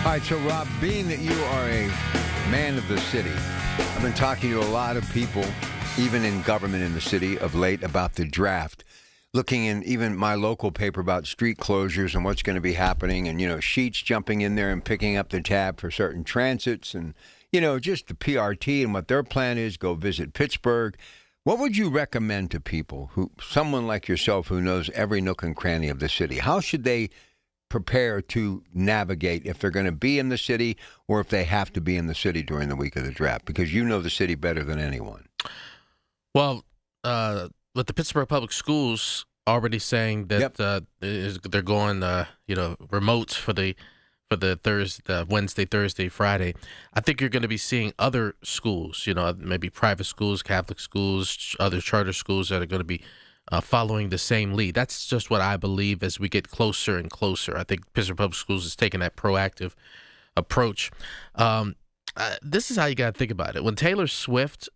All right, so Rob, being that you are a man of the city, I've been talking to a lot of people, even in government in the city of late, about the draft. Looking in even my local paper about street closures and what's going to be happening, and, Sheets jumping in there and picking up the tab for certain transits, and, just the PRT and what their plan is, go visit Pittsburgh. What would you recommend to people, someone like yourself who knows every nook and cranny of the city? How should they prepare to navigate if they're going to be in the city or if they have to be in the city during the week of the draft? Because you know the city better than anyone. Well, with the Pittsburgh Public Schools already saying that they're going, remote for the Thursday, Wednesday, Thursday, Friday. I think you're going to be seeing other schools, maybe private schools, Catholic schools, other charter schools that are going to be following the same lead. That's just what I believe as we get closer and closer. I think Pittsburgh Public Schools is taking that proactive approach. This is how you got to think about it. When Taylor Swift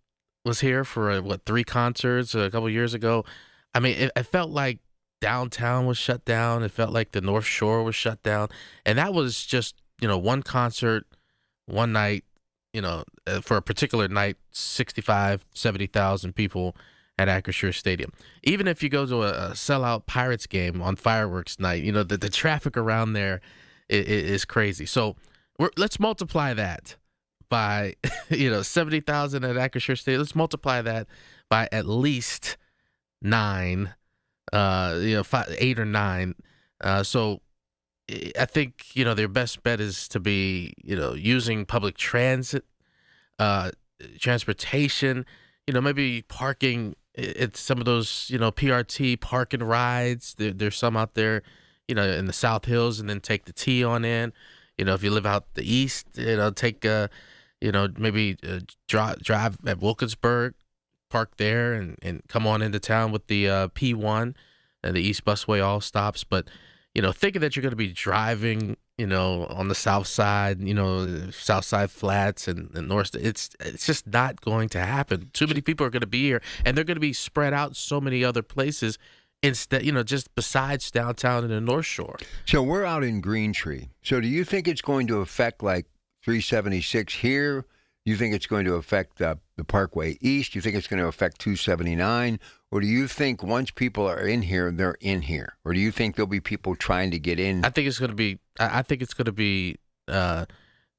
was here for, 3 concerts a couple years ago, I mean, it felt like downtown was shut down. It felt like the North Shore was shut down. And that was just, one concert, one night, for a particular night, 65, 70,000 people at Acrisure Stadium. Even if you go to a sellout Pirates game on fireworks night, the traffic around there is crazy. So let's multiply that by, 70,000 at Acrisure Stadium. Let's multiply that by at least 9, 8 or 9. So I think, their best bet is to be, using public transit, transportation, maybe parking at some of those, PRT park and rides. There's some out there, in the South Hills, and then take the T on in. If you live out the east, take, maybe drive at Wilkinsburg, park there, and come on into town with the P1 and the East Busway all stops. But, thinking that you're going to be driving, on the south side, south side flats and north, it's just not going to happen. Too many people are going to be here, and they're going to be spread out so many other places instead, just besides downtown and the North Shore. So we're out in Green Tree. So do you think it's going to affect like 376 here? You think it's going to affect the Parkway East? You think it's going to affect 279? Or do you think once people are in here, they're in here? Or do you think there'll be people trying to get in? I think it's going to be. I think it's going to be. They're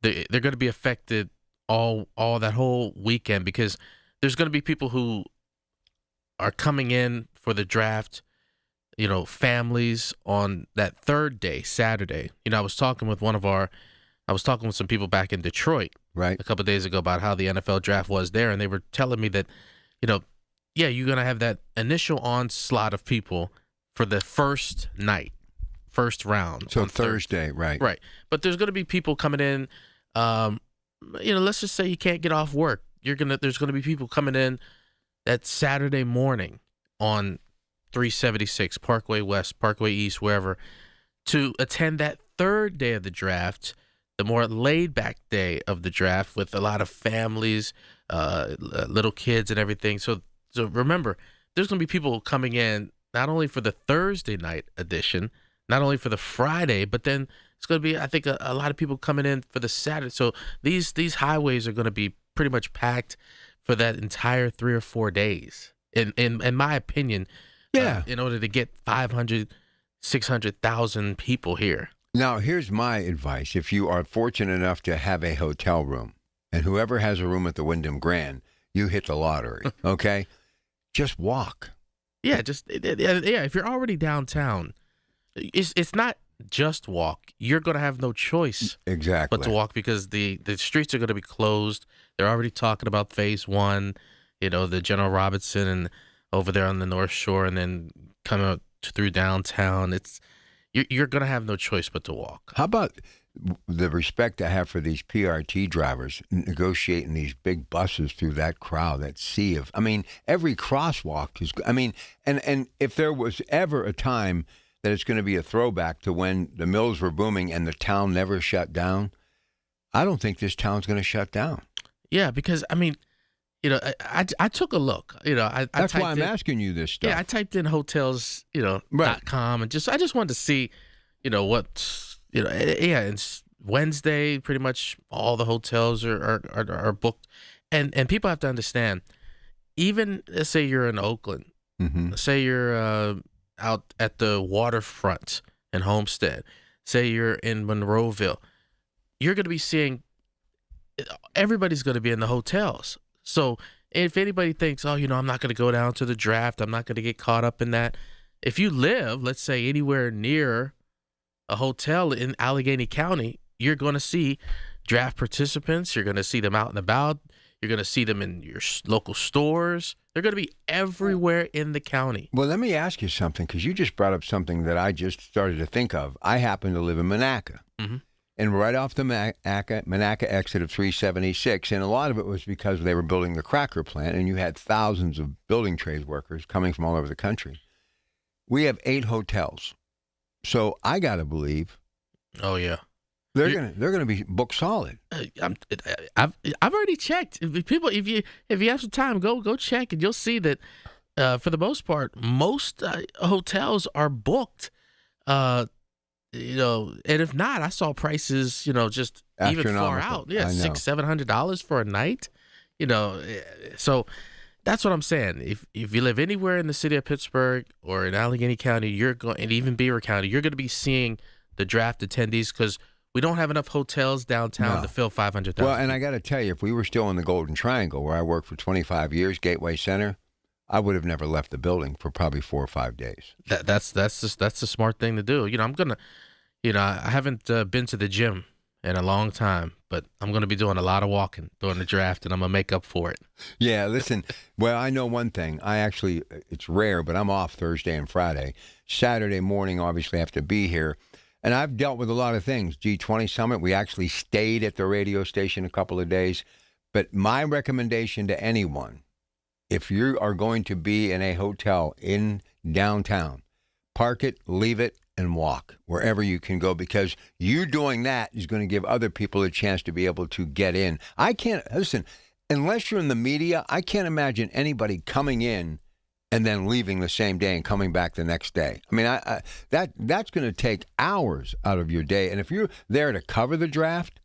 going to be affected all that whole weekend, because there's going to be people who are coming in for the draft. Families on that third day, Saturday. I was talking with some people back in Detroit, right, a couple of days ago about how the NFL draft was there, and they were telling me that, you're going to have that initial onslaught of people for the first night, first round. So Thursday, right. Right. But there's going to be people coming in, let's just say you can't get off work. There's going to be people coming in that Saturday morning on 376, Parkway West, Parkway East, wherever, to attend that third day of the draft, the more laid-back day of the draft with a lot of families, little kids and everything. So remember, there's going to be people coming in not only for the Thursday night edition, not only for the Friday, but then it's going to be, I think, a lot of people coming in for the Saturday. So these highways are going to be pretty much packed for that entire 3 or 4 days, in my opinion, in order to get 500, 600,000 people here. Now, here's my advice. If you are fortunate enough to have a hotel room, and whoever has a room at the Wyndham Grand, you hit the lottery, okay? Just walk. Yeah, if you're already downtown, it's not just walk. You're going to have no choice but to walk, because the streets are going to be closed. They're already talking about phase 1, the General Robinson and over there on the North Shore, and then coming out through downtown. You're going to have no choice but to walk. How about the respect I have for these PRT drivers negotiating these big buses through that crowd, that sea of, every crosswalk is, and if there was ever a time that it's going to be a throwback to when the mills were booming and the town never shut down, I don't think this town's going to shut down. Yeah, because, I took a look. That's why I'm asking you this stuff. Yeah, I typed in hotels, .com, and I just wanted to see, what, and Wednesday, pretty much all the hotels are booked, and people have to understand. Even let's say you're in Oakland, say you're out at the waterfront in Homestead, say you're in Monroeville, you're going to be seeing everybody's going to be in the hotels. So if anybody thinks, oh, I'm not going to go down to the draft, I'm not going to get caught up in that. If you live, let's say, anywhere near a hotel in Allegheny County, you're going to see draft participants. You're going to see them out and about. You're going to see them in your local stores. They're going to be everywhere in the county. Well, let me ask you something, because you just brought up something that I just started to think of. I happen to live in Monaca. And right off the Monaca exit of 376, and a lot of it was because they were building the cracker plant, and you had thousands of building trades workers coming from all over the country. We have 8 hotels. So I got to believe. Oh, yeah. They're gonna be booked solid. I've already checked. People, if you have some time, go check, and you'll see that for the most part, most hotels are booked. And if not, I saw prices, just even far out. Yeah, $600-700 for a night. So that's what I'm saying. If you live anywhere in the city of Pittsburgh or in Allegheny County, and even Beaver County, you're going to be seeing the draft attendees, because we don't have enough hotels downtown to fill 500,000. Well, and I got to tell you, if we were still in the Golden Triangle, where I worked for 25 years, Gateway Center, I would have never left the building for probably 4 or 5 days. That's the smart thing to do. I'm gonna, I haven't been to the gym in a long time, but I'm gonna be doing a lot of walking during the draft, and I'm gonna make up for it. Yeah, listen. Well, I know one thing. It's rare, but I'm off Thursday and Friday. Saturday morning, obviously, I have to be here. And I've dealt with a lot of things. G20 Summit, we actually stayed at the radio station a couple of days. But my recommendation to anyone, if you are going to be in a hotel in downtown, park it, leave it, and walk wherever you can go, because you doing that is going to give other people a chance to be able to get in. Unless you're in the media, I can't imagine anybody coming in and then leaving the same day and coming back the next day. I mean, that's going to take hours out of your day. And if you're there to cover the draft,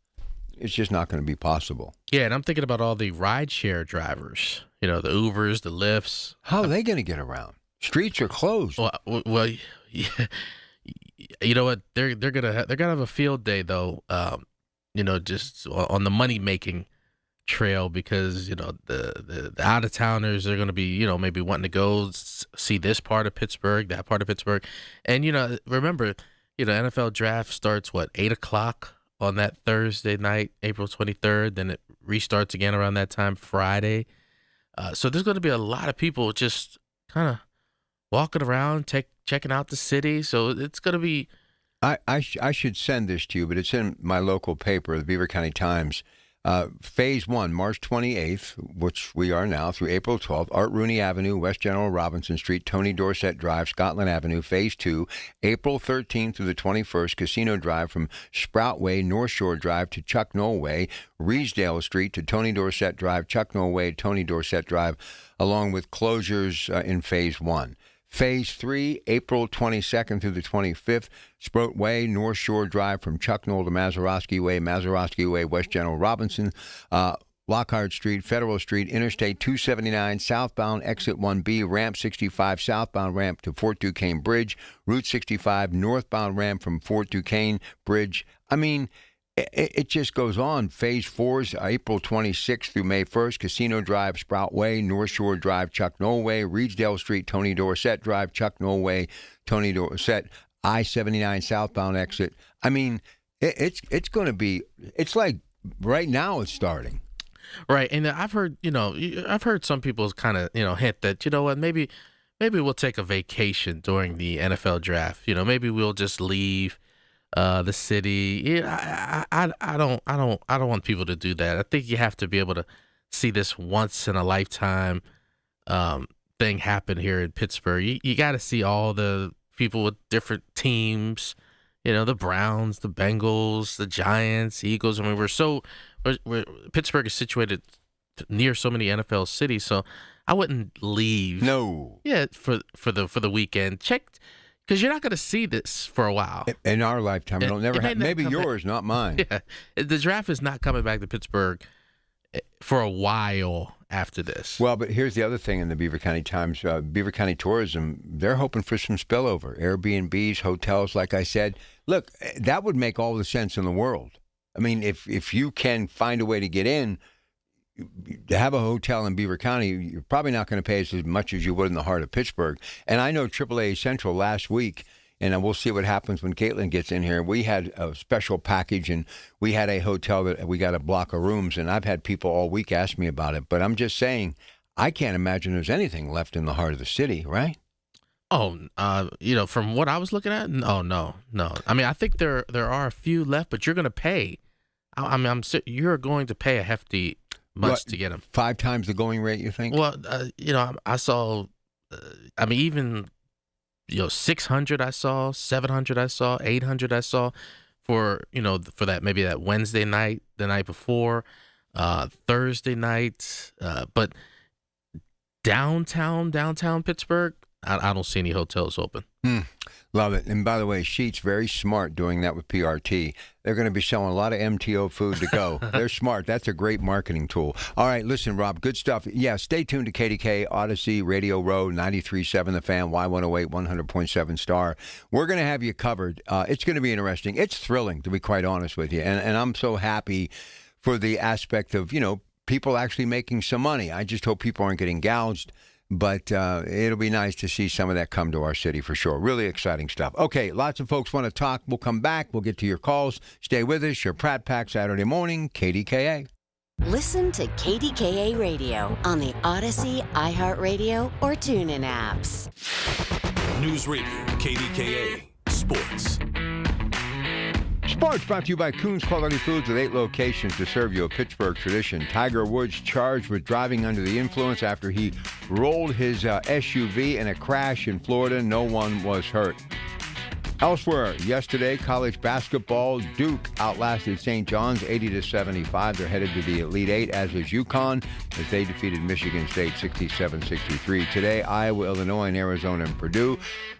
it's just not going to be possible. Yeah, and I'm thinking about all the rideshare drivers, the Ubers, the Lyfts. How are they going to get around? Streets are closed. Well, yeah. You know what? They're gonna have a field day though. Just on the money making trail, because the out of towners are going to be maybe wanting to go see this part of Pittsburgh, that part of Pittsburgh, and remember, NFL draft starts 8:00 on that Thursday night, April 23rd. Then it restarts again around that time Friday. So there's going to be a lot of people just kind of walking around, checking out the city. So it's going to be. I should send this to you, but it's in my local paper, the Beaver County Times. Phase 1, March 28th, which we are now, through April 12th, Art Rooney Avenue, West General Robinson Street, Tony Dorsett Drive, Scotland Avenue. Phase 2, April 13th through the 21st, Casino Drive from Sprout Way, North Shore Drive to Chuck Knoll Way, Reesdale Street to Tony Dorsett Drive, Chuck Knoll Way, Tony Dorsett Drive, along with closures in Phase 1. Phase 3, April 22nd through the 25th, Sprout Way, North Shore Drive from Chuck Knoll to Mazeroski Way, West General Robinson, Lockhart Street, Federal Street, Interstate 279, southbound exit 1B, ramp 65, southbound ramp to Fort Duquesne Bridge, Route 65, northbound ramp from Fort Duquesne Bridge. I mean, it just goes on. Phase 4 is April 26th through May 1st. Casino Drive, Sprout Way, North Shore Drive, Chuck Knoll Way, Reedsdale Street, Tony Dorsett Drive, Chuck Knoll Way, Tony Dorsett, I-79 southbound exit. I mean, it's going to be, it's like right now it's starting. Right. And I've heard some people kind of, hint that, maybe we'll take a vacation during the NFL draft. Maybe we'll just leave the city. Yeah, I don't want people to do that. I think you have to be able to see this once in a lifetime thing happen here in Pittsburgh. You got to see all the people with different teams. The Browns, the Bengals, the Giants, Eagles. I mean, Pittsburgh is situated near so many NFL cities, so I wouldn't leave. No. Yeah, for the weekend. Check Because you're not going to see this for a while. In our lifetime, it'll never happen. Maybe yours, not mine. Yeah, the draft is not coming back to Pittsburgh for a while after this. Well, but here's the other thing in the Beaver County Times. Beaver County Tourism, they're hoping for some spillover. Airbnbs, hotels, like I said. Look, that would make all the sense in the world. I mean, if you can find a way to get in, to have a hotel in Beaver County, you're probably not going to pay as much as you would in the heart of Pittsburgh. And I know AAA Central last week, and we'll see what happens when Caitlin gets in here. We had a special package, and we had a hotel that we got a block of rooms, and I've had people all week ask me about it. But I'm just saying, I can't imagine there's anything left in the heart of the city, right? Oh, from what I was looking at, no. I mean, I think there are a few left, but you're going to pay. You're going to pay a hefty much to get them. 5 times the going rate, you think? Well, I saw, even 600 I saw, 700 I saw, 800 I saw for that maybe that Wednesday night, the night before, Thursday night. But downtown Pittsburgh, I don't see any hotels open. Love it. And by the way, Sheet's very smart doing that with PRT. They're going to be selling a lot of MTO food to go. They're smart. That's a great marketing tool. All right, listen, Rob, good stuff. Yeah, stay tuned to KDK, Odyssey, Radio Row, 93.7 The Fan, Y108, 100.7 Star. We're going to have you covered. It's going to be interesting. It's thrilling, to be quite honest with you. And I'm so happy for the aspect of, people actually making some money. I just hope people aren't getting gouged. But it'll be nice to see some of that come to our city for sure. Really exciting stuff. Okay, lots of folks want to talk. We'll come back. We'll get to your calls. Stay with us. Your Pratt Pack Saturday morning, KDKA. Listen to KDKA Radio on the Odyssey, iHeartRadio, or TuneIn apps. News Radio, KDKA, Sports. Sports brought to you by Coons Quality Foods with 8 locations to serve you a Pittsburgh tradition. Tiger Woods charged with driving under the influence after he rolled his SUV in a crash in Florida. No one was hurt. Elsewhere, yesterday, college basketball, Duke outlasted St. John's 80-75. They're headed to the Elite Eight, as is UConn, as they defeated Michigan State 67-63. Today, Iowa, Illinois, and Arizona and Purdue.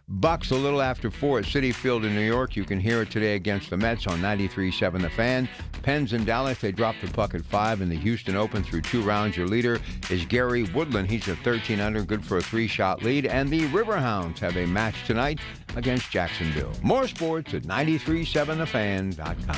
Bucks a little after 4 at Citi Field in New York. You can hear it today against the Mets on 93.7 The Fan. Pens in Dallas, they dropped the puck at 5 in the Houston Open through 2 rounds. Your leader is Gary Woodland. He's a 13 under, good for a 3-shot lead. And the Riverhounds have a match tonight against Jacksonville. More sports at 937thefan.com.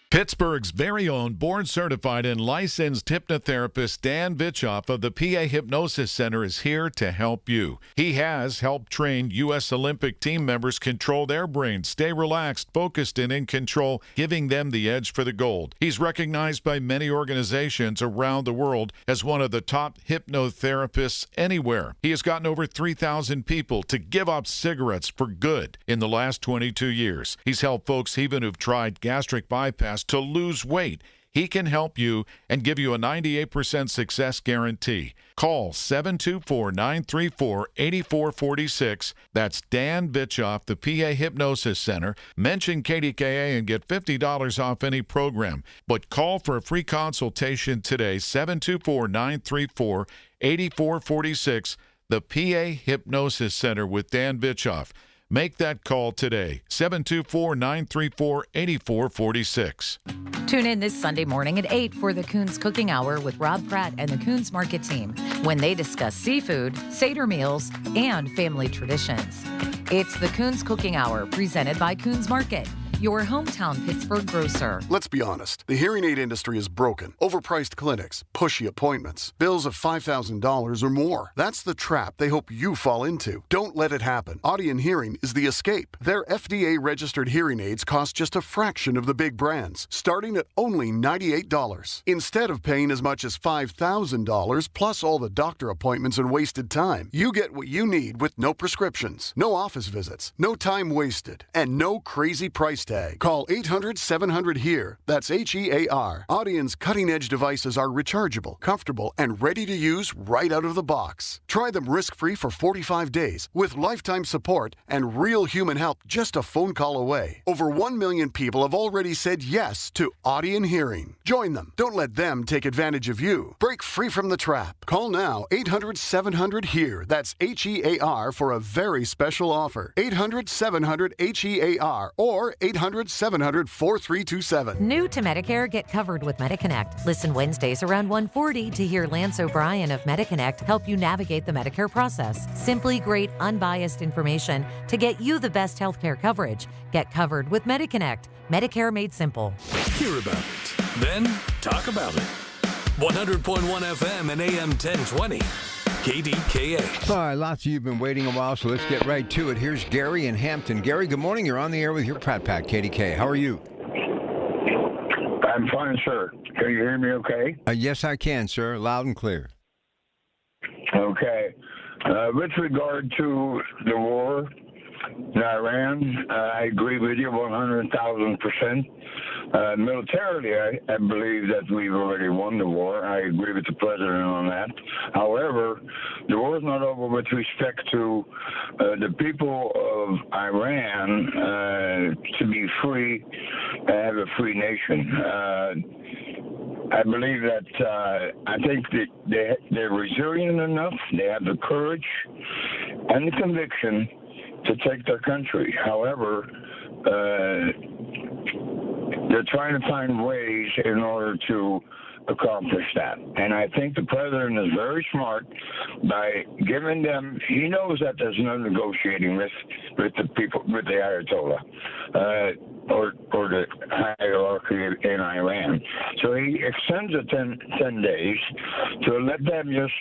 Pittsburgh's very own board-certified and licensed hypnotherapist Dan Vitchoff of the PA Hypnosis Center is here to help you. He has helped train U.S. Olympic team members control their brains, stay relaxed, focused, and in control, giving them the edge for the gold. He's recognized by many organizations around the world as one of the top hypnotherapists anywhere. He has gotten over 3,000 people to give up cigarettes for good in the last 22 years. He's helped folks even who've tried gastric bypass to lose weight. He can help you and give you a 98% success guarantee. Call 724-934-8446. That's Dan Vitchoff, the PA Hypnosis Center. Mention KDKA and get $50 off any program. But call for a free consultation today, 724-934-8446. The PA Hypnosis Center with Dan Vitchoff. Make that call today, 724-934-8446. Tune in this Sunday morning at 8 for the Coons Cooking Hour with Rob Pratt and the Coons Market team when they discuss seafood, Seder meals, and family traditions. It's the Coons Cooking Hour presented by Coons Market, your hometown Pittsburgh grocer. Let's be honest. The hearing aid industry is broken. Overpriced clinics, pushy appointments, bills of $5,000 or more. That's the trap they hope you fall into. Don't let it happen. Audien Hearing is the escape. Their FDA-registered hearing aids cost just a fraction of the big brands, starting at only $98. Instead of paying as much as $5,000 plus all the doctor appointments and wasted time, you get what you need with no prescriptions, no office visits, no time wasted, and no crazy price tag. Call 800-700-HERE. That's HEAR. Audion's cutting-edge devices are rechargeable, comfortable, and ready to use right out of the box. Try them risk-free for 45 days with lifetime support and real human help just a phone call away. Over 1 million people have already said yes to Audion Hearing. Join them. Don't let them take advantage of you. Break free from the trap. Call now 800-700-HERE. That's HEAR for a very special offer. 800-700-HEAR or 800-700-4327. New to Medicare, get covered with MediConnect. Listen Wednesdays around 1:40 to hear Lance O'Brien of MediConnect help you navigate the Medicare process. Simply great, unbiased information to get you the best healthcare coverage. Get covered with MediConnect. Medicare made simple. Hear about it, then talk about it. 100.1 FM and AM 1020. KDKA. All right, lots of you have been waiting a while, so let's get right to it. Here's Gary in Hampton. Gary, good morning. You're on the air with your Pratt Pack, KDKA. How are you? I'm fine, sir. Can you hear me okay? Yes, I can, sir. Loud and clear. Okay. With regard to the war in Iran, I agree with you 100,000%. Militarily, I believe that we've already won the war. I agree with the president on that. However, the war is not over with respect to the people of Iran to be free, have a free nation. I believe that I think that they're resilient enough. They have the courage and the conviction to take their country. However, they're trying to find ways in order to accomplish that. And I think the president is very smart by giving them, he knows that there's no negotiating with the people, with the Ayatollah, or the hierarchy in Iran. So he extends it 10 days to let them just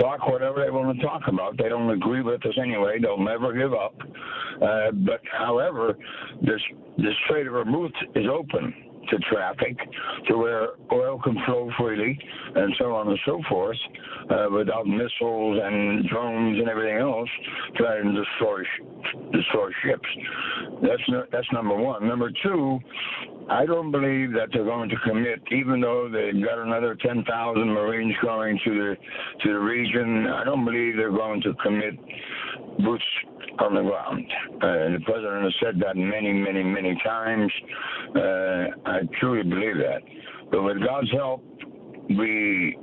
talk whatever they want to talk about. They don't agree with us anyway. They'll never give up. But however, this Strait of Hormuz is open to traffic, to where oil can flow freely, and so on and so forth, without missiles and drones and everything else trying to destroy ships. That's number one. Number two, I don't believe that they're going to commit, even though they've got another 10,000 Marines going to the region. I don't believe they're going to commit boots on the ground. The president has said that many, many, many times. I truly believe that. But with God's help, we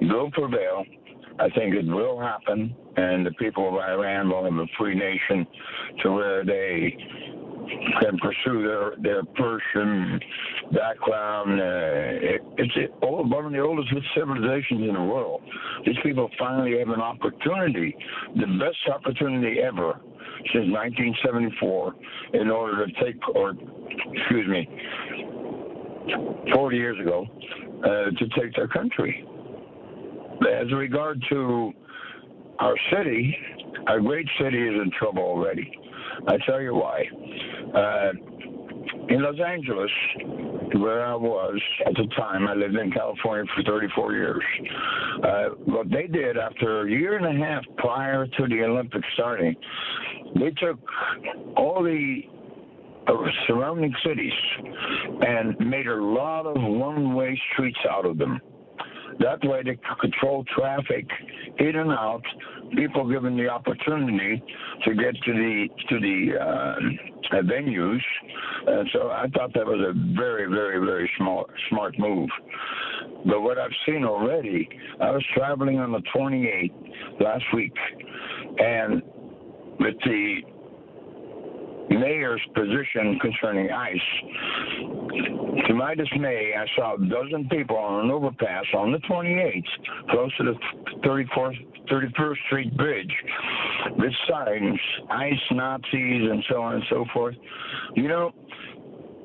will prevail. I think it will happen, and the people of Iran will have a free nation to where they can pursue their Persian background. It's one of the oldest civilizations in the world. These people finally have an opportunity, the best opportunity ever since 1974, in order to 40 years ago, to take their country. As regard to our city, our great city is in trouble already. I tell you why. In Los Angeles, where I was at the time, I lived in California for 34 years. What they did after a year and a half prior to the Olympics starting, they took all the surrounding cities and made a lot of one-way streets out of them. That way they could control traffic in and out, people given the opportunity to get to the venues. So I thought that was a very, very, very smart move. But what I've seen already, I was traveling on the 28th last week, and with the mayor's position concerning ICE, to my dismay, I saw a dozen people on an overpass on the 28th, close to the 31st Street Bridge, with signs, ICE Nazis, and so on and so forth. You know,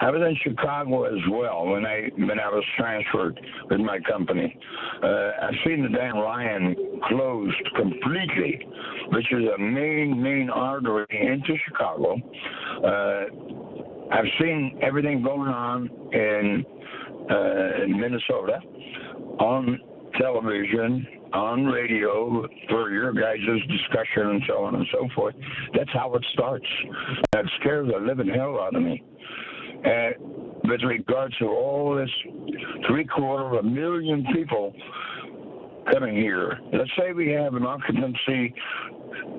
I was in Chicago as well when I was transferred with my company. I've seen the Dan Ryan closed completely, which is a main artery into Chicago. I've seen everything going on in Minnesota on television, on radio for your guys' discussion and so on and so forth. That's how it starts. That scares the living hell out of me. And with regards to all this 750,000 people coming here, let's say we have an occupancy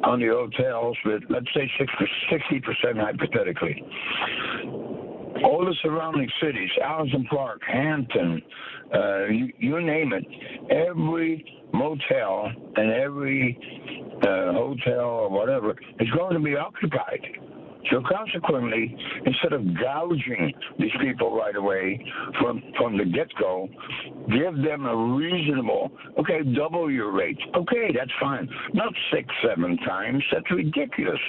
on the hotels with, let's say, 60% hypothetically. All the surrounding cities, Allison Park, Hampton, you name it, every motel and every hotel or whatever is going to be occupied. So consequently, instead of gouging these people right away from the get-go, give them a reasonable, okay, double your rate. Okay, that's fine. Not 6, 7 times. That's ridiculous.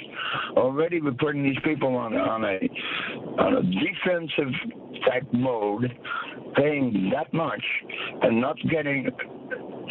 Already we're putting these people on a defensive type mode, paying that much and not getting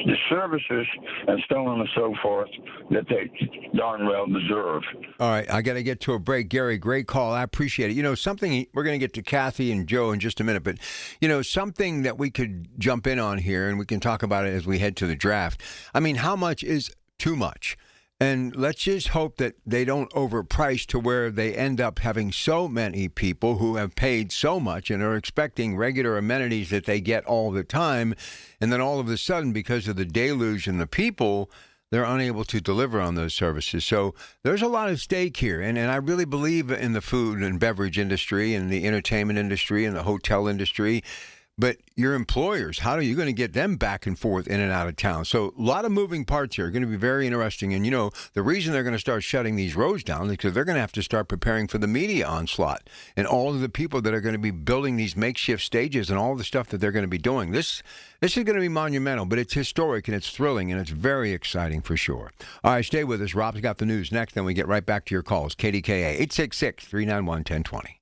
the services and so on and so forth that they darn well deserve. All right, I got to get to a break. Gary, great call. I appreciate it. You know, something, we're going to get to Kathy and Joe in just a minute, but, you know, something that we could jump in on here, and we can talk about it as we head to the draft. I mean, how much is too much? And let's just hope that they don't overprice to where they end up having so many people who have paid so much and are expecting regular amenities that they get all the time. And then all of a sudden, because of the deluge in the people, they're unable to deliver on those services. So there's a lot at stake here. And I really believe in the food and beverage industry and the entertainment industry and the hotel industry. But your employers, how are you going to get them back and forth in and out of town? So a lot of moving parts here. Going to be very interesting. And, you know, the reason they're going to start shutting these roads down is because they're going to have to start preparing for the media onslaught and all of the people that are going to be building these makeshift stages and all the stuff that they're going to be doing. This is going to be monumental, but it's historic and it's thrilling and it's very exciting for sure. All right, stay with us. Rob's got the news next. Then we get right back to your calls. KDKA 866-391-1020.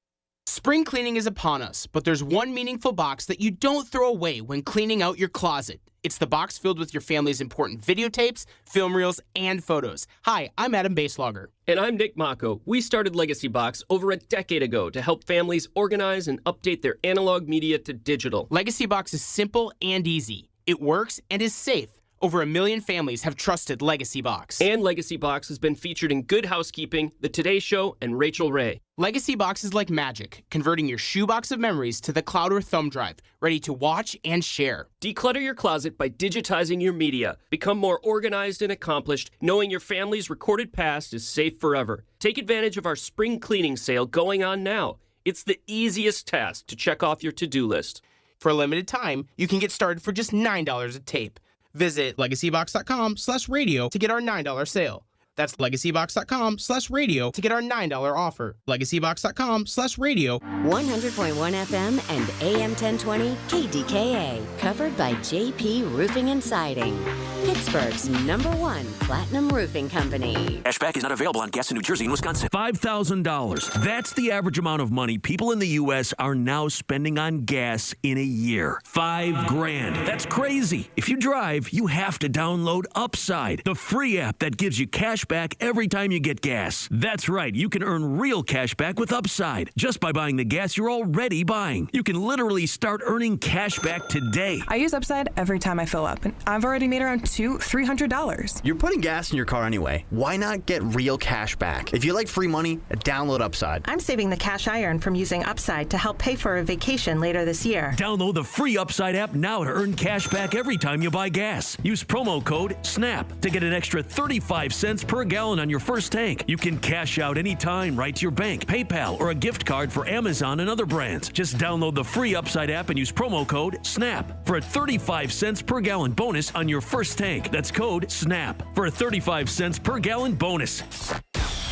Spring cleaning is upon us, but there's one meaningful box that you don't throw away when cleaning out your closet. It's the box filled with your family's important videotapes, film reels, and photos. Hi, I'm Adam Baselogger. And I'm Nick Mako. We started Legacy Box over a decade ago to help families organize and update their analog media to digital. Legacy Box is simple and easy. It works and is safe. Over 1 million families have trusted Legacy Box. And Legacy Box has been featured in Good Housekeeping, The Today Show, and Rachel Ray. Legacy Box is like magic, converting your shoebox of memories to the cloud or thumb drive, ready to watch and share. Declutter your closet by digitizing your media. Become more organized and accomplished, knowing your family's recorded past is safe forever. Take advantage of our spring cleaning sale going on now. It's the easiest task to check off your to-do list. For a limited time, you can get started for just $9 a tape. Visit legacybox.com/radio to get our $9 sale. That's legacybox.com/radio to get our $9 offer. Legacybox.com/radio. 100.1 FM and AM 1020 KDKA. Covered by JP Roofing and Siding. Pittsburgh's #1 platinum roofing company. Cashback is not available on gas in New Jersey and Wisconsin. $5,000. That's the average amount of money people in the U.S. are now spending on gas in a year. $5,000. That's crazy. If you drive, you have to download Upside, the free app that gives you cash back every time you get gas. That's right. You can earn real cash back with Upside just by buying the gas you're already buying. You can literally start earning cash back today. I use Upside every time I fill up, and I've already made around $300. You're putting gas in your car anyway. Why not get real cash back? If you like free money, download Upside. I'm saving the cash I earn from using Upside to help pay for a vacation later this year. Download the free Upside app now to earn cash back every time you buy gas. Use promo code SNAP to get an extra 35 cents per gallon on your first tank. You can cash out anytime right to your bank, PayPal, or a gift card for Amazon and other brands. Just download the free Upside app and use promo code SNAP for a 35 cents per gallon bonus on your first tank. That's code SNAP for a 35 cents per gallon bonus.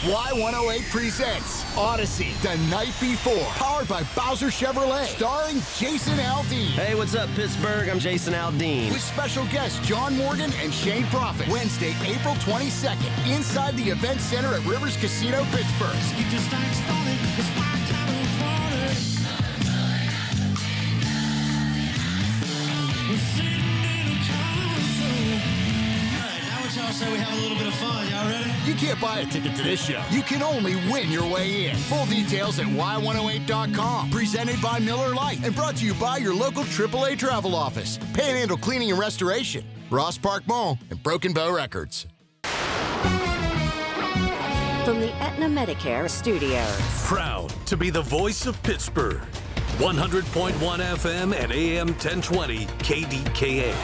Y108 presents Odyssey, The Night Before, powered by Bowser Chevrolet, starring Jason Aldean. Hey, what's up, Pittsburgh? I'm Jason Aldean. With special guests John Morgan and Shane Prophet. Wednesday, April 22nd, inside the Event Center at Rivers Casino, Pittsburgh. So we have a little bit of fun. Y'all ready? You can't buy a ticket to this show. You can only win your way in. Full details at y108.com. Presented by Miller Lite and brought to you by your local AAA travel office. Panhandle Cleaning and Restoration. Ross Park Mall, and Broken Bow Records. From the Aetna Medicare Studios. Proud to be the voice of Pittsburgh. 100.1 FM and AM 1020 KDKA.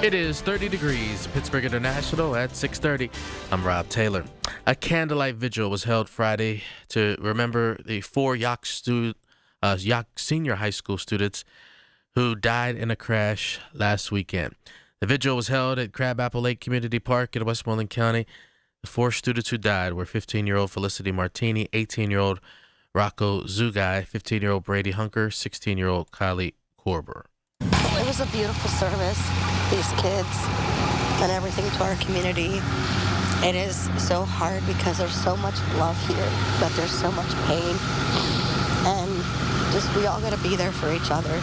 It is 30 degrees, Pittsburgh International at 6:30. I'm Rob Taylor. A candlelight vigil was held Friday to remember the 4 Yawk senior high school students who died in a crash last weekend. The vigil was held at Crabapple Lake Community Park in Westmoreland County. The 4 students who died were 15-year-old Felicity Martini, 18-year-old Rocco Zugai, 15-year-old Brady Hunker, 16-year-old Kylie Korber. It was a beautiful service. These kids and everything to our community. It is so hard because there's so much love here, but there's so much pain. And just we all got to be there for each other.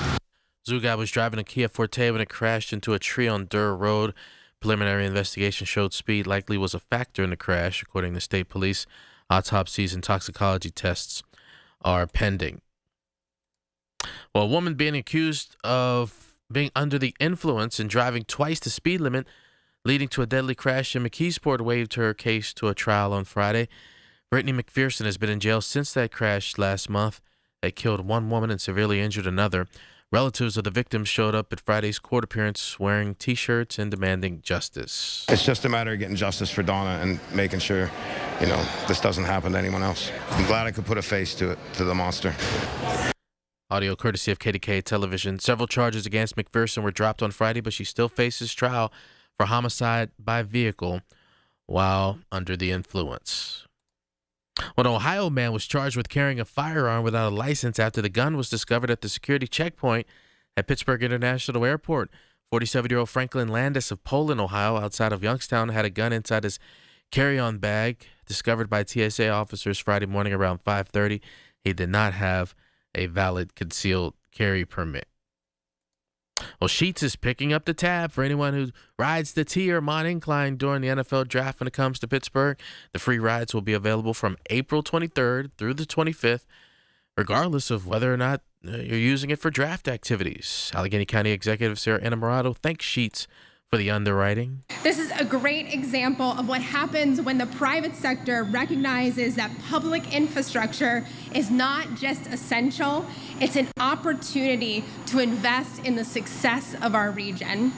Zugai was driving a Kia Forte when it crashed into a tree on Durr Road. Preliminary investigation showed speed likely was a factor in the crash, according to state police. Autopsies and toxicology tests are pending. Well, a woman being accused of being under the influence and driving twice the speed limit, leading to a deadly crash in McKeesport, waived her case to a trial on Friday. Brittany McPherson has been in jail since that crash last month that killed one woman and severely injured another. Relatives of the victims showed up at Friday's court appearance wearing T-shirts and demanding justice. It's just a matter of getting justice for Donna and making sure, this doesn't happen to anyone else. I'm glad I could put a face to it, to the monster. Audio courtesy of KDKA Television. Several charges against McPherson were dropped on Friday, but she still faces trial for homicide by vehicle while under the influence. An Ohio man was charged with carrying a firearm without a license after the gun was discovered at the security checkpoint at Pittsburgh International Airport. 47-year-old Franklin Landis of Poland, Ohio, outside of Youngstown, had a gun inside his carry-on bag discovered by TSA officers Friday morning around 5:30. He did not have a valid concealed carry permit. Well, Sheetz is picking up the tab for anyone who rides the T or Mont Incline during the NFL draft when it comes to Pittsburgh. The free rides will be available from April 23rd through the 25th, regardless of whether or not you're using it for draft activities. Allegheny County Executive Sarah Enamorado thanks Sheetz for the underwriting. This is a great example of what happens when the private sector recognizes that public infrastructure is not just essential, it's an opportunity to invest in the success of our region.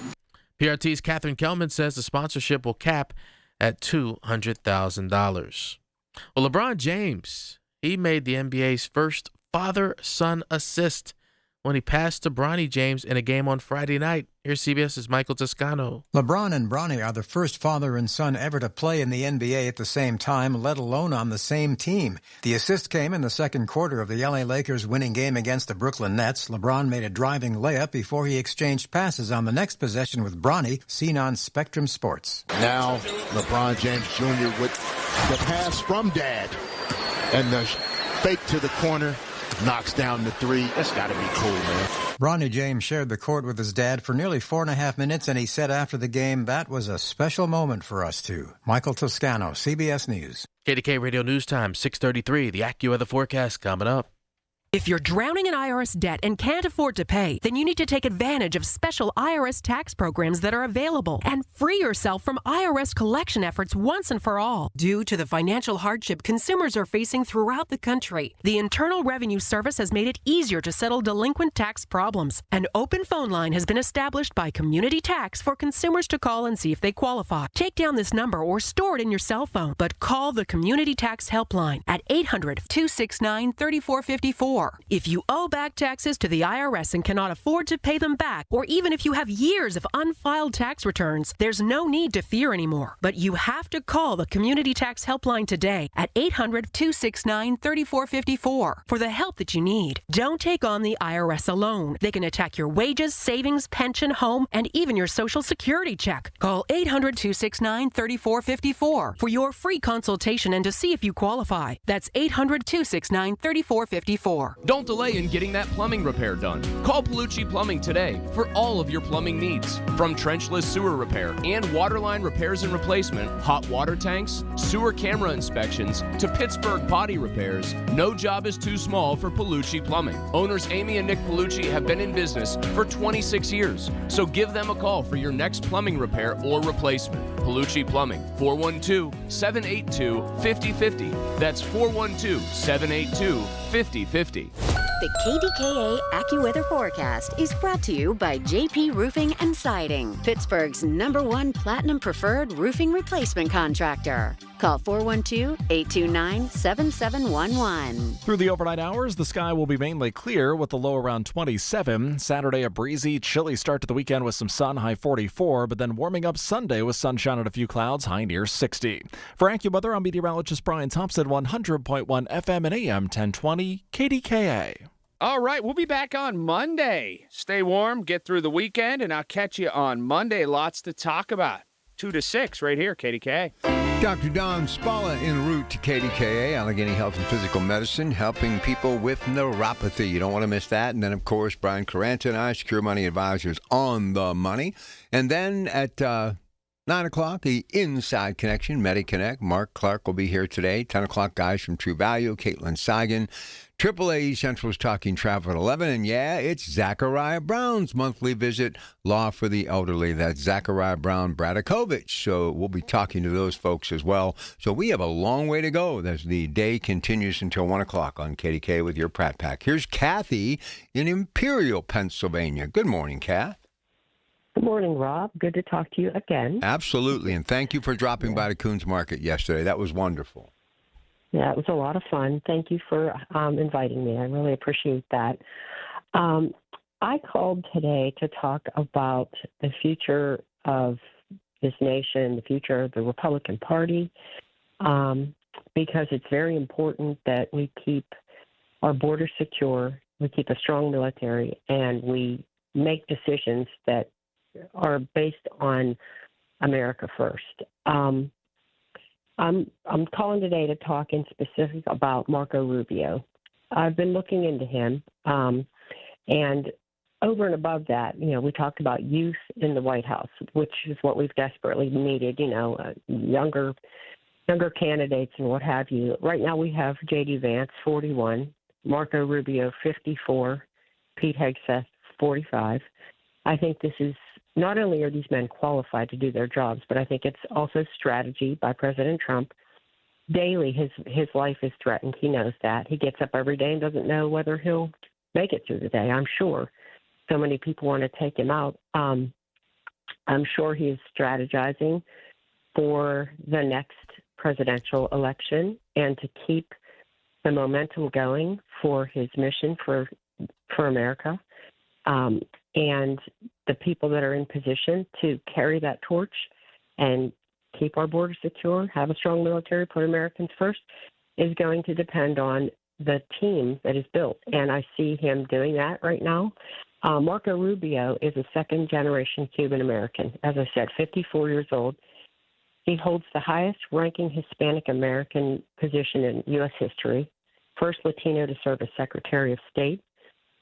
PRT's Catherine Kelman says the sponsorship will cap at $200,000. Well, LeBron James, he made the NBA's first father-son assist when he passed to Bronny James in a game on Friday night. Here's CBS's Michael Toscano. LeBron and Bronny are the first father and son ever to play in the NBA at the same time, let alone on the same team. The assist came in the second quarter of the LA Lakers' winning game against the Brooklyn Nets. LeBron made a driving layup before he exchanged passes on the next possession with Bronny, seen on Spectrum Sports. Now LeBron James Jr. with the pass from Dad and the fake to the corner. Knocks down the three. That's got to be cool, man. Bronny James shared the court with his dad for nearly 4.5 minutes, and he said after the game, that was a special moment for us two. Michael Toscano, CBS News. KDK Radio News Time, 6:33. The AccuWeather forecast coming up. If you're drowning in IRS debt and can't afford to pay, then you need to take advantage of special IRS tax programs that are available and free yourself from IRS collection efforts once and for all. Due to the financial hardship consumers are facing throughout the country, the Internal Revenue Service has made it easier to settle delinquent tax problems. An open phone line has been established by Community Tax for consumers to call and see if they qualify. Take down this number or store it in your cell phone, but call the Community Tax Helpline at 800-269-3454. If you owe back taxes to the IRS and cannot afford to pay them back, or even if you have years of unfiled tax returns, there's no need to fear anymore. But you have to call the Community Tax Helpline today at 800-269-3454 for the help that you need. Don't take on the IRS alone. They can attack your wages, savings, pension, home, and even your Social Security check. Call 800-269-3454 for your free consultation and to see if you qualify. That's 800-269-3454. are. Don't delay in getting that plumbing repair done. Call Palucci Plumbing today for all of your plumbing needs. From trenchless sewer repair and waterline repairs and replacement, hot water tanks, sewer camera inspections, to Pittsburgh potty repairs, no job is too small for Palucci Plumbing. Owners Amy and Nick Palucci have been in business for 26 years, so give them a call for your next plumbing repair or replacement. Palucci Plumbing, 412-782-5050. That's 412-782-5050. The KDKA AccuWeather forecast is brought to you by JP Roofing and Siding, Pittsburgh's #1 Platinum Preferred Roofing Replacement Contractor. Call 412-829-7711. Through the overnight hours, the sky will be mainly clear with the low around 27. Saturday, a breezy, chilly start to the weekend with some sun, high 44, but then warming up Sunday with sunshine and a few clouds, high near 60. For AccuWeather, I'm meteorologist Brian Thompson, 100.1 FM and AM 1020 KDKA. All right, we'll be back on Monday. Stay warm, get through the weekend, and I'll catch you on Monday. Lots to talk about. 2 to 6 right here, KDKA. Dr. Don Spalla en route to KDKA, Allegheny Health and Physical Medicine, helping people with neuropathy. You don't want to miss that. And then, of course, Brian Caranta and I, Secure Money Advisors on the money. And then at 9 o'clock, the Inside Connection, MediConnect. Mark Clark will be here today. 10 o'clock, guys from True Value, Caitlin Seigan. AAA Central's Talking Travel at 11. And yeah, it's Zachariah Brown's monthly visit, Law for the Elderly. That's Zachariah Brown Bradakovich. So we'll be talking to those folks as well. So we have a long way to go as the day continues until 1 o'clock on KDK with your Pratt Pack. Here's Kathy in Imperial, Pennsylvania. Good morning, Kath. Good morning, Rob. Good to talk to you again. Absolutely. And thank you for dropping by the Coons Market yesterday. That was wonderful. Yeah, it was a lot of fun. Thank you for inviting me. I really appreciate that. I called today to talk about the future of this nation, the future of the Republican Party, because it's very important that we keep our borders secure, we keep a strong military, and we make decisions that are based on America first. I'm calling today to talk in specific about Marco Rubio. I've been looking into him, and over and above that, we talked about youth in the White House, which is what we've desperately needed. Younger candidates and what have you. Right now, we have J.D. Vance, 41, Marco Rubio, 54, Pete Hegseth, 45. I think this is. Not only are these men qualified to do their jobs, but I think it's also strategy by President Trump. Daily, his life is threatened. He knows that. He gets up every day and doesn't know whether he'll make it through the day, I'm sure. So many people want to take him out. I'm sure he is strategizing for the next presidential election and to keep the momentum going for his mission for America. And the people that are in position to carry that torch and keep our borders secure, have a strong military, put Americans first, is going to depend on the team that is built. And I see him doing that right now. Marco Rubio is a second-generation Cuban American. As I said, 54 years old. He holds the highest-ranking Hispanic American position in U.S. history, first Latino to serve as Secretary of State.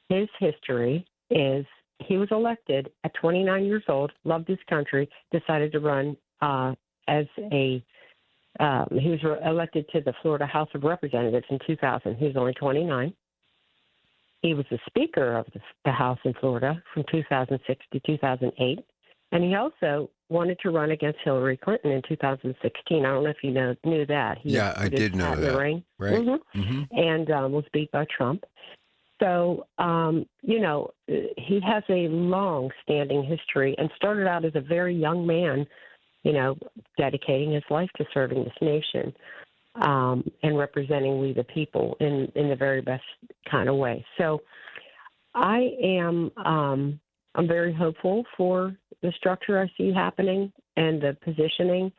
His history is he was elected at 29 years old, loved his country, decided to run he was elected to the Florida House of Representatives in 2000. He was only 29. He was the Speaker of the House in Florida from 2006 to 2008. And he also wanted to run against Hillary Clinton in 2016. I don't know if you knew that. I did know that. Right. Mm-hmm. Mm-hmm. And was beat by Trump. So, he has a long-standing history and started out as a very young man, dedicating his life to serving this nation and representing we the people in the very best kind of way. So I'm very hopeful for the structure I see happening and the positioning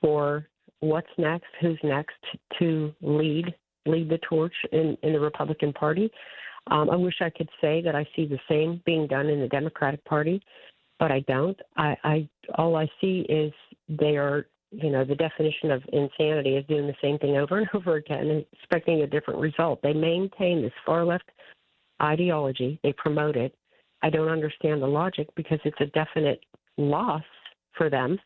for what's next, who's next to lead the torch in the Republican Party. I wish I could say that I see the same being done in the Democratic Party, but I don't. All I see is they are the definition of insanity is doing the same thing over and over again and expecting a different result. They maintain this far left ideology. They promote it. I don't understand the logic because it's a definite loss for them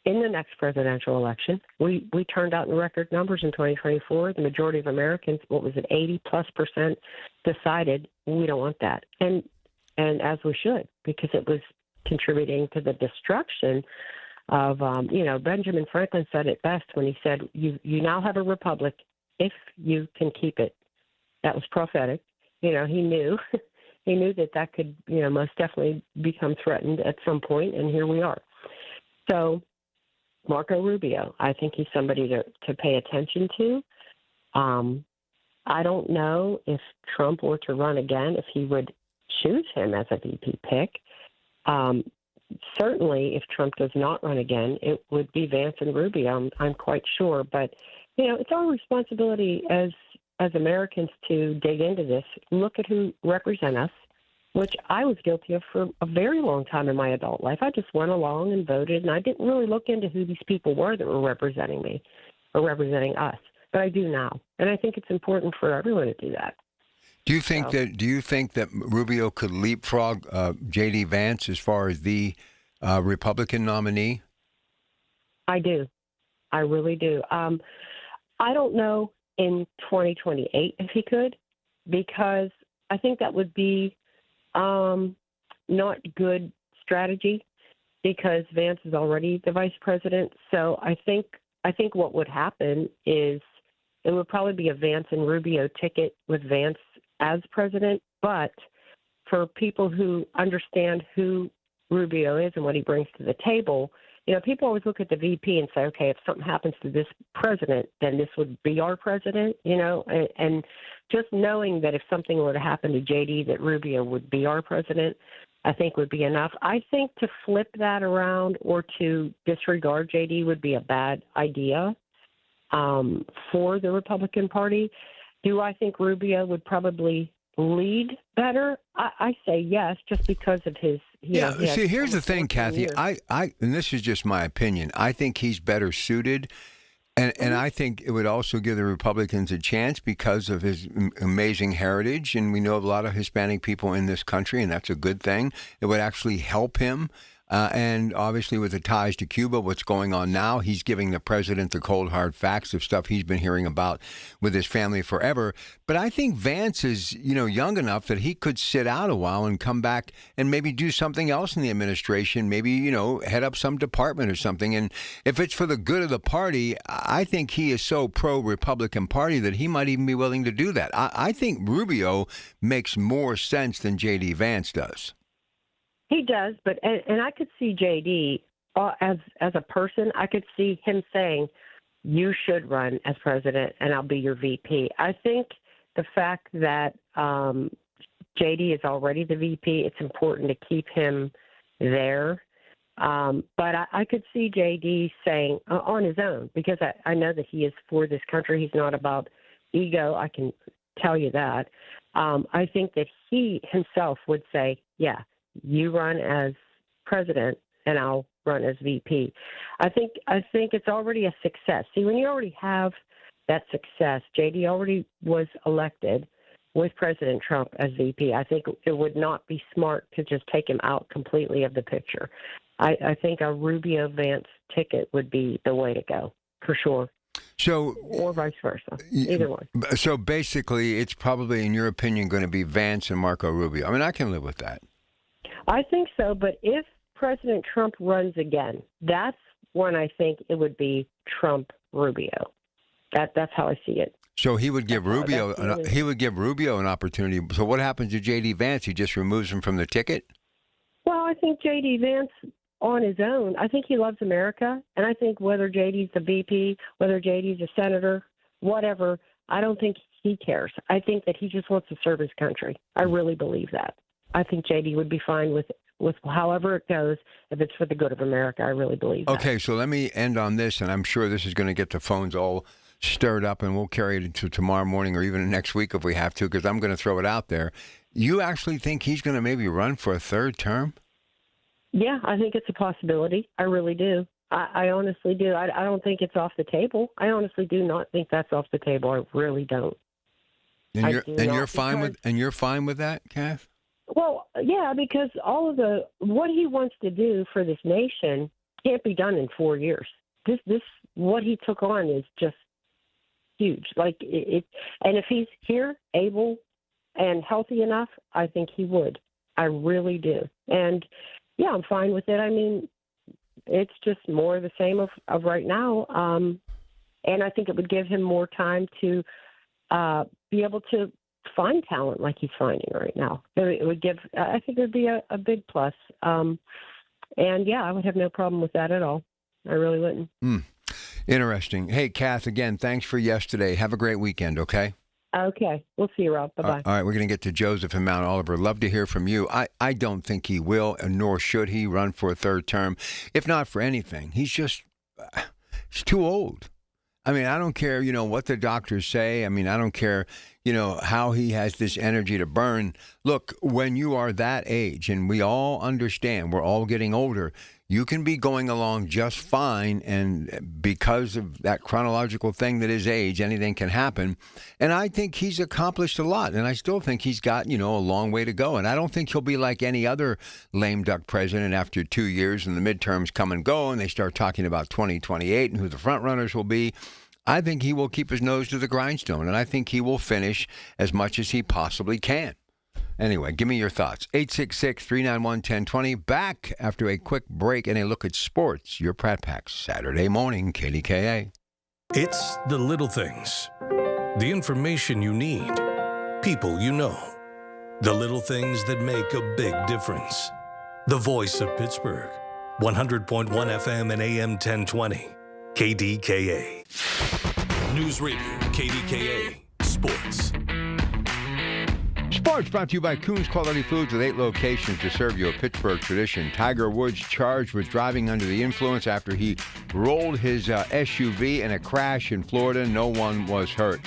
in the next presidential election. We turned out in record numbers in 2024. The majority of Americans, 80+%, decided we don't want that. And as we should, because it was contributing to the destruction of, Benjamin Franklin said it best when he said, you now have a republic if you can keep it. That was prophetic. He knew he knew that could, most definitely become threatened at some point, and here we are. So Marco Rubio, I think he's somebody to pay attention to. I don't know if Trump were to run again, if he would choose him as a VP pick. Certainly, if Trump does not run again, it would be Vance and Rubio, I'm quite sure. But, it's our responsibility as Americans to dig into this, look at who represent us, which I was guilty of for a very long time in my adult life. I just went along and voted, and I didn't really look into who these people were that were representing me or representing us. But I do now, and I think it's important for everyone to do that. Do you think that Rubio could leapfrog J.D. Vance as far as the Republican nominee? I do. I really do. I don't know in 2028 if he could, because I think that would be not good strategy, because Vance is already the vice president. So I think what would happen is it would probably be a Vance and Rubio ticket with Vance as president. But for people who understand who Rubio is and what he brings to the table, people always look at the VP and say, okay, if something happens to this president, then this would be our president, and just knowing that if something were to happen to JD, that Rubio would be our president, I think would be enough. I think to flip that around or to disregard JD would be a bad idea for the Republican Party. Do I think Rubio would probably lead better? I say yes, just because of his. See, here's the thing, Kathy. I and this is just my opinion. I think he's better suited, and I think it would also give the Republicans a chance because of his amazing heritage, and we know a lot of Hispanic people in this country, and that's a good thing. It would actually help him. And obviously with the ties to Cuba, what's going on now, he's giving the president the cold, hard facts of stuff he's been hearing about with his family forever. But I think Vance is, young enough that he could sit out a while and come back and maybe do something else in the administration, maybe, head up some department or something. And if it's for the good of the party, I think he is so pro-Republican Party that he might even be willing to do that. I think Rubio makes more sense than J.D. Vance does. He does, but and I could see JD as a person. I could see him saying, "You should run as president, and I'll be your VP." I think the fact that JD is already the VP, it's important to keep him there. But I could see JD saying on his own, because I know that he is for this country. He's not about ego. I can tell you that. I think that he himself would say, "Yeah, you run as president and I'll run as VP." I think it's already a success. See, when you already have that success, JD already was elected with President Trump as VP. I think it would not be smart to just take him out completely of the picture. I think a Rubio Vance ticket would be the way to go, for sure. So, or vice versa, either one. So basically, it's probably, in your opinion, going to be Vance and Marco Rubio. I mean, I can live with that. I think so, but if President Trump runs again, that's when I think it would be Trump-Rubio. That's how I see it. So he would give Rubio an opportunity. So what happens to J.D. Vance? He just removes him from the ticket? Well, I think J.D. Vance on his own, I think he loves America, and I think whether J.D.'s a VP, whether J.D.'s a senator, whatever, I don't think he cares. I think that he just wants to serve his country. I really believe that. I think JD would be fine with however it goes if it's for the good of America. I really believe that. Okay, so let me end on this, and I'm sure this is going to get the phones all stirred up, and we'll carry it into tomorrow morning or even next week if we have to, because I'm going to throw it out there. You actually think he's going to maybe run for a third term? Yeah, I think it's a possibility. I really do. I honestly do. I don't think it's off the table. I honestly do not think that's off the table. I really don't. And you're fine with that, Kath? Well, yeah, because all of what he wants to do for this nation can't be done in 4 years. This what he took on is just huge. Like it, and if he's here, able and healthy enough, I think he would. I really do. And yeah, I'm fine with it. I mean, it's just more the same of right now. And I think it would give him more time to be able to find talent like he's finding right now. It would give, I think it would be a big plus. And yeah, I would have no problem with that at all. I really wouldn't. Interesting. Hey, Kath, again, thanks for yesterday. Have a great weekend, okay? Okay. We'll see you, Rob. Bye-bye. All right, we're going to get to Joseph in Mount Oliver. Love to hear from you. I don't think he will, nor should he run for a third term, if not for anything. He's too old. I mean, I don't care, what the doctors say. I mean, I don't care, how he has this energy to burn. Look, when you are that age, and we all understand we're all getting older, you can be going along just fine, and because of that chronological thing that is age, anything can happen. And I think he's accomplished a lot, and I still think he's got, a long way to go. And I don't think he'll be like any other lame duck president after 2 years and the midterms come and go, and they start talking about 2028 and who the front runners will be. I think he will keep his nose to the grindstone, and I think he will finish as much as he possibly can. Anyway, give me your thoughts. 866-391-1020. Back after a quick break and a look at sports. Your Pratt Pack, Saturday morning, KDKA. It's the little things. The information you need. People you know. The little things that make a big difference. The voice of Pittsburgh. 100.1 FM and AM 1020. KDKA. News Radio, KDKA. Sports. Sports brought to you by Coons Quality Foods with 8 locations to serve you a Pittsburgh tradition. Tiger Woods charged with driving under the influence after he rolled his SUV in a crash in Florida. No one was hurt.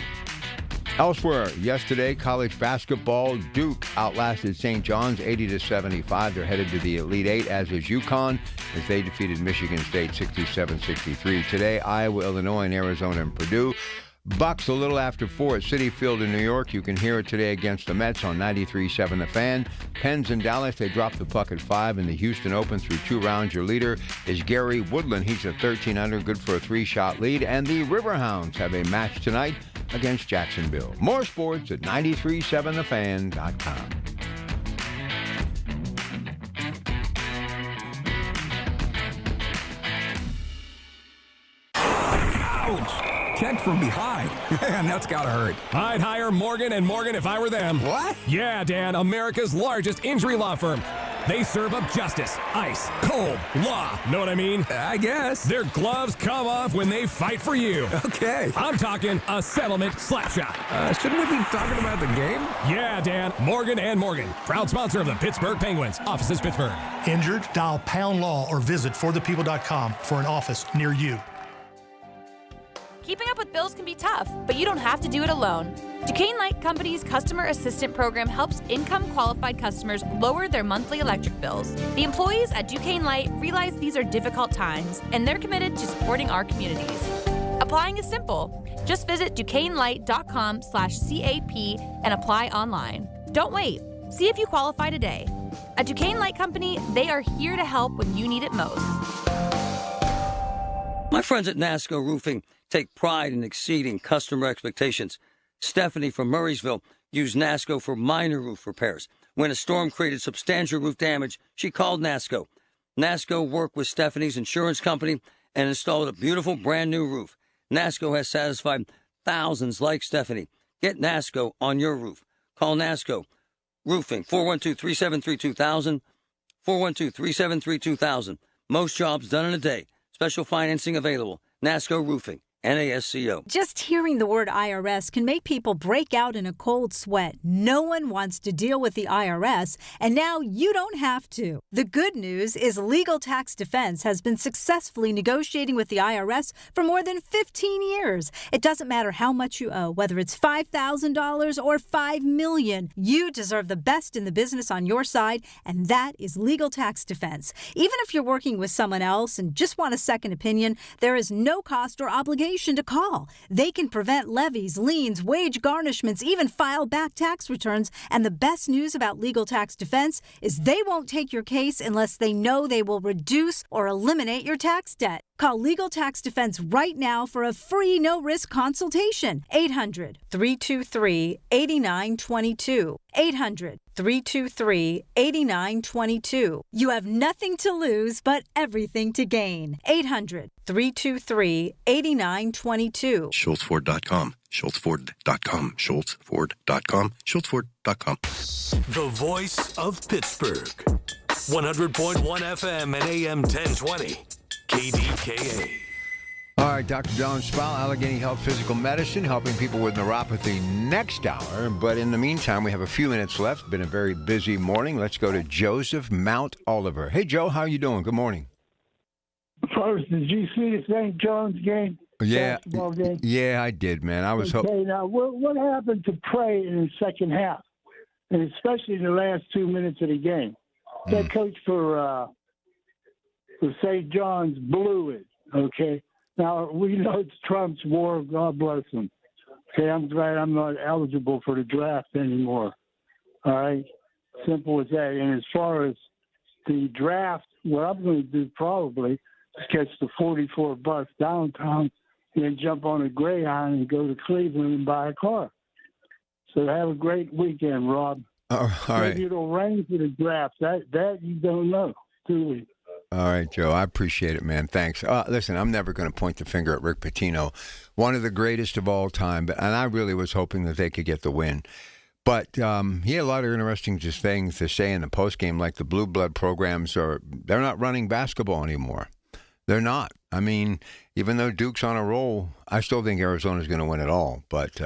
Elsewhere, yesterday, college basketball, Duke outlasted St. John's 80-75. They're headed to the Elite Eight, as is UConn, as they defeated Michigan State 67-63. Today, Iowa, Illinois, and Arizona and Purdue. Bucks a little after 4 at Citi Field in New York. You can hear it today against the Mets on 93.7 The Fan. Pens in Dallas, they dropped the puck at 5 in the Houston Open through 2 rounds. Your leader is Gary Woodland. He's a 13 under, good for a 3-shot lead. And the Riverhounds have a match tonight against Jacksonville. More sports at 937thefan.com. Ouch! Checked from behind. Man, that's gotta hurt. I'd hire Morgan & Morgan if I were them. What? Yeah, Dan, America's largest injury law firm. They serve up justice, ice, cold, law. Know what I mean? I guess. Their gloves come off when they fight for you. Okay. I'm talking a settlement slapshot. Shouldn't we be talking about the game? Yeah, Dan. Morgan & Morgan. Proud sponsor of the Pittsburgh Penguins. Offices, Pittsburgh. Injured? Dial pound law or visit forthepeople.com for an office near you. Keeping up with bills can be tough, but you don't have to do it alone. Duquesne Light Company's Customer Assistant Program helps income-qualified customers lower their monthly electric bills. The employees at Duquesne Light realize these are difficult times, and they're committed to supporting our communities. Applying is simple. Just visit DuquesneLight.com/CAP and apply online. Don't wait. See if you qualify today. At Duquesne Light Company, they are here to help when you need it most. My friends at NASCO Roofing take pride in exceeding customer expectations. Stephanie from Murraysville used NASCO for minor roof repairs. When a storm created substantial roof damage, she called NASCO. NASCO worked with Stephanie's insurance company and installed a beautiful brand new roof. NASCO has satisfied thousands like Stephanie. Get NASCO on your roof. Call NASCO Roofing, 412-373-2000, 412-373-2000. Most jobs done in a day. Special financing available. NASCO Roofing. NASCO. Just hearing the word IRS can make people break out in a cold sweat. No one wants to deal with the IRS, and now you don't have to. The good news is Legal Tax Defense has been successfully negotiating with the IRS for more than 15 years. It doesn't matter how much you owe, whether it's $5,000 or $5 million. You deserve the best in the business on your side, and that is Legal Tax Defense. Even if you're working with someone else and just want a second opinion, there is no cost or obligation to call. They can prevent levies, liens, wage garnishments, even file back tax returns. And the best news about Legal Tax Defense is they won't take your case unless they know they will reduce or eliminate your tax debt. Call Legal Tax Defense right now for a free no-risk consultation. 800-323-8922. 800-323-8922. You have nothing to lose but everything to gain. 800-323-8922. SchultzFord.com. SchultzFord.com. SchultzFord.com. SchultzFord.com. The voice of Pittsburgh. 100.1 FM and AM 1020. KDKA. All right, Dr. John Spall, Allegheny Health Physical Medicine, helping people with neuropathy next hour. But in the meantime, we have a few minutes left. Been a very busy morning. Let's go to Joseph Mount Oliver. Hey, Joe, how you doing? Good morning. First, did you see the St. John's game? Yeah, Basketball game? yeah, I did, man. I was Okay, now, what happened to Prey in the second half, and especially in the last 2 minutes of the game? That coach for St. John's blew it, okay? Now, we know it's Trump's war. God bless him. Okay, I'm glad I'm not eligible for the draft anymore. All right? Simple as that. And as far as the draft, what I'm going to do probably is catch the 44 bus downtown and then jump on a Greyhound and go to Cleveland and buy a car. So have a great weekend, Rob. All right. Maybe it'll rain for the draft. That you don't know, do we? All right, Joe. I appreciate it, man. Thanks. Listen, I'm never going to point the finger at Rick Pitino, one of the greatest of all time, and I really was hoping that they could get the win. But he had a lot of interesting things to say in the postgame, like the blue blood programs they're not running basketball anymore. They're not. I mean, even though Duke's on a roll, I still think Arizona's going to win it all. But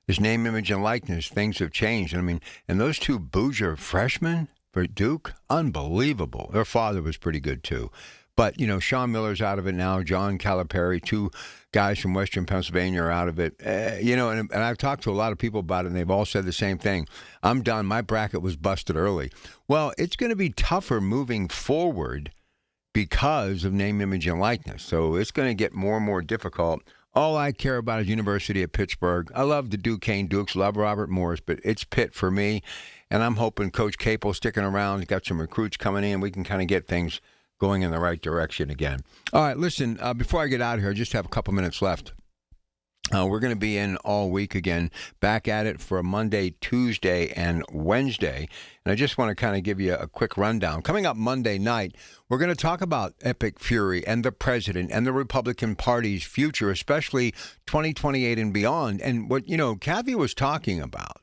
his name, image, and likeness, things have changed. I mean, and those two Bouger freshmen for Duke, unbelievable. Their father was pretty good, too. But, Sean Miller's out of it now. John Calipari, two guys from Western Pennsylvania are out of it. And I've talked to a lot of people about it, and they've all said the same thing. I'm done. My bracket was busted early. Well, it's going to be tougher moving forward because of name, image, and likeness. So it's going to get more and more difficult. All I care about is University of Pittsburgh. I love the Duquesne Dukes, love Robert Morris, but it's Pitt for me. And I'm hoping Coach Capel sticking around. He's got some recruits coming in. We can kind of get things going in the right direction again. All right, listen, before I get out of here, I just have a couple minutes left. We're going to be in all week again, back at it for Monday, Tuesday, and Wednesday. And I just want to kind of give you a quick rundown. Coming up Monday night, we're going to talk about Epic Fury and the president and the Republican Party's future, especially 2028 and beyond. And what, Kathy was talking about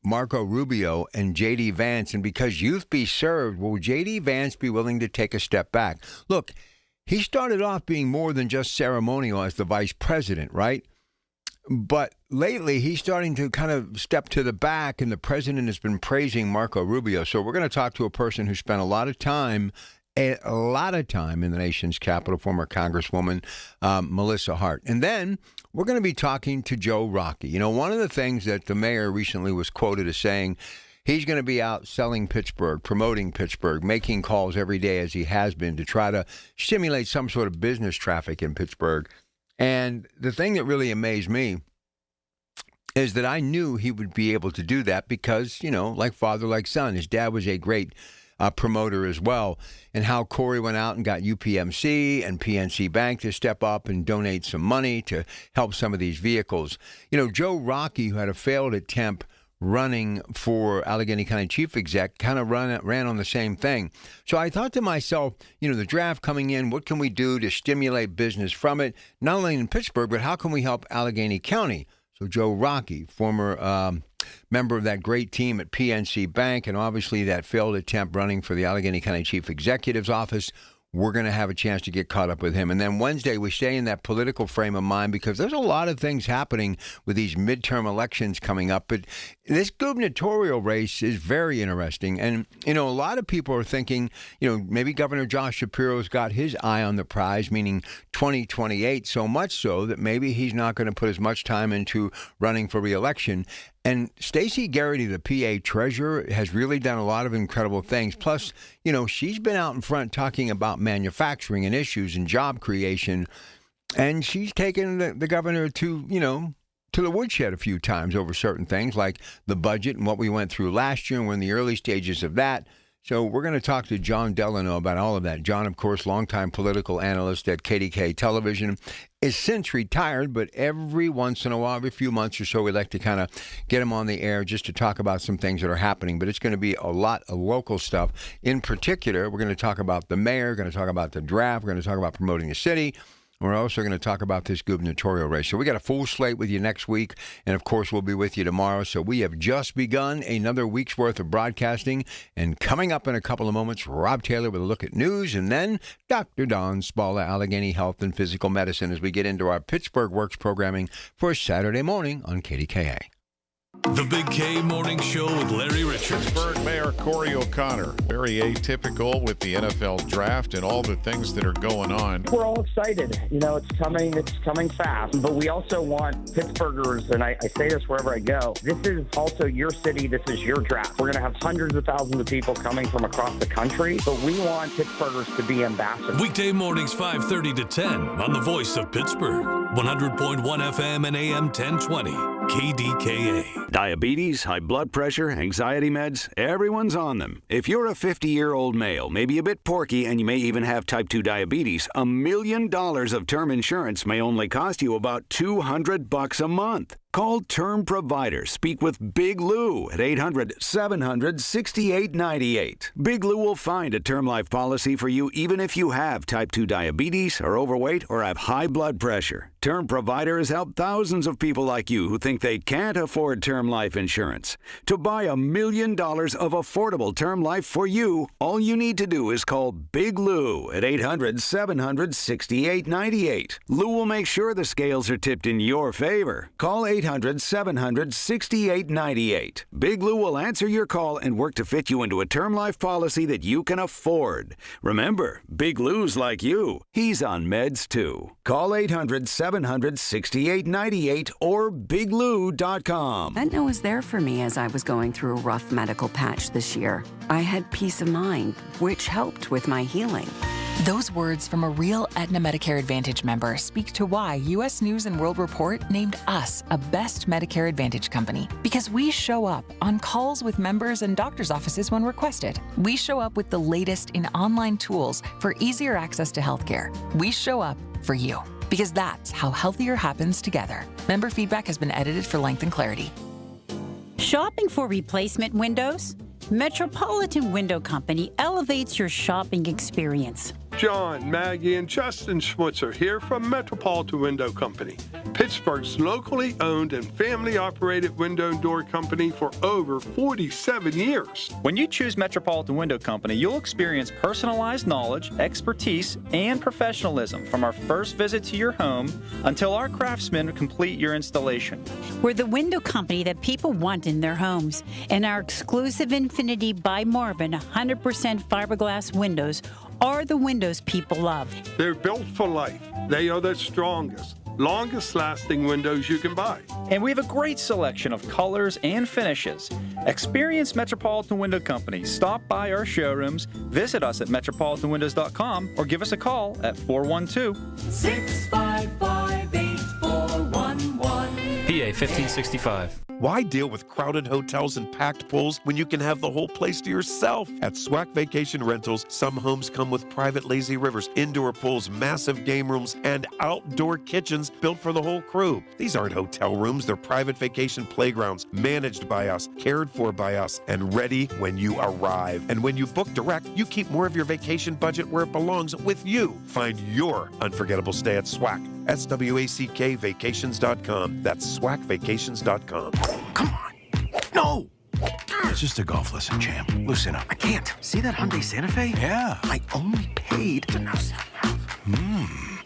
Marco Rubio and J.D. Vance, and because youth be served, will J.D. Vance be willing to take a step back? Look, he started off being more than just ceremonial as the vice president, right? But lately, he's starting to kind of step to the back, and the president has been praising Marco Rubio. So we're going to talk to a person who spent a lot of time in the nation's capital, former Congresswoman Melissa Hart. And then we're going to be talking to Joe Rockey. One of the things that the mayor recently was quoted as saying, he's going to be out selling Pittsburgh, promoting Pittsburgh, making calls every day as he has been to try to stimulate some sort of business traffic in Pittsburgh. And the thing that really amazed me is that I knew he would be able to do that because, like father, like son. His dad was a great promoter as well, and how Corey went out and got UPMC and PNC Bank to step up and donate some money to help some of these vehicles. Joe Rockey, who had a failed attempt running for Allegheny County Chief Exec, kind of ran on the same thing. So I thought to myself, the draft coming in, what can we do to stimulate business from it, not only in Pittsburgh, but how can we help Allegheny County? So Joe Rockey, former member of that great team at PNC Bank, and obviously that failed attempt running for the Allegheny County Chief Executive's office, we're going to have a chance to get caught up with him. And then Wednesday, we stay in that political frame of mind because there's a lot of things happening with these midterm elections coming up. But this gubernatorial race is very interesting. And, a lot of people are thinking, maybe Governor Josh Shapiro's got his eye on the prize, meaning 2028, so much so that maybe he's not going to put as much time into running for re-election. And Stacey Garrity, the PA treasurer, has really done a lot of incredible things. Plus, she's been out in front talking about manufacturing and issues and job creation. And she's taken the governor to the woodshed a few times over certain things like the budget and what we went through last year. And we're in the early stages of that. So we're going to talk to John Delano about all of that. John, of course, longtime political analyst at KDKA Television, is since retired, but every once in a while, every few months or so, we like to kind of get him on the air just to talk about some things that are happening. But it's going to be a lot of local stuff. In particular, we're going to talk about the mayor, we're going to talk about the draft, we're going to talk about promoting the city. We're also going to talk about this gubernatorial race. So we got a full slate with you next week. And, of course, we'll be with you tomorrow. So we have just begun another week's worth of broadcasting. And coming up in a couple of moments, Rob Taylor with a look at news. And then Dr. Don Spalla, Allegheny Health and Physical Medicine, as we get into our Pittsburgh Works programming for Saturday morning on KDKA. The Big K Morning Show with Larry Richards. Pittsburgh Mayor Corey O'Connor, very atypical with the NFL draft and all the things that are going on. We're all excited. It's coming fast. But we also want Pittsburghers, and I say this wherever I go, this is also your city, this is your draft. We're going to have hundreds of thousands of people coming from across the country, but we want Pittsburghers to be ambassadors. Weekday mornings 5:30 to 10 on the Voice of Pittsburgh. 100.1 FM and AM 1020. KDKA. Diabetes, high blood pressure, anxiety meds, everyone's on them. If you're a 50-year-old male, maybe a bit porky, and you may even have type 2 diabetes, $1 million of term insurance may only cost you about $200 a month. Call Term Provider. Speak with Big Lou at 800-700-6898. Big Lou will find a term life policy for you even if you have type 2 diabetes, are overweight, or have high blood pressure. Term Provider has helped thousands of people like you who think they can't afford term life insurance. To buy $1 million of affordable term life for you, all you need to do is call Big Lou at 800-700-6898. Lou will make sure the scales are tipped in your favor. Call 800-700-6898. Big Lou will answer your call and work to fit you into a term life policy that you can afford. Remember, Big Lou's like you. He's on meds too. Call 800-700-6898 or biglou.com. Aetna was there for me as I was going through a rough medical patch this year. I had peace of mind, which helped with my healing. Those words from a real Aetna Medicare Advantage member speak to why U.S. News & World Report named us a best Medicare Advantage company. Because we show up on calls with members and doctors' offices when requested. We show up with the latest in online tools for easier access to healthcare. We show up for you. Because that's how healthier happens together. Member feedback has been edited for length and clarity. Shopping for replacement windows? Metropolitan Window Company elevates your shopping experience. John, Maggie, and Justin Schmutzer here from Metropolitan Window Company, Pittsburgh's locally owned and family-operated window and door company for over 47 years. When you choose Metropolitan Window Company, you'll experience personalized knowledge, expertise, and professionalism from our first visit to your home until our craftsmen complete your installation. We're the window company that people want in their homes, and our exclusive Infinity by Marvin 100% fiberglass windows are the windows people love. They're built for life. They are the strongest, longest-lasting windows you can buy. And we have a great selection of colors and finishes. Experience Metropolitan Window Company. Stop by our showrooms, visit us at metropolitanwindows.com, or give us a call at 412-655-8411. PA 1565. Why deal with crowded hotels and packed pools when you can have the whole place to yourself? At SWAC Vacation Rentals, some homes come with private lazy rivers, indoor pools, massive game rooms, and outdoor kitchens built for the whole crew. These aren't hotel rooms, they're private vacation playgrounds, managed by us, cared for by us, and ready when you arrive. And when you book direct, you keep more of your vacation budget where it belongs with you. Find your unforgettable stay at SWAC. SWACK Vacations.com. That's SWACvacations.com. Come on. No! It's just a golf lesson, champ. Loosen up. I can't. See that Hyundai Santa Fe? Yeah. I only paid to know.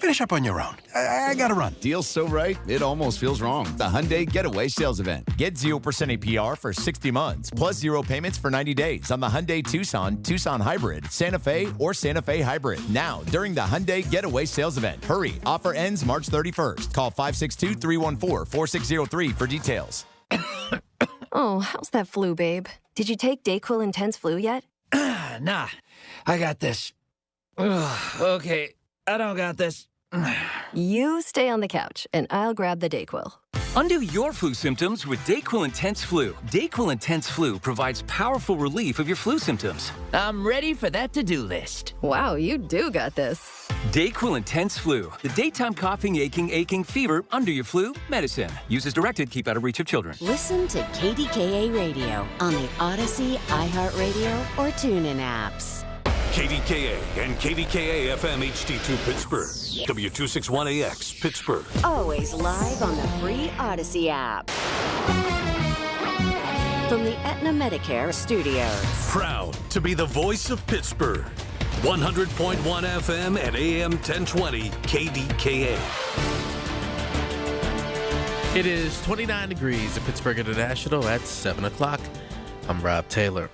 Finish up on your own. I gotta run. Deal's so right, it almost feels wrong. The Hyundai Getaway Sales Event. Get 0% APR for 60 months, plus 0 payments for 90 days on the Hyundai Tucson, Tucson Hybrid, Santa Fe, or Santa Fe Hybrid. Now, during the Hyundai Getaway Sales Event. Hurry, offer ends March 31st. Call 562-314-4603 for details. Oh, how's that flu, babe? Did you take Dayquil Intense Flu yet? Nah, I got this. Ugh, okay, I don't got this. You stay on the couch, and I'll grab the Dayquil. Undo your flu symptoms with Dayquil Intense Flu. Dayquil Intense Flu provides powerful relief of your flu symptoms. I'm ready for that to-do list. Wow, you do got this. Dayquil Intense Flu. The daytime coughing, aching, fever, under your flu medicine. Use as directed, keep out of reach of children. Listen to KDKA Radio on the Odyssey, iHeartRadio, or TuneIn apps. KDKA and KDKA-FM HD2 Pittsburgh. W261AX Pittsburgh. Always live on the free Odyssey app. From the Aetna Medicare Studios. Proud to be the voice of Pittsburgh. 100.1 FM and AM 1020 KDKA. It is 29 degrees at Pittsburgh International at 7 o'clock. I'm Rob Taylor.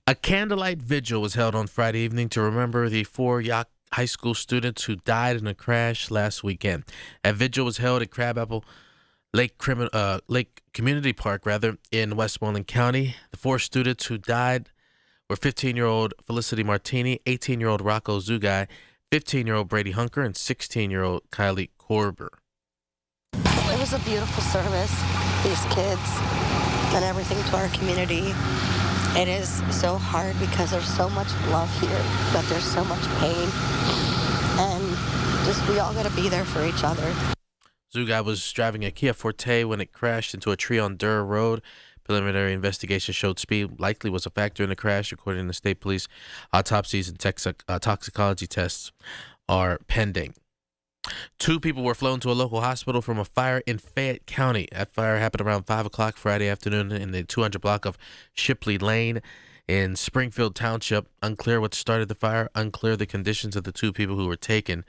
A candlelight vigil was held on Friday evening to remember the 4 high school students who died in a crash last weekend. That vigil was held at Crabapple Lake Community Park in Westmoreland County. The 4 students who died were 15-year-old Felicity Martini, 18-year-old Rocco Zugai, 15-year-old Brady Hunker, and 16-year-old Kylie Korber. It was a beautiful service. These kids and everything to our community. It is so hard because there's so much love here, but there's so much pain. And just we all got to be there for each other. Zugai was driving a Kia Forte when it crashed into a tree on Durr Road. Preliminary investigation showed speed likely was a factor in the crash, according to state police. Autopsies and toxicology tests are pending. 2 people were flown to a local hospital from a fire in Fayette County. That fire happened around 5 o'clock Friday afternoon in the 200 block of Shipley Lane in Springfield Township. Unclear what started the fire. Unclear the conditions of the 2 people who were taken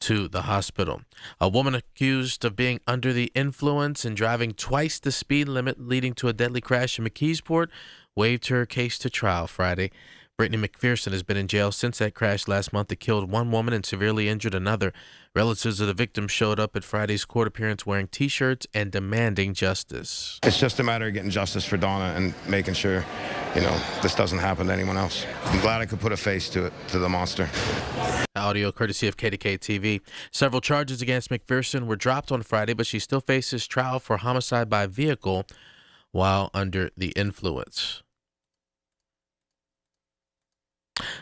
to the hospital. A woman accused of being under the influence and driving twice the speed limit, leading to a deadly crash in McKeesport, waived her case to trial Friday. Brittany McPherson has been in jail since that crash last month that killed 1 woman and severely injured another. Relatives of the victim showed up at Friday's court appearance wearing T-shirts and demanding justice. It's just a matter of getting justice for Donna and making sure, this doesn't happen to anyone else. I'm glad I could put a face to the monster. Audio courtesy of KDKA-TV. Several charges against McPherson were dropped on Friday, but she still faces trial for homicide by vehicle while under the influence.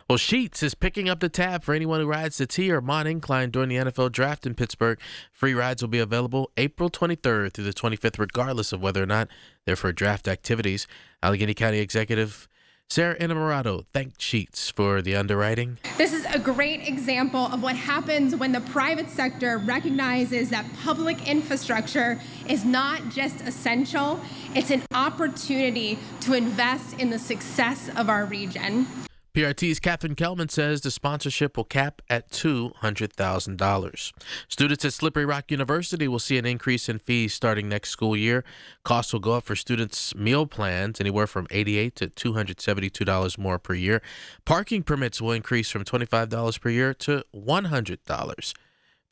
Well, Sheetz is picking up the tab for anyone who rides the T or Mont Incline during the NFL Draft in Pittsburgh. Free rides will be available April 23rd through the 25th, regardless of whether or not they're for draft activities. Allegheny County Executive Sarah Innamorato thanked Sheetz for the underwriting. This is a great example of what happens when the private sector recognizes that public infrastructure is not just essential, it's an opportunity to invest in the success of our region. PRT's Catherine Kelman says the sponsorship will cap at $200,000. Students at Slippery Rock University will see an increase in fees starting next school year. Costs will go up for students' meal plans, anywhere from $88 to $272 more per year. Parking permits will increase from $25 per year to $100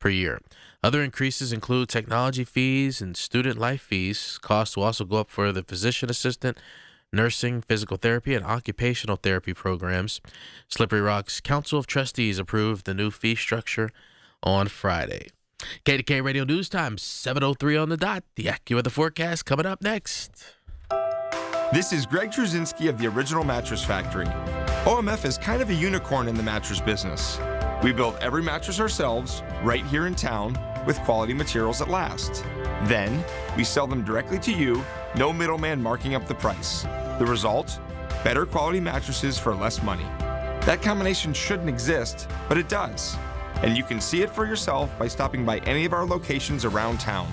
per year. Other increases include technology fees and student life fees. Costs will also go up for the physician assistant, nursing, physical therapy, and occupational therapy programs. Slippery Rock's Council of Trustees approved the new fee structure on Friday. KDKA Radio News Time, 7:03 on the dot. The AccuWeather forecast coming up next. This is Greg Truzinski of the Original Mattress Factory. OMF is kind of a unicorn in the mattress business. We build every mattress ourselves, right here in town, with quality materials that last. Then, we sell them directly to you, no middleman marking up the price. The result? Better quality mattresses for less money. That combination shouldn't exist, but it does. And you can see it for yourself by stopping by any of our locations around town.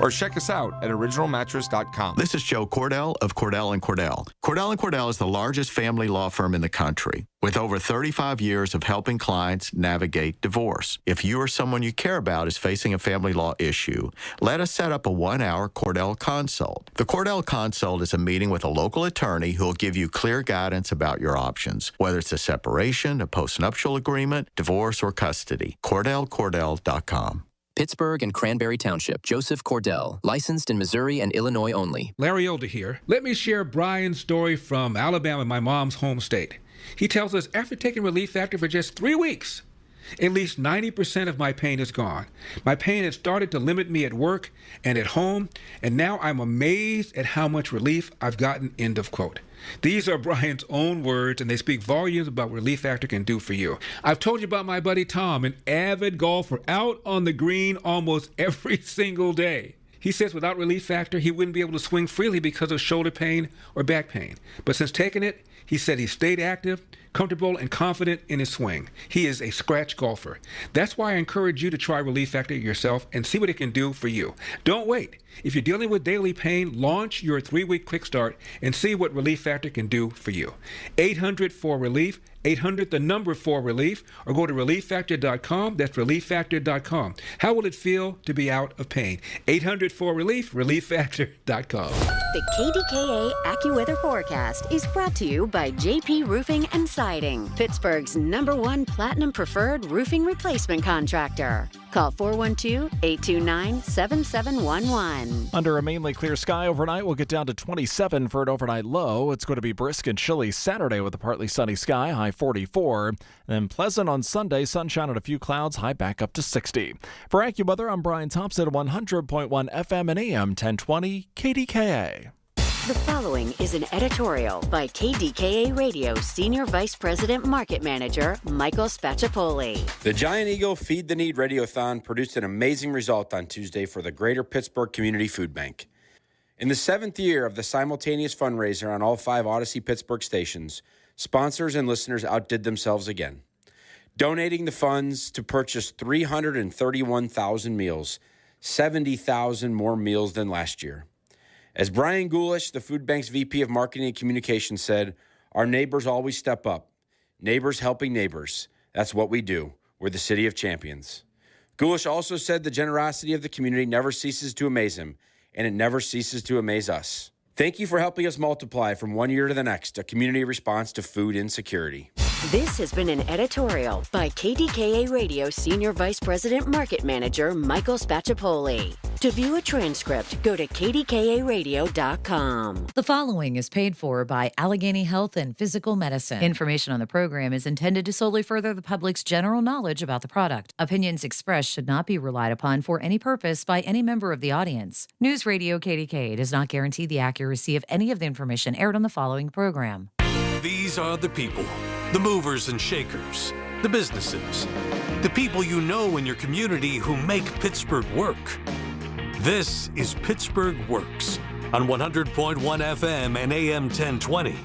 or check us out at originalmattress.com. This is Joe Cordell of Cordell & Cordell. Cordell & Cordell is the largest family law firm in the country with over 35 years of helping clients navigate divorce. If you or someone you care about is facing a family law issue, let us set up a 1-hour Cordell Consult. The Cordell Consult is a meeting with a local attorney who will give you clear guidance about your options, whether it's a separation, a postnuptial agreement, divorce, or custody. CordellCordell.com. Pittsburgh and Cranberry Township. Joseph Cordell, licensed in Missouri and Illinois only. Larry Older here. Let me share Brian's story from Alabama, my mom's home state. He tells us after taking Relief Factor for just 3 weeks, at least 90% of my pain is gone. My pain had started to limit me at work and at home, and now I'm amazed at how much relief I've gotten, end of quote. These are Brian's own words, and they speak volumes about what Relief Factor can do for you. I've told you about my buddy Tom, an avid golfer out on the green almost every single day. He says without Relief Factor, he wouldn't be able to swing freely because of shoulder pain or back pain. But since taking it, he said he stayed active, comfortable, and confident in his swing. He is a scratch golfer. That's why I encourage you to try Relief Factor yourself and see what it can do for you. Don't wait. If you're dealing with daily pain, launch your 3-week quick start and see what Relief Factor can do for you. 800-4-RELIEF, 800-4-RELIEF, or go to ReliefFactor.com. That's ReliefFactor.com. How will it feel to be out of pain? 800-4-RELIEF, ReliefFactor.com. The KDKA AccuWeather forecast is brought to you by JP Roofing and Siding, Pittsburgh's #1 Platinum Preferred roofing replacement contractor. Call 412-829-7711. Under a mainly clear sky overnight, we'll get down to 27 for an overnight low. It's going to be brisk and chilly Saturday with a partly sunny sky, high 44. Then pleasant on Sunday, sunshine and a few clouds, high back up to 60. For AccuWeather, I'm Brian Thompson at 100.1 FM and AM 1020 KDKA. The following is an editorial by KDKA Radio Senior Vice President Market Manager Michael Spacciapoli. The Giant Eagle Feed the Need Radiothon produced an amazing result on Tuesday for the Greater Pittsburgh Community Food Bank. In the 7th year of the simultaneous fundraiser on all 5 Odyssey Pittsburgh stations, sponsors and listeners outdid themselves again, donating the funds to purchase 331,000 meals, 70,000 more meals than last year. As Brian Goulash, the Food Bank's VP of Marketing and Communications, said, our neighbors always step up. Neighbors helping neighbors. That's what we do. We're the city of champions. Goulash also said the generosity of the community never ceases to amaze him, and it never ceases to amaze us. Thank you for helping us multiply from one year to the next, a community response to food insecurity. This has been an editorial by KDKA Radio Senior Vice President Market Manager Michael Spacciapoli. To view a transcript, go to kdkaradio.com. The following is paid for by Allegheny Health and Physical Medicine. Information on the program is intended to solely further the public's general knowledge about the product. Opinions expressed should not be relied upon for any purpose by any member of the audience. News Radio KDKA does not guarantee the accuracy of any of the information aired on the following program. These are the people, the movers and shakers, the businesses, the people you know in your community who make Pittsburgh work. This is Pittsburgh Works on 100.1 FM and AM 1020.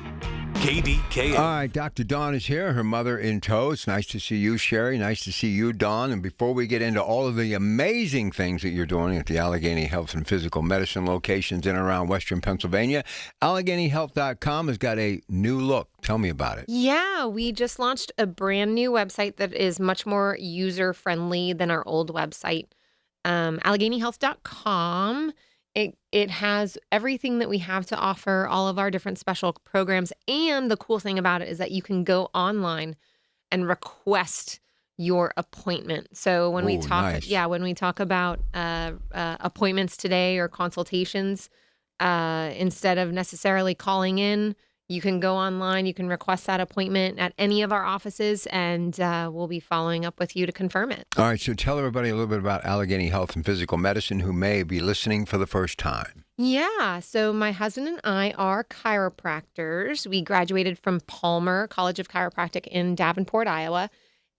KDKA. All right, Dr. Dawn is here, her mother in tow. It's nice to see you, Sherry. Nice to see you, Dawn. And before we get into all of the amazing things that you're doing at the Allegheny Health and Physical Medicine locations in and around Western Pennsylvania, AlleghenyHealth.com has got a new look. Tell me about it. Yeah, we just launched a brand new website that is much more user-friendly than our old website. AlleghenyHealth.com. It has everything that we have to offer, all of our different special programs. And the cool thing about it is that you can go online and request your appointment. So when we talk, when we talk about appointments today or consultations, instead of necessarily calling in, you can go online, you can request that appointment at any of our offices, and we'll be following up with you to confirm it. All right, so tell everybody a little bit about Allegheny Health and Physical Medicine who may be listening for the first time. Yeah, so my husband and I are chiropractors. We graduated from Palmer College of Chiropractic in Davenport, Iowa,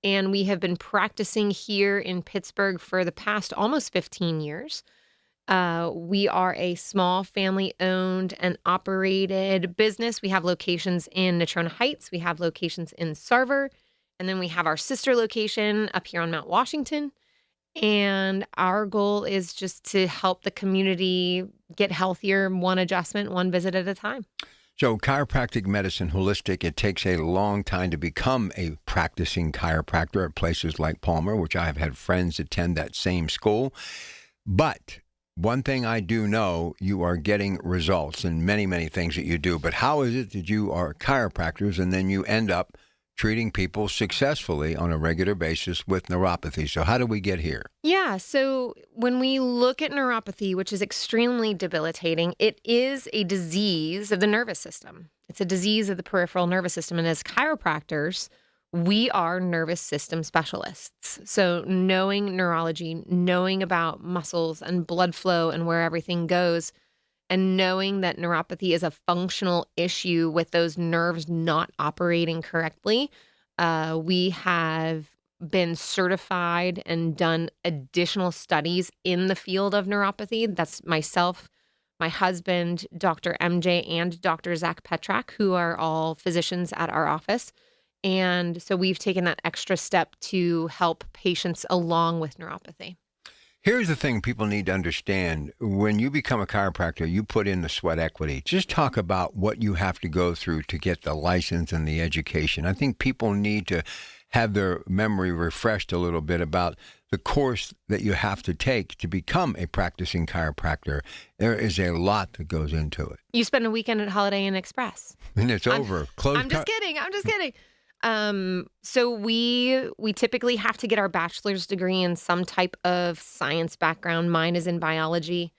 and we have been practicing here in Pittsburgh for the past almost 15 years. We are a small family-owned and operated business. We have locations in Natrona Heights. We have locations in Sarver. And then we have our sister location up here on Mount Washington. And our goal is just to help the community get healthier, one adjustment, one visit at a time. So chiropractic medicine, holistic, it takes a long time to become a practicing chiropractor at places like Palmer, which I have had friends attend that same school. But one thing I do know, you are getting results in many, many things that you do. But how is it that you are chiropractors and then you end up treating people successfully on a regular basis with neuropathy? So how do we get here? Yeah, so when we look at neuropathy, which is extremely debilitating, it is a disease of the nervous system. It's a disease of the peripheral nervous system. And as chiropractors, we are nervous system specialists. So knowing neurology, knowing about muscles and blood flow and where everything goes, and knowing that neuropathy is a functional issue with those nerves not operating correctly, we have been certified and done additional studies in the field of neuropathy. That's myself, my husband, Dr. MJ, and Dr. Zach Petrak, who are all physicians at our office. And so we've taken that extra step to help patients along with neuropathy. Here's the thing people need to understand. When you become a chiropractor, you put in the sweat equity. Just talk about what you have to go through to get the license and the education. I think people need to have their memory refreshed a little bit about the course that you have to take to become a practicing chiropractor. There is a lot that goes into it. You spend a weekend at Holiday Inn Express. And it's over. I'm just kidding. So we typically have to get our bachelor's degree in some type of science background. Mine is in biology.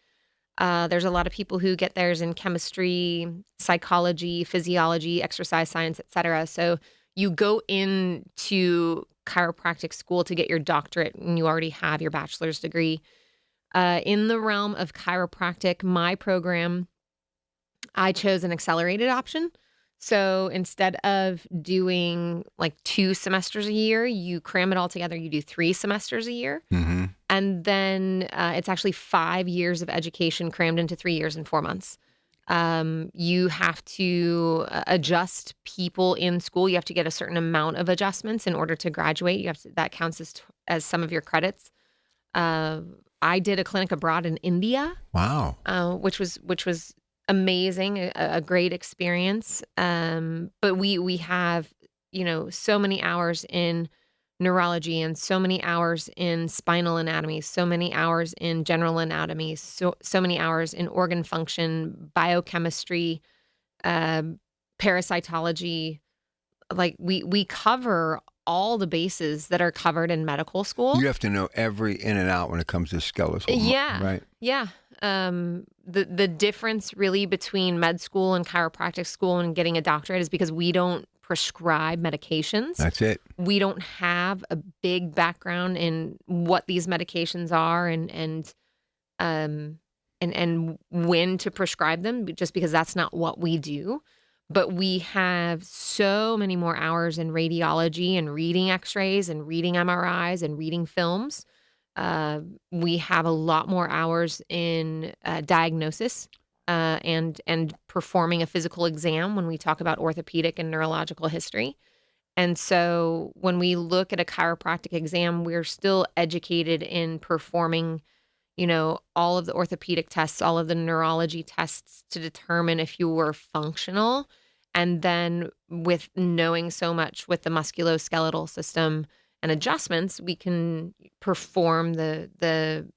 There's a lot of people who get theirs in chemistry, psychology, physiology, exercise science, etc. So you go into chiropractic school to get your doctorate and you already have your bachelor's degree. In the realm of chiropractic, my program, I chose an accelerated option. So instead of doing like 2 semesters a year, you cram it all together. You do 3 semesters a year. Mm-hmm. And then it's actually 5 years of education crammed into 3 years and 4 months. You have to adjust people in school. You have to get a certain amount of adjustments in order to graduate. That counts as some of your credits. I did a clinic abroad in India. Wow. Which was amazing, a great experience. But we have, so many hours in neurology and so many hours in spinal anatomy, so many hours in general anatomy, so many hours in organ function, biochemistry, parasitology. Like we cover all the bases that are covered in medical school. You have to know every in and out when it comes to skeletal. Yeah. Right. Yeah. The difference really between med school and chiropractic school and getting a doctorate is because we don't prescribe medications. That's it. We don't have a big background in what these medications are and when to prescribe them, just because that's not what we do. But we have so many more hours in radiology and reading x-rays and reading MRIs and reading films. We have a lot more hours in diagnosis and performing a physical exam when we talk about orthopedic and neurological history. And so when we look at a chiropractic exam, we're still educated in performing, all of the orthopedic tests, all of the neurology tests to determine if you were functional. And then with knowing so much with the musculoskeletal system and adjustments, we can perform the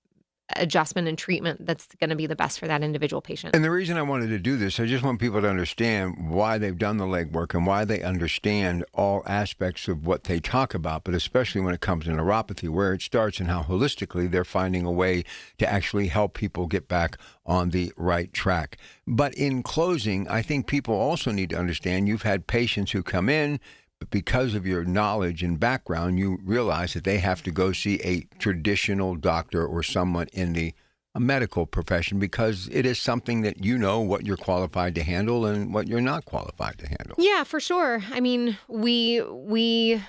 adjustment and treatment that's going to be the best for that individual patient. And the reason I wanted to do this, I just want people to understand why they've done the legwork and why they understand all aspects of what they talk about, but especially when it comes to neuropathy, where it starts and how holistically they're finding a way to actually help people get back on the right track. But in closing, I think people also need to understand you've had patients who come in, but because of your knowledge and background, you realize that they have to go see a traditional doctor or someone in the medical profession because it is something that what you're qualified to handle and what you're not qualified to handle. Yeah, for sure. I mean, we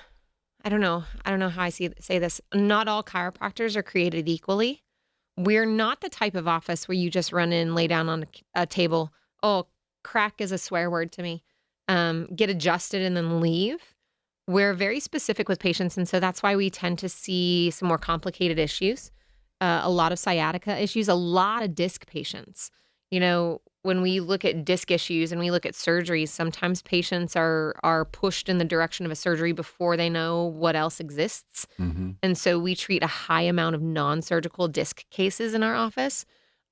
I don't know how I say this. Not all chiropractors are created equally. We're not the type of office where you just run in, lay down on a table. Oh, crack is a swear word to me. Get adjusted and then leave. We're very specific with patients, and so that's why we tend to see some more complicated issues, a lot of sciatica issues, a lot of disc patients. When we look at disc issues and we look at surgeries, sometimes patients are pushed in the direction of a surgery before they know what else exists. Mm-hmm. And so we treat a high amount of non-surgical disc cases in our office.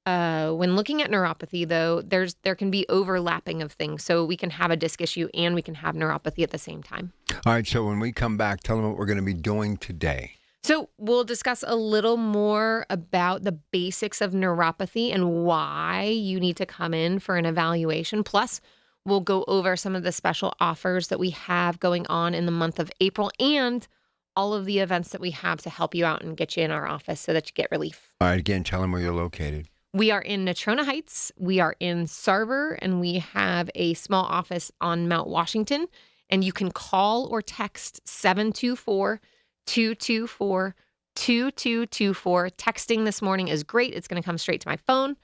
When looking at neuropathy, though, there can be overlapping of things. So we can have a disc issue and we can have neuropathy at the same time. All right, so when we come back, tell them what we're going to be doing today. So we'll discuss a little more about the basics of neuropathy and why you need to come in for an evaluation. Plus, we'll go over some of the special offers that we have going on in the month of April and all of the events that we have to help you out and get you in our office so that you get relief. All right, again, tell them where you're located. We are in Natrona Heights, we are in Sarver, and we have a small office on Mount Washington. And you can call or text 724-224-2224. Texting this morning is great. It's going to come straight to my phone.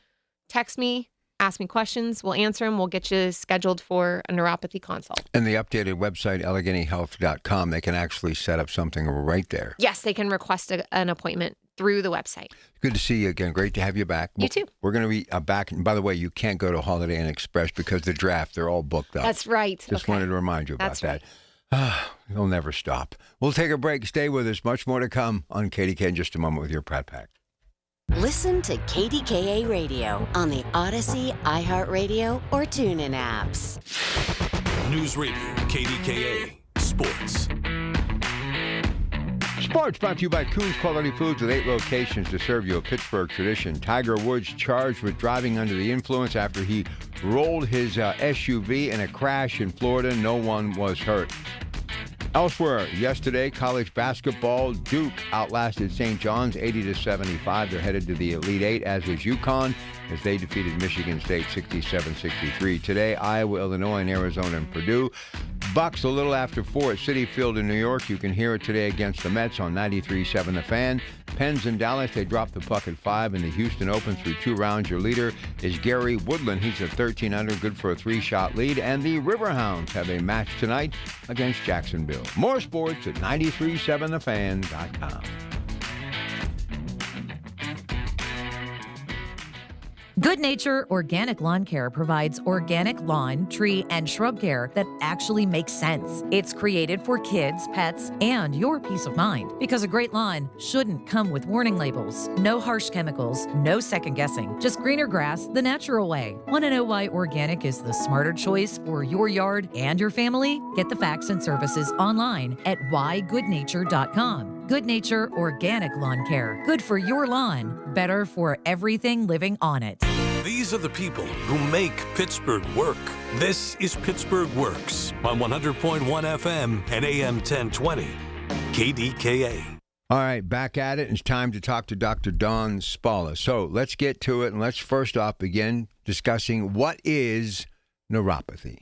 Text me, ask me questions. We'll answer them. We'll get you scheduled for a neuropathy consult. And the updated website, AlleghenyHealth.com, they can actually set up something right there. Yes, they can request an appointment through the website. Good to see you again. Great to have you back. You too. We're going to be back. And by the way, you can't go to Holiday Inn Express because the draft, they're all booked up. That's right. Just wanted to remind you about that. You'll never stop. We'll take a break. Stay with us. Much more to come on KDK in just a moment with your Pratt Pack. Listen to KDKA Radio on the Odyssey, iHeartRadio, or TuneIn apps. News Radio, KDKA, Sports. Sports brought to you by Coons Quality Foods with 8 locations to serve you a Pittsburgh tradition. Tiger Woods charged with driving under the influence after he rolled his SUV in a crash in Florida. No one was hurt. Elsewhere, yesterday, college basketball, Duke outlasted St. John's 80-75. They're headed to the Elite Eight, as is UConn, as they defeated Michigan State 67-63. Today, Iowa, Illinois, and Arizona and Purdue. Bucks a little after 4 at Citi Field in New York. You can hear it today against the Mets on 93.7 The Fan. Pens in Dallas, they dropped the puck at 5 in the Houston Open through 2 rounds. Your leader is Gary Woodland. He's at 13 under, good for a 3-shot lead. And the Riverhounds have a match tonight against Jacksonville. More sports at 937thefan.com. Good Nature Organic Lawn Care provides organic lawn, tree, and shrub care that actually makes sense. It's created for kids, pets, and your peace of mind. Because a great lawn shouldn't come with warning labels. No harsh chemicals, no second guessing. Just greener grass the natural way. Want to know why organic is the smarter choice for your yard and your family? Get the facts and services online at whygoodnature.com. Good Nature Organic Lawn Care. Good for your lawn. Better for everything living on it. These are the people who make Pittsburgh work. This is Pittsburgh Works on 100.1 FM and AM 1020. KDKA. All right, back at it. It's time to talk to Dr. Dawn Spalla. So let's get to it, and let's first off begin discussing what is neuropathy.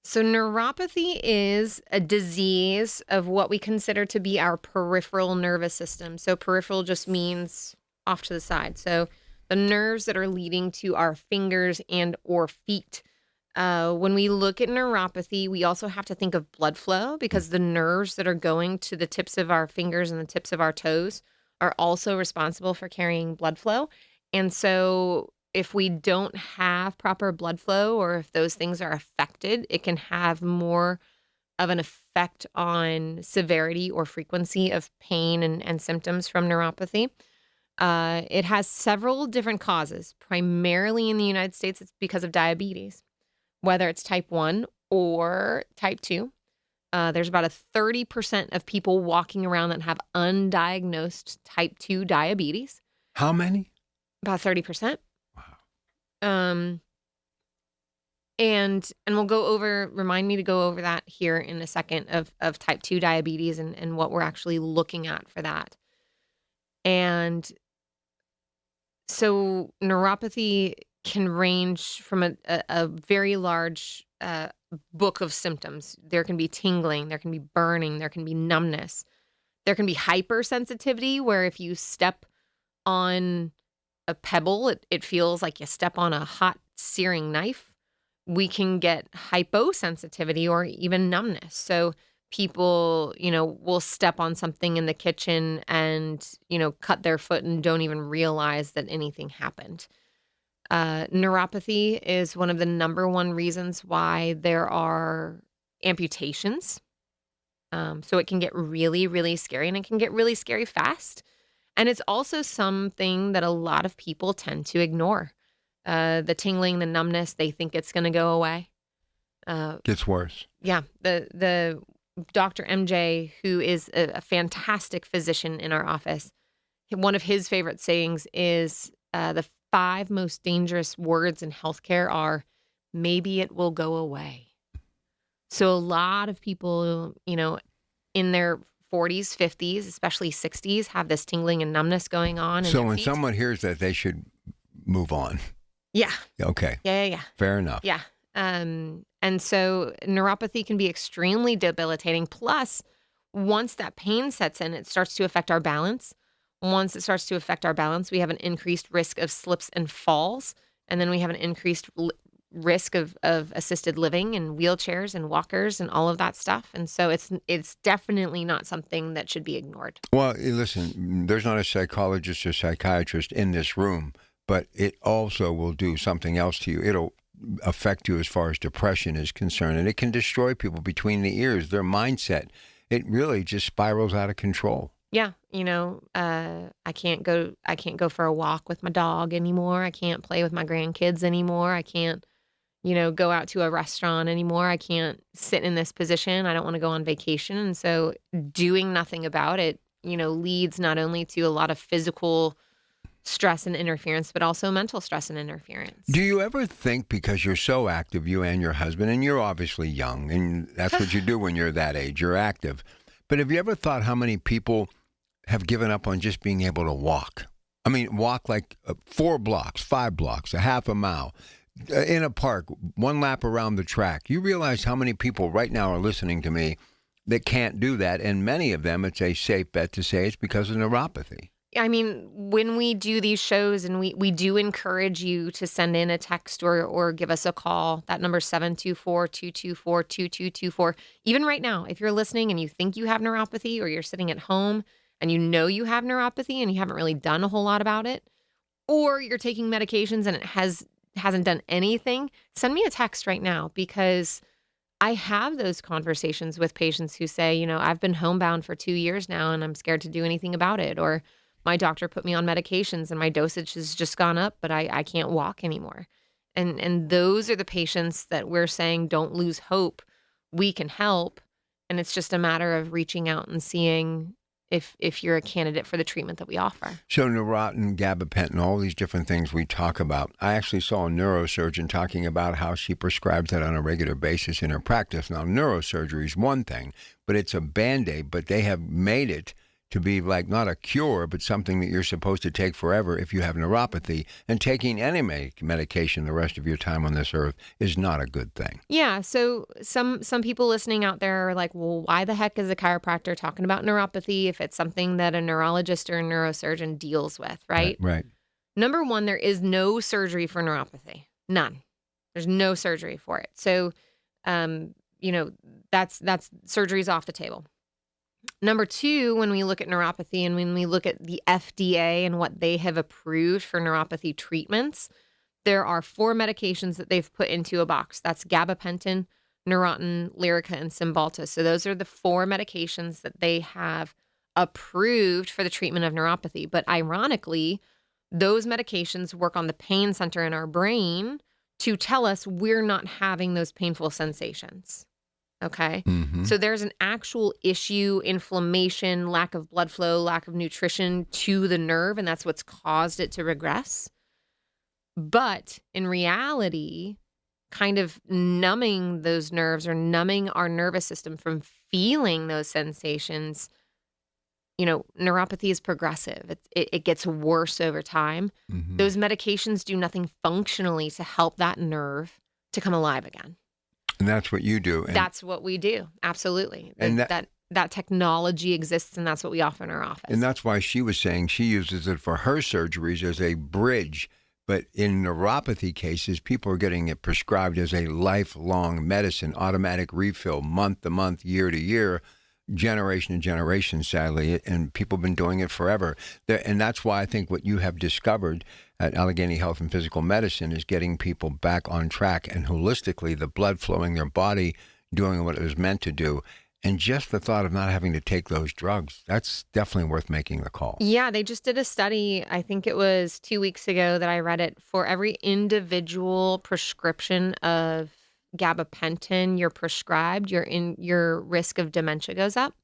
So neuropathy is a disease of what we consider to be our peripheral nervous system. So peripheral just means off to the side. So the nerves that are leading to our fingers and or feet. When we look at neuropathy, we also have to think of blood flow because the nerves that are going to the tips of our fingers and the tips of our toes are also responsible for carrying blood flow. And so if we don't have proper blood flow or if those things are affected, it can have more of an effect on severity or frequency of pain and symptoms from neuropathy. It has several different causes. Primarily in the United States, it's because of diabetes, whether it's type 1 or type 2. There's about a 30% of people walking around that have undiagnosed type 2 diabetes. How many? About 30%. And we'll go over, remind me to go over that here in a second of type 2 diabetes and what we're actually looking at for that. And so neuropathy can range from a very large book of symptoms. There can be tingling, there can be burning, there can be numbness. There can be hypersensitivity where if you step on a pebble, it feels like you step on a hot searing knife. We can get hyposensitivity or even numbness. So people, will step on something in the kitchen and, cut their foot and don't even realize that anything happened. Neuropathy is one of the number one reasons why there are amputations. So it can get really, really scary, and it can get really scary fast. And it's also something that a lot of people tend to ignore. The tingling, the numbness, they think it's going to go away. Gets worse. Yeah. The Dr. MJ, who is a fantastic physician in our office, one of his favorite sayings is the 5 most dangerous words in healthcare are, maybe it will go away. So a lot of people, in their 40s, 50s, especially 60s, have this tingling and numbness going on. So when someone hears that, they should move on. Yeah. Okay. Yeah. Fair enough. Yeah. And so neuropathy can be extremely debilitating. Plus, once that pain sets in, it starts to affect our balance. Once it starts to affect our balance, we have an increased risk of slips and falls. And then we have an increased risk of assisted living and wheelchairs and walkers and all of that stuff. And so it's definitely not something that should be ignored. Well, listen, there's not a psychologist or psychiatrist in this room, but it also will do something else to you. It'll affect you as far as depression is concerned, and it can destroy people between the ears, their mindset. It really just spirals out of control. Yeah, I can't go for a walk with my dog anymore. I can't play with my grandkids anymore. I can't, go out to a restaurant anymore. I can't sit in this position. I don't want to go on vacation. And so doing nothing about it, leads not only to a lot of physical stress and interference, but also mental stress and interference. Do you ever think, because you're so active, you and your husband, and you're obviously young, and that's what you do when you're that age, you're active, but have you ever thought how many people have given up on just being able to walk? I mean, walk like 4 blocks, 5 blocks, a half a mile, in a park, 1 lap around the track. You realize how many people right now are listening to me that can't do that, and many of them, it's a safe bet to say it's because of neuropathy. I mean, when we do these shows, and we do encourage you to send in a text or give us a call. That number is 724-224-2224. Even right now, if you're listening and you think you have neuropathy, or you're sitting at home and you know you have neuropathy and you haven't really done a whole lot about it, or you're taking medications and it hasn't done anything, send me a text right now, because I have those conversations with patients who say, I've been homebound for 2 years now and I'm scared to do anything about it. Or my doctor put me on medications and my dosage has just gone up, but I can't walk anymore. And those are the patients that we're saying, don't lose hope. We can help. And it's just a matter of reaching out and seeing if you're a candidate for the treatment that we offer. So Neurontin, gabapentin, all these different things we talk about. I actually saw a neurosurgeon talking about how she prescribes that on a regular basis in her practice. Now, neurosurgery is one thing, but it's a Band-Aid, but they have made it to be like not a cure, but something that you're supposed to take forever if you have neuropathy. And taking any medication the rest of your time on this earth is not a good thing. Yeah. So some people listening out there are like, well, why the heck is a chiropractor talking about neuropathy if it's something that a neurologist or a neurosurgeon deals with, right? Right. Number one, there is no surgery for neuropathy. None. There's no surgery for it. So, that's surgery's off the table. Number two, when we look at neuropathy and when we look at the FDA and what they have approved for neuropathy treatments, there are 4 medications that they've put into a box. That's gabapentin, Neurontin, Lyrica, and Cymbalta. So those are the 4 medications that they have approved for the treatment of neuropathy. But ironically, those medications work on the pain center in our brain to tell us we're not having those painful sensations. Okay. Mm-hmm. So there's an actual issue, inflammation, lack of blood flow, lack of nutrition to the nerve, and that's what's caused it to regress. But in reality, kind of numbing those nerves or numbing our nervous system from feeling those sensations, neuropathy is progressive. It gets worse over time. Mm-hmm. Those medications do nothing functionally to help that nerve to come alive again. And that's what you do. And that's what we do. Absolutely. And that technology exists, and that's what we offer in our office. And that's why she was saying she uses it for her surgeries as a bridge But in neuropathy cases, people are getting it prescribed as a lifelong medicine, automatic refill, month to month, year to year, generation to generation, sadly, and people have been doing it forever. And that's why I think what you have discovered at Allegheny Health and Physical Medicine is getting people back on track and holistically, the blood flowing their body, doing what it was meant to do. And just the thought of not having to take those drugs, that's definitely worth making the call. Yeah, they just did a study, I think it was 2 weeks ago that I read it. For every individual prescription of gabapentin you're prescribed, your risk of dementia goes up.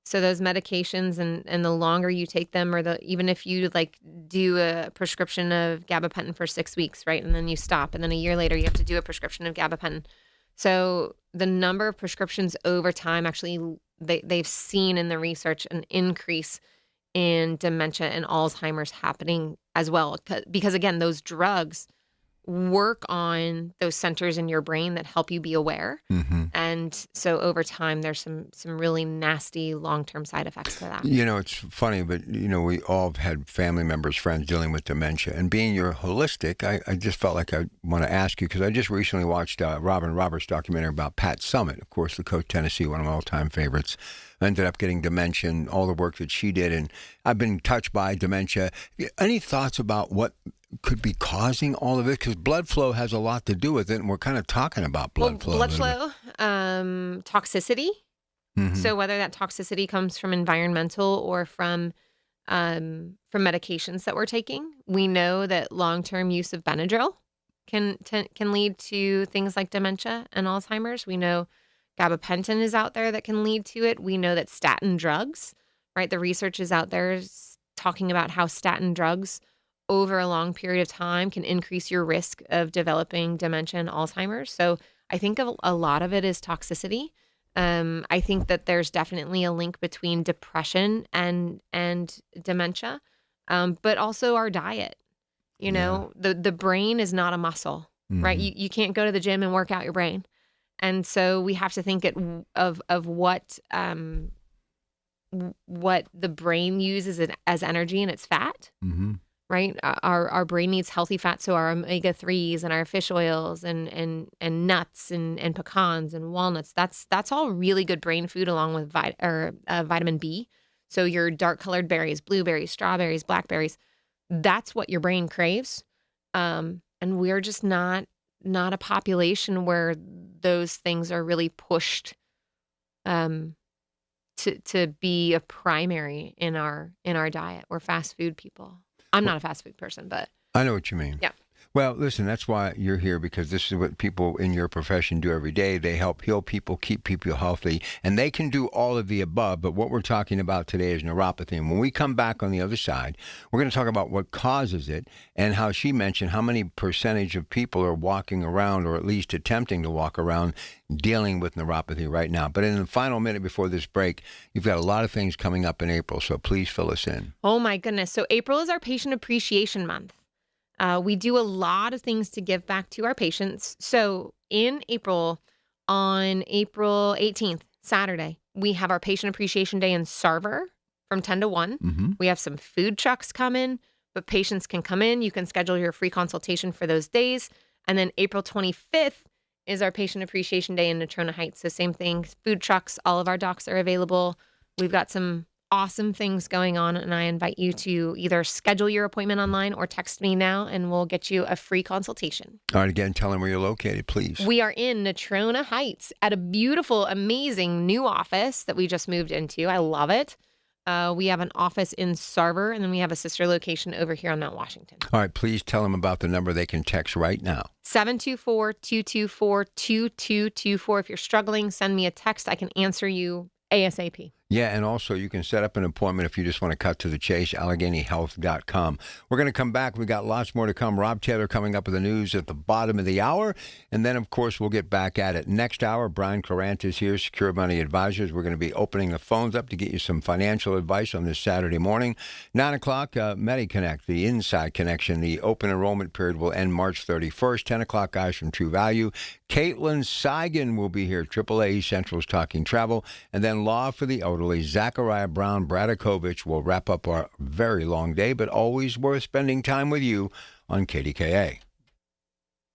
So those medications and the longer you take them, or even if you like do a prescription of gabapentin for 6 weeks, right? And then you stop, and then a year later you have to do a prescription of gabapentin. So the number of prescriptions over time, actually, they've seen in the research an increase in dementia and Alzheimer's happening as well. Because again, those drugs work on those centers in your brain that help you be aware. Mm-hmm. And so over time, there's some really nasty long-term side effects to that. You know, it's funny, but, you know, we all have had family members, friends dealing with dementia. And being you're holistic, I just felt like I want to ask you, because I just recently watched Robin Roberts' documentary about Pat Summitt, of course, the Coach Tennessee, one of my all-time favorites. I ended up getting dementia and all the work that she did. And I've been touched by dementia. Any thoughts about what could be causing all of it? Because blood flow has a lot to do with it, and we're kind of talking about blood flow. Blood flow, toxicity. Mm-hmm. So whether that toxicity comes from environmental or from medications that we're taking, we know that long-term use of Benadryl can lead to things like dementia and Alzheimer's. We know gabapentin is out there that can lead to it. We know that statin drugs, right? The research is out there talking about how statin drugs over a long period of time can increase your risk of developing dementia and Alzheimer's. So I think a lot of it is toxicity. I think that there's definitely a link between depression and dementia, but also our diet. You know, the brain is not a muscle, right? You can't go to the gym and work out your brain. And so we have to think of what the brain uses as energy, and it's fat. Mm-hmm. Right? Our brain needs healthy fats, so our omega-3s and our fish oils and nuts and pecans and walnuts, that's all really good brain food, along with vitamin B. So your dark-colored berries, blueberries, strawberries, blackberries, that's what your brain craves. And we're just not a population where those things are really pushed to be a primary in our diet. We're fast food people. I'm not a fast food person, but I know what you mean. Yeah. Well, listen, that's why you're here, because this is what people in your profession do every day. They help heal people, keep people healthy, and they can do all of the above. But what we're talking about today is neuropathy. And when we come back on the other side, we're going to talk about what causes it, and how she mentioned how many percentage of people are walking around, or at least attempting to walk around, dealing with neuropathy right now. But in the final minute before this break, you've got a lot of things coming up in April, so please fill us in. Oh my goodness. So April is our Patient Appreciation Month. We do a lot of things to give back to our patients. So in April, on April 18th, Saturday, we have our Patient Appreciation Day in Sarver from 10 to 1. Mm-hmm. We have some food trucks coming, but patients can come in. You can schedule your free consultation for those days. And then April 25th is our Patient Appreciation Day in Natrona Heights. So same thing, food trucks, all of our docs are available. We've got some awesome things going on, and I invite you to either schedule your appointment online or text me now, and we'll get you a free consultation. All right, again, tell them where you're located, please. We are in Natrona Heights at a beautiful, amazing new office that we just moved into. I love it. We have an office in Sarver, and then we have a sister location over here on Mount Washington. All right, please tell them about the number they can text right now. 724-224-2224. If you're struggling, send me a text. I can answer you ASAP. Yeah, and also you can set up an appointment if you just want to cut to the chase, AlleghenyHealth.com. We're going to come back. We got lots more to come. Rob Taylor coming up with the news at the bottom of the hour. And then, of course, we'll get back at it. Next hour, Brian Corrant is here, Secure Money Advisors. We're going to be opening the phones up to get you some financial advice on this Saturday morning. 9 o'clock, MediConnect, the Inside Connection. The open enrollment period will end March 31st. 10 o'clock, guys from True Value. Caitlin Seigan will be here, AAA Central's Talking Travel. And then Law for the Elderly. Zachariah Brown Bradakovich will wrap up our very long day, but always worth spending time with you on KDKA.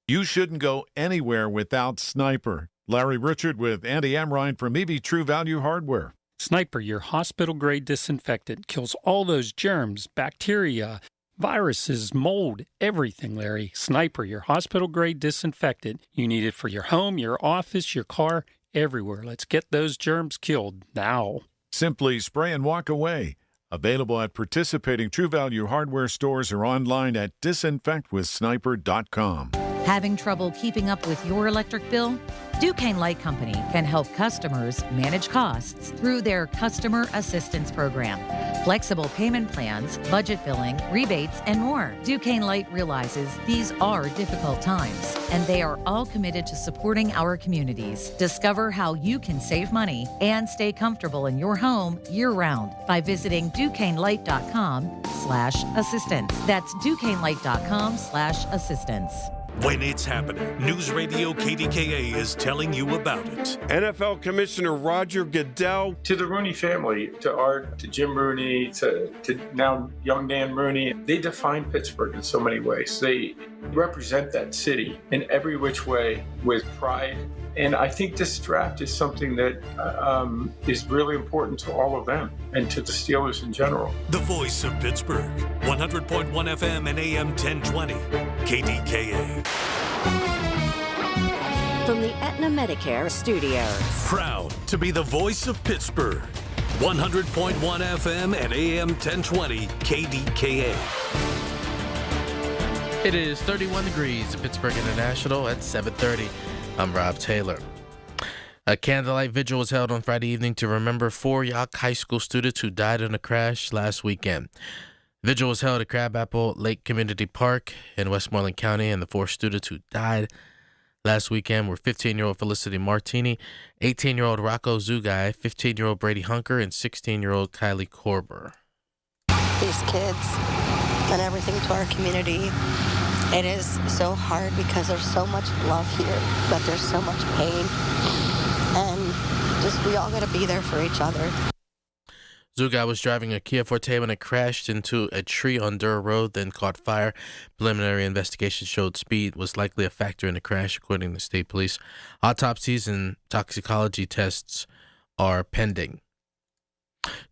You shouldn't go anywhere without Sniper. Larry Richard with Andy Amrine from EV True Value Hardware. Sniper, your hospital-grade disinfectant, kills all those germs, bacteria, viruses, mold, everything, Larry. Sniper, your hospital-grade disinfectant. You need it for your home, your office, your car, everywhere. Let's get those germs killed now. Simply spray and walk away. Available at participating True Value Hardware stores or online at disinfectwithsniper.com. Having trouble keeping up with your electric bill? Duquesne Light Company can help customers manage costs through their Customer Assistance Program. Flexible payment plans, budget billing, rebates, and more. Duquesne Light realizes these are difficult times, and they are all committed to supporting our communities. Discover how you can save money and stay comfortable in your home year-round by visiting DuquesneLight.com/assistance. That's DuquesneLight.com/assistance. When it's happening, News Radio KDKA is telling you about it. NFL Commissioner Roger Goodell. To the Rooney family, to Art, to Jim Rooney, to now young Dan Rooney, they define Pittsburgh in so many ways. They represent that city in every which way with pride. And I think this draft is something that is really important to all of them and to the Steelers in general. The voice of Pittsburgh, 100.1 FM and AM 1020, KDKA. From the Aetna Medicare Studios. Proud to be the voice of Pittsburgh, 100.1 FM and AM 1020, KDKA. It is 31 degrees at Pittsburgh International at 7:30. I'm Rob Taylor. A candlelight vigil was held on Friday evening to remember 4 Yock High School students who died in a crash last weekend. Vigil was held at Crabapple Lake Community Park in Westmoreland County, and the 4 students who died last weekend were 15-year-old Felicity Martini, 18-year-old Rocco Zugai, 15-year-old Brady Hunker, and 16-year-old Kylie Korber. These kids and everything to our community. It is so hard because there's so much love here, but there's so much pain. And just we all got to be there for each other. Zugai was driving a Kia Forte when it crashed into a tree on Durr Road, then caught fire. Preliminary investigation showed speed was likely a factor in the crash, according to state police. Autopsies and toxicology tests are pending.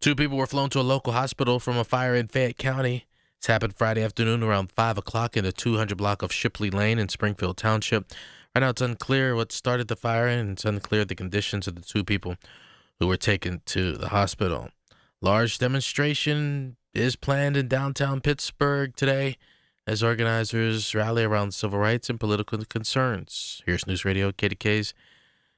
2 people were flown to a local hospital from a fire in Fayette County. This happened Friday afternoon around 5 o'clock in the 200 block of Shipley Lane in Springfield Township. Right now, it's unclear what started the fire, and it's unclear the conditions of the 2 people who were taken to the hospital. Large demonstration is planned in downtown Pittsburgh today as organizers rally around civil rights and political concerns. Here's News Radio KDK's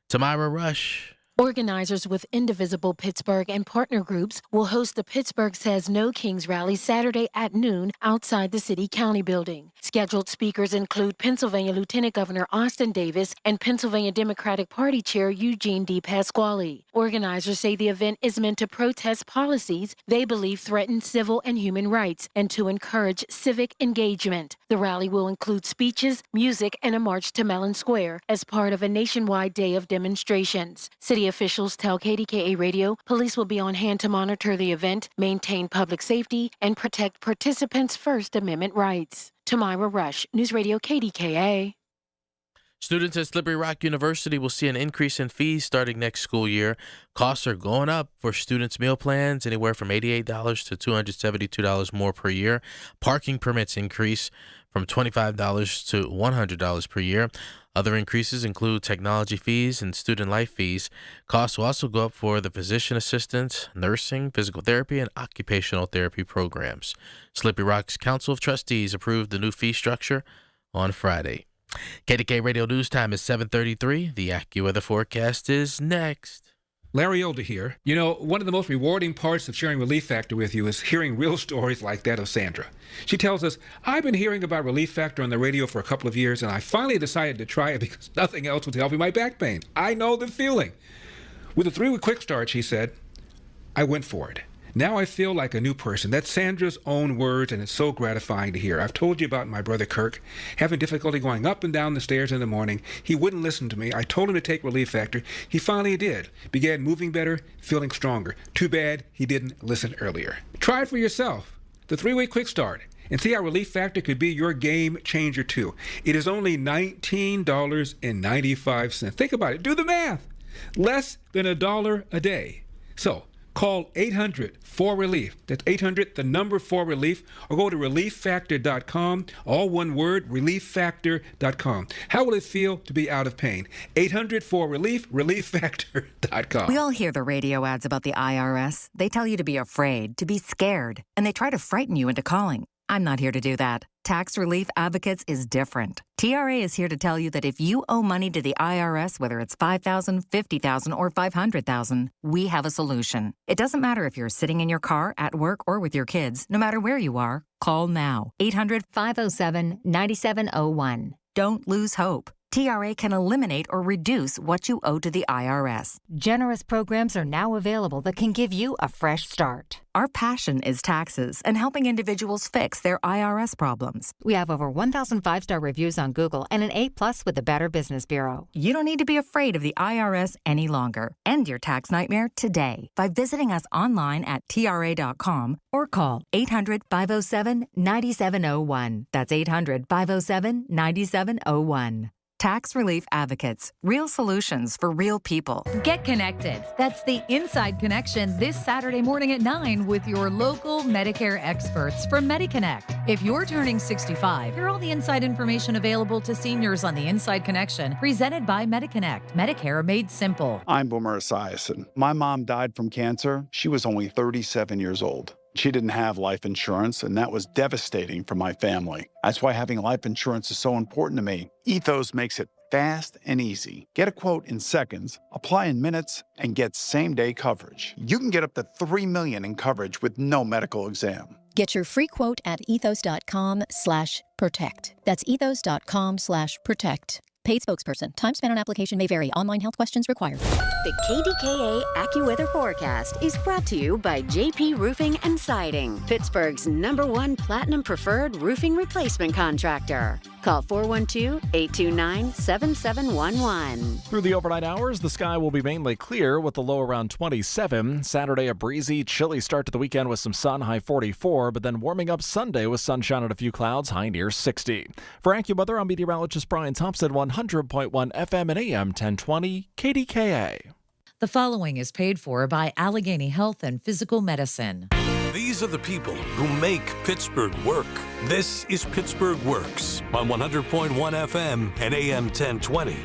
Tamira Rush. Organizers with Indivisible Pittsburgh and partner groups will host the Pittsburgh Says No Kings rally Saturday at noon outside the City-County building. Scheduled speakers include Pennsylvania Lieutenant Governor Austin Davis and Pennsylvania Democratic Party Chair Eugene D. Pasquale. Organizers say the event is meant to protest policies they believe threaten civil and human rights and to encourage civic engagement. The rally will include speeches, music, and a march to Mellon Square as part of a nationwide day of demonstrations. City officials tell KDKA Radio police will be on hand to monitor the event, maintain public safety, and protect participants' First Amendment rights. Tamira Rush, News Radio KDKA. Students at Slippery Rock University will see an increase in fees starting next school year. Costs are going up for students' meal plans, anywhere from $88 to $272 more per year. Parking permits increase from $25 to $100 per year. Other increases include technology fees and student life fees. Costs will also go up for the physician assistants, nursing, physical therapy, and occupational therapy programs. Slippery Rock's Council of Trustees approved the new fee structure on Friday. KDK Radio News Time is 7:33. The AccuWeather forecast is next. Larry Older here. You know, one of the most rewarding parts of sharing Relief Factor with you is hearing real stories like that of Sandra. She tells us, I've been hearing about Relief Factor on the radio for a couple of years, and I finally decided to try it because nothing else was helping my back pain. I know the feeling. With a 3-week quick start, she said, I went for it. Now I feel like a new person. That's Sandra's own words, and it's so gratifying to hear. I've told you about my brother Kirk having difficulty going up and down the stairs in the morning. He wouldn't listen to me. I told him to take Relief Factor. He finally did. Began moving better, feeling stronger. Too bad he didn't listen earlier. Try it for yourself. The 3-week quick start. and see how Relief Factor could be your game changer too. It is only $19.95. Think about it. Do the math. Less than $1 a day. So call 800-4RELIEF. That's 800, the number 4RELIEF, or go to relieffactor.com, all one word, relieffactor.com. How will it feel to be out of pain? 800-4RELIEF, relieffactor.com. We all hear the radio ads about the IRS. They tell you to be afraid, to be scared, and they try to frighten you into calling. I'm not here to do that. Tax Relief Advocates is different. TRA is here to tell you that if you owe money to the IRS, whether it's $5,000, $50,000, or $500,000, we have a solution. It doesn't matter if you're sitting in your car, at work, or with your kids. No matter where you are, call now. 800-507-9701. Don't lose hope. TRA can eliminate or reduce what you owe to the IRS. Generous programs are now available that can give you a fresh start. Our passion is taxes and helping individuals fix their IRS problems. We have over 1,000 5-star reviews on Google and an A+ with the Better Business Bureau. You don't need to be afraid of the IRS any longer. End your tax nightmare today by visiting us online at TRA.com or call 800-507-9701. That's 800-507-9701. Tax Relief Advocates. Real solutions for real people. Get connected. That's the Inside Connection this Saturday morning at 9 with your local Medicare experts from MediConnect. If you're turning 65, hear all the inside information available to seniors on the Inside Connection, presented by MediConnect. Medicare made simple. I'm Boomer Esiason. My mom died from cancer. She was only 37 years old. She didn't have life insurance, and that was devastating for my family. That's why having life insurance is so important to me. Ethos makes it fast and easy. Get a quote in seconds, apply in minutes, and get same-day coverage. You can get up to $3 million in coverage with no medical exam. Get your free quote at ethos.com/protect. That's ethos.com/protect. Paid spokesperson. Time spent on application may vary. Online health questions required. The KDKA AccuWeather forecast is brought to you by JP Roofing and Siding, Pittsburgh's #1 Platinum Preferred Roofing Replacement Contractor. Call 412-829-7711. Through the overnight hours, the sky will be mainly clear with the low around 27. Saturday, a breezy, chilly start to the weekend with some sun, high 44, but then warming up Sunday with sunshine and a few clouds, high near 60. For AccuWeather, I'm meteorologist Brian Thompson, 100.1 FM and AM 1020 KDKA. The following is paid for by Allegheny Health and Physical Medicine. These are the people who make Pittsburgh work. This is Pittsburgh Works on 100.1 FM and AM 1020.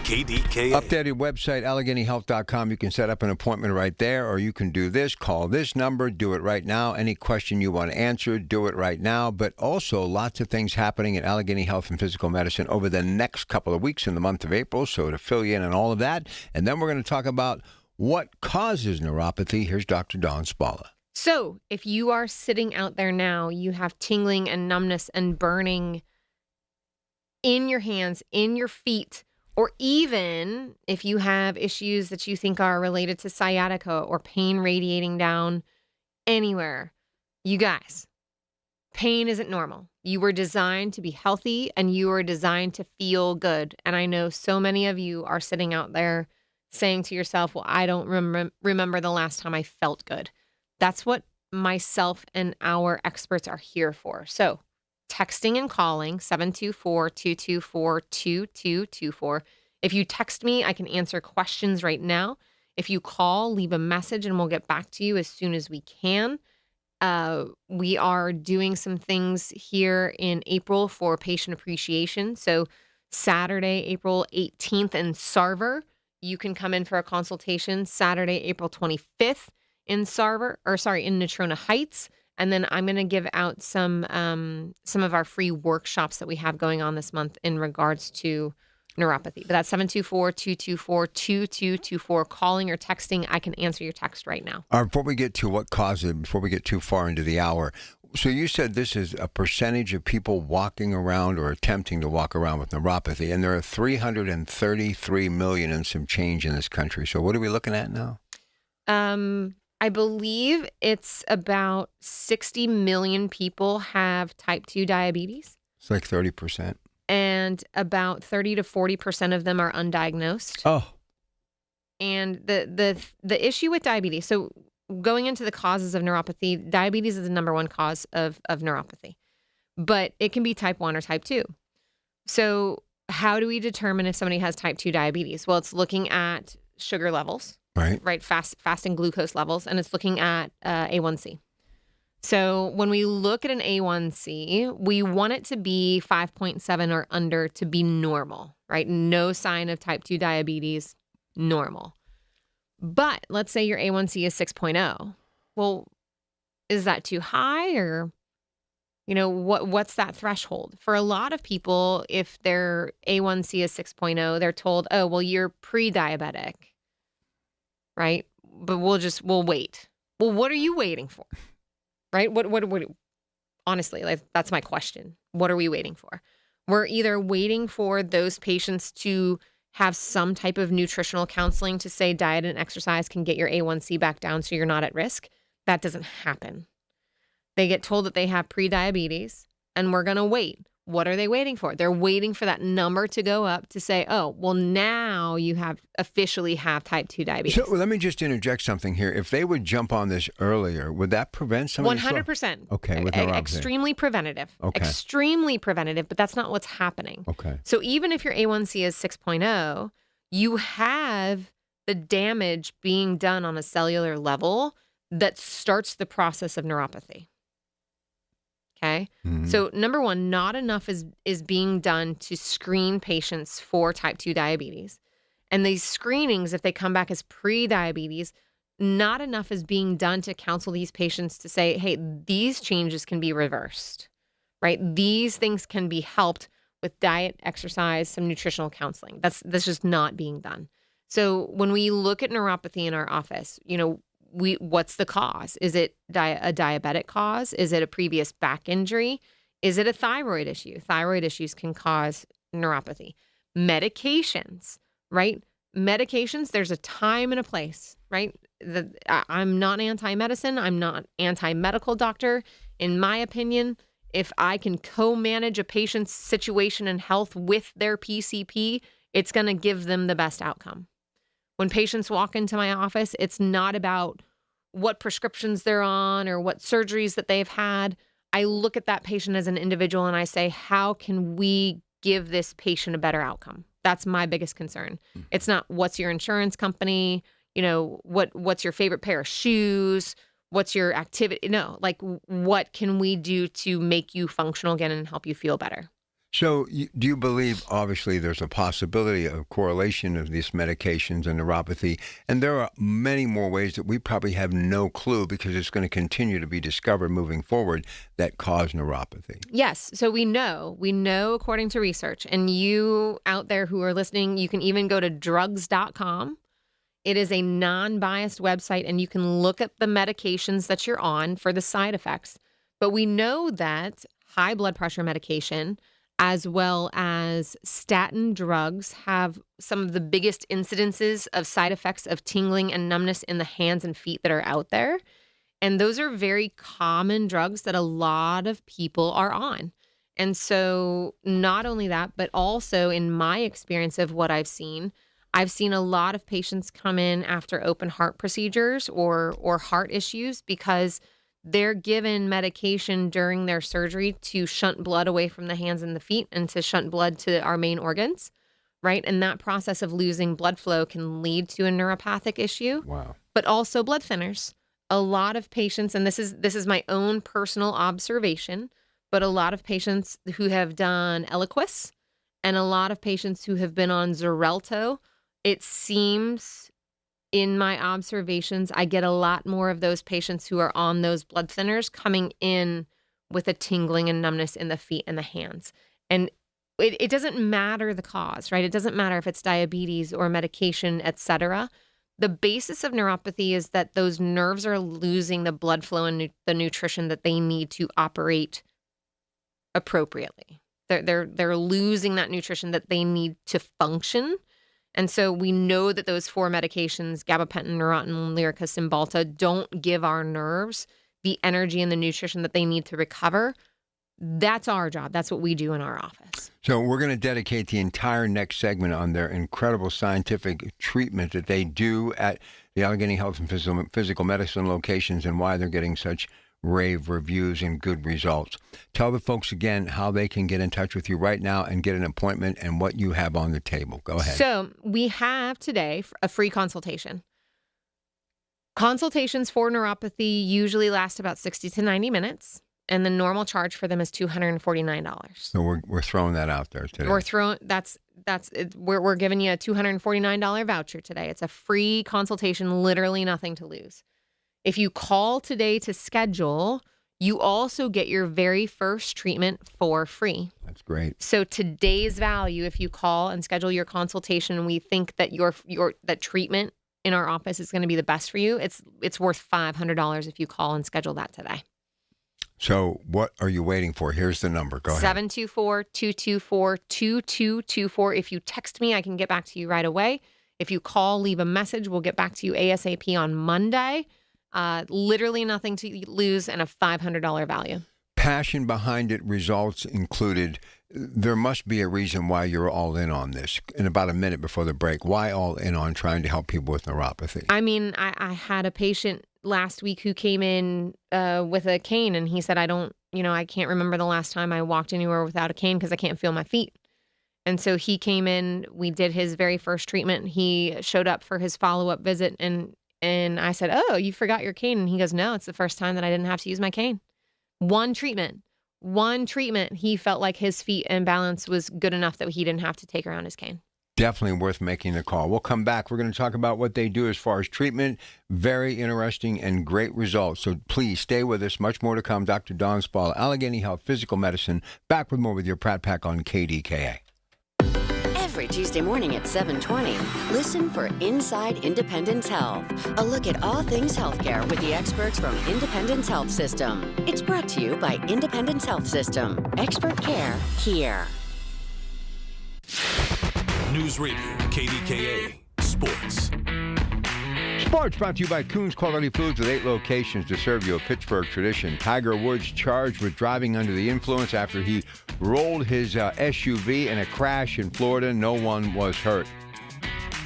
KDKA. Updated website, AlleghenyHealth.com. You can set up an appointment right there, or you can do this. Call this number. Do it right now. Any question you want answered, do it right now. But also, lots of things happening at Allegheny Health and Physical Medicine over the next couple of weeks in the month of April. So to fill you in on all of that. And then we're going to talk about what causes neuropathy. Here's Dr. Dawn Spalla. So if you are sitting out there now, you have tingling and numbness and burning in your hands, in your feet, or even if you have issues that you think are related to sciatica or pain radiating down anywhere, you guys, pain isn't normal. You were designed to be healthy and you were designed to feel good. And I know so many of you are sitting out there saying to yourself, well, I don't remember the last time I felt good. That's what myself and our experts are here for. So texting and calling 724-224-2224. If you text me, I can answer questions right now. If you call, leave a message and we'll get back to you as soon as we can. We are doing some things here in April for patient appreciation. So Saturday, April 18th in Sarver, you can come in for a consultation. Saturday, April 25th in Natrona Heights. And then I'm going to give out some of our free workshops that we have going on this month in regards to neuropathy. But that's 724-224-2224. Calling or texting, I can answer your text right now. Before we get to what causes it, before we get too far into the hour, so you said this is a percentage of people walking around or attempting to walk around with neuropathy, and there are 333 million and some change in this country. So what are we looking at now? I believe it's about 60 million people have type 2 diabetes. It's like 30%. And about 30 to 40% of them are undiagnosed. Oh. And the issue with diabetes, so going into the causes of neuropathy, diabetes is the #1 cause of neuropathy. but it can be type 1 or type 2. So how do we determine if somebody has type 2 diabetes? Well, it's looking at sugar levels, right? Fasting glucose levels, and it's looking at A1C. So when we look at an A1C, we want it to be 5.7 or under to be normal, right? No sign of type 2 diabetes, normal. But let's say your A1C is 6.0. Well, is that too high, or, what's that threshold? For a lot of people, if their A1C is 6.0, they're told, oh, well, you're pre-diabetic, right? But we'll wait. Well, what are you waiting for? Right? What, honestly, like, that's my question. What are we waiting for? We're either waiting for those patients to have some type of nutritional counseling to say diet and exercise can get your A1C back down so you're not at risk. That doesn't happen. They get told that they have pre-diabetes, and we're going to wait. What are they waiting for? They're waiting for that number to go up to say, oh, well, now you officially have type 2 diabetes. So let me just interject something here. If they would jump on this earlier, would that prevent some 100%. Okay, with neuropathy. Extremely preventative. Okay. Extremely preventative, but that's not what's happening. Okay. So even if your A1C is 6.0, you have the damage being done on a cellular level that starts the process of neuropathy. Okay. Mm-hmm. So number one, not enough is being done to screen patients for type 2 diabetes. And these screenings, if they come back as pre-diabetes, not enough is being done to counsel these patients to say, hey, these changes can be reversed, right? These things can be helped with diet, exercise, some nutritional counseling. That's just not being done. So when we look at neuropathy in our office, what's the cause? Is it a diabetic cause? Is it a previous back injury? Is it a thyroid issue? Thyroid issues can cause neuropathy. Medications, right? Medications, there's a time and a place, right? I'm not anti-medicine. I'm not anti-medical doctor. In my opinion, if I can co-manage a patient's situation and health with their PCP, it's going to give them the best outcome. When patients walk into my office, it's not about what prescriptions they're on or what surgeries that they've had. I look at that patient as an individual and I say, how can we give this patient a better outcome? That's my biggest concern. It's not what's your insurance company, what's your favorite pair of shoes, what's your activity. No, like, what can we do to make you functional again and help you feel better? So do you believe, obviously, there's a possibility of correlation of these medications and neuropathy, and there are many more ways that we probably have no clue because it's going to continue to be discovered moving forward that cause neuropathy? Yes. So we know according to research, and you out there who are listening, you can even go to drugs.com. It is a non-biased website, and you can look at the medications that you're on for the side effects. But we know that high blood pressure medication, as well as statin drugs, have some of the biggest incidences of side effects of tingling and numbness in the hands and feet that are out there. And those are very common drugs that a lot of people are on. And so not only that, but also in my experience of what I've seen a lot of patients come in after open heart procedures or heart issues because they're given medication during their surgery to shunt blood away from the hands and the feet and to shunt blood to our main organs, right? And that process of losing blood flow can lead to a neuropathic issue. Wow. But also blood thinners. A lot of patients, and this is my own personal observation, but a lot of patients who have done Eliquis and a lot of patients who have been on Xarelto, it seems in my observations, I get a lot more of those patients who are on those blood thinners coming in with a tingling and numbness in the feet and the hands. And it doesn't matter the cause, right? It doesn't matter if it's diabetes or medication, et cetera. The basis of neuropathy is that those nerves are losing the blood flow and the nutrition that they need to operate appropriately. They're losing that nutrition that they need to function. And so we know that those 4 medications, gabapentin, Neurontin, Lyrica, Cymbalta, don't give our nerves the energy and the nutrition that they need to recover. That's our job. That's what we do in our office. So we're going to dedicate the entire next segment on their incredible scientific treatment that they do at the Allegheny Health and Physical Medicine locations and why they're getting such rave reviews and good results. Tell the folks again how they can get in touch with you right now and get an appointment and what you have on the table. Go ahead. So we have today a free consultation. Consultations for neuropathy usually last about 60 to 90 minutes, and the normal charge for them is $249. So we're throwing that out there today. We're giving you a $249 voucher today. It's a free consultation, literally nothing to lose. If you call today to schedule, you also get your very first treatment for free. That's great. So today's value, if you call and schedule your consultation, and we think that that treatment in our office is going to be the best for you, it's worth $500 if you call and schedule that today. So what are you waiting for? Here's the number. Go ahead. 724-224-2224. If you text me, I can get back to you right away. If you call, leave a message, we'll get back to you ASAP on Monday. Literally nothing to lose and a $500 value. Passion behind it, results included. There must be a reason why you're all in on this. In about a minute before the break, why all in on trying to help people with neuropathy? I mean, I had a patient last week who came in with a cane, and he said, I can't remember the last time I walked anywhere without a cane because I can't feel my feet. And so he came in, we did his very first treatment. He showed up for his follow-up visit, and I said, oh, you forgot your cane. And he goes, no, it's the first time that I didn't have to use my cane. One treatment, he felt like his feet and balance was good enough that he didn't have to take around his cane. Definitely worth making the call. We'll come back. We're going to talk about what they do as far as treatment. Very interesting and great results. So please stay with us. Much more to come. Dr. Don Spall, Allegheny Health Physical Medicine. Back with more with your Pratt Pack on KDKA. Every Tuesday morning at 7:20, listen for Inside Independence Health, a look at all things healthcare with the experts from Independence Health System. It's brought to you by Independence Health System. Expert care here. News Radio, KDKA, Sports. Sports brought to you by Coons Quality Foods with 8 locations to serve you a Pittsburgh tradition. Tiger Woods charged with driving under the influence after he rolled his SUV in a crash in Florida. No one was hurt.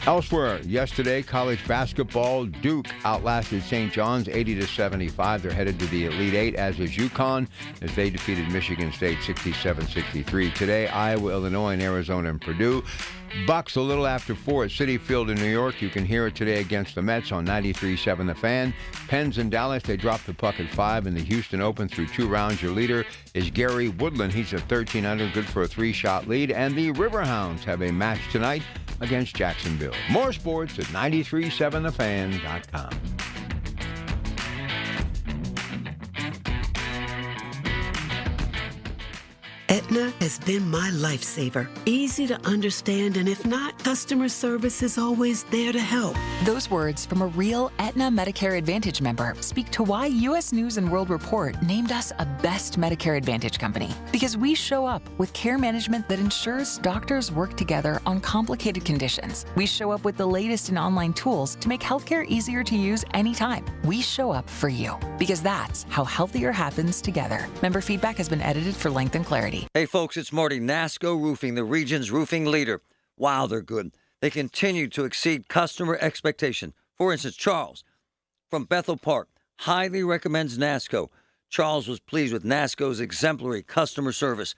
Elsewhere, yesterday, college basketball, Duke outlasted St. John's 80-75. They're headed to the Elite Eight, as is UConn, as they defeated Michigan State 67-63. Today, Iowa, Illinois, and Arizona and Purdue. Bucks a little after 4 at Citi Field in New York. You can hear it today against the Mets on 93.7 The Fan. Pens in Dallas, they dropped the puck at 5 in the Houston Open through 2 rounds. Your leader is Gary Woodland. He's at 13 under, good for a 3-shot lead. And the Riverhounds have a match tonight against Jacksonville. More sports at 937thefan.com. Aetna has been my lifesaver. Easy to understand, and if not, customer service is always there to help. Those words from a real Aetna Medicare Advantage member speak to why U.S. News & World Report named us a best Medicare Advantage company. Because we show up with care management that ensures doctors work together on complicated conditions. We show up with the latest in online tools to make healthcare easier to use anytime. We show up for you, because that's how healthier happens together. Member feedback has been edited for length and clarity. Hey folks, it's Marty. NASCO Roofing, the region's roofing leader. Wow, they're good. They continue to exceed customer expectation. For instance, Charles from Bethel Park highly recommends NASCO. Charles was pleased with NASCO's exemplary customer service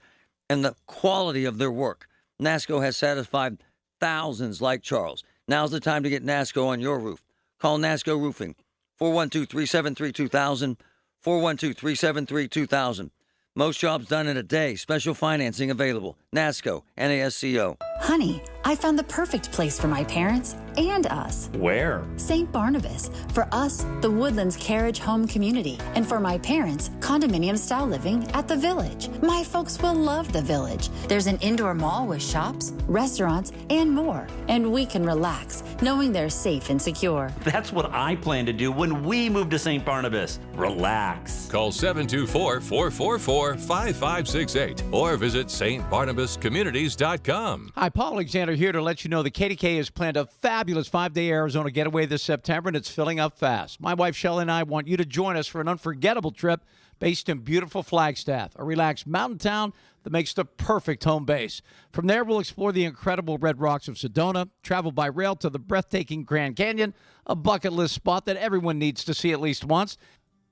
and the quality of their work. NASCO has satisfied thousands like Charles. Now's the time to get NASCO on your roof. Call NASCO Roofing, 412-373-2000, 412-373-2000. Most jobs done in a day. Special financing available. NASCO, NASCO. Honey, I found the perfect place for my parents and us. Where? St. Barnabas. For us, the Woodlands Carriage Home Community. And for my parents, condominium-style living at the Village. My folks will love the Village. There's an indoor mall with shops, restaurants, and more. And we can relax, knowing they're safe and secure. That's what I plan to do when we move to St. Barnabas. Relax. Call 724-444-5568 or visit stbarnabascommunities.com. Hi, Paul Alexander here to let you know the KDKA has planned a fabulous 5-day Arizona getaway this September, and it's filling up fast. My wife, Shelley, and I want you to join us for an unforgettable trip based in beautiful Flagstaff, a relaxed mountain town that makes the perfect home base. From there, we'll explore the incredible red rocks of Sedona, travel by rail to the breathtaking Grand Canyon, a bucket list spot that everyone needs to see at least once.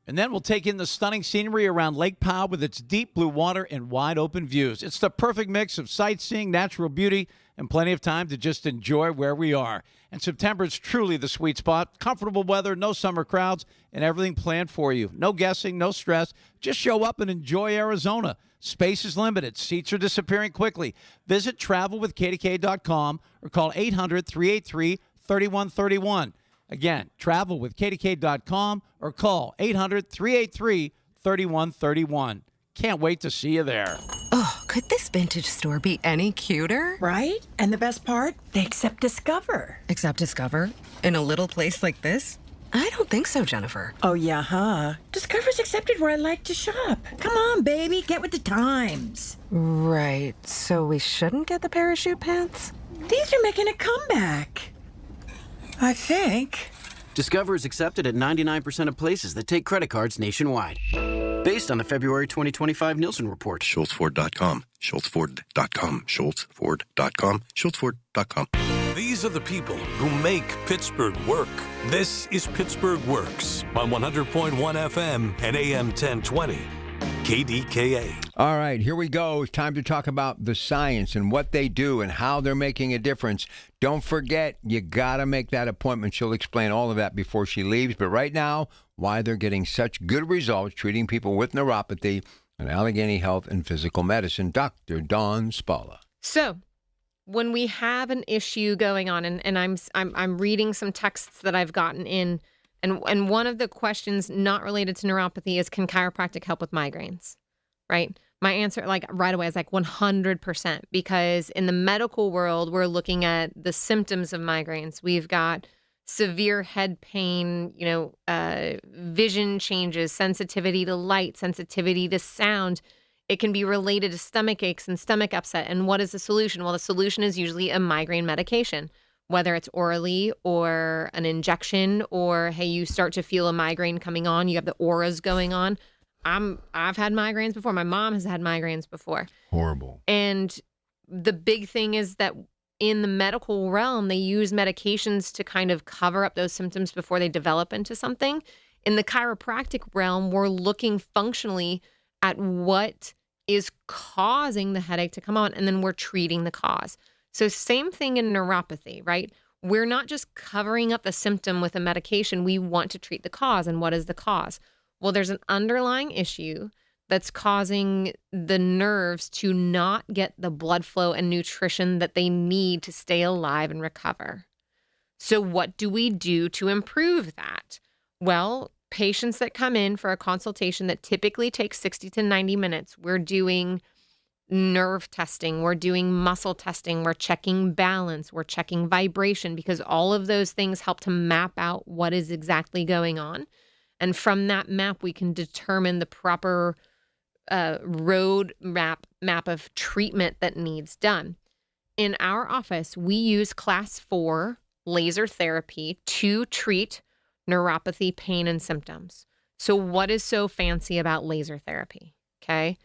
And then we'll take in the stunning scenery around Lake Powell with its deep blue water and wide open views. It's the perfect mix of sightseeing, natural beauty, and plenty of time to just enjoy where we are. And September is truly the sweet spot. Comfortable weather, no summer crowds, and everything planned for you. No guessing, no stress. Just show up and enjoy Arizona. Space is limited. Seats are disappearing quickly. Visit travelwithkdka.com or call 800-383-3131. Again, travelwithkdka.com or call 800-383-3131. Can't wait to see you there. Oh, could this vintage store be any cuter? Right? And the best part? They accept Discover. Accept Discover? In a little place like this? I don't think so, Jennifer. Oh, yeah, huh? Discover's accepted where I like to shop. Come on, baby, get with the times. Right, so we shouldn't get the parachute pants? These are making a comeback. I think. Discover is accepted at 99% of places that take credit cards nationwide. Based on the February 2025 Nielsen report. SchultzFord.com. SchultzFord.com. SchultzFord.com. SchultzFord.com. These are the people who make Pittsburgh work. This is Pittsburgh Works on 100.1 FM and AM 1020. KDKA. All right, here we go. It's time to talk about the science and what they do and how they're making a difference. Don't forget, you got to make that appointment. She'll explain all of that before she leaves. But right now, why they're getting such good results treating people with neuropathy at Allegheny Health and Physical Medicine, Dr. Dawn Spalla. So, when we have an issue going on, and I'm reading some texts that I've gotten in, and one of the questions not related to neuropathy is, can chiropractic help with migraines? Right? My answer, like right away, is like 100%, because in the medical world, we're looking at the symptoms of migraines. We've got severe head pain, vision changes, sensitivity to light, sensitivity to sound. It can be related to stomach aches and stomach upset. And what is the solution? Well, the solution is usually a migraine medication, whether it's orally or an injection, or, hey, you start to feel a migraine coming on. You have the auras going on. I've had migraines before. My mom has had migraines before. Horrible. And the big thing is that in the medical realm, they use medications to kind of cover up those symptoms before they develop into something. In the chiropractic realm, we're looking functionally at what is causing the headache to come on, and then we're treating the cause. So same thing in neuropathy, right? We're not just covering up the symptom with a medication. We want to treat the cause. And what is the cause? Well, there's an underlying issue that's causing the nerves to not get the blood flow and nutrition that they need to stay alive and recover. So what do we do to improve that? Well, patients that come in for a consultation that typically takes 60 to 90 minutes, we're doing nerve testing, we're doing muscle testing, we're checking balance, we're checking vibration, because all of those things help to map out what is exactly going on. And from that map, we can determine the proper road map of treatment that needs done. In our office, we use class 4 laser therapy to treat neuropathy, pain, and symptoms. So what is so fancy about laser therapy? Okay.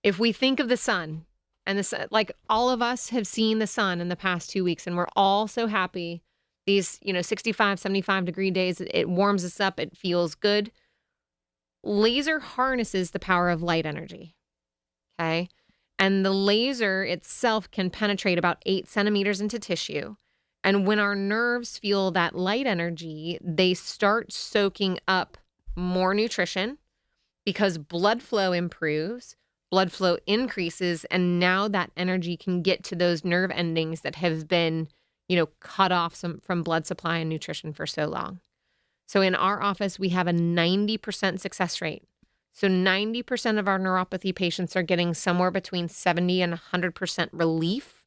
If we think of the sun, and the sun, like all of us have seen the sun in the past 2 weeks, and we're all so happy. These, 65, 75 degree days, it warms us up. It feels good. Laser harnesses the power of light energy. Okay. And the laser itself can penetrate about 8 centimeters into tissue. And when our nerves feel that light energy, they start soaking up more nutrition because blood flow improves, blood flow increases, and now that energy can get to those nerve endings that have been, cut off from blood supply and nutrition for so long. So in our office, we have a 90% success rate. So 90% of our neuropathy patients are getting somewhere between 70 and 100% relief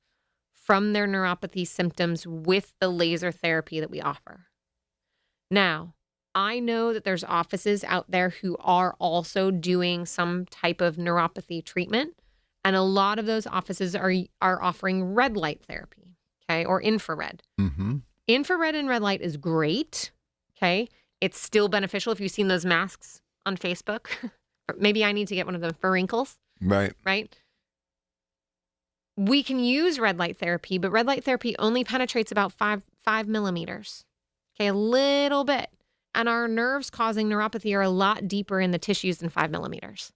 from their neuropathy symptoms with the laser therapy that we offer. Now, I know that there's offices out there who are also doing some type of neuropathy treatment, and a lot of those offices are offering red light therapy, okay, or infrared. Mm-hmm. Infrared and red light is great, okay? It's still beneficial. If you've seen those masks on Facebook, maybe I need to get one of them for wrinkles. Right. Right? We can use red light therapy, but red light therapy only penetrates about 5 millimeters. Okay, a little bit. And our nerves causing neuropathy are a lot deeper in the tissues than 5 millimeters.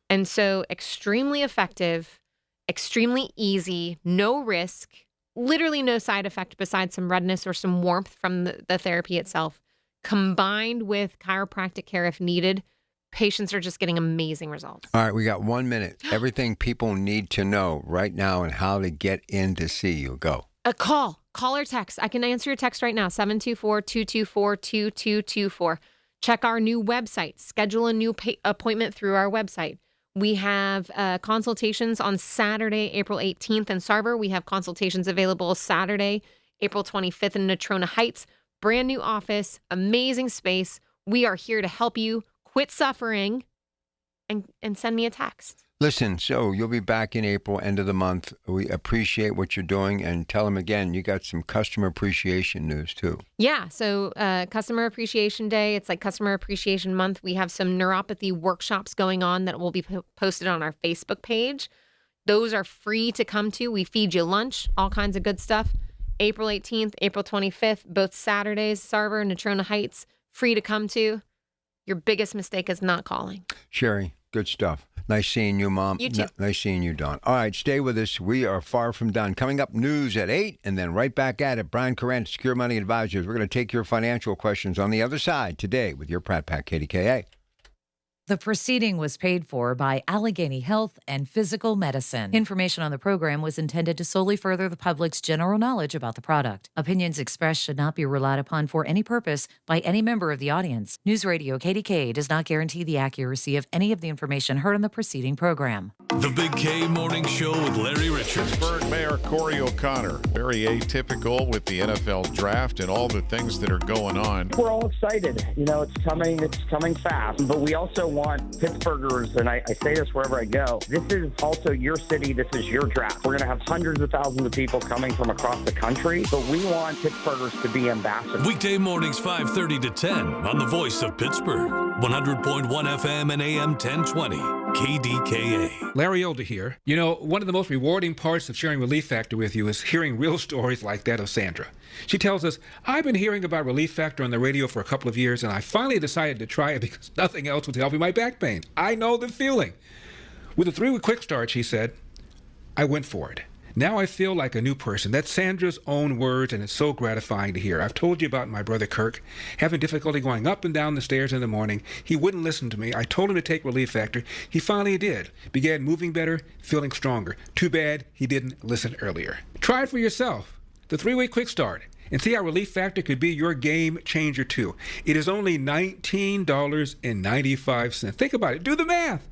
And so extremely effective, extremely easy, no risk, literally no side effect besides some redness or some warmth from the therapy itself. Combined with chiropractic care if needed, patients are just getting amazing results. All right, we got 1 minute. Everything people need to know right now and how to get in to see you. Go. A call or text. I can answer your text right now, 724-224-2224. Check our new website. Schedule a new appointment through our website. We have consultations on Saturday, April 18th in Sarver. We have consultations available Saturday, April 25th in Natrona Heights. Brand new office, amazing space. We are here to help you quit suffering and send me a text. Listen, so you'll be back in April, end of the month. We appreciate what you're doing, and tell them again, you got some customer appreciation news too. Yeah, so Customer Appreciation Day, it's like Customer Appreciation Month. We have some neuropathy workshops going on that will be posted on our Facebook page. Those are free to come to. We feed you lunch, all kinds of good stuff. April 18th, April 25th, both Saturdays, Sarver and Natrona Heights, free to come to. Your biggest mistake is not calling. Sherry, good stuff. Nice seeing you, Mom. You too. Nice seeing you, Dawn. All right, stay with us. We are far from done. Coming up, news at 8, and then right back at it. Brian Courant, Secure Money Advisors. We're going to take your financial questions on the other side today with your Pratt Pack KDKA. The proceeding was paid for by Allegheny Health and Physical Medicine. Information on the program was intended to solely further the public's general knowledge about the product. Opinions expressed should not be relied upon for any purpose by any member of the audience. News Radio KDKA does not guarantee the accuracy of any of the information heard on the preceding program. The Big K Morning Show with Larry Richards. Pittsburgh Mayor Corey O'Connor. Very atypical with the NFL draft and all the things that are going on. We're all excited. You know, it's coming fast. But we also want Pittsburghers, and I say this wherever I go, this is also your city, this is your draft. We're going to have hundreds of thousands of people coming from across the country, but we want Pittsburghers to be ambassadors. Weekday mornings 5:30 to 10 on the Voice of Pittsburgh. 100.1 FM and AM 1020. KDKA. Larry Older here. You know, one of the most rewarding parts of sharing Relief Factor with you is hearing real stories like that of Sandra. She tells us, I've been hearing about Relief Factor on the radio for a couple of years, and I finally decided to try it because nothing else was helping my back pain. I know the feeling. With a 3-week quick start, she said, I went for it. Now I feel like a new person. That's Sandra's own words, and it's so gratifying to hear. I've told you about my brother Kirk, having difficulty going up and down the stairs in the morning. He wouldn't listen to me. I told him to take Relief Factor. He finally did. Began moving better, feeling stronger. Too bad he didn't listen earlier. Try it for yourself. The 3-week quick start. And see how Relief Factor could be your game changer too. It is only $19.95. Think about it. Do the math.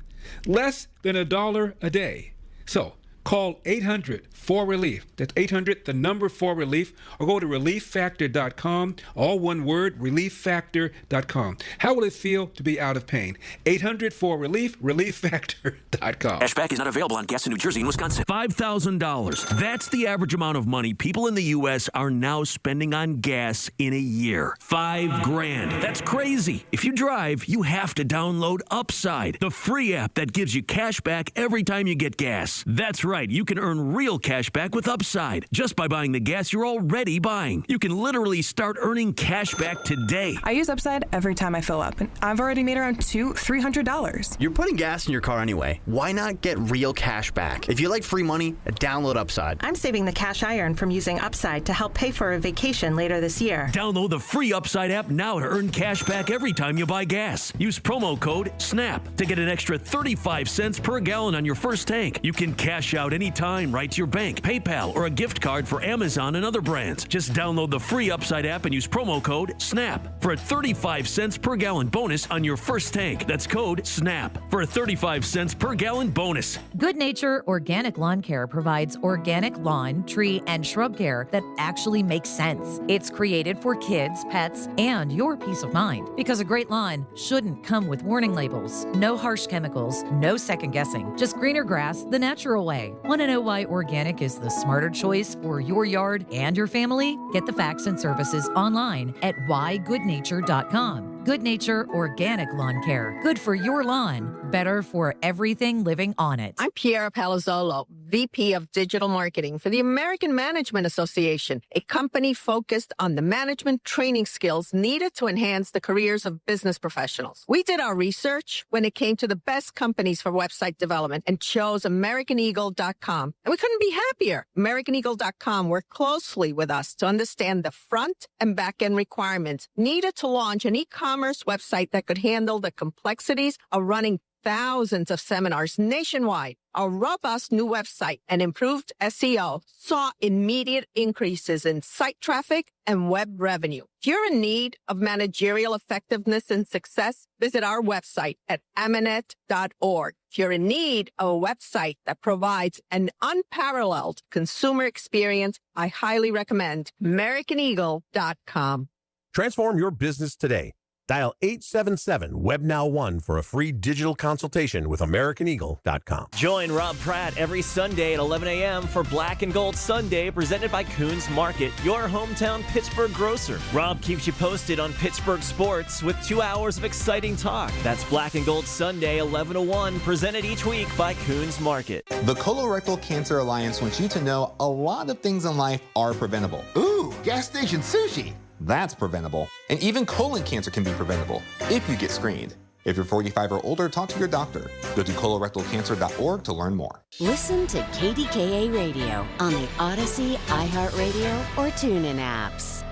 Less than $1 a day. So, call 800-4RELIEF. That's 800, the number 4RELIEF, or go to relieffactor.com, all one word, relieffactor.com. How will it feel to be out of pain? 800-4RELIEF, relieffactor.com. Cashback is not available on gas in New Jersey and Wisconsin. $5,000. That's the average amount of money people in the U.S. are now spending on gas in a year. $5,000. That's crazy. If you drive, you have to download Upside, the free app that gives you cash back every time you get gas. That's right. You can earn real cash back with Upside just by buying the gas you're already buying. You can literally start earning cash back today. I use Upside every time I fill up, and I've already made around $200-300. You're putting gas in your car anyway. Why not get real cash back? If you like free money, download Upside. I'm saving the cash I earn from using Upside to help pay for a vacation later this year. Download the free Upside app now to earn cash back every time you buy gas. Use promo code SNAP to get an extra 35 cents per gallon on your first tank. You can cash out anytime right to your bank, PayPal, or a gift card for Amazon and other brands. Just download the free Upside app and use promo code SNAP for a 35 cents per gallon bonus on your first tank. That's code SNAP for a 35 cents per gallon bonus. Good Nature Organic Lawn Care provides organic lawn, tree, and shrub care that actually makes sense. It's created for kids, pets, and your peace of mind. Because a great lawn shouldn't come with warning labels. No harsh chemicals, no second guessing. Just greener grass the natural way. Want to know why organic is the smarter choice for your yard and your family? Get the facts and services online at whygoodnature.com. Good Nature Organic Lawn Care. Good for your lawn. Better for everything living on it. I'm Piera Palazzolo, VP of Digital Marketing for the American Management Association, a company focused on the management training skills needed to enhance the careers of business professionals. We did our research when it came to the best companies for website development and chose AmericanEagle.com. And we couldn't be happier. AmericanEagle.com worked closely with us to understand the front and back end requirements needed to launch an e-commerce website that could handle the complexities of running thousands of seminars nationwide. Our robust new website and improved SEO saw immediate increases in site traffic and web revenue. If you're in need of managerial effectiveness and success, visit our website at amanet.org. If you're in need of a website that provides an unparalleled consumer experience, I highly recommend AmericanEagle.com. Transform your business today. Dial 877-WebNow1 for a free digital consultation with AmericanEagle.com. Join Rob Pratt every Sunday at 11 a.m. for Black and Gold Sunday, presented by Coons Market, your hometown Pittsburgh grocer. Rob keeps you posted on Pittsburgh sports with 2 hours of exciting talk. That's Black and Gold Sunday, 11 to 1, presented each week by Coons Market. The Colorectal Cancer Alliance wants you to know a lot of things in life are preventable. Ooh, gas station sushi. That's preventable. And even colon cancer can be preventable if you get screened. If you're 45 or older, talk to your doctor. Go to colorectalcancer.org to learn more. Listen to KDKA Radio on the Odyssey, iHeartRadio, or TuneIn apps.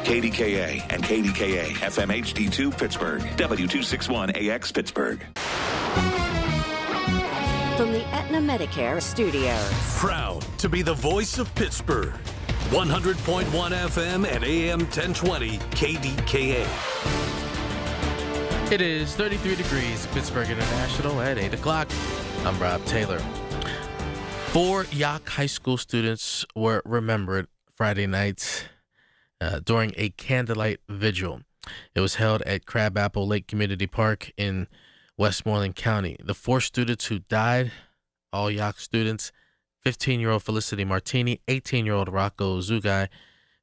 KDKA and KDKA FM HD2 Pittsburgh, W261AX Pittsburgh. From the Aetna Medicare Studios. Proud to be the voice of Pittsburgh. 100.1 FM and AM 1020 KDKA. It is 33 degrees Pittsburgh International at 8 o'clock. I'm Rob Taylor. 4 Yock High School students were remembered Friday night during a candlelight vigil. It was held at Crabapple Lake Community Park in Westmoreland County. The 4 students who died, all Yock students, 15-year-old Felicity Martini, 18-year-old Rocco Zugai,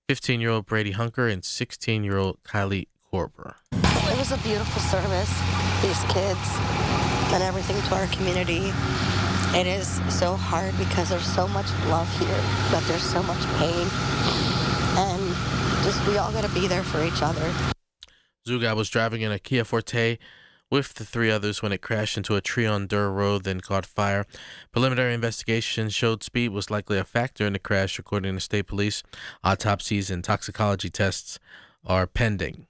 15-year-old Brady Hunker, and 16-year-old Kylie Corber. It was a beautiful service. These kids and everything to our community. It is so hard because there's so much love here, but there's so much pain. And just we all got to be there for each other. Zugai was driving in a Kia Forte with the 3 others when it crashed into a tree on Durr Road, then caught fire. Preliminary investigation showed speed was likely a factor in the crash, according to state police. Autopsies and toxicology tests are pending.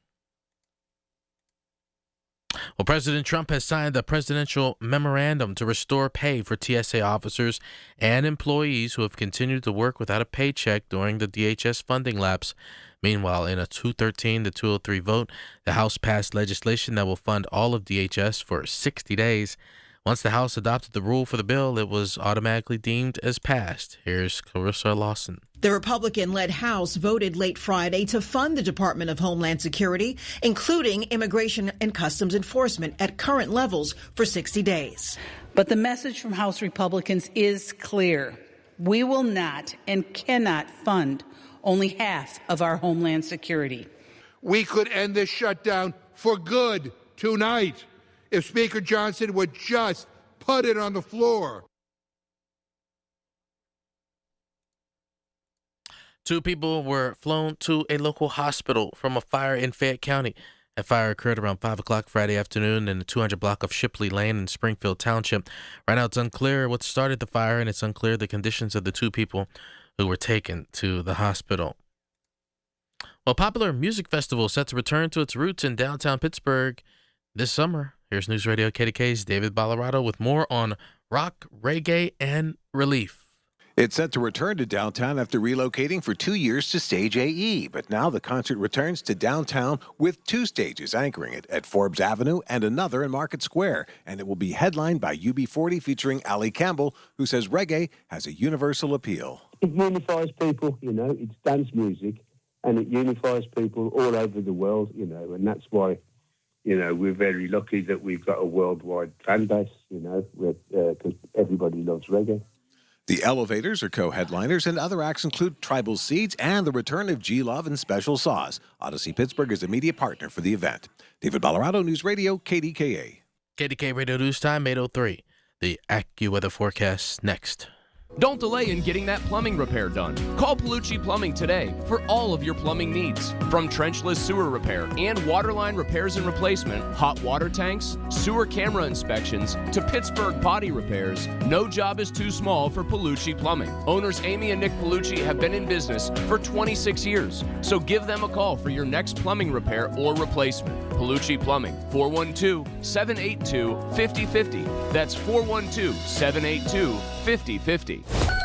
Well, President Trump has signed a presidential memorandum to restore pay for TSA officers and employees who have continued to work without a paycheck during the DHS funding lapse. Meanwhile, in a 213 to 203 vote, the House passed legislation that will fund all of DHS for 60 days. Once the House adopted the rule for the bill, it was automatically deemed as passed. Here's Clarissa Lawson. The Republican-led House voted late Friday to fund the Department of Homeland Security, including Immigration and Customs Enforcement at current levels for 60 days. But the message from House Republicans is clear. We will not and cannot fund only half of our Homeland Security. We could end this shutdown for good tonight if Speaker Johnson would just put it on the floor. 2 people were flown to a local hospital from a fire in Fayette County. That fire occurred around 5 o'clock Friday afternoon in the 200 block of Shipley Lane in Springfield Township. Right now, it's unclear what started the fire, and it's unclear the conditions of the 2 people who were taken to the hospital. Well, popular music festival set to return to its roots in downtown Pittsburgh this summer. Here's News Radio KDK's David Ballarado with more on rock, reggae, and relief. It's set to return to downtown after relocating for 2 years to Stage AE, but now the concert returns to downtown with 2 stages anchoring it at Forbes Avenue and another in Market Square, and it will be headlined by UB40 featuring Ali Campbell, who says reggae has a universal appeal. It unifies people, it's dance music, and it unifies people all over the world, and that's why, we're very lucky that we've got a worldwide fan base, because everybody loves reggae. The Elevators are co-headliners, and other acts include Tribal Seeds and the return of G-Love and Special Sauce. Odyssey Pittsburgh is a media partner for the event. David Ballarado, News Radio, KDKA. KDK Radio News Time, 8:03. The AccuWeather forecast next. Don't delay in getting that plumbing repair done. Call Palucci Plumbing today for all of your plumbing needs. From trenchless sewer repair and waterline repairs and replacement, hot water tanks, sewer camera inspections, to Pittsburgh potty repairs, no job is too small for Palucci Plumbing. Owners Amy and Nick Palucci have been in business for 26 years, so give them a call for your next plumbing repair or replacement. Palucci Plumbing, 412-782-5050. That's 412-782-5050.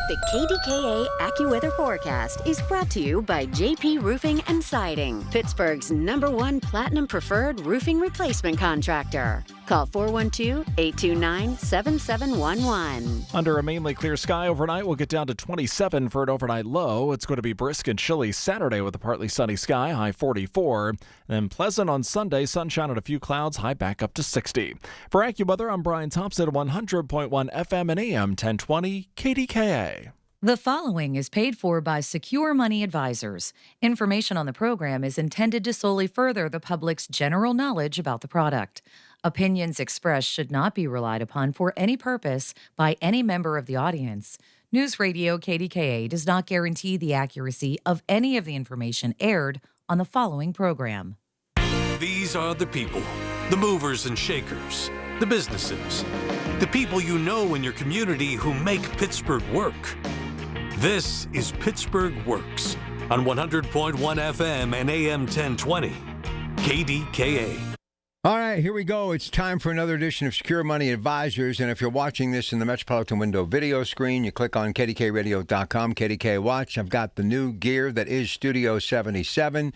The KDKA AccuWeather forecast is brought to you by JP Roofing and Siding, Pittsburgh's #1 Platinum Preferred roofing replacement contractor. Call 412-829-7711. Under a mainly clear sky overnight, we'll get down to 27 for an overnight low. It's going to be brisk and chilly Saturday with a partly sunny sky, high 44. Then pleasant on Sunday, sunshine and a few clouds, high back up to 60. For AccuWeather, I'm Brian Thompson, 100.1 FM and AM 1020 KDKA. The following is paid for by Secure Money Advisors. Information on the program is intended to solely further the public's general knowledge about the product. Opinions expressed should not be relied upon for any purpose by any member of the audience. News Radio KDKA does not guarantee the accuracy of any of the information aired on the following program. These are the people, the movers and shakers, the businesses, the people you know in your community who make Pittsburgh work. This is Pittsburgh Works on 100.1 FM and AM 1020, KDKA. All right, here we go. It's time for another edition of Secure Money Advisors. And if you're watching this in the Metropolitan Window video screen, you click on KDKRadio.com, KDK Watch. I've got the new gear that is Studio 77.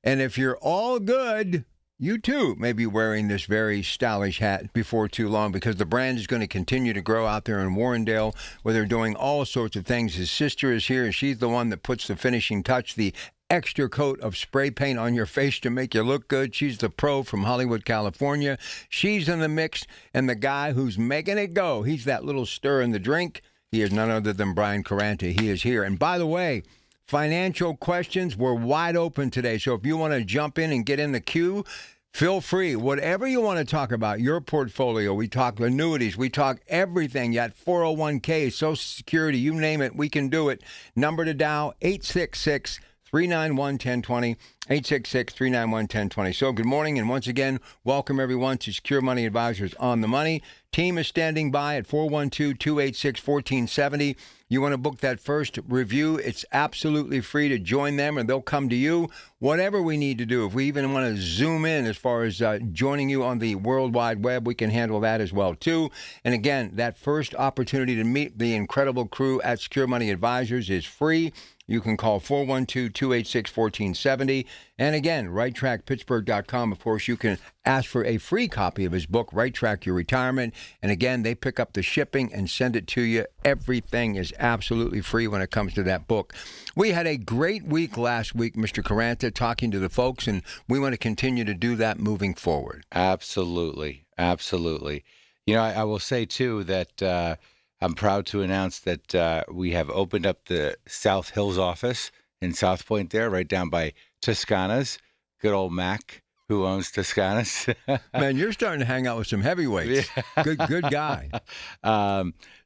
And if you're all good, you too may be wearing this very stylish hat before too long, because the brand is going to continue to grow out there in Warrendale, where they're doing all sorts of things. His sister is here, and she's the one that puts the finishing touch, the extra coat of spray paint on your face to make you look good. She's the pro from Hollywood, California. She's in the mix, and the guy who's making it go, he's that little stir in the drink. He is none other than Brian Caranta. He is here. And by the way, financial questions were wide open today, so if you want to jump in and get in the queue, feel free. Whatever you want to talk about, your portfolio. We talk annuities. We talk everything. You got 401k, Social Security, you name it, we can do it. Number to dial, 866-391-1020, 866-391-1020. So good morning, and once again, welcome everyone to Secure Money Advisors on the Money. Team is standing by at 412-286-1470. You want to book that first review, it's absolutely free to join them, and they'll come to you. Whatever we need to do, if we even want to zoom in as far as joining you on the World Wide Web, we can handle that as well, too. And again, that first opportunity to meet the incredible crew at Secure Money Advisors is free. You can call 412-286-1470. And again, RightTrackPittsburgh.com. Of course, you can ask for a free copy of his book, Right Track Your Retirement. And again, they pick up the shipping and send it to you. Everything is absolutely free when it comes to that book. We had a great week last week, Mr. Caranta, talking to the folks, and we want to continue to do that moving forward. Absolutely. Absolutely. You know, I will say, too, that I'm proud to announce that we have opened up the South Hills office in South Point there, right down by Toscana's. Good old Mac, who owns Toscana's. Man, you're starting to hang out with some heavyweights. Yeah. Good guy.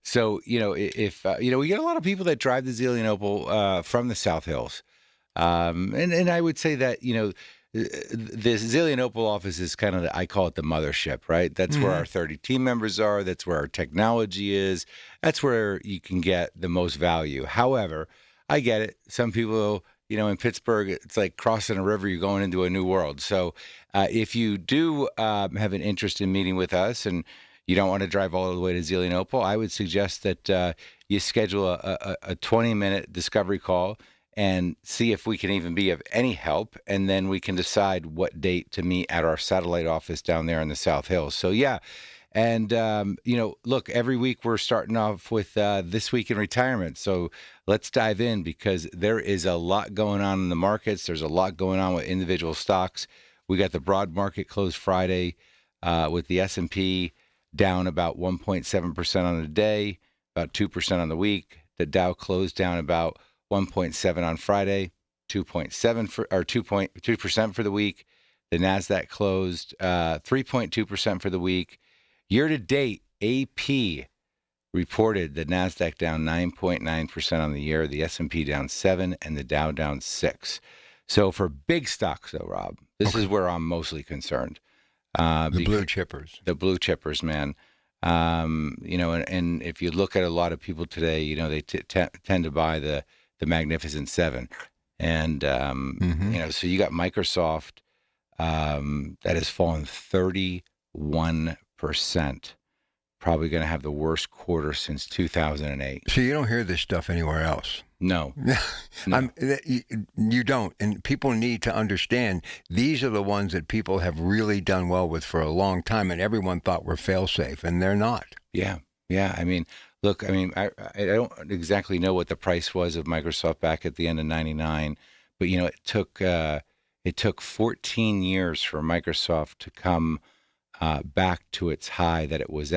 So, you know, if, you know, we get a lot of people that drive the Zelian from the South Hills. And I would say that, you know, the Zelian office is kind of, I call it the mothership, right? That's where our 30 team members are. That's where our technology is. That's where you can get the most value. However, I get it. Some people, you know, in Pittsburgh, it's like crossing a river. You're going into a new world. So if you do have an interest in meeting with us and you don't want to drive all the way to Zelian, I would suggest that you schedule a 20-minute discovery call and see if we can even be of any help, and then we can decide what date to meet at our satellite office down there in the South Hills. So, yeah, and, you know, look, every week we're starting off with This Week in Retirement. So let's dive in, because there is a lot going on in the markets. There's a lot going on with individual stocks. We got the broad market closed Friday with the S&P down about 1.7% on the day, about 2% on the week. The Dow closed down about 1.7 on Friday, 2.2% for the week. The NASDAQ closed 3.2% for the week. Year to date, AP reported the NASDAQ down 9.9% on the year, the S&P down 7%, and the Dow down 6%. So for big stocks, though, Rob, this is where I'm mostly concerned. The blue chippers. The blue chippers, man. And if you look at a lot of people today, they tend to buy the Magnificent Seven. And, so you got Microsoft that has fallen 31%. Probably going to have the worst quarter since 2008. So you don't hear this stuff anywhere else. No. You don't. And people need to understand these are the ones that people have really done well with for a long time, and everyone thought were fail-safe, and they're not. Yeah. I mean, look, I don't exactly know what the price was of Microsoft back at the end of 99, but, it took 14 years for Microsoft to come back to its high that it was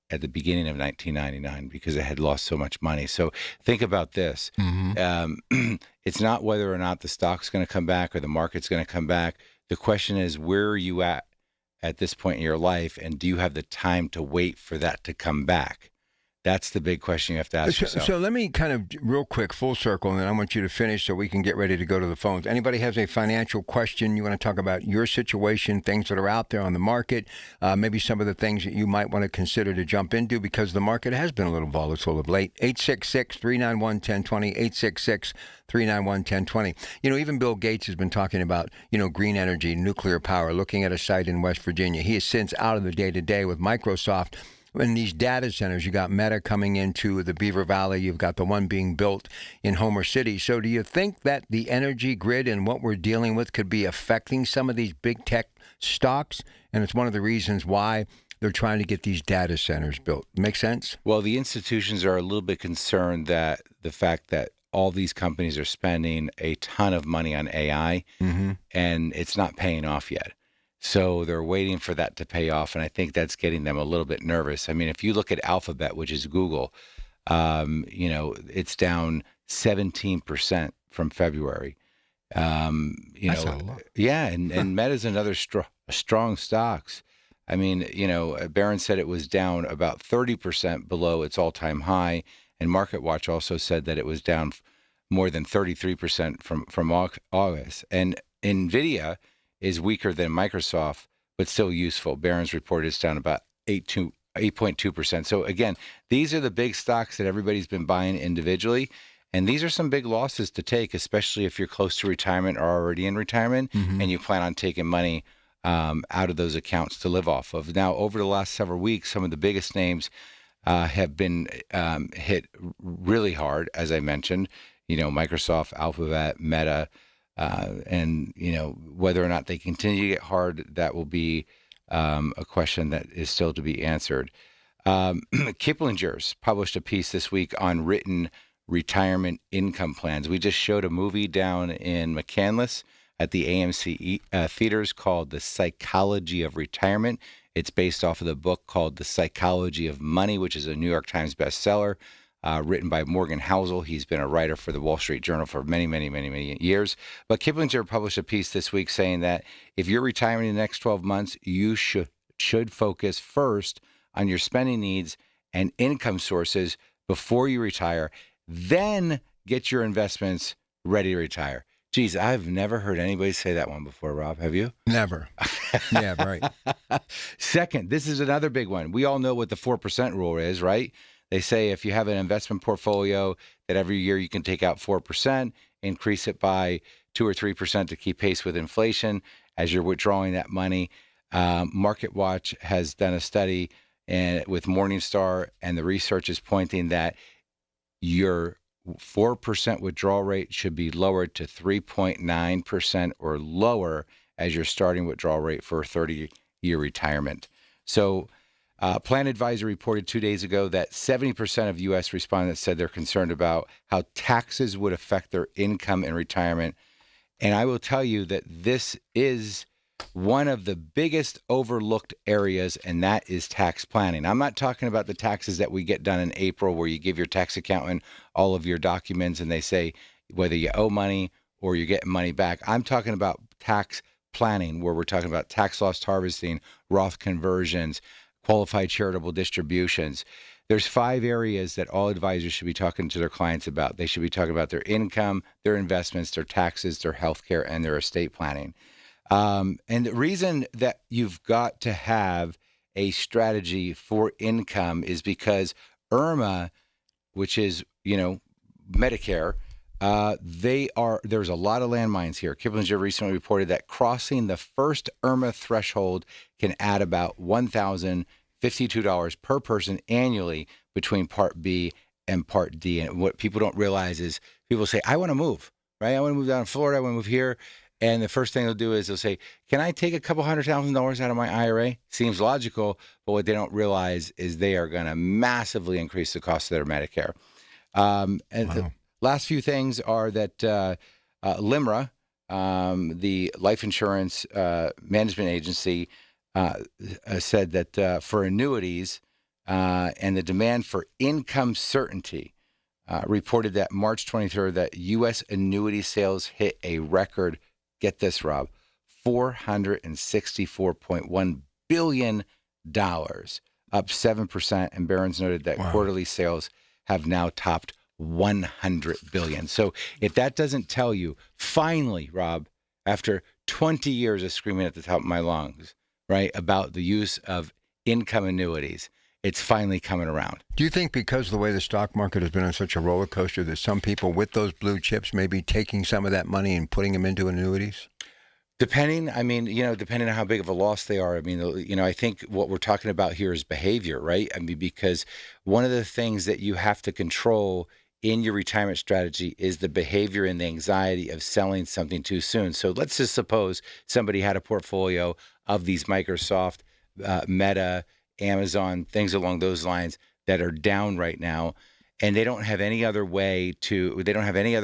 at the beginning of 1999 because it had lost so much money. So think about this. It's not whether or not the stock's going to come back or the market's going to come back. The question is, where are you at this point in your life, and do you have the time to wait for that to come back? That's the big question you have to ask yourself. So let me kind of real quick, full circle, and then I want you to finish so we can get ready to go to the phones. Anybody has a financial question, you want to talk about your situation, things that are out there on the market, maybe some of the things that you might want to consider to jump into because the market has been a little volatile of late. 866-391-1020, 866-391-1020. Even Bill Gates has been talking about, green energy, nuclear power, looking at a site in West Virginia. He is since out of the day-to-day with Microsoft. In these data centers, you got Meta coming into the Beaver Valley. You've got the one being built in Homer City. So do you think that the energy grid and what we're dealing with could be affecting some of these big tech stocks? And it's one of the reasons why they're trying to get these data centers built. Make sense? Well, the institutions are a little bit concerned that the fact that all these companies are spending a ton of money on AI and it's not paying off yet. So they're waiting for that to pay off, and I think that's getting them a little bit nervous. I mean, if you look at Alphabet, which is Google, it's down 17% from February. That's a lot. Yeah, and Meta's another strong stocks. I mean, Barron said it was down about 30% below its all-time high, and MarketWatch also said that it was down more than 33% from August. And NVIDIA is weaker than Microsoft, but still useful. Barron's report is down about 8.2%. So again, these are the big stocks that everybody's been buying individually, and these are some big losses to take, especially if you're close to retirement or already in retirement, and you plan on taking money out of those accounts to live off of. Now, over the last several weeks, some of the biggest names have been hit really hard, as I mentioned. Microsoft, Alphabet, Meta. And whether or not they continue to get hard, that will be a question that is still to be answered. Kiplinger's published a piece this week on written retirement income plans. We just showed a movie down in McCandless at the AMC theaters called The Psychology of Retirement. It's based off of the book called The Psychology of Money, which is a New York Times bestseller. Written by Morgan Housel. He's been a writer for the Wall Street Journal for many, many, many, many years. But Kiplinger published a piece this week saying that if you're retiring in the next 12 months, you should focus first on your spending needs and income sources before you retire. Then get your investments ready to retire. Geez, I've never heard anybody say that one before, Rob. Have you? Never. Yeah, right. Second, this is another big one. We all know what the 4% rule is, right? They say if you have an investment portfolio that every year you can take out 4%, increase it by 2 or 3% to keep pace with inflation as you're withdrawing that money. MarketWatch has done a study with Morningstar, and the research is pointing that your 4% withdrawal rate should be lowered to 3.9% or lower as your starting withdrawal rate for a 30-year retirement. So Plan Advisor reported 2 days ago that 70% of U.S. respondents said they're concerned about how taxes would affect their income in retirement. And I will tell you that this is one of the biggest overlooked areas, and that is tax planning. I'm not talking about the taxes that we get done in April where you give your tax accountant all of your documents and they say whether you owe money or you're getting money back. I'm talking about tax planning, where we're talking about tax loss harvesting, Roth conversions, qualified charitable distributions. There's 5 areas that all advisors should be talking to their clients about. They should be talking about their income, their investments, their taxes, their healthcare, and their estate planning. And the reason that you've got to have a strategy for income is because IRMA, which is, Medicare, there's a lot of landmines here. Kiplinger recently reported that crossing the first IRMA threshold can add about $1,052 per person annually between Part B and Part D. And what people don't realize is people say, I want to move, right? I want to move down to Florida. I want to move here. And the first thing they'll do is they'll say, can I take a couple $100,000 out of my IRA? Seems logical, but what they don't realize is they are going to massively increase the cost of their Medicare. The last few things are that LIMRA, the life insurance management agency, said that for annuities and the demand for income certainty, reported that March 23rd that U.S. annuity sales hit a record, get this, Rob, $464.1 billion, up 7%. And Barron's noted that quarterly sales have now topped $100 billion. So if that doesn't tell you, finally, Rob, after 20 years of screaming at the top of my lungs, right, about the use of income annuities, it's finally coming around. Do you think because of the way the stock market has been on such a roller coaster that some people with those blue chips may be taking some of that money and putting them into annuities? Depending on how big of a loss they are. I mean, I think what we're talking about here is behavior, right? I mean, because one of the things that you have to control in your retirement strategy is the behavior and the anxiety of selling something too soon. So let's just suppose somebody had a portfolio of these Microsoft, Meta, Amazon, things along those lines that are down right now, and they don't have any other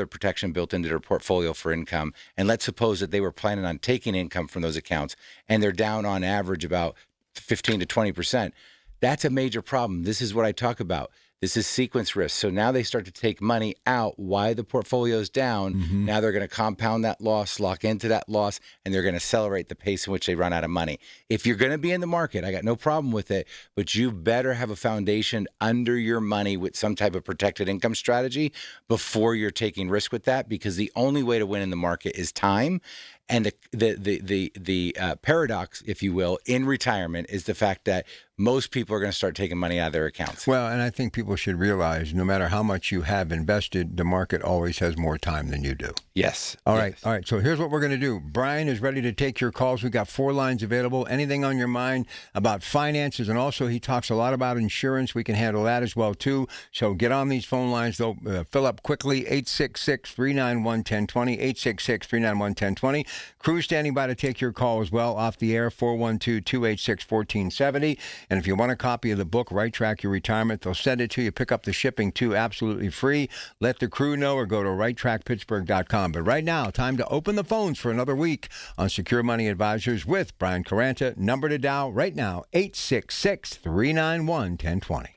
protection built into their portfolio for income. And let's suppose that they were planning on taking income from those accounts and they're down on average about 15 to 20%. That's a major problem. This is what I talk about. This is sequence risk. So now they start to take money out while the portfolio is down. Mm-hmm. Now they're going to compound that loss, lock into that loss, and they're going to accelerate the pace in which they run out of money. If you're going to be in the market, I got no problem with it, but you better have a foundation under your money with some type of protected income strategy before you're taking risk with that, because the only way to win in the market is time. And the paradox, if you will, in retirement is the fact that most people are going to start taking money out of their accounts. Well, and I think people should realize no matter how much you have invested, the market always has more time than you do. Yes. All right. So here's what we're going to do. Brian is ready to take your calls. We've got 4 lines available. Anything on your mind about finances, and also he talks a lot about insurance. We can handle that as well, too. So get on these phone lines. They'll fill up quickly. 866-391-1020, 866-391-1020. Crew standing by to take your call as well off the air, 412-286-1470. And if you want a copy of the book, Right Track Your Retirement, they'll send it to you. Pick up the shipping, too, absolutely free. Let the crew know or go to righttrackpittsburgh.com. But right now, time to open the phones for another week on Secure Money Advisors with Brian Caranta. Number to dial right now, 866-391-1020.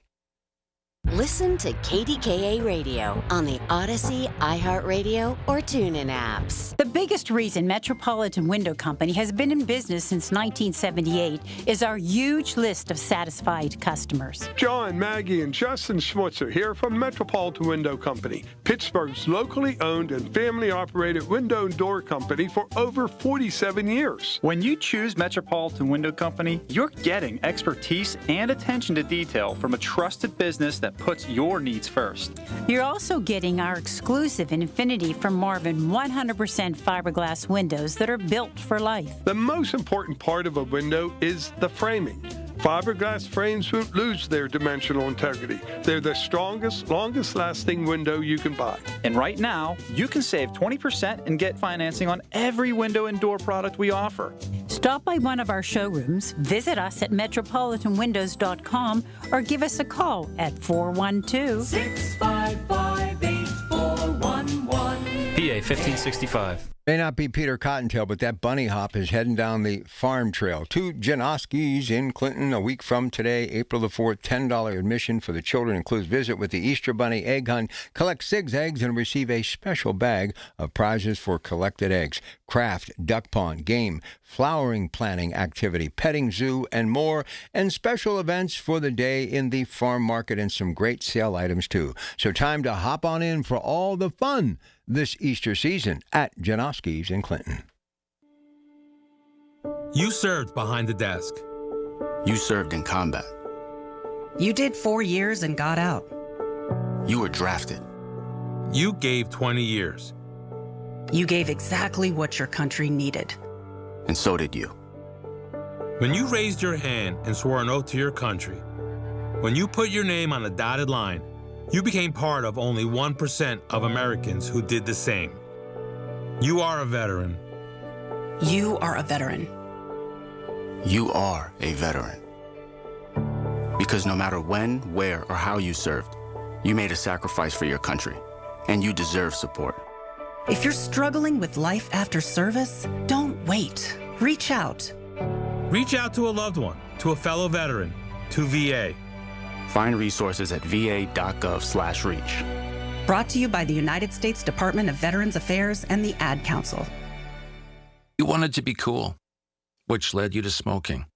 Listen to KDKA Radio on the Odyssey, iHeartRadio, or TuneIn apps. The biggest reason Metropolitan Window Company has been in business since 1978 is our huge list of satisfied customers. John, Maggie, and Justin Schmutzer here from Metropolitan Window Company, Pittsburgh's locally owned and family-operated window and door company for over 47 years. When you choose Metropolitan Window Company, you're getting expertise and attention to detail from a trusted business that puts your needs first. You're also getting our exclusive Infinity from Marvin 100% fiberglass windows that are built for life. The most important part of a window is the framing. Fiberglass frames won't lose their dimensional integrity. They're the strongest, longest-lasting window you can buy. And right now, you can save 20% and get financing on every window and door product we offer. Stop by one of our showrooms, visit us at metropolitanwindows.com, or give us a call at 412-655-8411. PA 1565. May not be Peter Cottontail, but that bunny hop is heading down the farm trail to Janoski's in Clinton a week from today, April the 4th. $10 admission for the children includes visit with the Easter Bunny egg hunt, collect 6 eggs, and receive a special bag of prizes for collected eggs, craft, duck pond, game, flowering planning activity, petting zoo, and more, and special events for the day in the farm market and some great sale items too. So time to hop on in for all the fun this Easter season at Janoski's in Clinton. You served behind the desk. You served in combat. You did 4 years and got out. You were drafted. You gave 20 years. You gave exactly what your country needed. And so did you. When you raised your hand and swore an oath to your country, when you put your name on a dotted line, you became part of only 1% of Americans who did the same. You are a veteran. You are a veteran. You are a veteran. Because no matter when, where, or how you served, you made a sacrifice for your country, and you deserve support. If you're struggling with life after service, don't wait. Reach out. Reach out to a loved one, to a fellow veteran, to VA. Find resources at va.gov/reach. Brought to you by the United States Department of Veterans Affairs and the Ad Council. You wanted to be cool, which led you to smoking,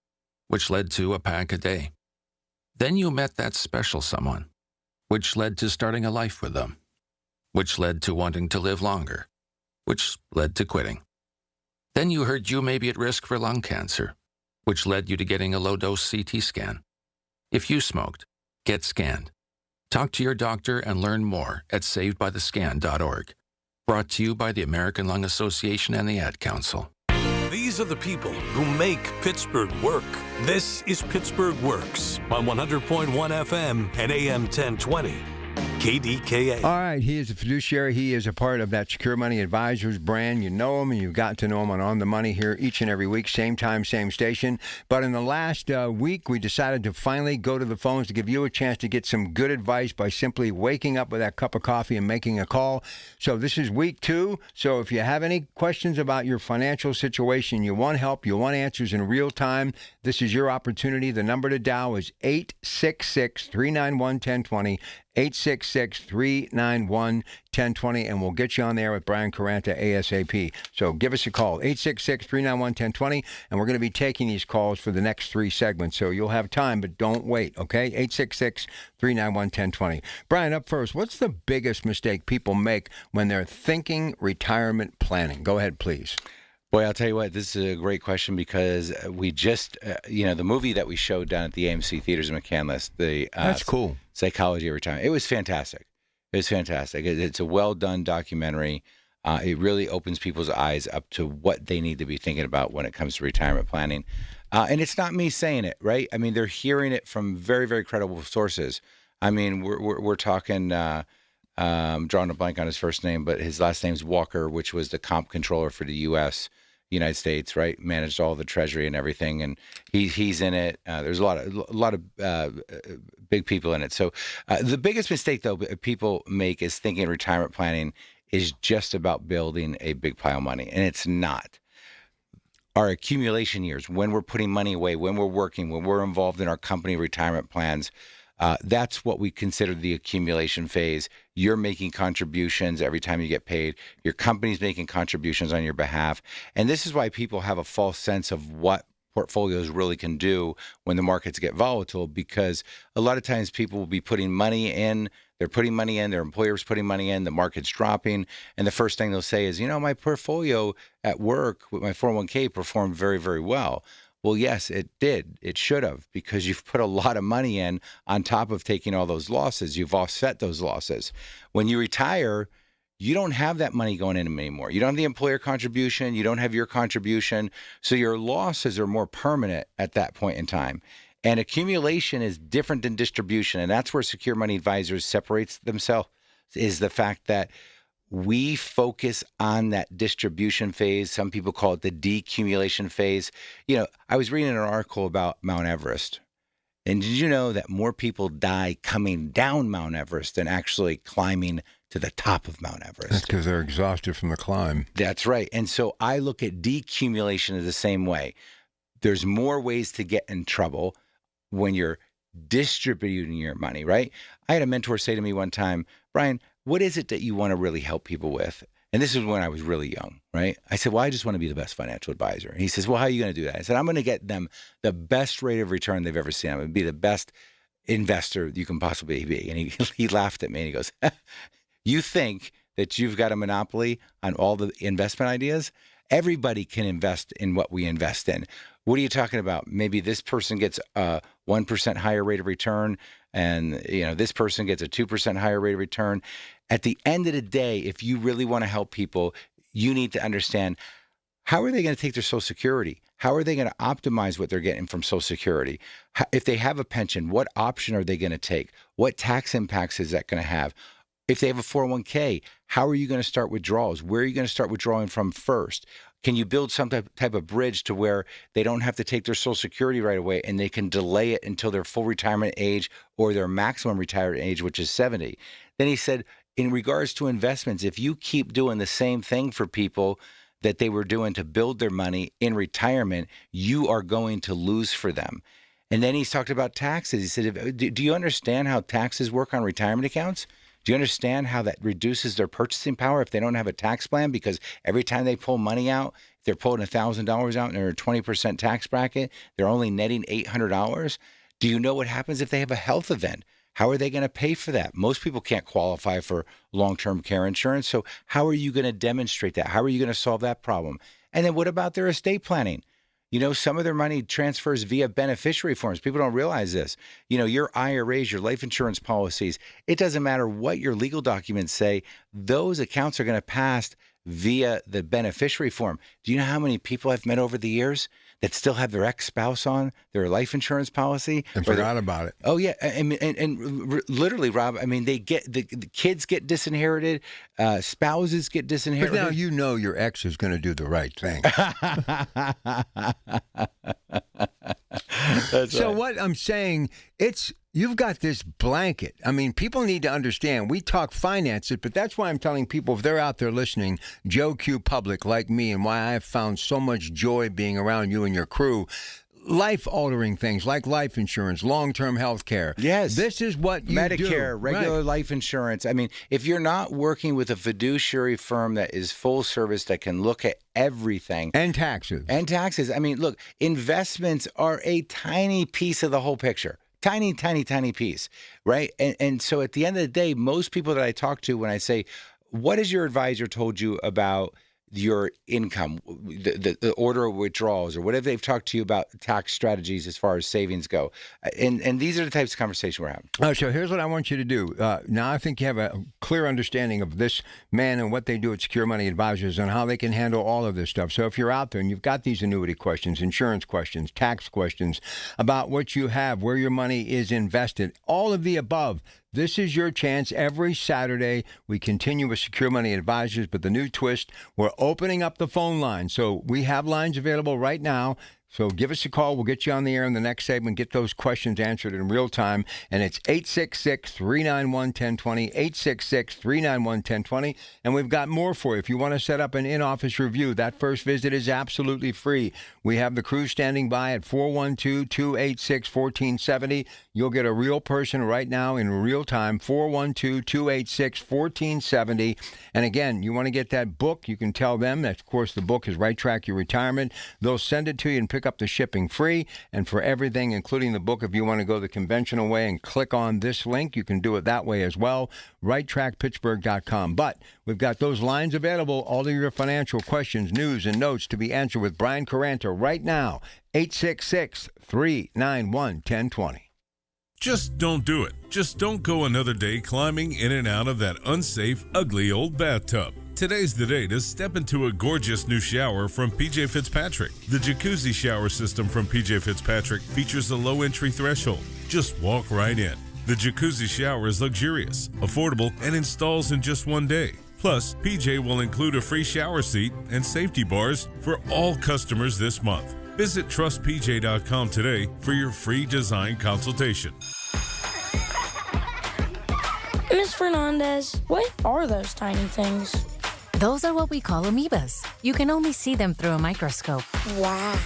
which led to a pack a day. Then you met that special someone, which led to starting a life with them, which led to wanting to live longer, which led to quitting. Then you heard you may be at risk for lung cancer, which led you to getting a low-dose CT scan. If you smoked, get scanned. Talk to your doctor and learn more at savedbythescan.org. Brought to you by the American Lung Association and the Ad Council. These are the people who make Pittsburgh work. This is Pittsburgh Works on 100.1 FM and AM 1020. KDKA. All right, he is a fiduciary. He is a part of that Secure Money Advisors brand. You know him, and you've got to know him on the Money here each and every week, same time, same station. But in the last week, we decided to finally go to the phones to give you a chance to get some good advice by simply waking up with that cup of coffee and making a call. So this is week 2. So if you have any questions about your financial situation, you want help, you want answers in real time, this is your opportunity. The number to dial is 866-391-1020. 866-391-1020, and we'll get you on there with Brian Caranta ASAP. So give us a call, 866-391-1020, and we're going to be taking these calls for the next 3 segments. So you'll have time, but don't wait, okay? 866-391-1020. Brian, up first, what's the biggest mistake people make when they're thinking retirement planning? Go ahead, please. Boy, I'll tell you what, this is a great question because we just, the movie that we showed down at the AMC Theaters in McCandless, That's cool. Psychology of Retirement. It was fantastic. It's a well-done documentary. It really opens people's eyes up to what they need to be thinking about when it comes to retirement planning. And it's not me saying it, right? I mean, they're hearing it from very, very credible sources. I mean, we're talking, drawing a blank on his first name, but his last name's Walker, which was the comp controller for the United States, right? Managed all the treasury and everything, and he's in it. There's a lot of big people in it. So the biggest mistake though people make is thinking retirement planning is just about building a big pile of money, and it's not. Our accumulation years, when we're putting money away, when we're working, when we're involved in our company retirement plans, that's what we consider the accumulation phase. You're making contributions every time you get paid. Your company's making contributions on your behalf. And this is why people have a false sense of what portfolios really can do when the markets get volatile, because a lot of times people will be putting money in, they're putting money in, their employer's putting money in, the market's dropping, and the first thing they'll say is, my portfolio at work with my 401k performed very, very well. Well, yes, it did. It should have, because you've put a lot of money in on top of taking all those losses. You've offset those losses. When you retire, you don't have that money going in anymore. You don't have the employer contribution. You don't have your contribution. So your losses are more permanent at that point in time. And accumulation is different than distribution. And that's where Secure Money Advisors separates themselves, is the fact that we focus on that distribution phase. Some people call it the decumulation phase. I was reading an article about Mount Everest. And did you know that more people die coming down Mount Everest than actually climbing to the top of Mount Everest. That's because they're exhausted from the climb. That's right. And so I look at decumulation as the same way. There's more ways to get in trouble when you're distributing your money, right? I had a mentor say to me one time, Brian, what is it that you want to really help people with? And this is when I was really young, right? I said, well, I just want to be the best financial advisor. And he says, well, how are you going to do that? I said, I'm going to get them the best rate of return they've ever seen. I'm going to be the best investor you can possibly be. And he laughed at me and he goes, you think that you've got a monopoly on all the investment ideas? Everybody can invest in what we invest in. What are you talking about? Maybe this person gets a 1% higher rate of return, and this person gets a 2% higher rate of return. At the end of the day, if you really want to help people, you need to understand, how are they going to take their Social Security? How are they going to optimize what they're getting from Social Security? If they have a pension, what option are they going to take? What tax impacts is that going to have? If they have a 401k, how are you going to start withdrawals? Where are you going to start withdrawing from first? Can you build some type of bridge to where they don't have to take their Social Security right away and they can delay it until their full retirement age or their maximum retirement age, which is 70? Then he said, in regards to investments, if you keep doing the same thing for people that they were doing to build their money in retirement, you are going to lose for them. And then he's talked about taxes. He said, do you understand how taxes work on retirement accounts? Do you understand how that reduces their purchasing power if they don't have a tax plan? Because every time they pull money out, if they're pulling $1,000 out and they're a 20% tax bracket, they're only netting $800. Do you know what happens if they have a health event? How are they going to pay for that? Most people can't qualify for long-term care insurance. So how are you going to demonstrate that? How are you going to solve that problem? And then what about their estate planning? Some of their money transfers via beneficiary forms. People don't realize this. Your IRAs, your life insurance policies, it doesn't matter what your legal documents say, those accounts are going to pass via the beneficiary form. Do you know how many people I've met over the years that still have their ex-spouse on their life insurance policy? And forgot about it. Oh, yeah. And literally, Rob, they get the kids get disinherited, spouses get disinherited. But now your ex is going to do the right thing. So right. What I'm saying, you've got this blanket. People need to understand. We talk finances, but that's why I'm telling people, if they're out there listening, Joe Q Public like me, and why I've found so much joy being around you and your crew, life-altering things like life insurance, long-term health care. Yes. This is what you do. Medicare, regular life insurance. If you're not working with a fiduciary firm that is full service, that can look at everything. And taxes. Look, investments are a tiny piece of the whole picture. Tiny, tiny, tiny piece, right? And so at the end of the day, most people that I talk to, when I say, what has your advisor told you about your income, the order of withdrawals, or whatever they've talked to you about tax strategies as far as savings go. And these are the types of conversations we're having. So here's what I want you to do. Now I think you have a clear understanding of this man and what they do at Secure Money Advisors and how they can handle all of this stuff. So if you're out there and you've got these annuity questions, insurance questions, tax questions about what you have, where your money is invested, all of the above, this is your chance. Every Saturday, we continue with Secure Money Advisors, but the new twist, we're opening up the phone line. So we have lines available right now. So give us a call. We'll get you on the air in the next segment, get those questions answered in real time. And it's 866-391-1020, 866-391-1020. And we've got more for you. If you want to set up an in-office review, that first visit is absolutely free. We have the crew standing by at 412-286-1470. You'll get a real person right now in real time, 412-286-1470. And again, you want to get that book, you can tell them that, of course, the book is Right Track Your Retirement. They'll send it to you and pick up the shipping free. And for everything, including the book, if you want to go the conventional way and click on this link, you can do it that way as well, righttrackpittsburgh.com. But we've got those lines available, all of your financial questions, news, and notes to be answered with Brian Caranta right now, 866-391-1020. Just don't do it. Just don't go another day climbing in and out of that unsafe, ugly old bathtub. Today's the day to step into a gorgeous new shower from PJ Fitzpatrick. The jacuzzi shower system from PJ Fitzpatrick features a low entry threshold. Just walk right in. The jacuzzi shower is luxurious, affordable, and installs in just one day. Plus, PJ will include a free shower seat and safety bars for all customers this month. Visit trustpj.com today for your free design consultation. Miss Fernandez, what are those tiny things? Those are what we call amoebas. You can only see them through a microscope. Wow.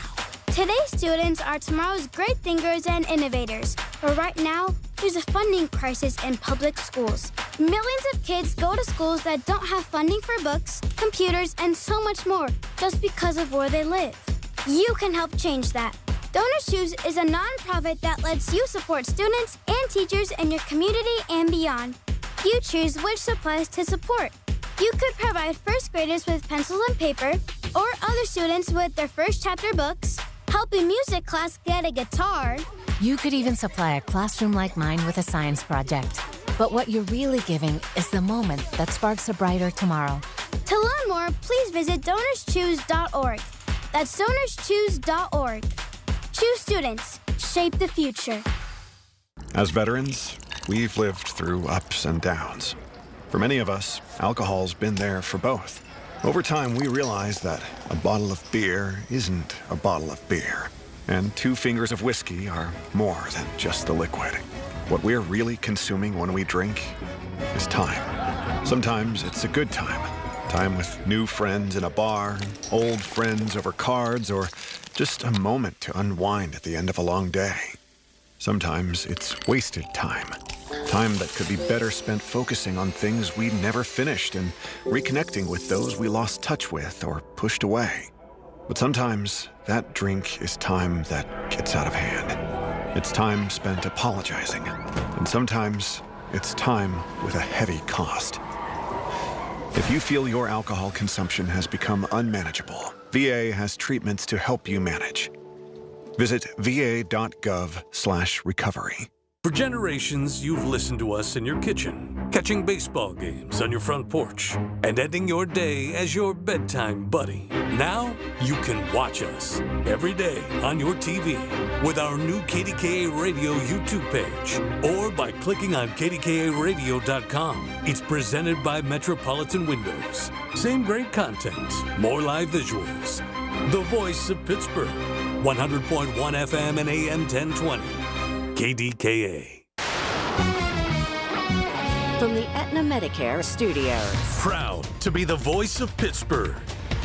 Today's students are tomorrow's great thinkers and innovators. But right now, there's a funding crisis in public schools. Millions of kids go to schools that don't have funding for books, computers, and so much more just because of where they live. You can help change that. Donors Choose is a nonprofit that lets you support students and teachers in your community and beyond. You choose which supplies to support. You could provide first graders with pencils and paper, or other students with their first chapter books, help a music class get a guitar. You could even supply a classroom like mine with a science project. But what you're really giving is the moment that sparks a brighter tomorrow. To learn more, please visit DonorsChoose.org. That's DonorsChoose.org. Choose students. Shape the future. As veterans, we've lived through ups and downs. For many of us, alcohol's been there for both. Over time, we realized that a bottle of beer isn't a bottle of beer, and 2 fingers of whiskey are more than just the liquid. What we're really consuming when we drink is time. Sometimes it's a good time. Time with new friends in a bar, old friends over cards, or just a moment to unwind at the end of a long day. Sometimes it's wasted time. Time that could be better spent focusing on things we never finished and reconnecting with those we lost touch with or pushed away. But sometimes that drink is time that gets out of hand. It's time spent apologizing. And sometimes it's time with a heavy cost. If you feel your alcohol consumption has become unmanageable, VA has treatments to help you manage. Visit va.gov/recovery. For generations, you've listened to us in your kitchen, catching baseball games on your front porch, and ending your day as your bedtime buddy. Now, you can watch us every day on your TV with our new KDKA Radio YouTube page, or by clicking on KDKARadio.com. It's presented by Metropolitan Windows. Same great content, more live visuals. The voice of Pittsburgh, 100.1 FM and AM 1020. KDKA. From the Aetna Medicare Studios. Proud to be the voice of Pittsburgh.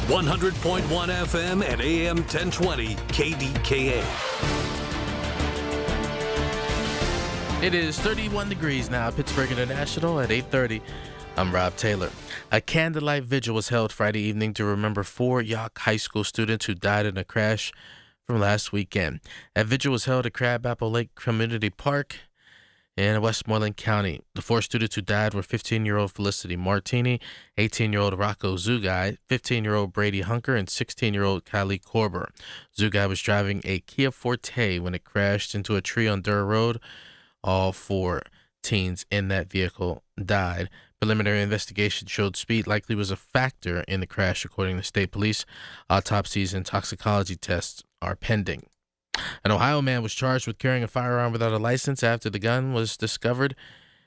100.1 FM and AM 1020 KDKA. It is 31 degrees now, Pittsburgh International at 8:30. I'm Rob Taylor. A candlelight vigil was held Friday evening to remember 4 York High School students who died in a crash from last weekend. That vigil was held at Crabapple Lake Community Park in Westmoreland County. The 4 students who died were 15-year-old Felicity Martini, 18-year-old Rocco Zugai, 15-year-old Brady Hunker, and 16-year-old Kylie Korber. Zugai was driving a Kia Forte when it crashed into a tree on Durr Road. All 4 teens in that vehicle died. Preliminary investigation showed speed likely was a factor in the crash, according to state police. Autopsies and toxicology tests are pending. An Ohio man was charged with carrying a firearm without a license after the gun was discovered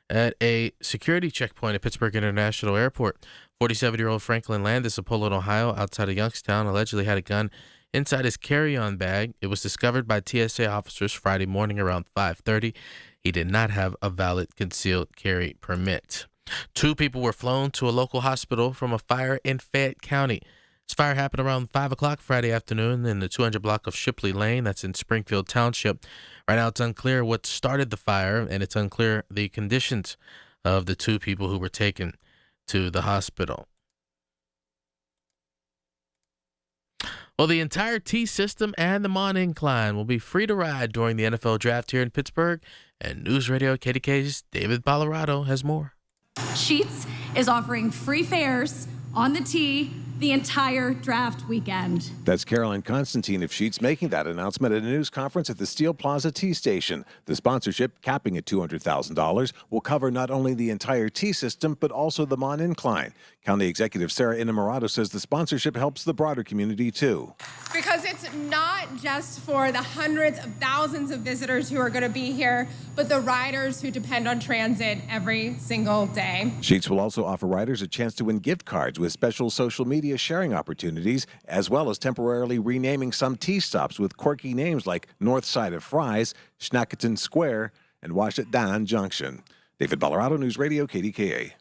at a security checkpoint at Pittsburgh International Airport. 47-year-old Franklin Landis of Poland, Ohio, outside of Youngstown, allegedly had a gun inside his carry-on bag. It was discovered by TSA officers Friday morning around 5:30. He did not have a valid concealed carry permit. 2 people were flown to a local hospital from a fire in Fayette County. This fire happened around 5 o'clock Friday afternoon in the 200 block of Shipley Lane. That's in Springfield Township. Right now, it's unclear what started the fire, and it's unclear the conditions of the 2 people who were taken to the hospital. Well, the entire T system and the Mon Incline will be free to ride during the NFL draft here in Pittsburgh. And News Radio KDK's David Colorado has more. Sheetz is offering free fares on the T the entire draft weekend. That's Caroline Constantine of Sheetz making that announcement at a news conference at the Steel Plaza T Station. The sponsorship, capping at $200,000, will cover not only the entire T system, but also the Mon Incline. County Executive Sarah Innamorato says the sponsorship helps the broader community, too. Because it's not just for the hundreds of thousands of visitors who are going to be here, but the riders who depend on transit every single day. Sheetz will also offer riders a chance to win gift cards with special social media sharing opportunities, as well as temporarily renaming some T-stops with quirky names like North Side of Fries, Schnackleton Square, and Washit Junction. David Ballarado, News Radio, KDKA.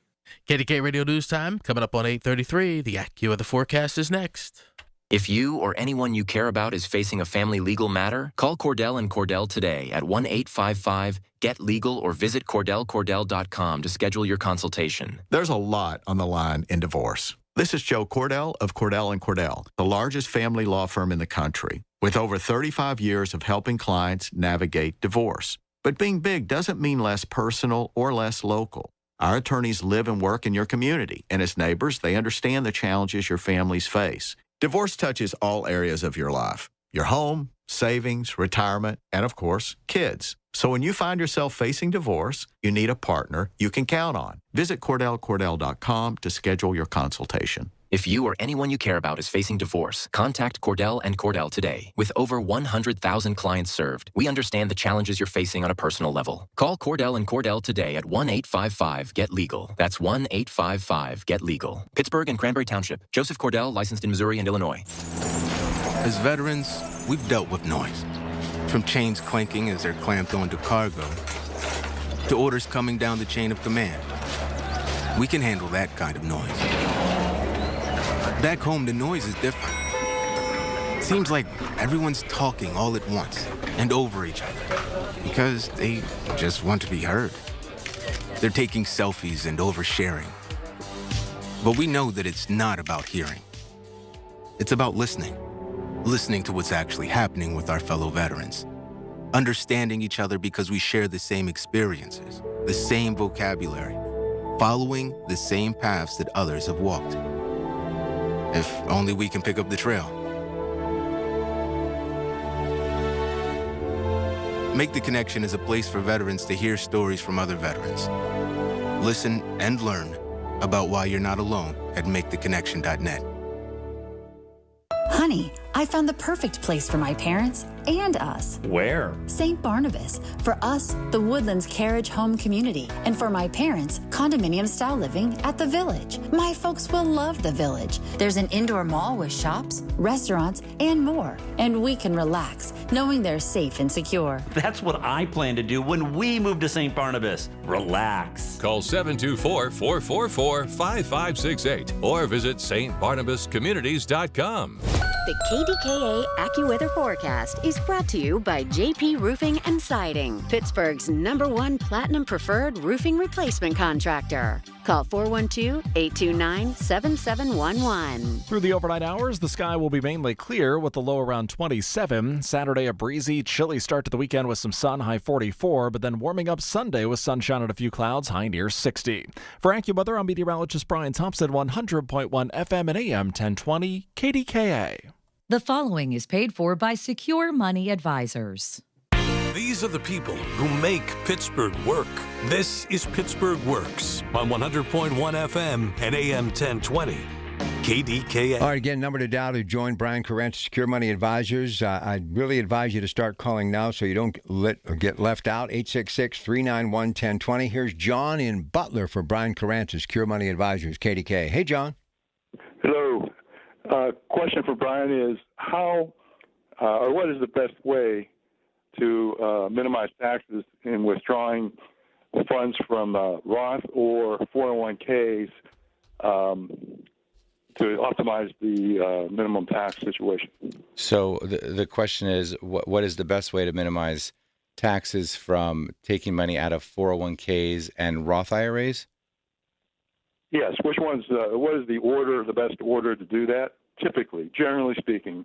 KDKA Radio News Time coming up on 8:33. The AccuWeather forecast is next. If you or anyone you care about is facing a family legal matter, call Cordell and Cordell today at 1-855-GET-LEGAL or visit CordellCordell.com to schedule your consultation. There's a lot on the line in divorce. This is Joe Cordell of Cordell & Cordell, the largest family law firm in the country, with over 35 years of helping clients navigate divorce. But being big doesn't mean less personal or less local. Our attorneys live and work in your community, and as neighbors, they understand the challenges your families face. Divorce touches all areas of your life: your home, savings, retirement, and of course, kids. So when you find yourself facing divorce, you need a partner you can count on. Visit CordellCordell.com to schedule your consultation. If you or anyone you care about is facing divorce, contact Cordell and Cordell today. With over 100,000 clients served, we understand the challenges you're facing on a personal level. Call Cordell and Cordell today at 1-855-GET-LEGAL. That's 1-855-GET-LEGAL. Pittsburgh and Cranberry Township. Joseph Cordell, licensed in Missouri and Illinois. As veterans, we've dealt with noise. From chains clanking as they're clamped onto cargo, to orders coming down the chain of command. We can handle that kind of noise. Back home, the noise is different. Seems like everyone's talking all at once and over each other because they just want to be heard. They're taking selfies and oversharing. But we know that it's not about hearing. It's about listening. Listening to what's actually happening with our fellow veterans. Understanding each other because we share the same experiences, the same vocabulary, following the same paths that others have walked. If only we can pick up the trail. Make the Connection is a place for veterans to hear stories from other veterans. Listen and learn about why you're not alone at MakeTheConnection.net. Honey, I found the perfect place for my parents and us. Where? St. Barnabas. For us, the Woodlands Carriage Home Community. And for my parents, condominium-style living at the Village. My folks will love the Village. There's an indoor mall with shops, restaurants, and more. And we can relax, knowing they're safe and secure. That's what I plan to do when we move to St. Barnabas. Relax. Call 724-444-5568 or visit stbarnabascommunities.com. The KDKA AccuWeather forecast is brought to you by JP Roofing and Siding, Pittsburgh's #1 Platinum Preferred Roofing Replacement Contractor. Call 412-829-7711. Through the overnight hours, the sky will be mainly clear with the low around 27. Saturday, a breezy, chilly start to the weekend with some sun, high 44, but then warming up Sunday with sunshine and a few clouds, high near 60. For AccuWeather, I'm meteorologist Brian Thompson, 100.1 FM and AM 1020 KDKA. The following is paid for by Secure Money Advisors. These are the people who make Pittsburgh work. This is Pittsburgh Works on 100.1 FM and AM 1020. KDKA. All right, again, number to dial to join Brian Carrant, Secure Money Advisors. I really advise you to start calling now so you don't get left out. 866-391-1020. Here's John in Butler for Brian Carrant, Secure Money Advisors, KDKA. Hey, John. Hello. Question for Brian is how or what is the best way to minimize taxes in withdrawing funds from Roth or 401ks to optimize the minimum tax situation? So the question is, what is the best way to minimize taxes from taking money out of 401ks and Roth IRAs? Yes. Which one's? What is the order, the best order to do that? Typically, generally speaking.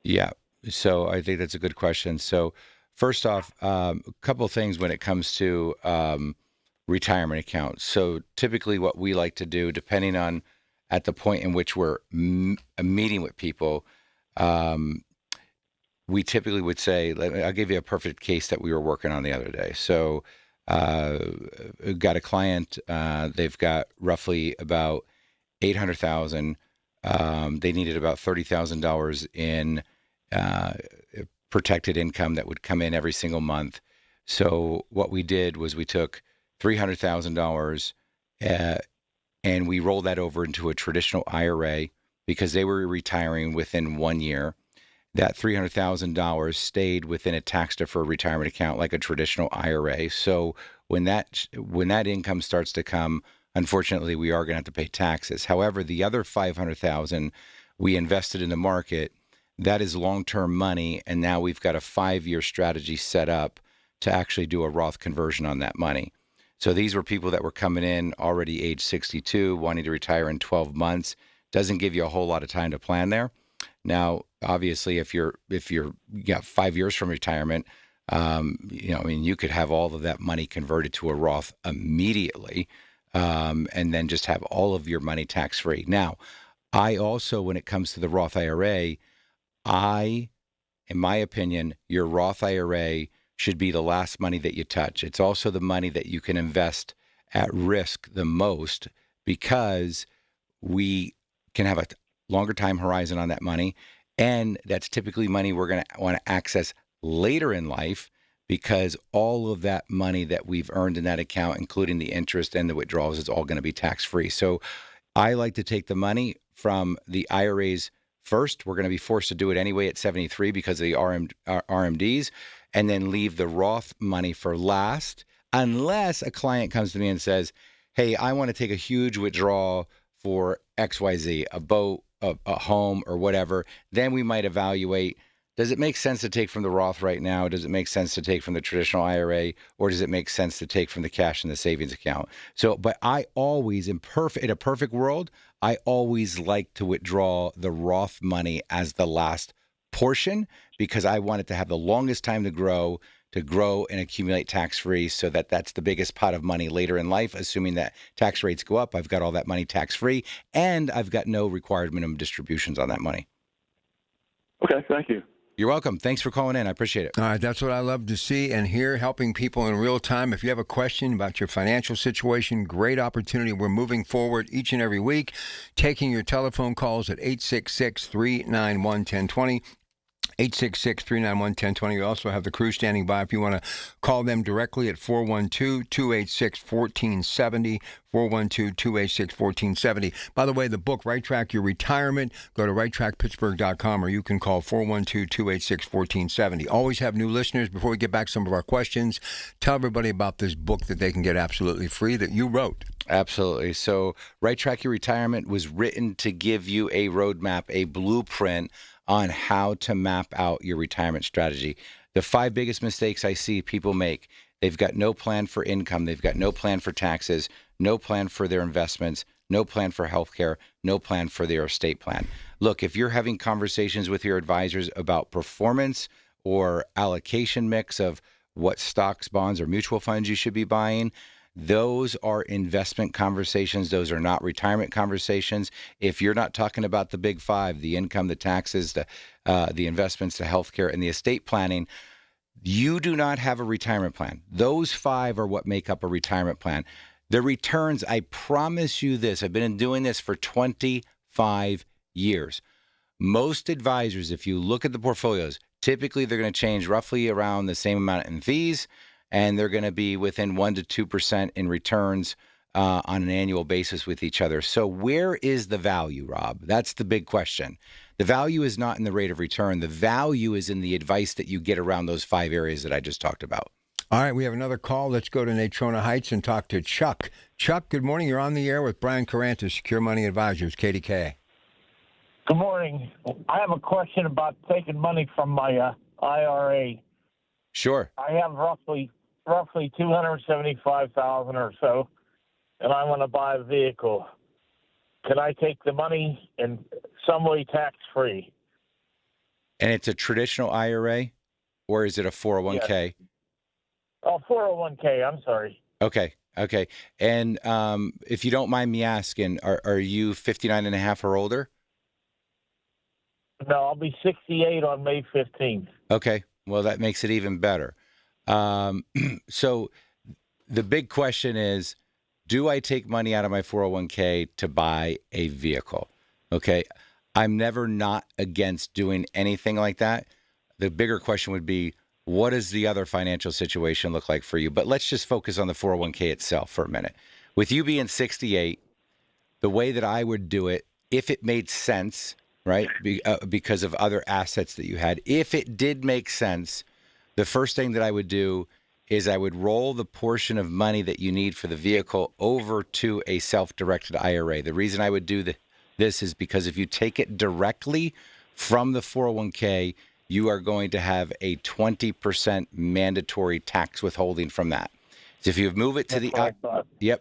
Yeah. So I think that's a good question. So first off, a couple of things when it comes to retirement accounts. So typically what we like to do, depending on at the point in which we're meeting with people, we typically would say, I'll give you a perfect case that we were working on the other day. So got a client, they've got roughly about $800,000. They needed about $30,000 in protected income that would come in every single month. So what we did was we took $300,000 and we rolled that over into a traditional IRA because they were retiring within 1 year. that $300,000 stayed within a tax-deferred retirement account like a traditional IRA. So when that income starts to come, unfortunately, we are going to have to pay taxes. However, the other $500,000 we invested in the market, that is long-term money, and now we've got a 5-year strategy set up to actually do a Roth conversion on that money. So these were people that were coming in already age 62, wanting to retire in 12 months. Doesn't give you a whole lot of time to plan there. Now, obviously, if you're 5 years from retirement, you could have all of that money converted to a Roth immediately, and then just have all of your money tax-free. Now, I also, when it comes to the Roth IRA, in my opinion, your Roth IRA should be the last money that you touch. It's also the money that you can invest at risk the most, because we can have a longer time horizon on that money. And that's typically money we're going to want to access later in life, because all of that money that we've earned in that account, including the interest and the withdrawals, is all going to be tax-free. So I like to take the money from the IRAs first. We're going to be forced to do it anyway at 73 because of the RMDs, and then leave the Roth money for last, unless a client comes to me and says, hey, I want to take a huge withdrawal for XYZ, a boat, a home, or whatever. Then we might evaluate, does it make sense to take from the Roth right now? Does it make sense to take from the traditional IRA? Or does it make sense to take from the cash in the savings account? So, but I always, in a perfect world, I always like to withdraw the Roth money as the last portion, because I want it to have the longest time to grow and accumulate tax-free, so that's the biggest pot of money later in life. Assuming that tax rates go up, I've got all that money tax-free, and I've got no required minimum distributions on that money. Okay, thank you. You're welcome. Thanks for calling in. I appreciate it. All right, that's what I love to see and hear, helping people in real time. If you have a question about your financial situation, great opportunity. We're moving forward each and every week, taking your telephone calls at 866-391-1020. 866-391-1020. We also have the crew standing by if you want to call them directly at 412-286-1470, 412-286-1470. By the way, the book, Right Track Your Retirement, go to righttrackpittsburgh.com, or you can call 412-286-1470. Always have new listeners. Before we get back to some of our questions, tell everybody about this book that they can get absolutely free that you wrote. Absolutely. So Right Track Your Retirement was written to give you a roadmap, a blueprint on how to map out your retirement strategy. The 5 biggest mistakes I see people make: they've got no plan for income, they've got no plan for taxes, no plan for their investments, no plan for healthcare, no plan for their estate plan. Look, if you're having conversations with your advisors about performance or allocation mix of what stocks, bonds, or mutual funds you should be buying, those are investment conversations. Those are not retirement conversations. If you're not talking about the big 5, the income, the taxes, the investments, the healthcare, and the estate planning, you do not have a retirement plan. Those 5 are what make up a retirement plan. The returns, I promise you this, I've been doing this for 25 years. Most advisors, if you look at the portfolios, typically they're going to change roughly around the same amount in fees, and they're going to be within 1% to 2% in returns on an annual basis with each other. So where is the value, Rob? That's the big question. The value is not in the rate of return. The value is in the advice that you get around those 5 areas that I just talked about. All right, we have another call. Let's go to Natrona Heights and talk to Chuck. Chuck, good morning. You're on the air with Brian Carrantes, Secure Money Advisors, KDKA. Good morning. I have a question about taking money from my IRA. Sure. I have roughly $275,000 or so, and I want to buy a vehicle. Can I take the money in some way tax-free? And it's a traditional IRA, or is it a 401k? Yes. Oh, 401k, I'm sorry. Okay. And if you don't mind me asking, are you 59 and a half or older? No, I'll be 68 on May 15th. Okay. Well, that makes it even better. So the big question is, do I take money out of my 401k to buy a vehicle? Okay. I'm never not against doing anything like that. The bigger question would be, what does the other financial situation look like for you? But let's just focus on the 401k itself for a minute. With you being 68, the way that I would do it, if it made sense, right? Because of other assets that you had. If it did make sense, the first thing that I would do is I would roll the portion of money that you need for the vehicle over to a self-directed IRA. The reason I would do this is because if you take it directly from the 401k, you are going to have a 20% mandatory tax withholding from that. So if you move it to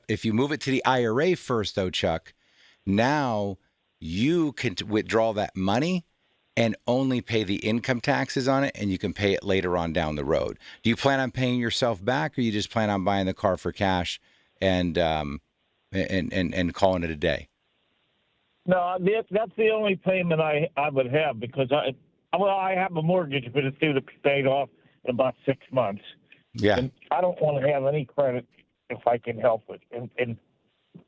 if you move it to the IRA first, though, Chuck, now you can withdraw that money and only pay the income taxes on it, and you can pay it later on down the road. Do you plan on paying yourself back, or you just plan on buying the car for cash and calling it a day? No, that's the only payment I would have, because I have a mortgage, but it's due to be paid off in about 6 months. Yeah. And I don't want to have any credit if I can help it. And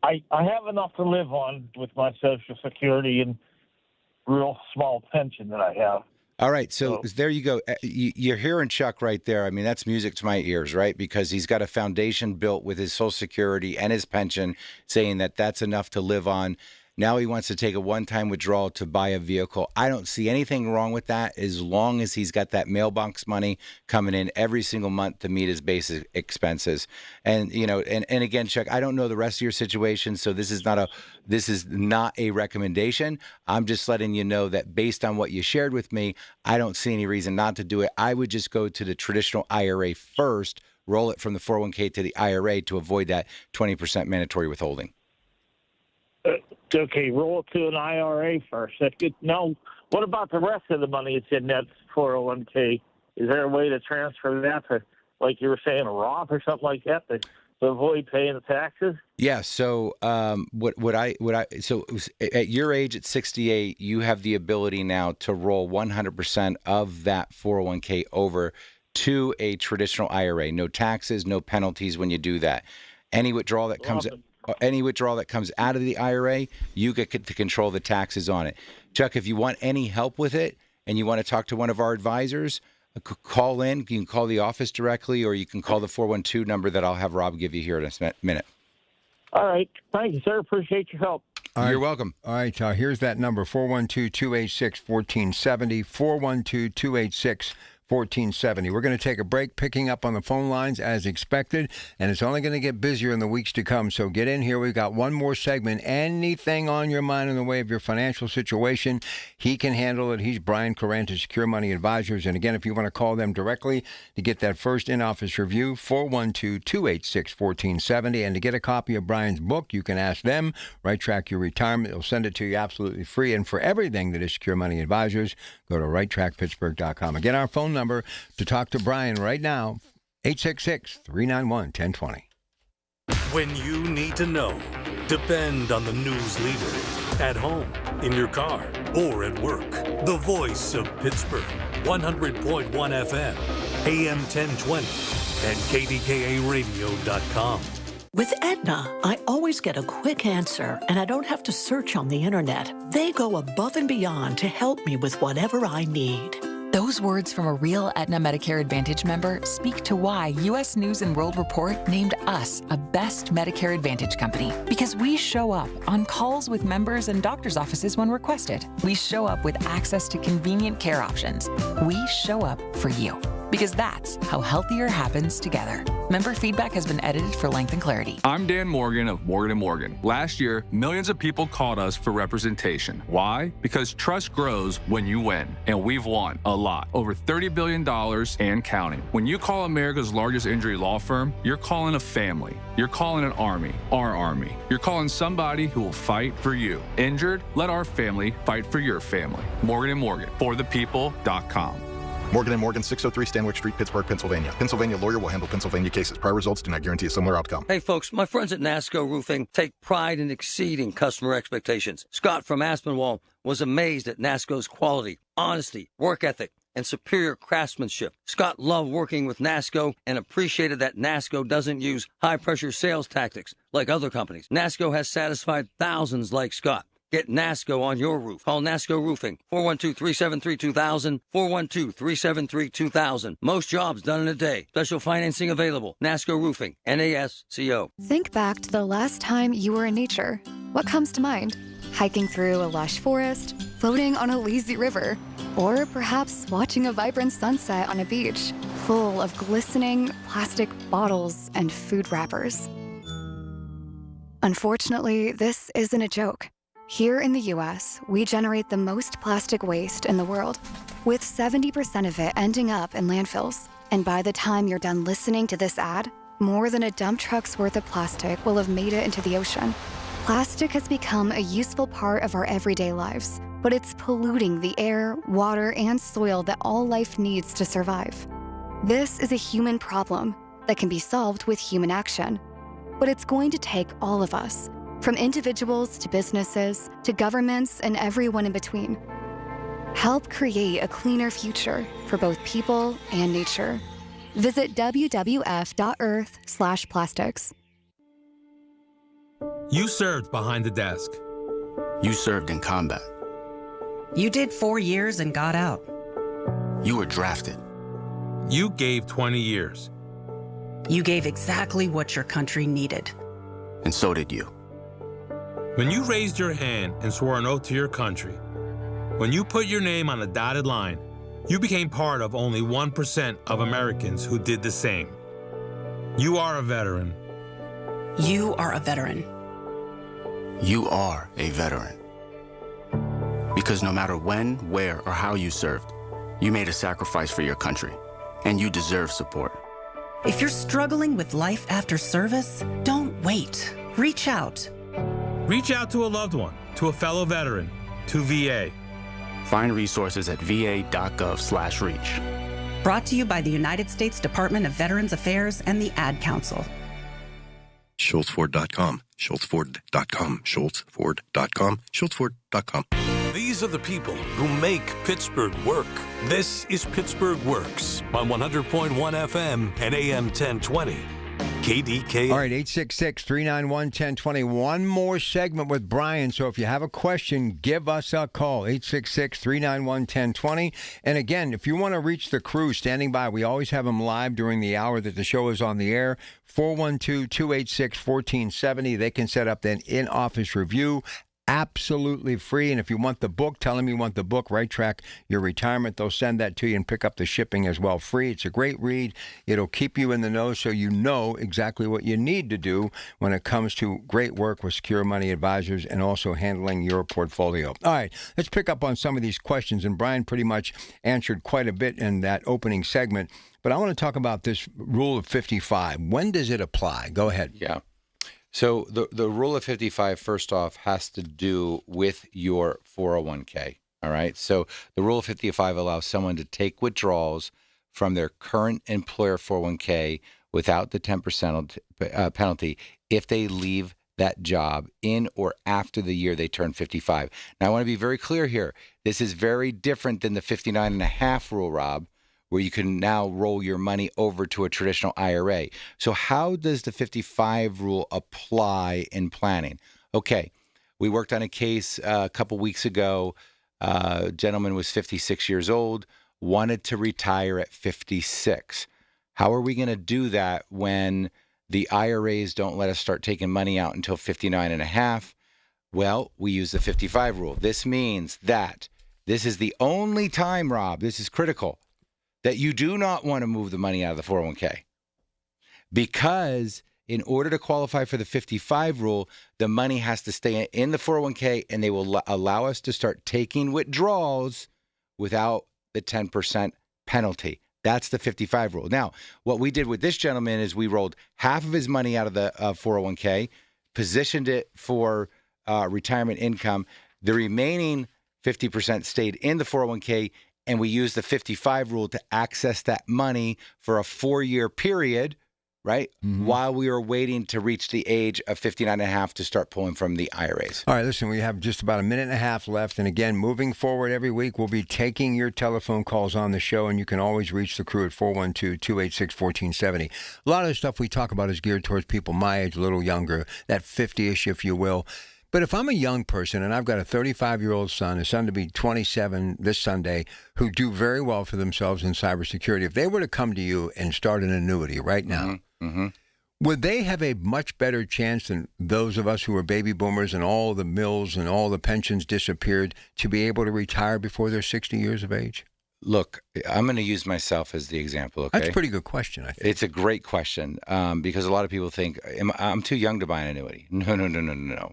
I have enough to live on with my Social Security and real small pension that I have. All right, so there you go. You're hearing Chuck right there. I mean, that's music to my ears, right? Because he's got a foundation built with his Social Security and his pension, saying that that's enough to live on. Now he wants to take a one-time withdrawal to buy a vehicle. I don't see anything wrong with that, as long as he's got that mailbox money coming in every single month to meet his basic expenses. And and again, Chuck, I don't know the rest of your situation, so this is not a recommendation. I'm just letting you know that based on what you shared with me, I don't see any reason not to do it. I would just go to the traditional IRA first, roll it from the 401k to the IRA to avoid that 20% mandatory withholding. Okay, roll it to an IRA first. Now, what about the rest of the money that's in that 401k? Is there a way to transfer that to, like you were saying, a Roth or something like that to avoid paying the taxes? Yeah. So, so at your age, at 68, you have the ability now to roll 100% of that 401k over to a traditional IRA. No taxes, no penalties when you do that. Any withdrawal that comes out of the IRA, you get to control the taxes on it. Chuck, if you want any help with it and you want to talk to one of our advisors, call in. You can call the office directly, or you can call the 412 number that I'll have Rob give you here in a minute. All right. Thank you, sir. Appreciate your help. You're welcome. All right. Here's that number, 412-286-1470, 412-286-1470. We're going to take a break, picking up on the phone lines as expected, and it's only going to get busier in the weeks to come. So get in here. We've got one more segment. Anything on your mind in the way of your financial situation, he can handle it. He's Brian Caranta, Secure Money Advisors. And again, if you want to call them directly to get that first in-office review, 412-286-1470. And to get a copy of Brian's book, you can ask them, Right Track Your Retirement. They'll send it to you absolutely free. And for everything that is Secure Money Advisors, go to righttrackpittsburgh.com. Again, our phone number to talk to Brian right now, 866-391-1020. When you need to know, depend on the news leader. At home, in your car, or at work. The voice of Pittsburgh, 100.1 FM, AM 1020, and KDKA-radio.com. With Aetna, I always get a quick answer, and I don't have to search on the internet. They go above and beyond to help me with whatever I need. Those words from a real Aetna Medicare Advantage member speak to why U.S. News & World Report named us a best Medicare Advantage company. Because we show up on calls with members and doctor's offices when requested. We show up with access to convenient care options. We show up for you. Because that's how healthier happens together. Member feedback has been edited for length and clarity. I'm Dan Morgan of Morgan & Morgan. Last year, millions of people called us for representation. Why? Because trust grows when you win. And we've won a lot. Over $30 billion and counting. When you call America's largest injury law firm, you're calling a family. You're calling an army, our army. You're calling somebody who will fight for you. Injured? Let our family fight for your family. Morgan & Morgan, forthepeople.com. Morgan & Morgan, 603 Stanwyck Street, Pittsburgh, Pennsylvania. Pennsylvania lawyer will handle Pennsylvania cases. Prior results do not guarantee a similar outcome. Hey, folks, my friends at NASCO Roofing take pride in exceeding customer expectations. Scott from Aspinwall was amazed at NASCO's quality, honesty, work ethic, and superior craftsmanship. Scott loved working with NASCO and appreciated that NASCO doesn't use high-pressure sales tactics like other companies. NASCO has satisfied thousands like Scott. Get NASCO on your roof. Call NASCO Roofing, 412-373-2000, 412-373-2000. Most jobs done in a day. Special financing available. NASCO Roofing, NASCO. Think back to the last time you were in nature. What comes to mind? Hiking through a lush forest? floating on a lazy river, or perhaps watching a vibrant sunset on a beach full of glistening plastic bottles and food wrappers. Unfortunately, this isn't a joke. Here in the US, we generate the most plastic waste in the world, with 70% of it ending up in landfills. And by the time you're done listening to this ad, more than a dump truck's worth of plastic will have made it into the ocean. Plastic has become a useful part of our everyday lives, but it's polluting the air, water, and soil that all life needs to survive. This is a human problem that can be solved with human action. But it's going to take all of us, from individuals to businesses to governments and everyone in between. Help create a cleaner future for both people and nature. Visit wwf.earth/plastics. You served behind the desk. You served in combat. You did 4 years and got out. You were drafted. You gave 20 years. You gave exactly what your country needed. And so did you. When you raised your hand and swore an oath to your country, when you put your name on a dotted line, you became part of only 1% of Americans who did the same. You are a veteran. You are a veteran. You are a veteran. Because no matter when, where, or how you served, you made a sacrifice for your country, and you deserve support. If you're struggling with life after service, don't wait. Reach out. Reach out to a loved one, to a fellow veteran, to VA. Find resources at va.gov/reach. Brought to you by the United States Department of Veterans Affairs and the Ad Council. SchultzFord.com, SchultzFord.com, SchultzFord.com, SchultzFord.com. These are the people who make Pittsburgh work. This is Pittsburgh Works on 100.1 FM and AM 1020. KDKA. All right, 866-391-1020. One more segment with Brian. So if you have a question, give us a call. 866-391-1020. And again, if you want to reach the crew standing by, we always have them live during the hour that the show is on the air. 412-286-1470. They can set up an in-office review. Absolutely free. And if you want the book, tell them you want the book, Right Track Your Retirement. They'll send that to you and pick up the shipping as well. Free. It's a great read. It'll keep you in the know so you know exactly what you need to do when it comes to great work with Secure Money Advisors and also handling your portfolio. All right, let's pick up on some of these questions. And Brian pretty much answered quite a bit in that opening segment. But I want to talk about this rule of 55. When does it apply? Go ahead. Yeah. So the rule of 55, first off, has to do with your 401k, all right? So the rule of 55 allows someone to take withdrawals from their current employer 401k without the 10% penalty if they leave that job in or after the year they turn 55. Now, I want to be very clear here. This is very different than the 59.5 rule, Rob, where you can now roll your money over to a traditional IRA. So how does the 55 rule apply in planning? Okay, we worked on a case a couple weeks ago. A gentleman was 56 years old, wanted to retire at 56. How are we going to do that when the IRAs don't let us start taking money out until 59.5? Well, we use the 55 rule. This means that this is the only time, Rob, this is critical, that you do not want to move the money out of the 401k. Because in order to qualify for the 55 rule, the money has to stay in the 401k and they will allow us to start taking withdrawals without the 10% penalty. That's the 55 rule. Now, what we did with this gentleman is we rolled half of his money out of the 401k, positioned it for retirement income. The remaining 50% stayed in the 401k, and we used the 55 rule to access that money for a 4-year period, right? Mm-hmm. While we were waiting to reach the age of 59.5 to start pulling from the IRAs. All right, listen, we have just about a minute and a half left. And again, moving forward every week, we'll be taking your telephone calls on the show, and you can always reach the crew at 412-286-1470. A lot of the stuff we talk about is geared towards people my age, a little younger, that 50-ish, if you will. But if I'm a young person and I've got a 35-year-old son, a son to be 27 this Sunday, who do very well for themselves in cybersecurity, if they were to come to you and start an annuity right now, Would they have a much better chance than those of us who are baby boomers and all the mills and all the pensions disappeared to be able to retire before they're 60 years of age? Look, I'm going to use myself as the example, okay? That's a pretty good question, I think. It's a great question because a lot of people think, I'm too young to buy an annuity. No.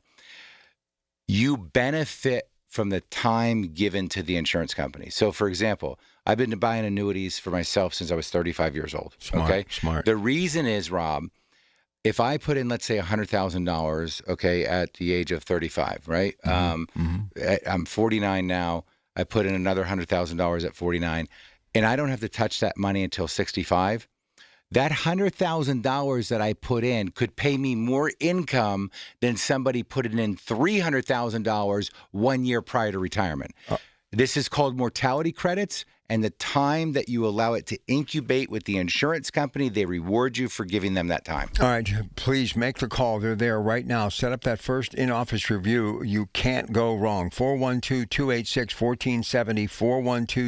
You benefit from the time given to the insurance company. So, for example, I've been buying annuities for myself since I was 35 years old. Smart. The reason is, Rob, if I put in, let's say, $100,000, okay, at the age of 35, right? I'm 49 now. I put in another $100,000 at 49, and I don't have to touch that money until 65. That $100,000 that I put in could pay me more income than somebody putting in $300,000 1 year prior to retirement. This is called mortality credits, and the time that you allow it to incubate with the insurance company, they reward you for giving them that time. All right, please make the call. They're there right now. Set up that first in-office review. You can't go wrong. 412-286-1470,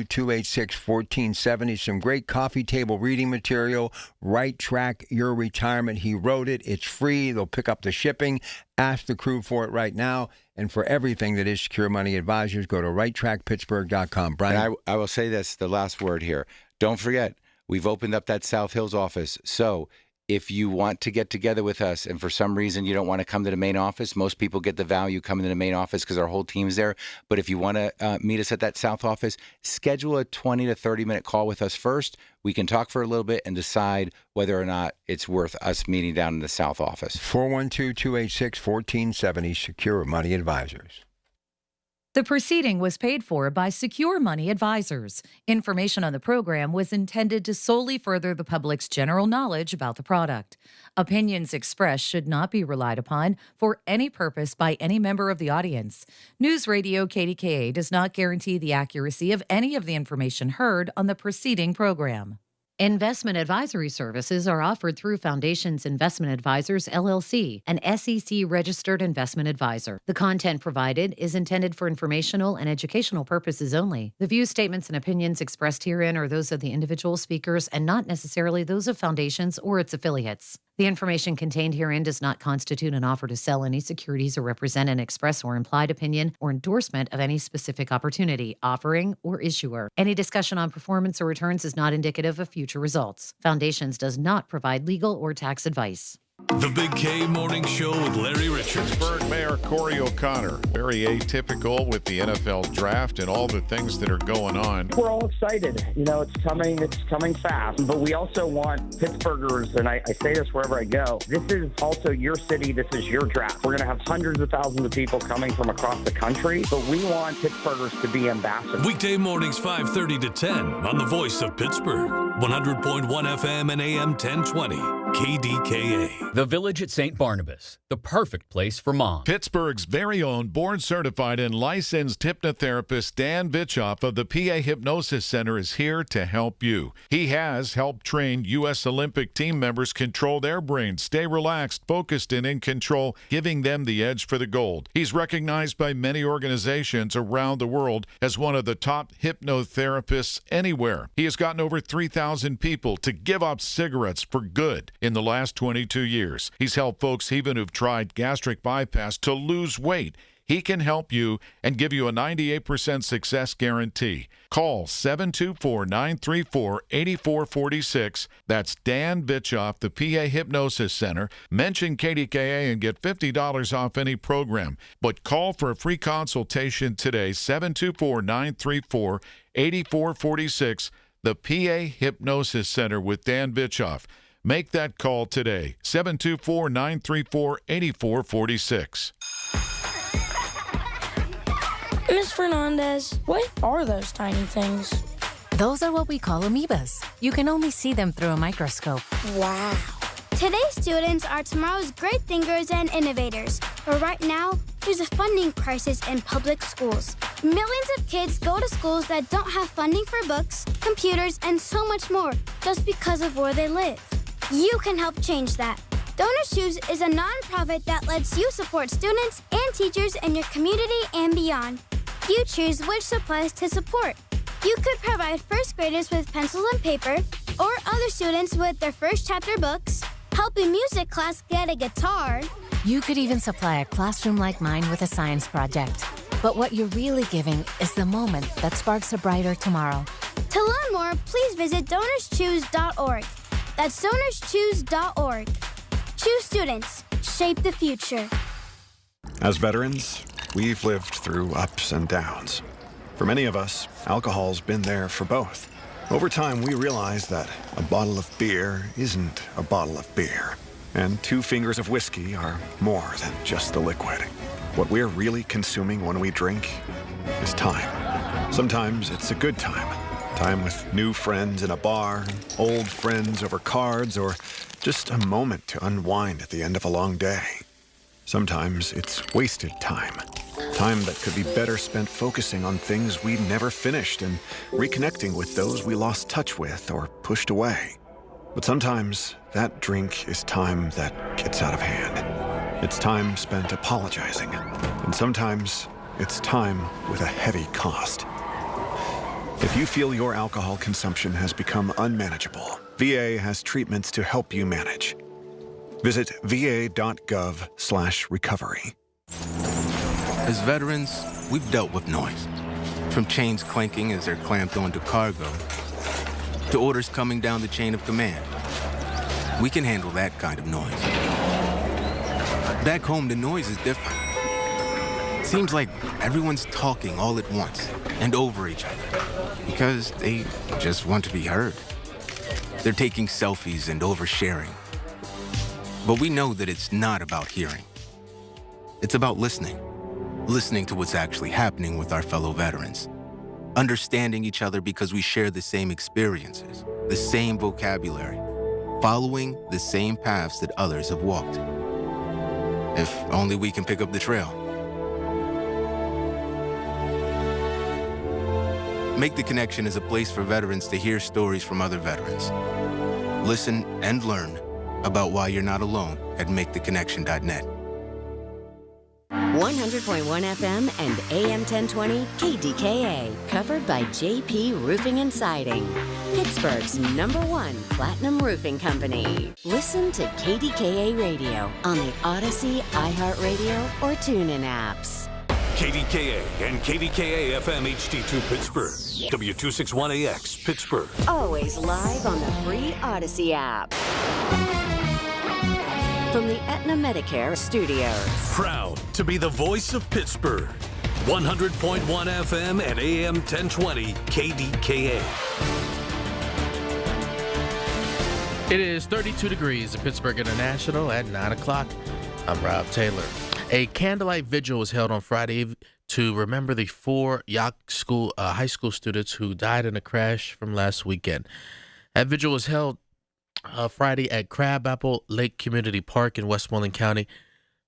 412-286-1470. Some great coffee table reading material. Right Track Your Retirement. He wrote it. It's free. They'll pick up the shipping. Ask the crew for it right now. And for everything that is Secure Money Advisors, go to righttrackpittsburgh.com. Brian? And I will say this, the last word here. Don't forget, we've opened up that South Hills office. So if you want to get together with us and for some reason you don't want to come to the main office, most people get the value coming to the main office because our whole team's there. But if you want to meet us at that South office, schedule a 20 to 30-minute call with us first. We can talk for a little bit and decide whether or not it's worth us meeting down in the South office. 412-286-1470, Secure Money Advisors. The proceeding was paid for by Secure Money Advisors. Information on the program was intended to solely further the public's general knowledge about the product. Opinions expressed should not be relied upon for any purpose by any member of the audience. News Radio KDKA does not guarantee the accuracy of any of the information heard on the preceding program. Investment advisory services are offered through Foundations Investment Advisors, LLC, an SEC-registered investment advisor. The content provided is intended for informational and educational purposes only. The views, statements, and opinions expressed herein are those of the individual speakers and not necessarily those of Foundations or its affiliates. The information contained herein does not constitute an offer to sell any securities or represent an express or implied opinion or endorsement of any specific opportunity, offering, or issuer. Any discussion on performance or returns is not indicative of future results. Foundations does not provide legal or tax advice. The Big K Morning Show with Larry Richards. Pittsburgh Mayor Corey O'Connor, very atypical with the NFL draft and all the things that are going on. We're all excited. You know, it's coming fast. But we also want Pittsburghers, and I say this wherever I go, this is also your city, this is your draft. We're going to have hundreds of thousands of people coming from across the country, but we want Pittsburghers to be ambassadors. Weekday mornings 5:30 to 10 on the Voice of Pittsburgh. 100.1 FM and AM 1020. KDKA. The Village at St. Barnabas, the perfect place for mom. Pittsburgh's very own board-certified and licensed hypnotherapist Dan Vitchoff of the PA Hypnosis Center is here to help you. He has helped train U.S. Olympic team members control their brains, stay relaxed, focused, and in control, giving them the edge for the gold. He's recognized by many organizations around the world as one of the top hypnotherapists anywhere. He has gotten over 3,000 people to give up cigarettes for good in the last 22 years. He's helped folks even who've tried gastric bypass to lose weight. He can help you and give you a 98% success guarantee. Call 724-934-8446. That's Dan Vitchoff, the PA Hypnosis Center. Mention KDKA and get $50 off any program. But call for a free consultation today, 724-934-8446. The PA Hypnosis Center with Dan Vitchoff. Make that call today, 724-934-8446. Ms. Fernandez, what are those tiny things? Those are what we call amoebas. You can only see them through a microscope. Wow. Today's students are tomorrow's great thinkers and innovators. But right now, there's a funding crisis in public schools. Millions of kids go to schools that don't have funding for books, computers, and so much more just because of where they live. You can help change that. Donor Shoes is a nonprofit that lets you support students and teachers in your community and beyond. You choose which supplies to support. You could provide first graders with pencils and paper, or other students with their first chapter books, help a music class get a guitar. You could even supply a classroom like mine with a science project. But what you're really giving is the moment that sparks a brighter tomorrow. To learn more, please visit DonorsChoose.org. That's DonorsChoose.org. Choose students. Shape the future. As veterans, we've lived through ups and downs. For many of us, alcohol's been there for both. Over time, we realized that a bottle of beer isn't a bottle of beer, and 2 fingers of whiskey are more than just the liquid. What we're really consuming when we drink is time. Sometimes it's a good time. Time with new friends in a bar, old friends over cards, or just a moment to unwind at the end of a long day. Sometimes it's wasted time. Time that could be better spent focusing on things we never finished and reconnecting with those we lost touch with or pushed away. But sometimes that drink is time that gets out of hand. It's time spent apologizing. And sometimes it's time with a heavy cost. If you feel your alcohol consumption has become unmanageable, VA has treatments to help you manage. Visit va.gov/recovery. As veterans, we've dealt with noise. From chains clanking as they're clamped onto cargo, to orders coming down the chain of command. We can handle that kind of noise. Back home, the noise is different. Seems like everyone's talking all at once and over each other because they just want to be heard. They're taking selfies and oversharing. But we know that it's not about hearing. It's about listening. Listening to what's actually happening with our fellow veterans. Understanding each other because we share the same experiences, the same vocabulary, following the same paths that others have walked. If only we can pick up the trail. Make the Connection is a place for veterans to hear stories from other veterans. Listen and learn about why you're not alone at maketheconnection.net. 100.1 FM and AM 1020 KDKA, covered by JP Roofing and Siding, Pittsburgh's #1 platinum roofing company. Listen to KDKA Radio on the Odyssey, iHeartRadio, or TuneIn apps. KDKA and KDKA-FM HD2 Pittsburgh. W261AX Pittsburgh. Always live on the free Odyssey app. From the Aetna Medicare studios. Proud to be the voice of Pittsburgh. 100.1 FM and AM 1020 KDKA. It is 32 degrees at Pittsburgh International at 9 o'clock. I'm Rob Taylor. A candlelight vigil was held on Friday to remember the 4 high school students who died in a crash from last weekend. That vigil was held Friday at Crabapple Lake Community Park in Westmoreland County.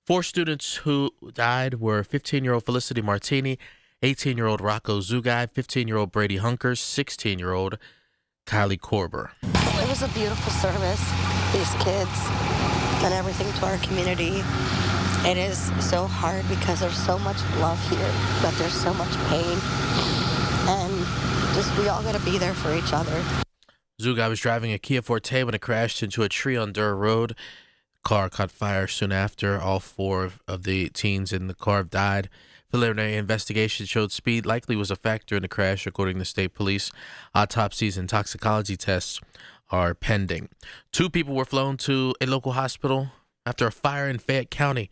4 students who died were 15-year-old Felicity Martini, 18-year-old Rocco Zugai, 15-year-old Brady Hunkers, 16-year-old Kylie Korber. It was a beautiful service. These kids and everything to our community. It is so hard because there's so much love here, but there's so much pain. And just we all got to be there for each other. Zugai was driving a Kia Forte when it crashed into a tree on Durr Road. The car caught fire soon after. All 4 of the teens in the car died. Preliminary investigation showed speed likely was a factor in the crash, according to state police. Autopsies and toxicology tests are pending. 2 people were flown to a local hospital after a fire in Fayette County.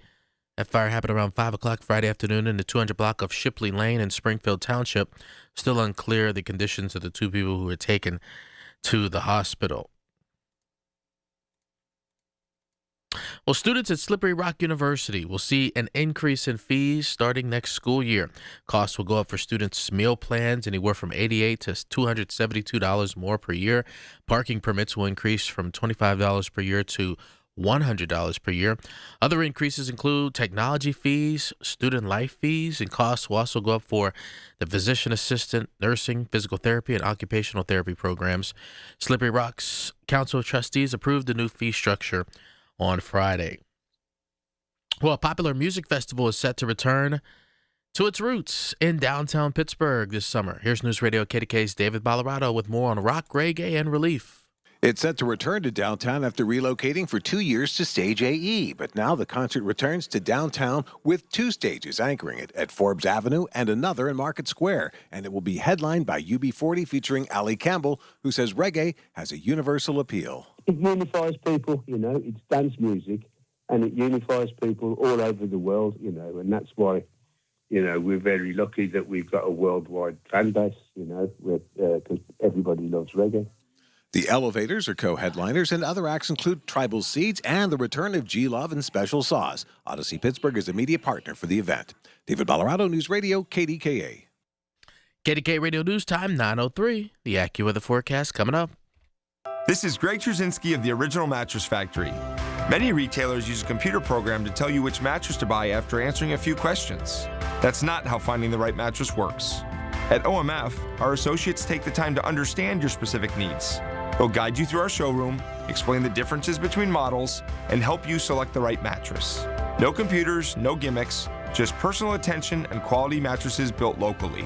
That fire happened around 5 o'clock Friday afternoon in the 200 block of Shipley Lane in Springfield Township. Still unclear the conditions of the 2 people who were taken to the hospital. Well, students at Slippery Rock University will see an increase in fees starting next school year. Costs will go up for students' meal plans anywhere from $88 to $272 more per year. Parking permits will increase from $25 per year to $100 per year. Other increases include technology fees, student life fees, and costs will also go up for the physician assistant, nursing, physical therapy, and occupational therapy programs. Slippery Rock's Council of Trustees approved the new fee structure on Friday. Well, a popular music festival is set to return to its roots in downtown Pittsburgh this summer. Here's News Radio KDK's David Ballarado with more on rock, reggae, and relief. It's set to return to downtown after relocating for 2 years to Stage AE, but now the concert returns to downtown with 2 stages anchoring it at Forbes Avenue and another in Market Square, and it will be headlined by UB40 featuring Ali Campbell, who says reggae has a universal appeal. It unifies people, it's dance music, and it unifies people all over the world, and that's why, we're very lucky that we've got a worldwide fan base, because everybody loves reggae. The Elevators are co-headliners, and other acts include Tribal Seeds and the return of G-Love and Special Sauce. Odyssey Pittsburgh is a media partner for the event. David Ballarado, News Radio, KDKA. KDKA Radio News Time, 9:03. The AccuWeather forecast coming up. This is Greg Trzynski of the Original Mattress Factory. Many retailers use a computer program to tell you which mattress to buy after answering a few questions. That's not how finding the right mattress works. At OMF, our associates take the time to understand your specific needs. They'll guide you through our showroom, explain the differences between models, and help you select the right mattress. No computers, no gimmicks, just personal attention and quality mattresses built locally.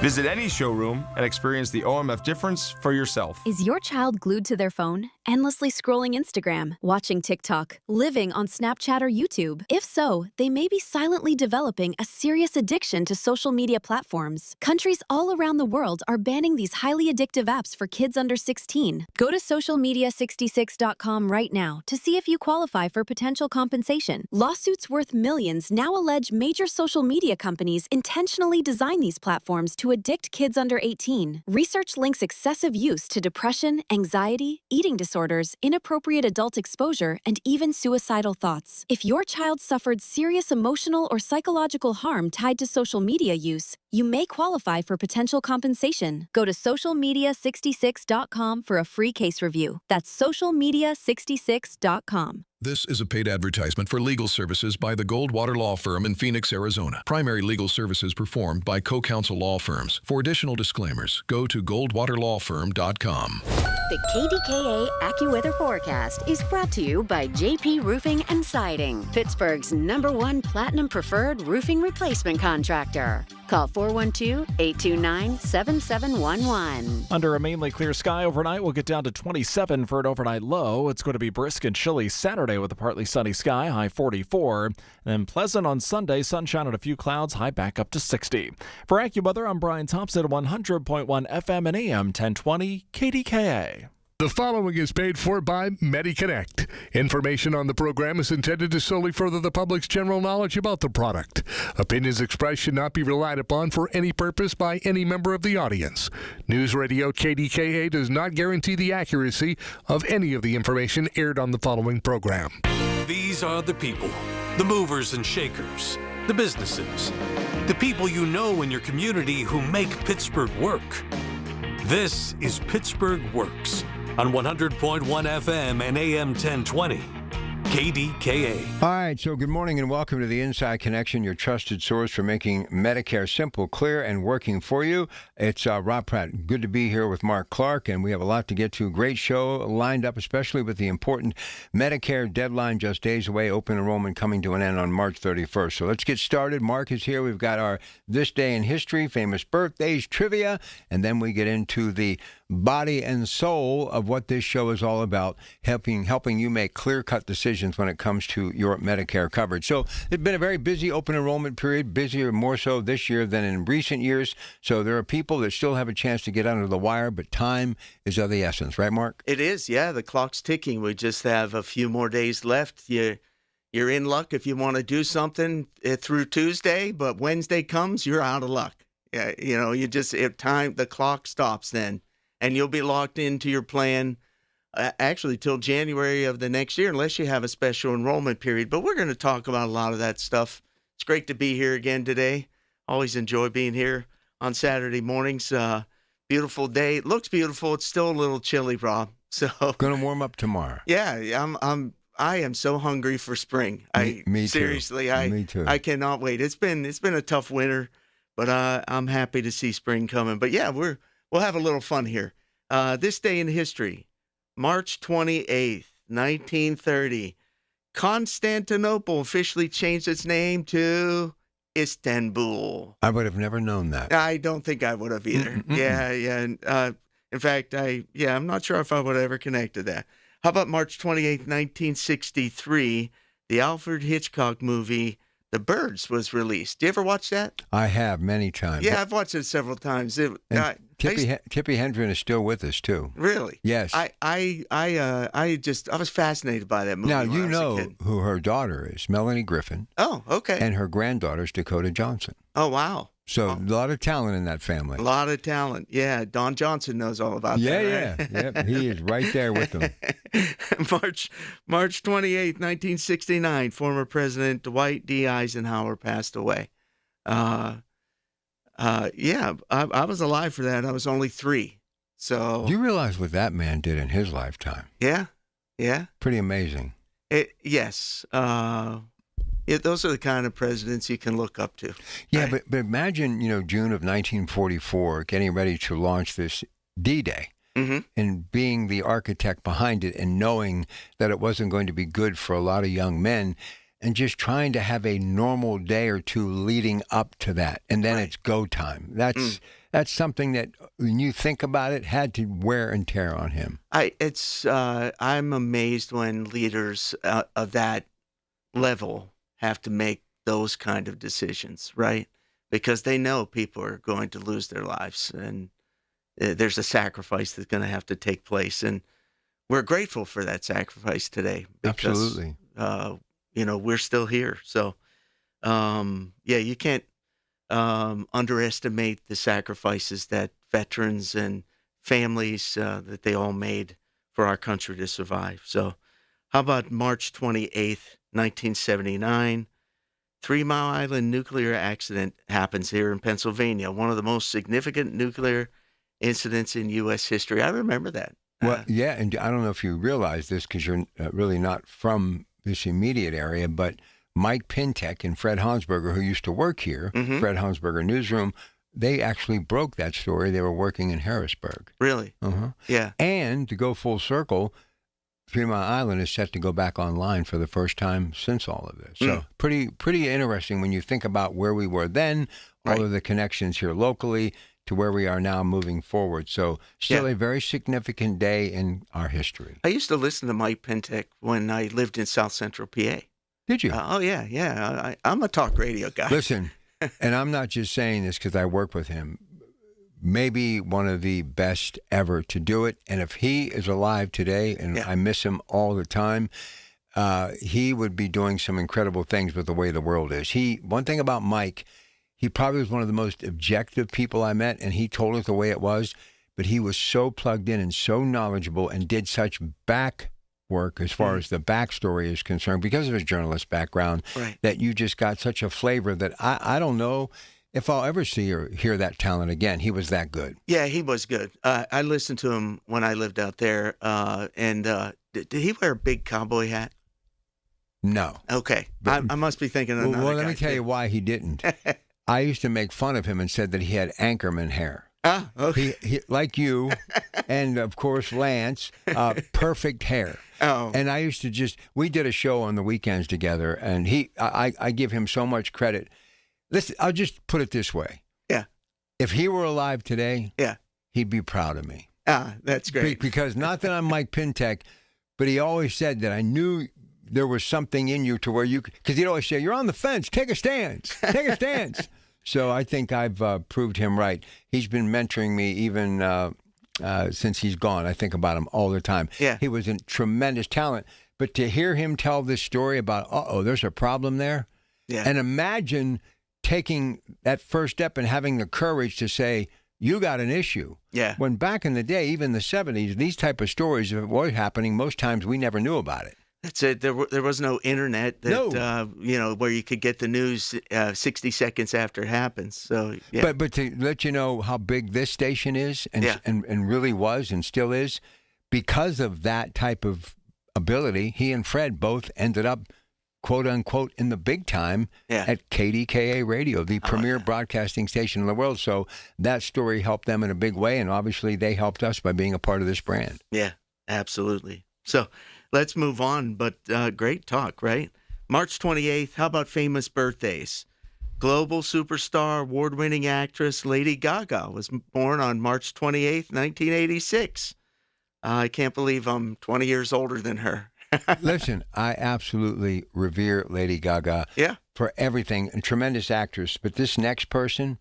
Visit any showroom and experience the OMF difference for yourself. Is your child glued to their phone, endlessly scrolling Instagram, watching TikTok, living on Snapchat or YouTube? If so, they may be silently developing a serious addiction to social media platforms. Countries all around the world are banning these highly addictive apps for kids under 16. Go to socialmedia66.com right now to see if you qualify for potential compensation. Lawsuits worth millions now allege major social media companies intentionally design these platforms to addict kids under 18. Research links excessive use to depression, anxiety, eating disorders, inappropriate adult exposure, and even suicidal thoughts. If your child suffered serious emotional or psychological harm tied to social media use, you may qualify for potential compensation. Go to socialmedia66.com for a free case review. That's socialmedia66.com. This is a paid advertisement for legal services by the Goldwater Law Firm in Phoenix, Arizona. Primary legal services performed by co-counsel law firms. For additional disclaimers, go to goldwaterlawfirm.com. The KDKA AccuWeather forecast is brought to you by JP Roofing and Siding, Pittsburgh's #1 Platinum Preferred Roofing Replacement Contractor. Call 412-829-7711. Under a mainly clear sky overnight, we'll get down to 27 for an overnight low. It's going to be brisk and chilly Saturday with a partly sunny sky, high 44. Then pleasant on Sunday, sunshine and a few clouds, high back up to 60. For AccuWeather, I'm Brian Thompson at 100.1 FM and AM 1020 KDKA. The following is paid for by MediConnect. Information on the program is intended to solely further the public's general knowledge about the product. Opinions expressed should not be relied upon for any purpose by any member of the audience. News Radio KDKA does not guarantee the accuracy of any of the information aired on the following program. These are the people, the movers and shakers, the businesses, the people you know in your community who make Pittsburgh work. This is Pittsburgh Works on 100.1 FM and AM 1020. KDKA. All right, so good morning and welcome to the Inside Connection, your trusted source for making Medicare simple, clear, and working for you. It's Rob Pratt. Good to be here with Mark Clark, and we have a lot to get to. Great show lined up, especially with the important Medicare deadline just days away, open enrollment coming to an end on March 31st. So let's get started. Mark is here. We've got our This Day in History, famous birthdays, trivia, and then we get into the body and soul of what this show is all about, helping you make clear-cut decisions when it comes to your Medicare coverage. So it's been a very busy open enrollment period, busier more so this year than in recent years. So there are people that still have a chance to get under the wire, but time is of the essence. Right, Mark? It is, yeah. The clock's ticking. We just have a few more days left. You're in luck if you want to do something through Tuesday, but Wednesday comes, you're out of luck. Yeah, the clock stops then. And you'll be locked into your plan actually till January of the next year, unless you have a special enrollment period. But we're going to talk about a lot of that stuff. It's great to be here again today. Always enjoy being here on Saturday mornings. Beautiful day. It looks beautiful. It's still a little chilly, Rob. So going to warm up tomorrow. Yeah, I am so hungry for spring. Me seriously, too. Me too. I cannot wait. It's been a tough winter, but I'm happy to see spring coming. But yeah, we'll have a little fun here. This day in history, March 28th, 1930, Constantinople officially changed its name to Istanbul. I would have never known that. I don't think I would have either. Yeah. In fact, I'm not sure if I would ever connected that. How about March 28th, 1963, the Alfred Hitchcock movie, The Birds, was released. Do you ever watch that? I have many times. Yeah, I've watched it several times. Tippi Hedren is still with us too. Really? Yes. I was fascinated by that movie. Now when you I was a know kid. who her daughter is, Melanie Griffin. Oh, okay. And her granddaughter is Dakota Johnson. Oh, wow. So a lot of talent in that family. A lot of talent. Yeah, Don Johnson knows all about that. Right? Yeah. He is right there with them. March 28th, 1969, former President Dwight D. Eisenhower passed away. I was alive for that. I was only 3. So Do you realize what that man did in his lifetime? Yeah. Pretty amazing. Yes. Those are the kind of presidents you can look up to. Yeah, but imagine, June of 1944, getting ready to launch this D-Day. Mm-hmm. And being the architect behind it and knowing that it wasn't going to be good for a lot of young men and just trying to have a normal day or two leading up to that. And then it's go time. That's something that, when you think about it, had to wear and tear on him. I'm amazed when leaders of that level have to make those kind of decisions, right? Because they know people are going to lose their lives and there's a sacrifice that's going to have to take place. And we're grateful for that sacrifice today. Because, absolutely. We're still here. So, you can't underestimate the sacrifices that veterans and families that they all made for our country to survive. So how about March 28th, 1979? 3 Mile Island nuclear accident happens here in Pennsylvania, one of the most significant nuclear incidents in U.S. history. I remember that. Well, and I don't know if you realize this because you're really not from this immediate area, but Mike Pintek and Fred Hansberger, who used to work here, Fred Hansberger Newsroom, they actually broke that story. They were working in Harrisburg. Really? Yeah. And to go full circle, 3 Mile Island is set to go back online for the first time since all of this. So pretty interesting when you think about where we were then, all of the connections here locally to where we are now moving forward. So still a very significant day in our history. I used to listen to Mike Pintek when I lived in South Central PA. Did you? Yeah. I'm a talk radio guy. Listen, and I'm not just saying this because I work with him. Maybe one of the best ever to do it. And if he is alive today, and I miss him all the time, he would be doing some incredible things with the way the world is. One thing about Mike, he probably was one of the most objective people I met, and he told it the way it was, but he was so plugged in and so knowledgeable and did such back work as far as the backstory is concerned because of his journalist background that you just got such a flavor that I don't know if I'll ever see or hear that talent again. He was that good. Yeah, he was good. I listened to him when I lived out there, and did he wear a big cowboy hat? No. Okay. I must be thinking of another Well, let guy me tell you why he didn't. I used to make fun of him and said that he had anchorman hair. Ah, okay. He like you, and of course Lance, perfect hair. Oh. And I used to we did a show on the weekends together, and I give him so much credit. Listen, I'll just put it this way. Yeah. If he were alive today, he'd be proud of me. Ah, that's great. Because not that I'm Mike Pintek, but he always said that I knew there was something in you to where you, because he'd always say, you're on the fence, take a stance, take a stance. So I think I've proved him right. He's been mentoring me even since he's gone. I think about him all the time. Yeah. He was a tremendous talent. But to hear him tell this story about, there's a problem there. Yeah. And imagine taking that first step and having the courage to say, you got an issue. Yeah. When back in the day, even the 70s, these type of stories were happening. Most times we never knew about it. That's it. There was no internet that, where you could get the news 60 seconds after it happens. So, yeah. But to let you know how big this station is and really was and still is, because of that type of ability, he and Fred both ended up, quote unquote, in the big time at KDKA Radio, the premier broadcasting station in the world. So that story helped them in a big way. And obviously they helped us by being a part of this brand. Yeah, absolutely. So let's move on, but great talk, right? March 28th, how about famous birthdays? global superstar, award-winning actress Lady Gaga was born on March 28th, 1986. I can't believe I'm 20 years older than her. Listen, I absolutely revere Lady Gaga for everything. A tremendous actress. But this next person,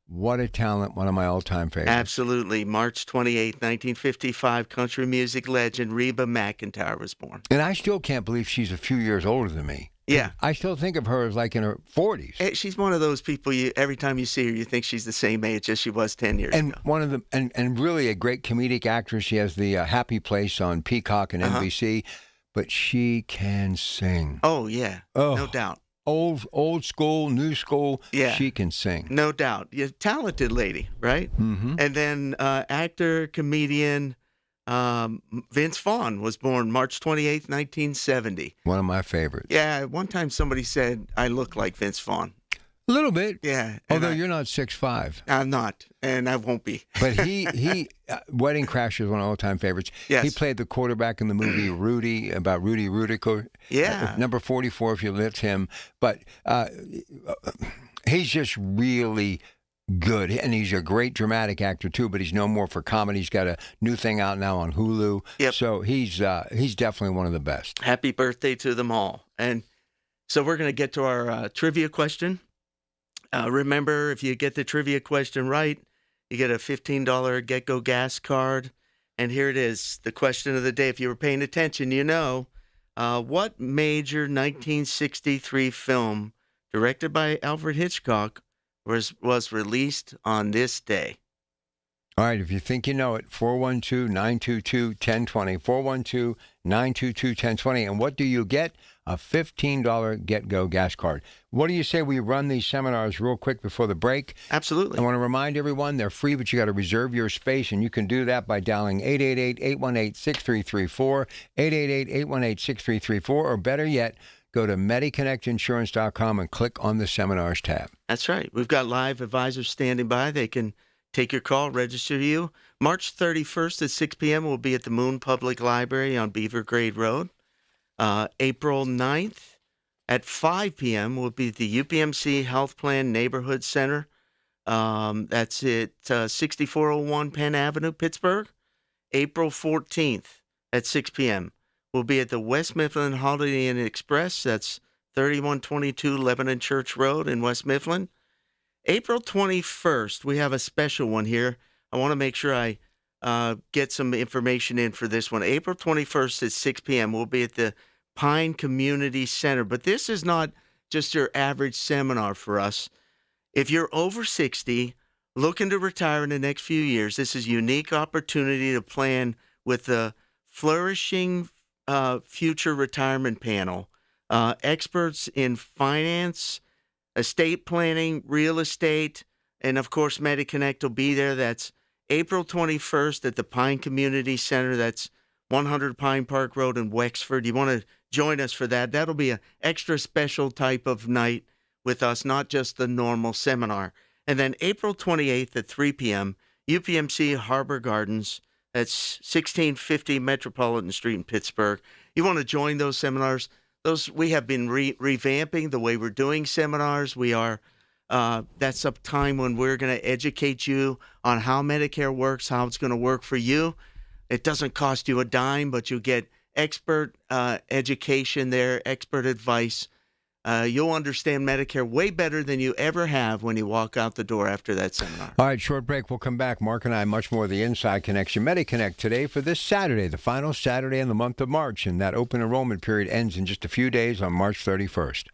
what a talent. One of my all-time favorites. Absolutely. March 28th, 1955, country music legend Reba McEntire was born. And I still can't believe she's a few years older than me. Yeah. I still think of her as like in her 40s. She's one of those people, every time you see her, you think she's the same age as she was 10 years ago. One of the, and really a great comedic actress. She has the Happy Place on Peacock and NBC. But she can sing. Oh, yeah. No doubt. Old school, new school. Yeah. She can sing. No doubt. You're a talented lady, right? Mm-hmm. And then actor, comedian Vince Vaughn was born March 28th, 1970. One of my favorites. Yeah. One time somebody said I look like Vince Vaughn. A little bit. Yeah. Although you're not 6'5". I'm not, and I won't be. But he Wedding Crashers is one of my all-time favorites. Yes. He played the quarterback in the movie Rudy, about Rudy Rudiger. Yeah. Number 44, if you lift him. But he's just really good. And he's a great dramatic actor, too, but he's known more for comedy. He's got a new thing out now on Hulu. Yep. So he's definitely one of the best. Happy birthday to them all. And so we're going to get to our trivia question. Remember, if you get the trivia question right, you get a $15 Get-Go gas card. And here it is, the question of the day. If you were paying attention, you know, what major 1963 film directed by Alfred Hitchcock was released on this day? All right, if you think you know it, 412-922-1020, 412-922-1020. And what do you get? A $15 Get-Go gas card. What do you say we run these seminars real quick before the break? Absolutely. I want to remind everyone they're free, but you got to reserve your space, and you can do that by dialing 888-818-6334, 888-818-6334, or better yet, go to MediConnectInsurance.com and click on the Seminars tab. That's right. We've got live advisors standing by. They can take your call, register you. March 31st at 6 p.m. we'll be at the Moon Public Library on Beaver Grade Road. April 9th at 5 p.m. will be the UPMC Health Plan Neighborhood Center. That's at 6401 Penn Avenue, Pittsburgh. April 14th at 6 p.m. we'll be at the West Mifflin Holiday Inn Express. That's 3122 Lebanon Church Road in West Mifflin. April 21st, we have a special one here. I want to make sure I get some information in for this one. April 21st at 6 p.m. we'll be at the Pine Community Center. But this is not just your average seminar for us. If you're over 60, looking to retire in the next few years, this is a unique opportunity to plan with the Flourishing Future Retirement Panel. Experts in finance, estate planning, real estate, and of course, MediConnect will be there. That's April 21st at the Pine Community Center. That's 100 Pine Park Road in Wexford. You want to join us for that? That'll be an extra special type of night with us, not just the normal seminar. And then April 28th at 3 p.m., UPMC Harbor Gardens. That's 1650 Metropolitan Street in Pittsburgh. You want to join those seminars? We have been revamping the way we're doing seminars. We are. That's a time when we're going to educate you on how Medicare works, how it's going to work for you. It doesn't cost you a dime, but you get expert education there, expert advice. You'll understand Medicare way better than you ever have when you walk out the door after that seminar. All right, short break. We'll come back. Mark and I, much more of the Inside Connection. MediConnect today for this Saturday, the final Saturday in the month of March. And that open enrollment period ends in just a few days on March 31st.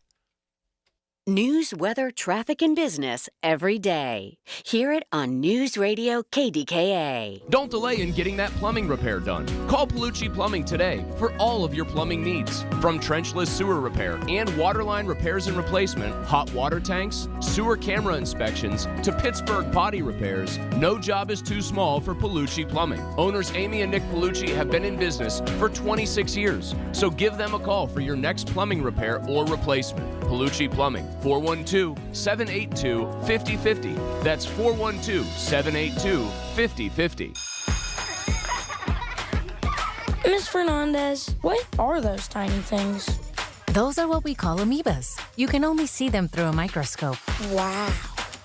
News, weather, traffic, and business every day. Hear it on News Radio KDKA. Don't delay in getting that plumbing repair done. Call Palucci Plumbing today for all of your plumbing needs. From trenchless sewer repair and waterline repairs and replacement, hot water tanks, sewer camera inspections, to Pittsburgh potty repairs, no job is too small for Palucci Plumbing. Owners Amy and Nick Palucci have been in business for 26 years, so give them a call for your next plumbing repair or replacement. Palucci Plumbing, 412-782-5050. That's 412-782-5050. Miss Fernandez, what are those tiny things? Those are what we call amoebas. You can only see them through a microscope. Wow.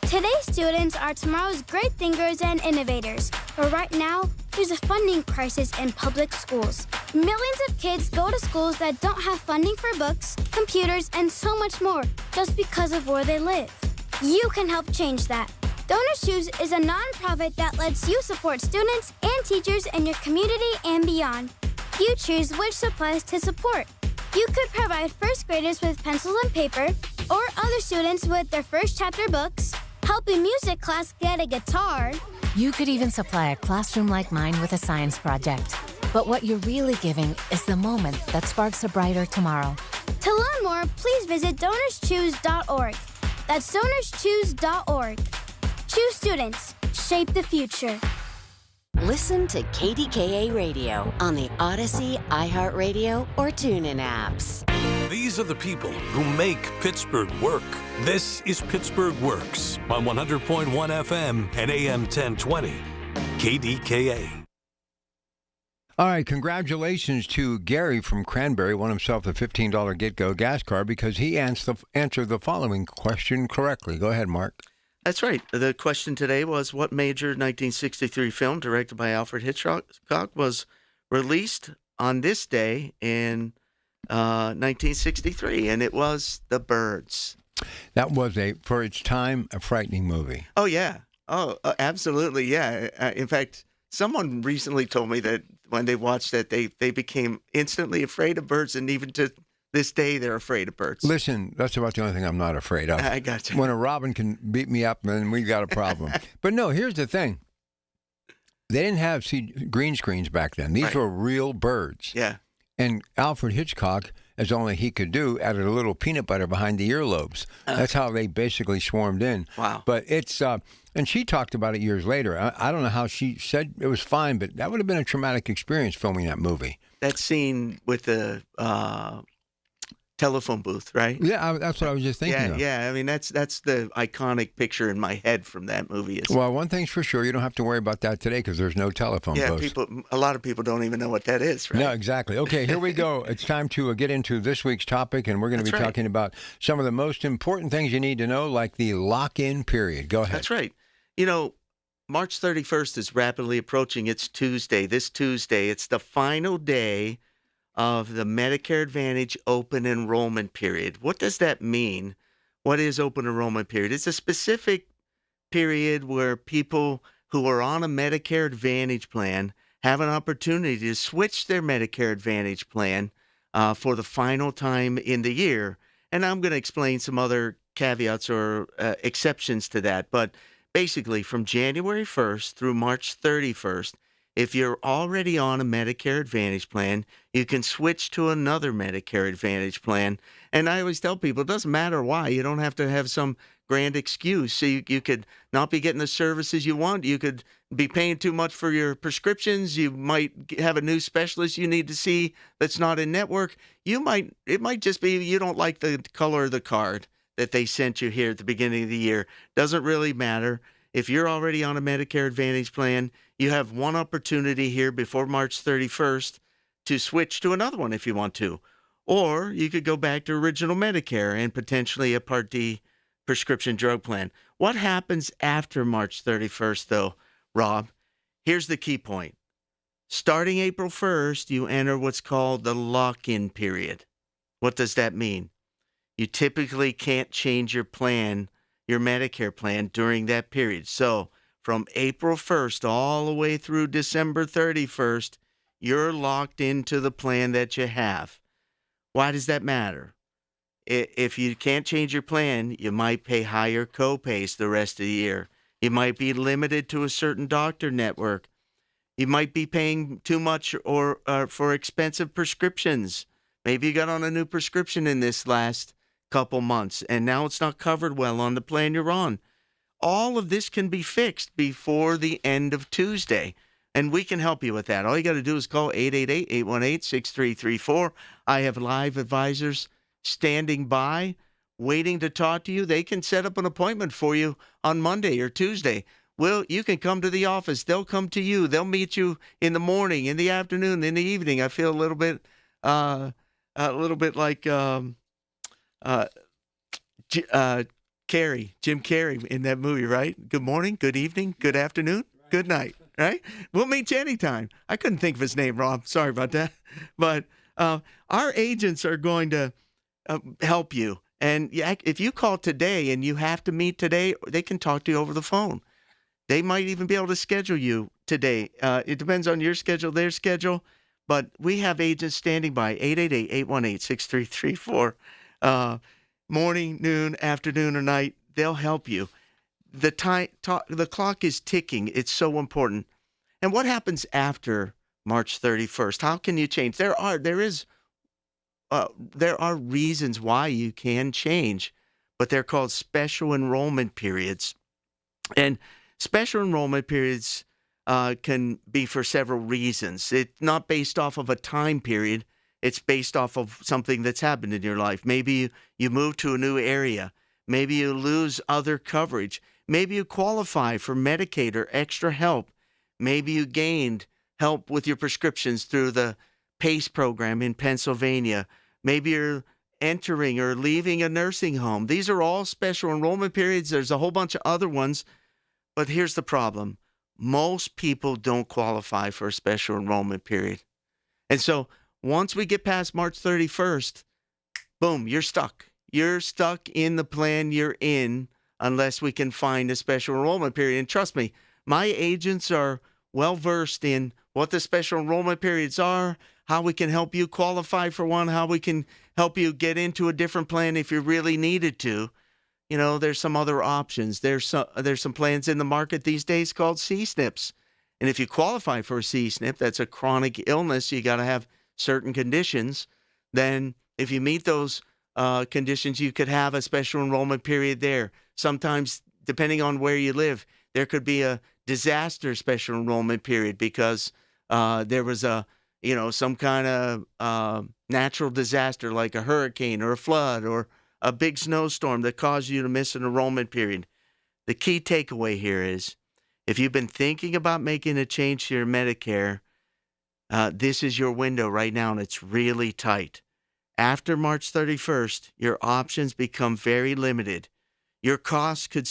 Today's students are tomorrow's great thinkers and innovators. But right now, there's a funding crisis in public schools. Millions of kids go to schools that don't have funding for books, computers, and so much more just because of where they live. You can help change that. Donors Choose is a nonprofit that lets you support students and teachers in your community and beyond. You choose which supplies to support. You could provide first graders with pencils and paper, or other students with their first chapter books, help a music class get a guitar. You could even supply a classroom like mine with a science project. But what you're really giving is the moment that sparks a brighter tomorrow. To learn more, please visit DonorsChoose.org. That's DonorsChoose.org. Choose students. Shape the future. Listen to KDKA Radio on the Odyssey, iHeartRadio, or TuneIn apps. These are the people who make Pittsburgh work. This is Pittsburgh Works on 100.1 FM and AM 1020. KDKA. All right, congratulations to Gary from Cranberry, won himself the $15 Get-Go gas card because he answered the following question correctly. Go ahead, Mark. That's right. The question today was, what major 1963 film directed by Alfred Hitchcock was released on this day in 1963? And it was The Birds. That was, for its time, a frightening movie. Oh, yeah. Oh, absolutely, yeah. In fact, someone recently told me that when they watched that, they became instantly afraid of birds, and even to this day, they're afraid of birds. Listen, that's about the only thing I'm not afraid of. I got you. When a robin can beat me up, then we got a problem. But no, here's the thing. They didn't have green screens back then. These were real birds. Yeah. And Alfred Hitchcock, as only he could do, added a little peanut butter behind the earlobes. That's how they basically swarmed in. Wow. But it's, and she talked about it years later. I don't know how she said it was fine, but that would have been a traumatic experience filming that movie. That scene with the telephone booth, right? Yeah, that's what I was just thinking of. Yeah. I mean, that's the iconic picture in my head from that movie. Well, one thing's for sure, you don't have to worry about that today because there's no telephone booth. A lot of people don't even know what that is, right? No, exactly. Okay, here we go. It's time to get into this week's topic, and we're going to be talking about some of the most important things you need to know, like the lock-in period. Go ahead. That's right. You know, March 31st is rapidly approaching. It's Tuesday. This Tuesday, it's the final day of the Medicare Advantage open enrollment period. What does that mean? What is open enrollment period? It's a specific period where people who are on a Medicare Advantage plan have an opportunity to switch their Medicare Advantage plan for the final time in the year. And I'm going to explain some other caveats or exceptions to that. But basically, from January 1st through March 31st, if you're already on a Medicare Advantage plan, you can switch to another Medicare Advantage plan. And I always tell people, it doesn't matter why. You don't have to have some grand excuse. So you could not be getting the services you want. You could be paying too much for your prescriptions. You might have a new specialist you need to see that's not in network. It might just be you don't like the color of the card that they sent you here at the beginning of the year. Doesn't really matter. If you're already on a Medicare Advantage plan, you have one opportunity here before March 31st to switch to another one if you want to. Or you could go back to original Medicare and potentially a Part D prescription drug plan. What happens after March 31st, though, Rob? Here's the key point. Starting April 1st, you enter what's called the lock-in period. What does that mean? You typically can't change your plan, your Medicare plan, during that period. So from April 1st all the way through December 31st, you're locked into the plan that you have. Why does that matter? If you can't change your plan, you might pay higher co-pays the rest of the year. You might be limited to a certain doctor network. You might be paying too much or for expensive prescriptions. Maybe you got on a new prescription in this last couple months, and now it's not covered well on the plan you're on. All of this can be fixed before the end of Tuesday, and we can help you with that. All you got to do is call 888-818-6334. I have live advisors standing by, waiting to talk to you. They can set up an appointment for you on Monday or Tuesday. Well, you can come to the office. They'll come to you. They'll meet you in the morning, in the afternoon, in the evening. I feel a little bit like Jim Carrey in that movie, right? Good morning, good evening, good afternoon, good night, right? We'll meet you anytime. I couldn't think of his name, Rob. Sorry about that. But our agents are going to help you. And if you call today and you have to meet today, they can talk to you over the phone. They might even be able to schedule you today. It depends on your schedule, their schedule. But we have agents standing by, 888-818-6334. Morning, noon, afternoon, or night, they'll help you. The clock is ticking. It's so important. And what happens after March 31st? How can you change? There are reasons why you can change, but they're called special enrollment periods. And special enrollment periods can be for several reasons. It's not based off of a time period. It's based off of something that's happened in your life. Maybe you move to a new area. Maybe you lose other coverage. Maybe you qualify for Medicaid or extra help. Maybe you gained help with your prescriptions through the PACE program in Pennsylvania. Maybe you're entering or leaving a nursing home. These are all special enrollment periods. There's a whole bunch of other ones. But here's the problem. Most people don't qualify for a special enrollment period. And so once we get past March 31st, boom, you're stuck. You're stuck in the plan you're in unless we can find a special enrollment period. And trust me, my agents are well-versed in what the special enrollment periods are, how we can help you qualify for one, how we can help you get into a different plan if you really needed to. You know, there's some other options. There's some plans in the market these days called C-SNPs. And if you qualify for a C-SNP, that's a chronic illness, you got to have certain conditions. Then if you meet those conditions, you could have a special enrollment period there. Sometimes, depending on where you live, there could be a disaster special enrollment period because there was some kind of natural disaster like a hurricane or a flood or a big snowstorm that caused you to miss an enrollment period. The key takeaway here is if you've been thinking about making a change to your Medicare, this is your window right now, and it's really tight. After March 31st, your options become very limited. Your costs could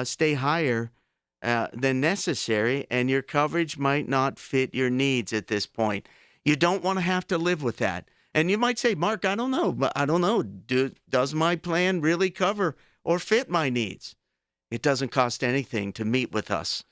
stay higher than necessary, and your coverage might not fit your needs at this point. You don't want to have to live with that. And you might say, Mark, I don't know. But I don't know. Does my plan really cover or fit my needs? It doesn't cost anything to meet with us.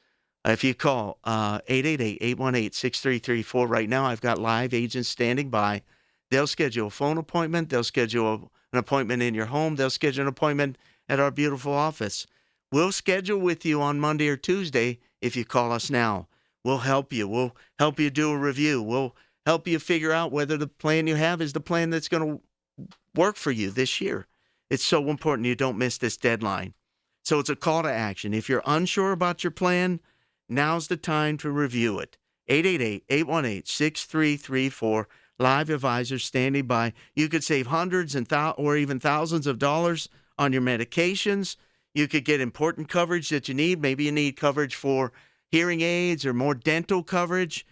If you call 888-818-6334 right now, I've got live agents standing by. They'll schedule a phone appointment. They'll schedule an appointment in your home. They'll schedule an appointment at our beautiful office. We'll schedule with you on Monday or Tuesday if you call us now. We'll help you. We'll help you do a review. We'll help you figure out whether the plan you have is the plan that's going to work for you this year. It's so important you don't miss this deadline. So it's a call to action. If you're unsure about your plan, now's the time to review it. 888-818-6334. Live advisors standing by. You could save hundreds or even thousands of dollars on your medications. You could get important coverage that you need. Maybe you need coverage for hearing aids or more dental coverage.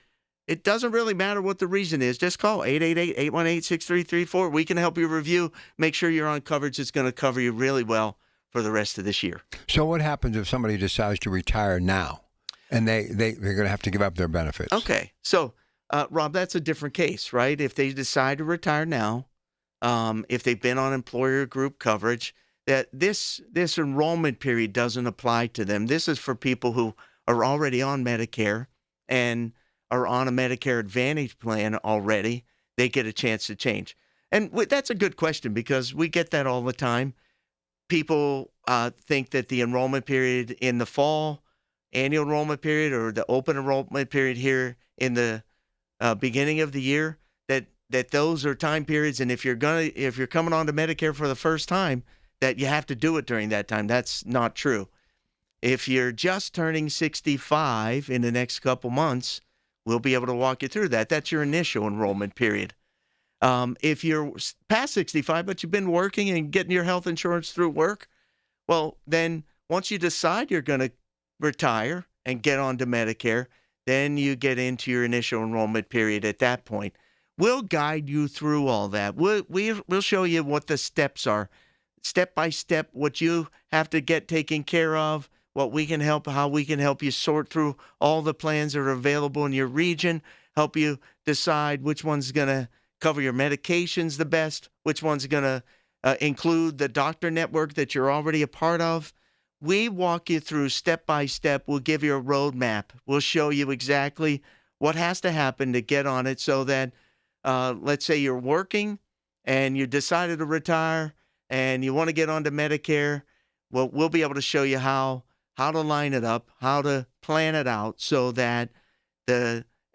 It doesn't really matter what the reason is. Just call 888-818-6334. We can help you review, make sure you're on coverage that's going to cover you really well for the rest of this year. So what happens if somebody decides to retire now and they're going to have to give up their benefits? Okay. So, Rob, that's a different case, right? If they decide to retire now, if they've been on employer group coverage, that this enrollment period doesn't apply to them. This is for people who are already on Medicare and are on a Medicare Advantage plan already. They get a chance to change. And that's a good question because we get that all the time. People think that the enrollment period in the fall, annual enrollment period, or the open enrollment period here in the beginning of the year, that those are time periods. And if you're coming on to Medicare for the first time, that you have to do it during that time. That's not true. If you're just turning 65 in the next couple months, we'll be able to walk you through that. That's your initial enrollment period. If you're past 65, but you've been working and getting your health insurance through work, well, then once you decide you're going to retire and get onto Medicare, then you get into your initial enrollment period at that point. We'll guide you through all that. We'll show you what the steps are. step by step what you have to get taken care of, what we can help, how we can help you sort through all the plans that are available in your region, help you decide which one's going to cover your medications the best, which one's going to include the doctor network that you're already a part of. We walk you through step by step. We'll give you a roadmap. We'll show you exactly what has to happen to get on it so that, let's say you're working and you decided to retire and you want to get onto Medicare. Well, we'll be able to show you how to line it up, how to plan it out so that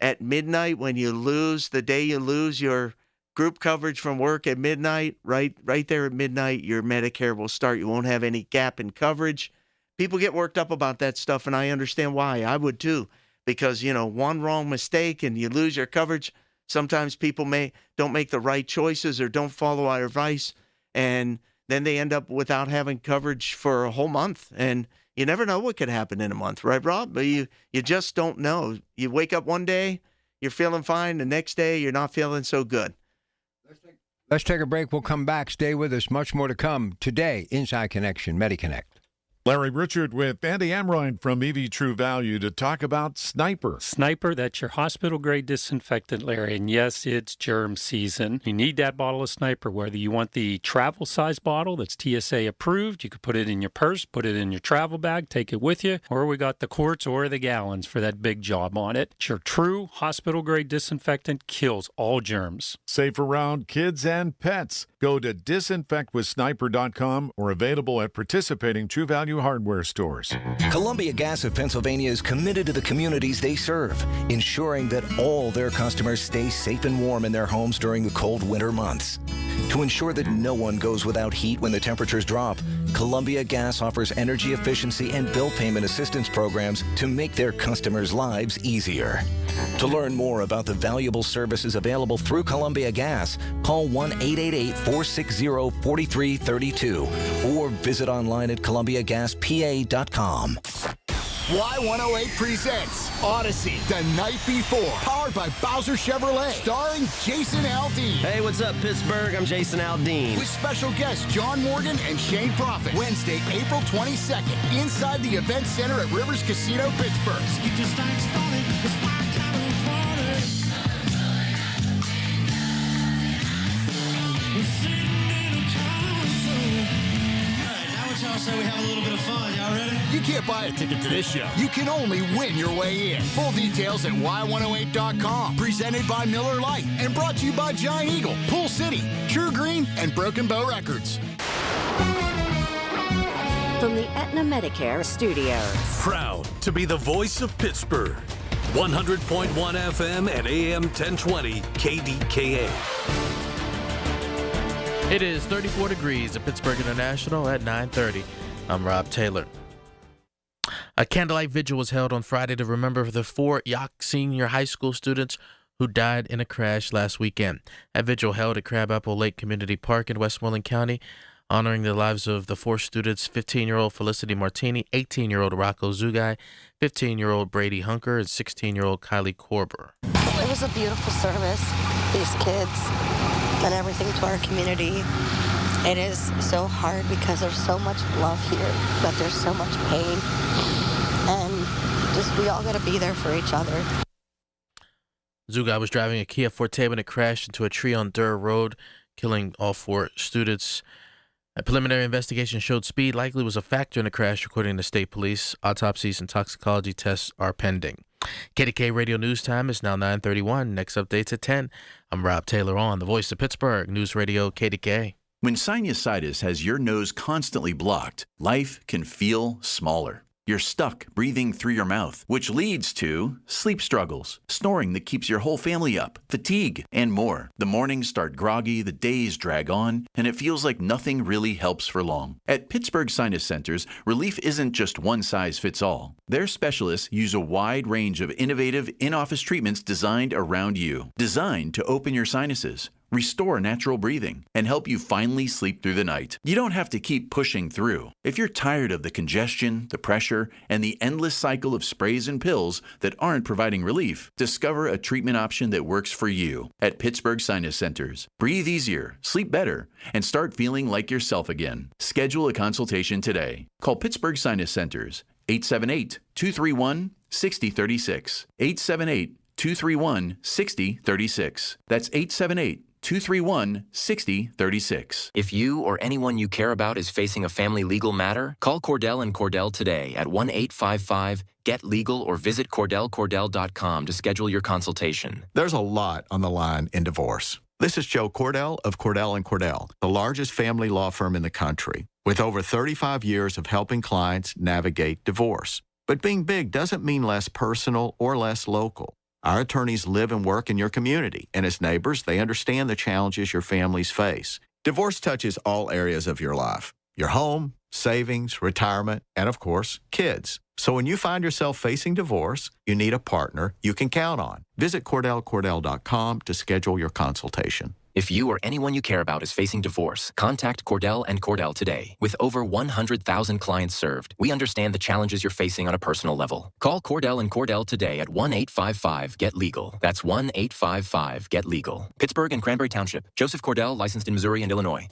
at midnight when you lose, the day you lose your group coverage from work at midnight, right there at midnight, your Medicare will start. You won't have any gap in coverage. People get worked up about that stuff, and I understand why. I would too, because, one wrong mistake and you lose your coverage. Sometimes people don't make the right choices or don't follow our advice, and then they end up without having coverage for a whole month. And you never know what could happen in a month, right, Rob? But you just don't know. You wake up one day, you're feeling fine. The next day, you're not feeling so good. Let's take a break. We'll come back. Stay with us. Much more to come today. Inside Connection, MediConnect. Larry Richard with Andy Amrine from EV True Value to talk about Sniper. Sniper, that's your hospital-grade disinfectant, Larry. And yes, it's germ season. You need that bottle of Sniper, whether you want the travel size bottle that's TSA approved. You could put it in your purse, put it in your travel bag, take it with you. Or we got the quarts or the gallons for that big job on it. It's your true hospital-grade disinfectant, kills all germs. Safe around kids and pets. Go to disinfectwithsniper.com or available at participating True Value hardware stores. Columbia Gas of Pennsylvania is committed to the communities they serve, ensuring that all their customers stay safe and warm in their homes during the cold winter months. To ensure that no one goes without heat when the temperatures drop, Columbia Gas offers energy efficiency and bill payment assistance programs to make their customers' lives easier. To learn more about the valuable services available through Columbia Gas, call 1-888-460-4332 or visit online at columbiagaspa.com. Y108 presents Odyssey, The Night Before, powered by Bowser Chevrolet, starring Jason Aldean. Hey, what's up, Pittsburgh? I'm Jason Aldean. With special guests John Morgan and Shane Prophet. Wednesday, April 22nd, inside the Event Center at Rivers Casino, Pittsburgh. So we have a little bit of fun. Y'all ready? You can't buy a ticket to this show. You can only win your way in. Full details at y108.com. Presented by Miller Lite and brought to you by Giant Eagle, Pool City, True Green, and Broken Bow Records. From the Aetna Medicare Studios. Proud to be the voice of Pittsburgh. 100.1 FM and AM 1020 KDKA. It is 34 degrees at Pittsburgh International at 9:30. I'm Rob Taylor. A candlelight vigil was held on Friday to remember the 4 Yock Senior High School students who died in a crash last weekend. That vigil held at Crabapple Lake Community Park in Westmoreland County, honoring the lives of the 4 students, 15-year-old Felicity Martini, 18-year-old Rocco Zugai, 15-year-old Brady Hunker, and 16-year-old Kylie Korber. It was a beautiful service. These kids and everything to our community. It is so hard because there's so much love here, but there's so much pain. And just we all got to be there for each other. Zugai was driving a Kia Forte when it crashed into a tree on Durr Road, killing all 4 students. A preliminary investigation showed speed likely was a factor in the crash, according to state police. Autopsies and toxicology tests are pending. KDKA Radio News Time is now 9:31. Next update's at 10. I'm Rob Taylor on the Voice of Pittsburgh, News Radio KDKA. When sinusitis has your nose constantly blocked, life can feel smaller. You're stuck breathing through your mouth, which leads to sleep struggles, snoring that keeps your whole family up, fatigue, and more. The mornings start groggy, the days drag on, and it feels like nothing really helps for long. At Pittsburgh Sinus Centers, relief isn't just one size fits all. Their specialists use a wide range of innovative in-office treatments designed around you, designed to open your sinuses, restore natural breathing, and help you finally sleep through the night. You don't have to keep pushing through. If you're tired of the congestion, the pressure, and the endless cycle of sprays and pills that aren't providing relief, discover a treatment option that works for you at Pittsburgh Sinus Centers. Breathe easier, sleep better, and start feeling like yourself again. Schedule a consultation today. Call Pittsburgh Sinus Centers, 878-231-6036. 878-231-6036. That's 878-231-6036. If you or anyone you care about is facing a family legal matter, call Cordell and Cordell today at 1-855-GET-LEGAL or visit CordellCordell.com to schedule your consultation. There's a lot on the line in divorce. This is Joe Cordell of Cordell & Cordell, the largest family law firm in the country, with over 35 years of helping clients navigate divorce. But being big doesn't mean less personal or less local. Our attorneys live and work in your community, and as neighbors, they understand the challenges your families face. Divorce touches all areas of your life: your home, savings, retirement, and of course, kids. So when you find yourself facing divorce, you need a partner you can count on. Visit CordellCordell.com to schedule your consultation. If you or anyone you care about is facing divorce, contact Cordell and Cordell today. With over 100,000 clients served, we understand the challenges you're facing on a personal level. Call Cordell and Cordell today at 1-855-GET-LEGAL. That's 1-855-GET-LEGAL. Pittsburgh and Cranberry Township. Joseph Cordell, licensed in Missouri and Illinois.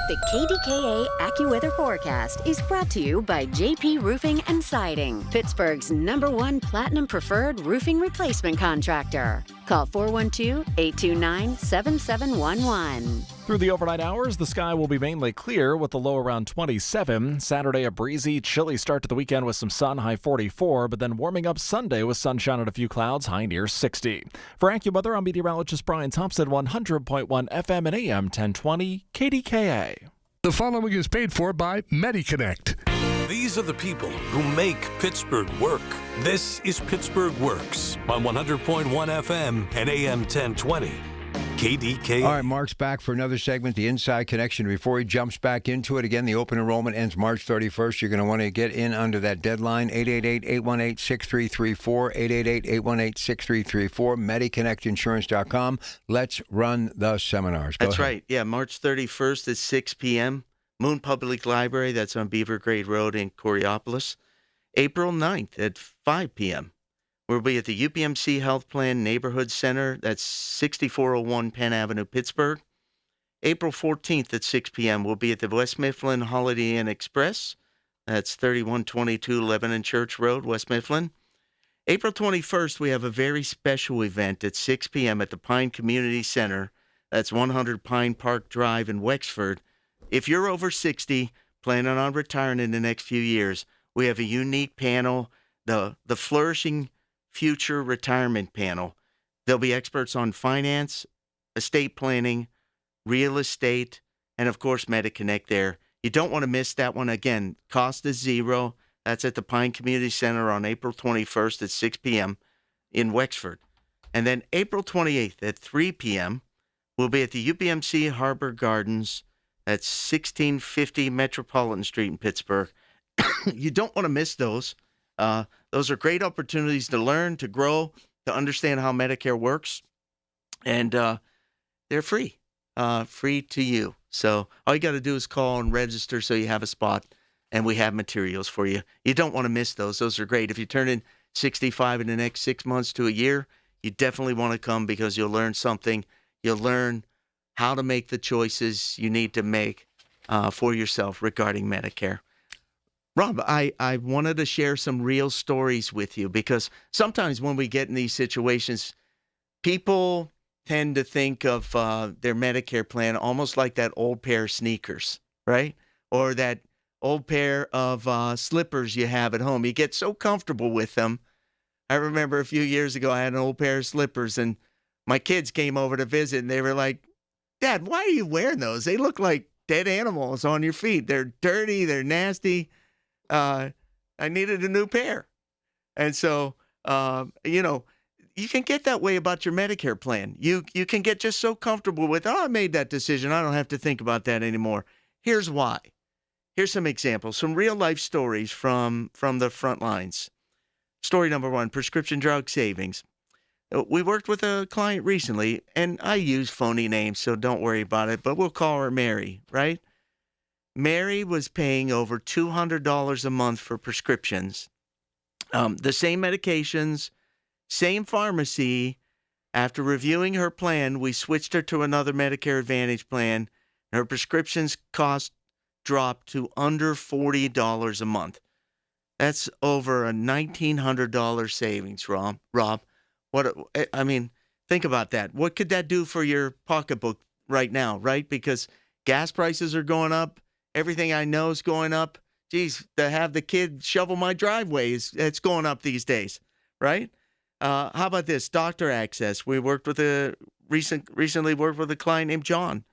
The KDKA AccuWeather forecast is brought to you by JP Roofing and Siding, Pittsburgh's #1 Platinum Preferred Roofing Replacement Contractor. Call 412-829-7711. Through the overnight hours, the sky will be mainly clear with a low around 27. Saturday, a breezy, chilly start to the weekend with some sun, high 44, but then warming up Sunday with sunshine and a few clouds, high near 60. For AccuWeather, I'm meteorologist Brian Thompson, 100.1 FM and AM 1020 KDKA. The following is paid for by MediConnect. These are the people who make Pittsburgh work. This is Pittsburgh Works on 100.1 FM and AM 1020. KDKA. All right, Mark's back for another segment, The Inside Connection. Before he jumps back into it, again, the open enrollment ends March 31st. You're going to want to get in under that deadline, 888-818-6334, 888-818-6334, MediConnectInsurance.com. Let's run the seminars. That's right. Yeah, March 31st at 6 p.m., Moon Public Library, that's on Beaver Grade Road in Coriopolis. April 9th at 5 p.m., we'll be at the UPMC Health Plan Neighborhood Center. That's 6401 Penn Avenue, Pittsburgh. April 14th at 6 p.m., we'll be at the West Mifflin Holiday Inn Express. That's 3122 Lebanon Church Road, West Mifflin. April 21st, we have a very special event at 6 p.m. at the Pine Community Center. That's 100 Pine Park Drive in Wexford. If you're over 60, planning on retiring in the next few years, we have a unique panel, the Flourishing Future Retirement Panel. There'll be experts on finance, estate planning, real estate, and of course, MediConnect there. You don't want to miss that one. Again, cost is $0. That's at the Pine Community Center on April 21st at 6 p.m. in Wexford. And then April 28th at 3 p.m., we'll be at the UPMC Harbor Gardens. That's 1650 Metropolitan Street in Pittsburgh. You don't want to miss those. Those are great opportunities to learn, to grow, to understand how Medicare works. And they're free to you. So all you got to do is call and register so you have a spot, and we have materials for you. You don't want to miss those. Those are great. If you turn in 65 in the next 6 months to a year, you definitely want to come because you'll learn something. You'll learn how to make the choices you need to make for yourself regarding Medicare. Rob, I wanted to share some real stories with you because sometimes when we get in these situations, people tend to think of their Medicare plan almost like that old pair of sneakers, right? Or that old pair of slippers you have at home. You get so comfortable with them. I remember a few years ago, I had an old pair of slippers, and my kids came over to visit, and they were like, Dad, why are you wearing those? They look like dead animals on your feet. They're dirty. They're nasty. I needed a new pair. And so, you can get that way about your Medicare plan. You can get just so comfortable with, I made that decision. I don't have to think about that anymore. Here's why. Here's some examples, some real-life stories from the front lines. Story number 1, prescription drug savings. We worked with a client recently, and I use phony names, so don't worry about it, but we'll call her Mary, right? Mary was paying over $200 a month for prescriptions. The same medications, same pharmacy. After reviewing her plan, we switched her to another Medicare Advantage plan. Her prescriptions cost dropped to under $40 a month. That's over a $1,900 savings, Rob. Think about that. What could that do for your pocketbook right now, right? Because gas prices are going up. Everything I know is going up. Geez, to have the kid shovel my driveway, it's going up these days, right? How about this? Doctor access. We recently worked with a client named John.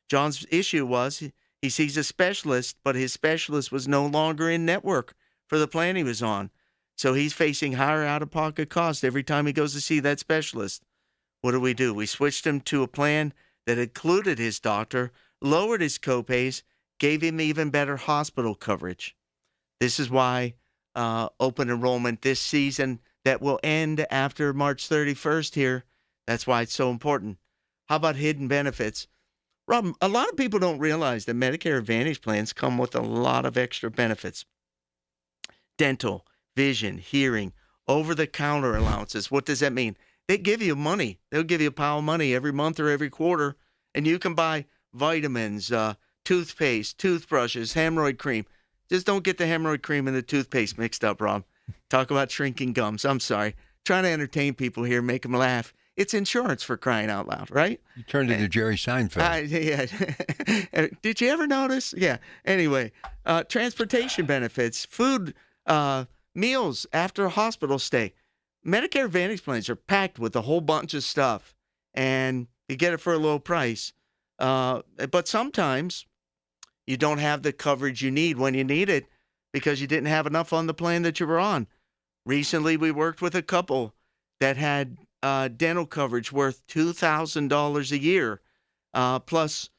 John's issue was he sees a specialist, but his specialist was no longer in network for the plan he was on. So he's facing higher out-of-pocket costs every time he goes to see that specialist. What do? We switched him to a plan that included his doctor, lowered his copays, gave him even better hospital coverage. This is why open enrollment this season that will end after March 31st here, that's why it's so important. How about hidden benefits? Rob, a lot of people don't realize that Medicare Advantage plans come with a lot of extra benefits. Dental, vision, hearing, over-the-counter allowances. What does that mean? They give you money. They'll give you a pile of money every month or every quarter, and you can buy vitamins, toothpaste, toothbrushes, hemorrhoid cream. Just don't get the hemorrhoid cream and the toothpaste mixed up, Rob. Talk about shrinking gums. I'm sorry. Trying to entertain people here, make them laugh. It's insurance, for crying out loud, right? You turned into Jerry Seinfeld. Yeah. Did you ever notice? Yeah. Anyway, transportation benefits, food, meals after a hospital stay. Medicare Advantage plans are packed with a whole bunch of stuff, and you get it for a low price. But sometimes you don't have the coverage you need when you need it because you didn't have enough on the plan that you were on. Recently, we worked with a couple that had dental coverage worth $2,000 a year, plus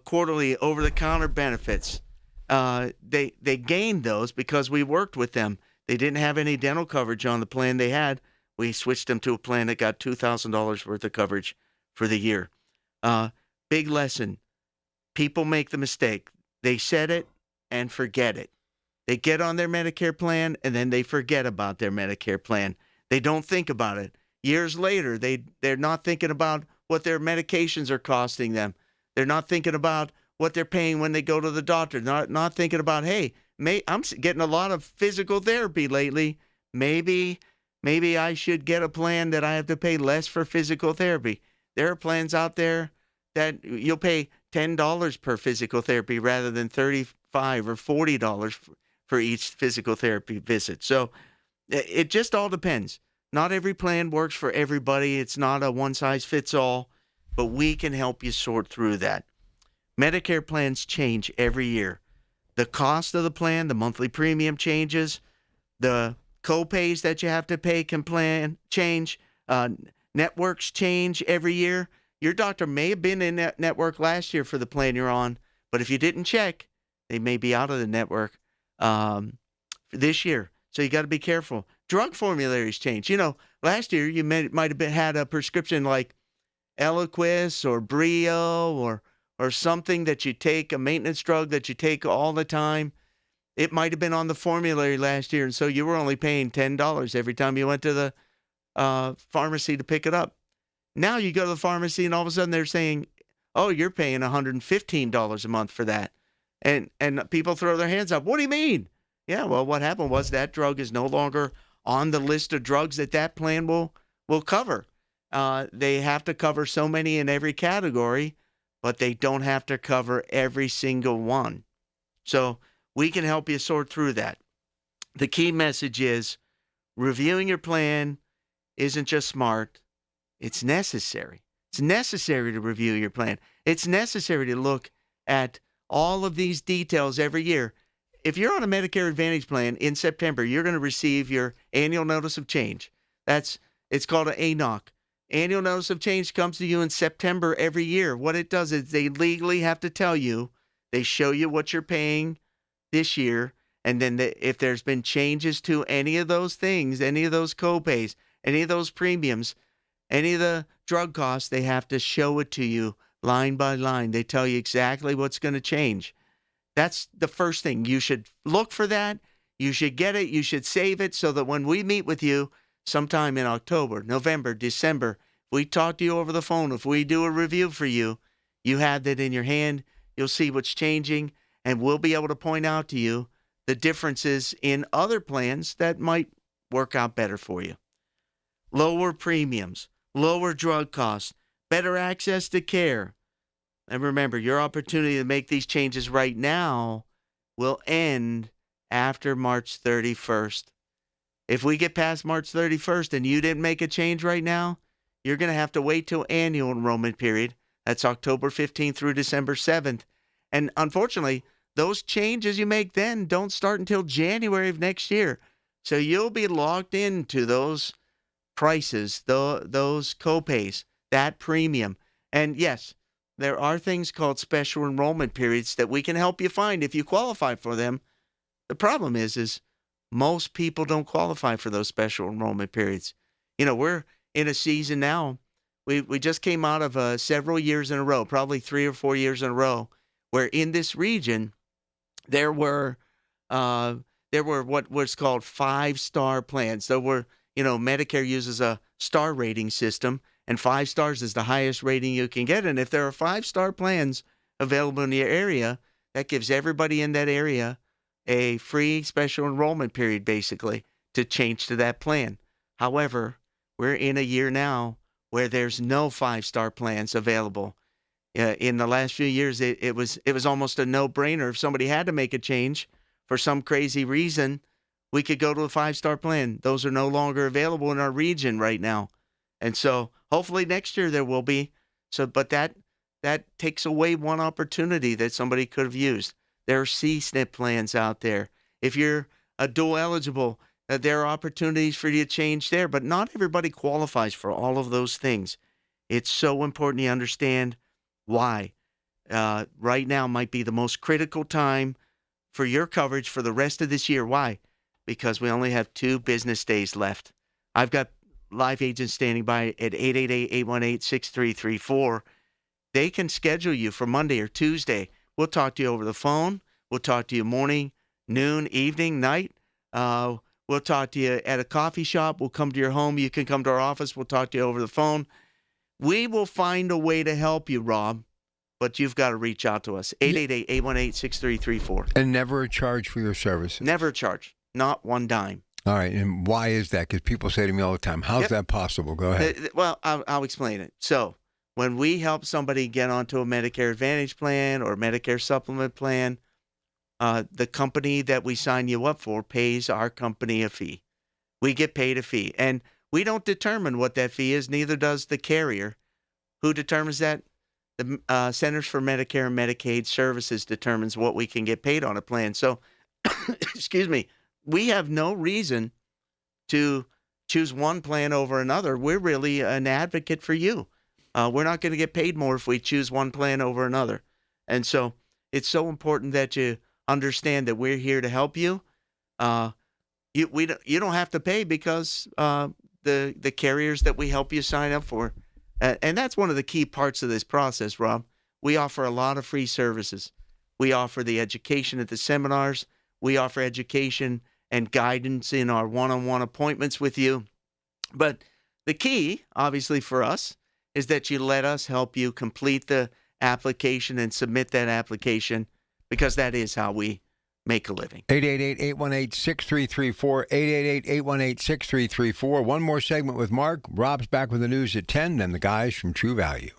quarterly over-the-counter benefits. They gained those because we worked with them. They didn't have any dental coverage on the plan they had. We switched them to a plan that got $2,000 worth of coverage for the year. Big lesson. People make the mistake. They set it and forget it. They get on their Medicare plan and then they forget about their Medicare plan. They don't think about it. Years later, they're not thinking about what their medications are costing them. They're not thinking about what they're paying when they go to the doctor. Not thinking about, hey, I'm getting a lot of physical therapy lately. Maybe I should get a plan that I have to pay less for physical therapy. There are plans out there that you'll pay $10 per physical therapy rather than $35 or $40 for each physical therapy visit. So it just all depends. Not every plan works for everybody. It's not a one-size-fits-all, but we can help you sort through that. Medicare plans change every year. The cost of the plan, the monthly premium changes. The co-pays that you have to pay can change. Networks change every year. Your doctor may have been in that network last year for the plan you're on, but if you didn't check, they may be out of the network this year. So you got to be careful. Drug formularies change. Last year you might have had a prescription like Eliquis or Brio or something that you take, a maintenance drug that you take all the time. It might have been on the formulary last year, and so you were only paying $10 every time you went to the pharmacy to pick it up. Now you go to the pharmacy, and all of a sudden they're saying, oh, you're paying $115 a month for that. And people throw their hands up. What do you mean? Yeah, well, what happened was that drug is no longer on the list of drugs that plan will cover. They have to cover so many in every category, but they don't have to cover every single one. So we can help you sort through that. The key message is reviewing your plan isn't just smart. It's necessary. It's necessary to review your plan. It's necessary to look at all of these details every year. If you're on a Medicare Advantage plan in September, you're going to receive your annual notice of change. It's called an ANOC. Annual notice of change comes to you in September every year. What it does is they legally have to tell you, they show you what you're paying this year, and then if there's been changes to any of those things, any of those copays, any of those premiums, Any of the drug costs, they have to show it to you line by line. They tell you exactly what's going to change. That's the first thing. You should look for that. You should get it. You should save it so that when we meet with you sometime in October, November, December, if we talk to you over the phone, if we do a review for you, you have that in your hand. You'll see what's changing, and we'll be able to point out to you the differences in other plans that might work out better for you. Lower premiums, lower drug costs, better access to care. And remember, your opportunity to make these changes right now will end after March 31st. If we get past March 31st and you didn't make a change right now, you're going to have to wait till annual enrollment period. That's October 15th through December 7th. And unfortunately, those changes you make then don't start until January of next year. So you'll be locked into those prices, those copays, that premium. And yes, there are things called special enrollment periods that we can help you find if you qualify for them. The problem is most people don't qualify for those special enrollment periods. You know, we're in a season now. We just came out of several years in a row, probably 3 or 4 years in a row, where in this region there were what was called 5-star plans. There were, Medicare uses a star rating system, and 5 stars is the highest rating you can get. And if there are 5-star plans available in your area, that gives everybody in that area a free special enrollment period, basically, to change to that plan. However, we're in a year now where there's no 5-star plans available. In the last few years, it was almost a no-brainer. If somebody had to make a change for some crazy reason, we could go to a 5-star plan. Those are no longer available in our region right now. And so hopefully next year there will be. But that takes away one opportunity that somebody could have used. There are C-SNP plans out there. If you're a dual eligible, there are opportunities for you to change there. But not everybody qualifies for all of those things. It's so important you understand why. Right now might be the most critical time for your coverage for the rest of this year. Why? Because we only have 2 business days left. I've got live agents standing by at 888-818-6334. They can schedule you for Monday or Tuesday. We'll talk to you over the phone. We'll talk to you morning, noon, evening, night. We'll talk to you at a coffee shop. We'll come to your home. You can come to our office. We'll talk to you over the phone. We will find a way to help you, Rob, but you've got to reach out to us. 888-818-6334. And never a charge for your services? Never a charge. Not one dime. All right, and why is that? Because people say to me all the time, how's that possible? Go ahead. Well, I'll explain it. So when we help somebody get onto a Medicare Advantage plan or Medicare Supplement plan, the company that we sign you up for pays our company a fee. We get paid a fee. And we don't determine what that fee is, neither does the carrier. Who determines that? The Centers for Medicare and Medicaid Services determines what we can get paid on a plan. So, excuse me, we have no reason to choose one plan over another. We're really an advocate for you. We're not going to get paid more if we choose one plan over another. And so it's so important that you understand that we're here to help you. You don't have to pay because the carriers that we help you sign up for. And that's one of the key parts of this process, Rob. We offer a lot of free services. We offer the education at the seminars. We offer education and guidance in our one-on-one appointments with you. But the key, obviously, for us is that you let us help you complete the application and submit that application, because that is how we make a living. 888-818-6334, 888-818-6334. One more segment with Mark. Rob's back with the news at 10, then the guys from True Value.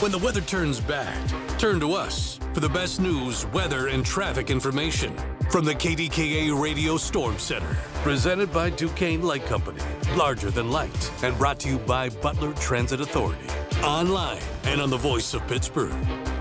When the weather turns bad, turn to us for the best news, weather, and traffic information from the KDKA Radio Storm Center. Presented by Duquesne Light Company, larger than light, and brought to you by Butler Transit Authority. Online and on the voice of Pittsburgh.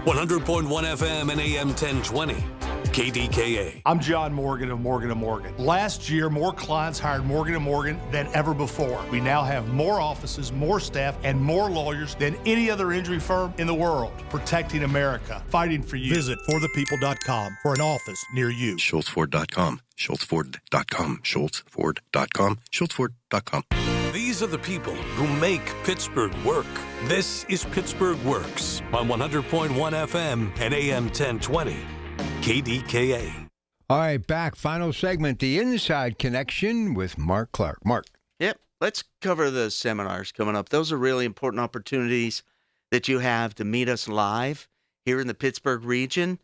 100.1 FM and AM 1020. KDKA. I'm John Morgan of Morgan & Morgan. Last year, more clients hired Morgan & Morgan than ever before. We now have more offices, more staff, and more lawyers than any other injury firm in the world. Protecting America. Fighting for you. Visit forthepeople.com for an office near you. SchultzFord.com. SchultzFord.com. SchultzFord.com. SchultzFord.com. These These are the people who make Pittsburgh work. This is Pittsburgh Works on 100.1 FM and AM 1020. KDKA. All right, back. Final segment, the Inside Connection with Mark Clark. Mark. Yep. Let's cover the seminars coming up. Those are really important opportunities that you have to meet us live here in the Pittsburgh region.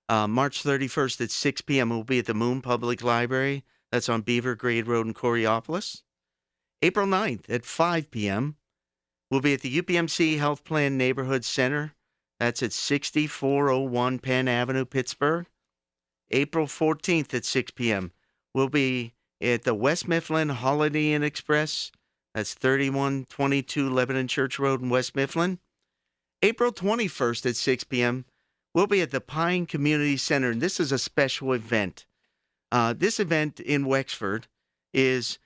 March 31st at 6 p.m. we'll be at the Moon Public Library. That's on Beaver Grade Road in Coriopolis. April 9th at 5 p.m. we'll be at the UPMC Health Plan Neighborhood Center. That's at 6401 Penn Avenue, Pittsburgh. April 14th at 6 p.m. we'll be at the West Mifflin Holiday Inn Express. That's 3122 Lebanon Church Road in West Mifflin. April 21st at 6 p.m. we'll be at the Pine Community Center, and this is a special event. This event in Wexford is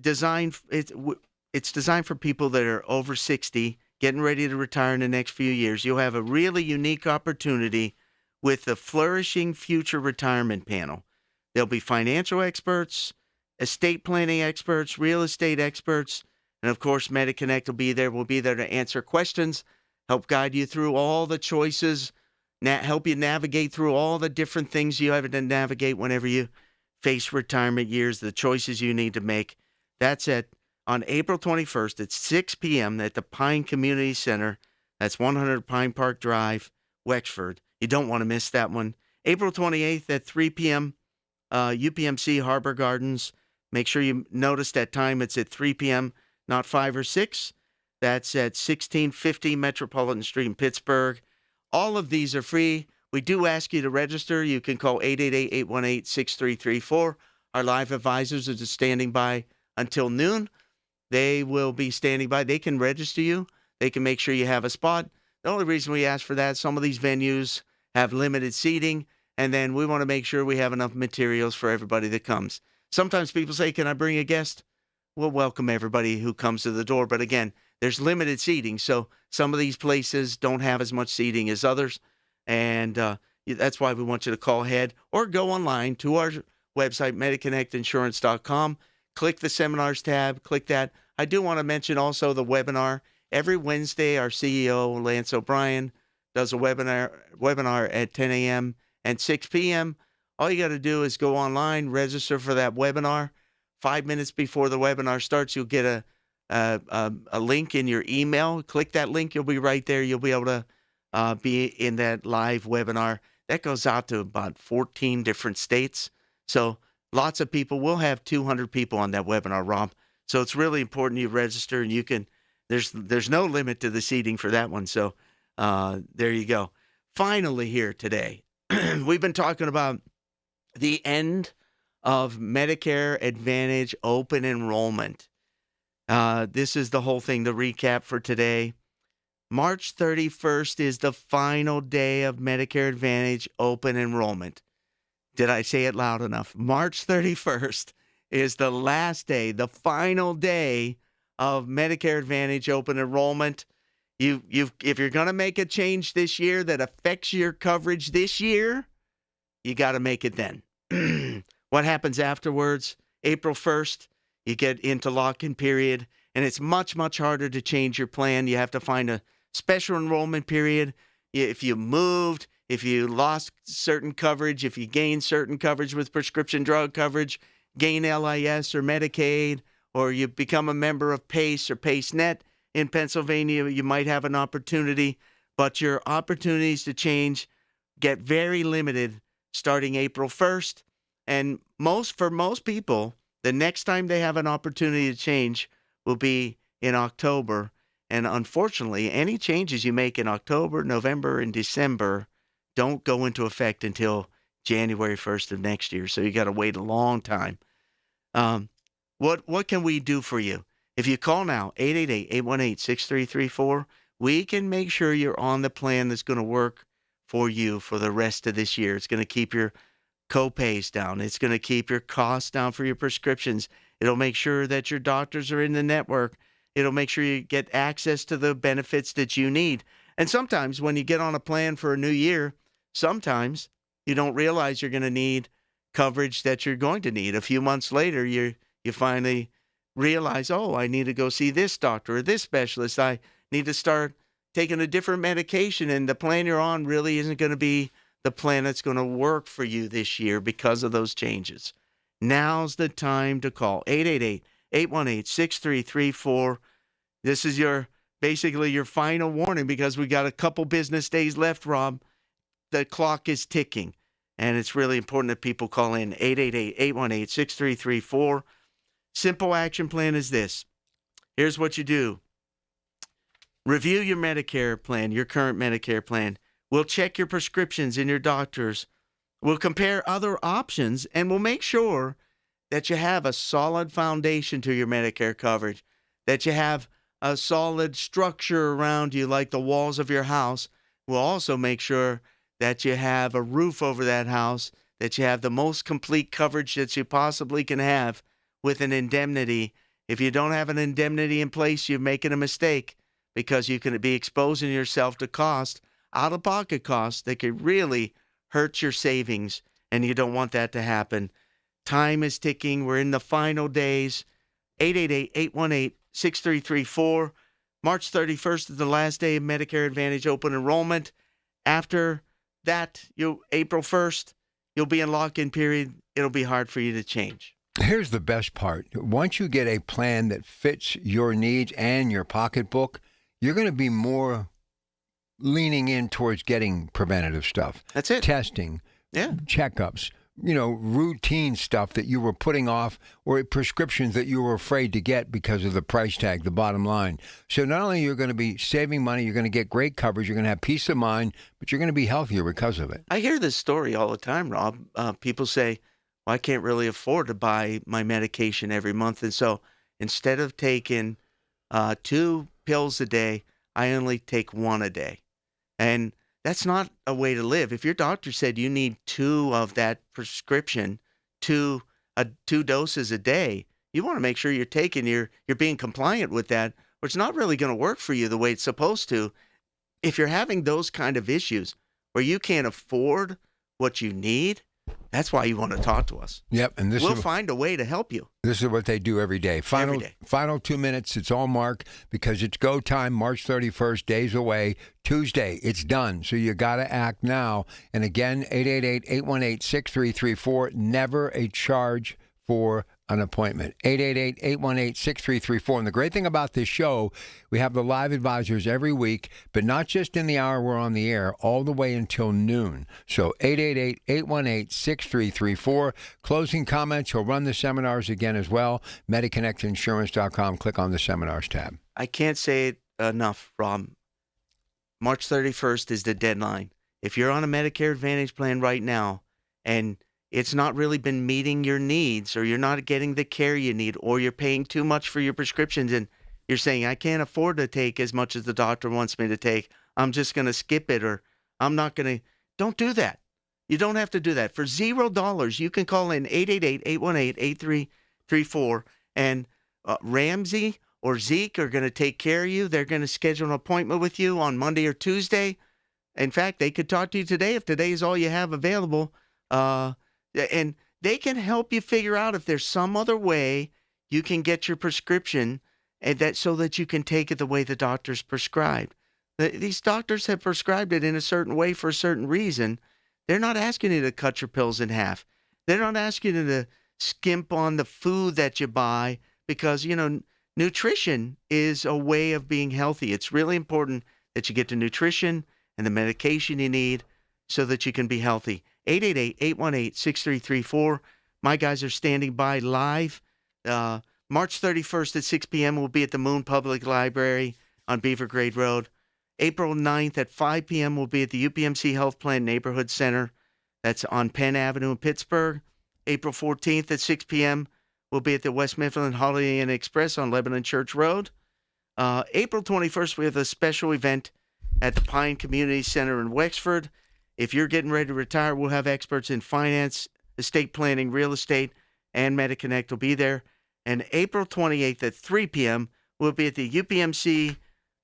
designed. It's designed for people that are over 60, getting ready to retire in the next few years. You'll have a really unique opportunity with the Flourishing Future Retirement Panel. There'll be financial experts, estate planning experts, real estate experts, and of course, MediConnect will be there. We'll be there to answer questions, help guide you through all the choices, help you navigate through all the different things you have to navigate whenever you face retirement years, the choices you need to make. That's on April 21st at 6 p.m. at the Pine Community Center. That's 100 Pine Park Drive, Wexford. You don't want to miss that one. April 28th at 3 p.m., UPMC Harbor Gardens. Make sure you notice that time. It's at 3 p.m., not 5 or 6. That's at 1650 Metropolitan Street in Pittsburgh. All of these are free. We do ask you to register. You can call 888-818-6334. Our live advisors are just standing by until noon. They will be standing by. They can register you. They can make sure you have a spot. The only reason we ask for that, some of these venues have limited seating, and then we want to make sure we have enough materials for everybody that comes. Sometimes people say, can I bring a guest? We'll welcome everybody who comes to the door. But again, there's limited seating, so some of these places don't have as much seating as others. And that's why we want you to call ahead or go online to our website, MediConnectInsurance.com. Click the seminars tab. Click that. I do want to mention also the webinar. Every Wednesday, our CEO, Lance O'Brien, does a webinar at 10 a.m. and 6 p.m. All you got to do is go online, register for that webinar. 5 minutes before the webinar starts, you'll get a link in your email. Click that link. You'll be right there. You'll be able to be in that live webinar. That goes out to about 14 different states. So lots of people. We'll have 200 people on that webinar, Rob. So it's really important you register, and you can. There's no limit to the seating for that one. So there you go. Finally here today, we've been talking about the end of Medicare Advantage open enrollment. This is the whole thing, the recap for today. March 31st is the final day of Medicare Advantage open enrollment. Did I say it loud enough? March 31st is the last day, the final day of Medicare Advantage open enrollment. If you're going to make a change this year that affects your coverage this year, you got to make it then. What happens afterwards? April 1st, you get into lock-in period, and it's much, much harder to change your plan. You have to find a special enrollment period. If you moved, if you lost certain coverage, if you gained certain coverage with prescription drug coverage, gain LIS or Medicaid, or you become a member of PACE or PACE-Net in Pennsylvania, you might have an opportunity, but your opportunities to change get very limited starting April 1st. And for most people, the next time they have an opportunity to change will be in October. And unfortunately, any changes you make in October, November, and December don't go into effect until January 1st of next year. So you got to wait a long time. What can we do for you? If you call now, 888-818-6334, we can make sure you're on the plan that's going to work for you for the rest of this year. It's going to keep your co-pays down. It's going to keep your costs down for your prescriptions. It'll make sure that your doctors are in the network. It'll make sure you get access to the benefits that you need. And sometimes when you get on a plan for a new year, sometimes you don't realize you're going to need coverage that you're going to need. A few months later, you finally realize, oh, I need to go see this doctor or this specialist. I need to start taking a different medication, and the plan you're on really isn't going to be the plan that's going to work for you this year because of those changes. Now's the time to call 888-818-6334. This is basically your final warning because we got a couple business days left, Rob. The clock is ticking, and it's really important that people call in 888-818-6334. Simple action plan is this. Here's what you do. Review your Medicare plan, your current Medicare plan. We'll check your prescriptions in your doctors. We'll compare other options, and we'll make sure that you have a solid foundation to your Medicare coverage, that you have a solid structure around you like the walls of your house. We'll also make sure that you have a roof over that house, that you have the most complete coverage that you possibly can have with an indemnity. If you don't have an indemnity in place, you're making a mistake because you can be exposing yourself to cost, out-of-pocket costs that could really hurt your savings, and you don't want that to happen. Time is ticking. We're in the final days. 888-818-6334. March 31st is the last day of Medicare Advantage open enrollment. After that, April 1st, you'll be in lock-in period. It'll be hard for you to change. Here's the best part. Once you get a plan that fits your needs and your pocketbook, you're going to be more leaning in towards getting preventative stuff. That's it. Testing, checkups, routine stuff that you were putting off, or prescriptions that you were afraid to get because of the price tag, the bottom line. So not only you're going to be saving money, you're going to get great coverage, you're going to have peace of mind, but you're going to be healthier because of it. I hear this story all the time, Rob. People say, well, I can't really afford to buy my medication every month. And so instead of taking 2 pills a day, I only take 1 a day. And that's not a way to live. If your doctor said you need 2 of that prescription, 2 doses a day, you want to make sure you're being compliant with that, or it's not really going to work for you the way it's supposed to. If you're having those kind of issues where you can't afford what you need, that's why you want to talk to us. Yep, and we'll find a way to help you. This is what they do every day. Final 2 minutes, it's all marked because it's go time, March 31st, days away. Tuesday, it's done. So you got to act now. And again, 888-818-6334, never a charge for an appointment. 888-818-6334. And the great thing about this show, we have the live advisors every week, but not just in the hour we're on the air, all the way until noon. So 888-818-6334. Closing comments. He'll run the seminars again as well. MediConnectInsurance.com. Click on the seminars tab. I can't say it enough, Rob. March 31st is the deadline. If you're on a Medicare Advantage plan right now and it's not really been meeting your needs, or you're not getting the care you need, or you're paying too much for your prescriptions and you're saying, I can't afford to take as much as the doctor wants me to take, I'm just going to skip it, or I'm not going to, don't do that. You don't have to do that. For $0, you can call in 888-818-8334, and Ramsey or Zeke are going to take care of you. They're going to schedule an appointment with you on Monday or Tuesday. In fact, they could talk to you today if today is all you have available. And they can help you figure out if there's some other way you can get your prescription, and so that you can take it the way the doctor's prescribed. These doctors have prescribed it in a certain way for a certain reason. They're not asking you to cut your pills in half. They're not asking you to skimp on the food that you buy because, nutrition is a way of being healthy. It's really important that you get the nutrition and the medication you need so that you can be healthy. 888-818-6334. My guys are standing by live. March 31st at 6 p.m. we'll be at the Moon Public Library on Beaver Grade Road. April 9th at 5 p.m. we'll be at the UPMC Health Plan Neighborhood Center. That's on Penn Avenue in Pittsburgh. April 14th at 6 p.m. we'll be at the West Mifflin Holiday Inn Express on Lebanon Church Road. April 21st, we have a special event at the Pine Community Center in Wexford. If you're getting ready to retire, we'll have experts in finance, estate planning, real estate, and MediConnect will be there. And April 28th at 3 p.m., we'll be at the UPMC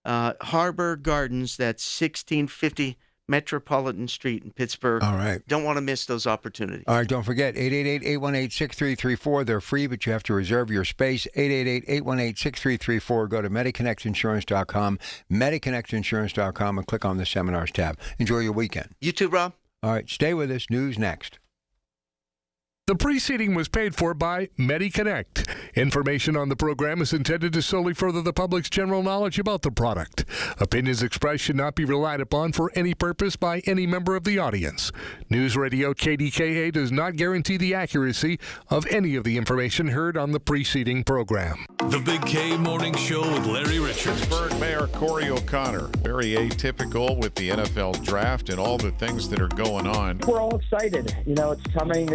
Harbor Gardens. That's 1650 Metropolitan Street in Pittsburgh. All right. Don't want to miss those opportunities. All right, don't forget, 888-818-6334. They're free, but you have to reserve your space. 888-818-6334. Go to MediConnectInsurance.com, MediConnectInsurance.com, and click on the Seminars tab. Enjoy your weekend. You too, Rob. All right, stay with us. News next. The preceding was paid for by MediConnect. Information on the program is intended to solely further the public's general knowledge about the product. Opinions expressed should not be relied upon for any purpose by any member of the audience. News Radio KDKA does not guarantee the accuracy of any of the information heard on the preceding program. The Big K Morning Show with Larry Richards. Pittsburgh Mayor Corey O'Connor, very atypical with the NFL draft and all the things that are going on. We're all excited. You know, it's coming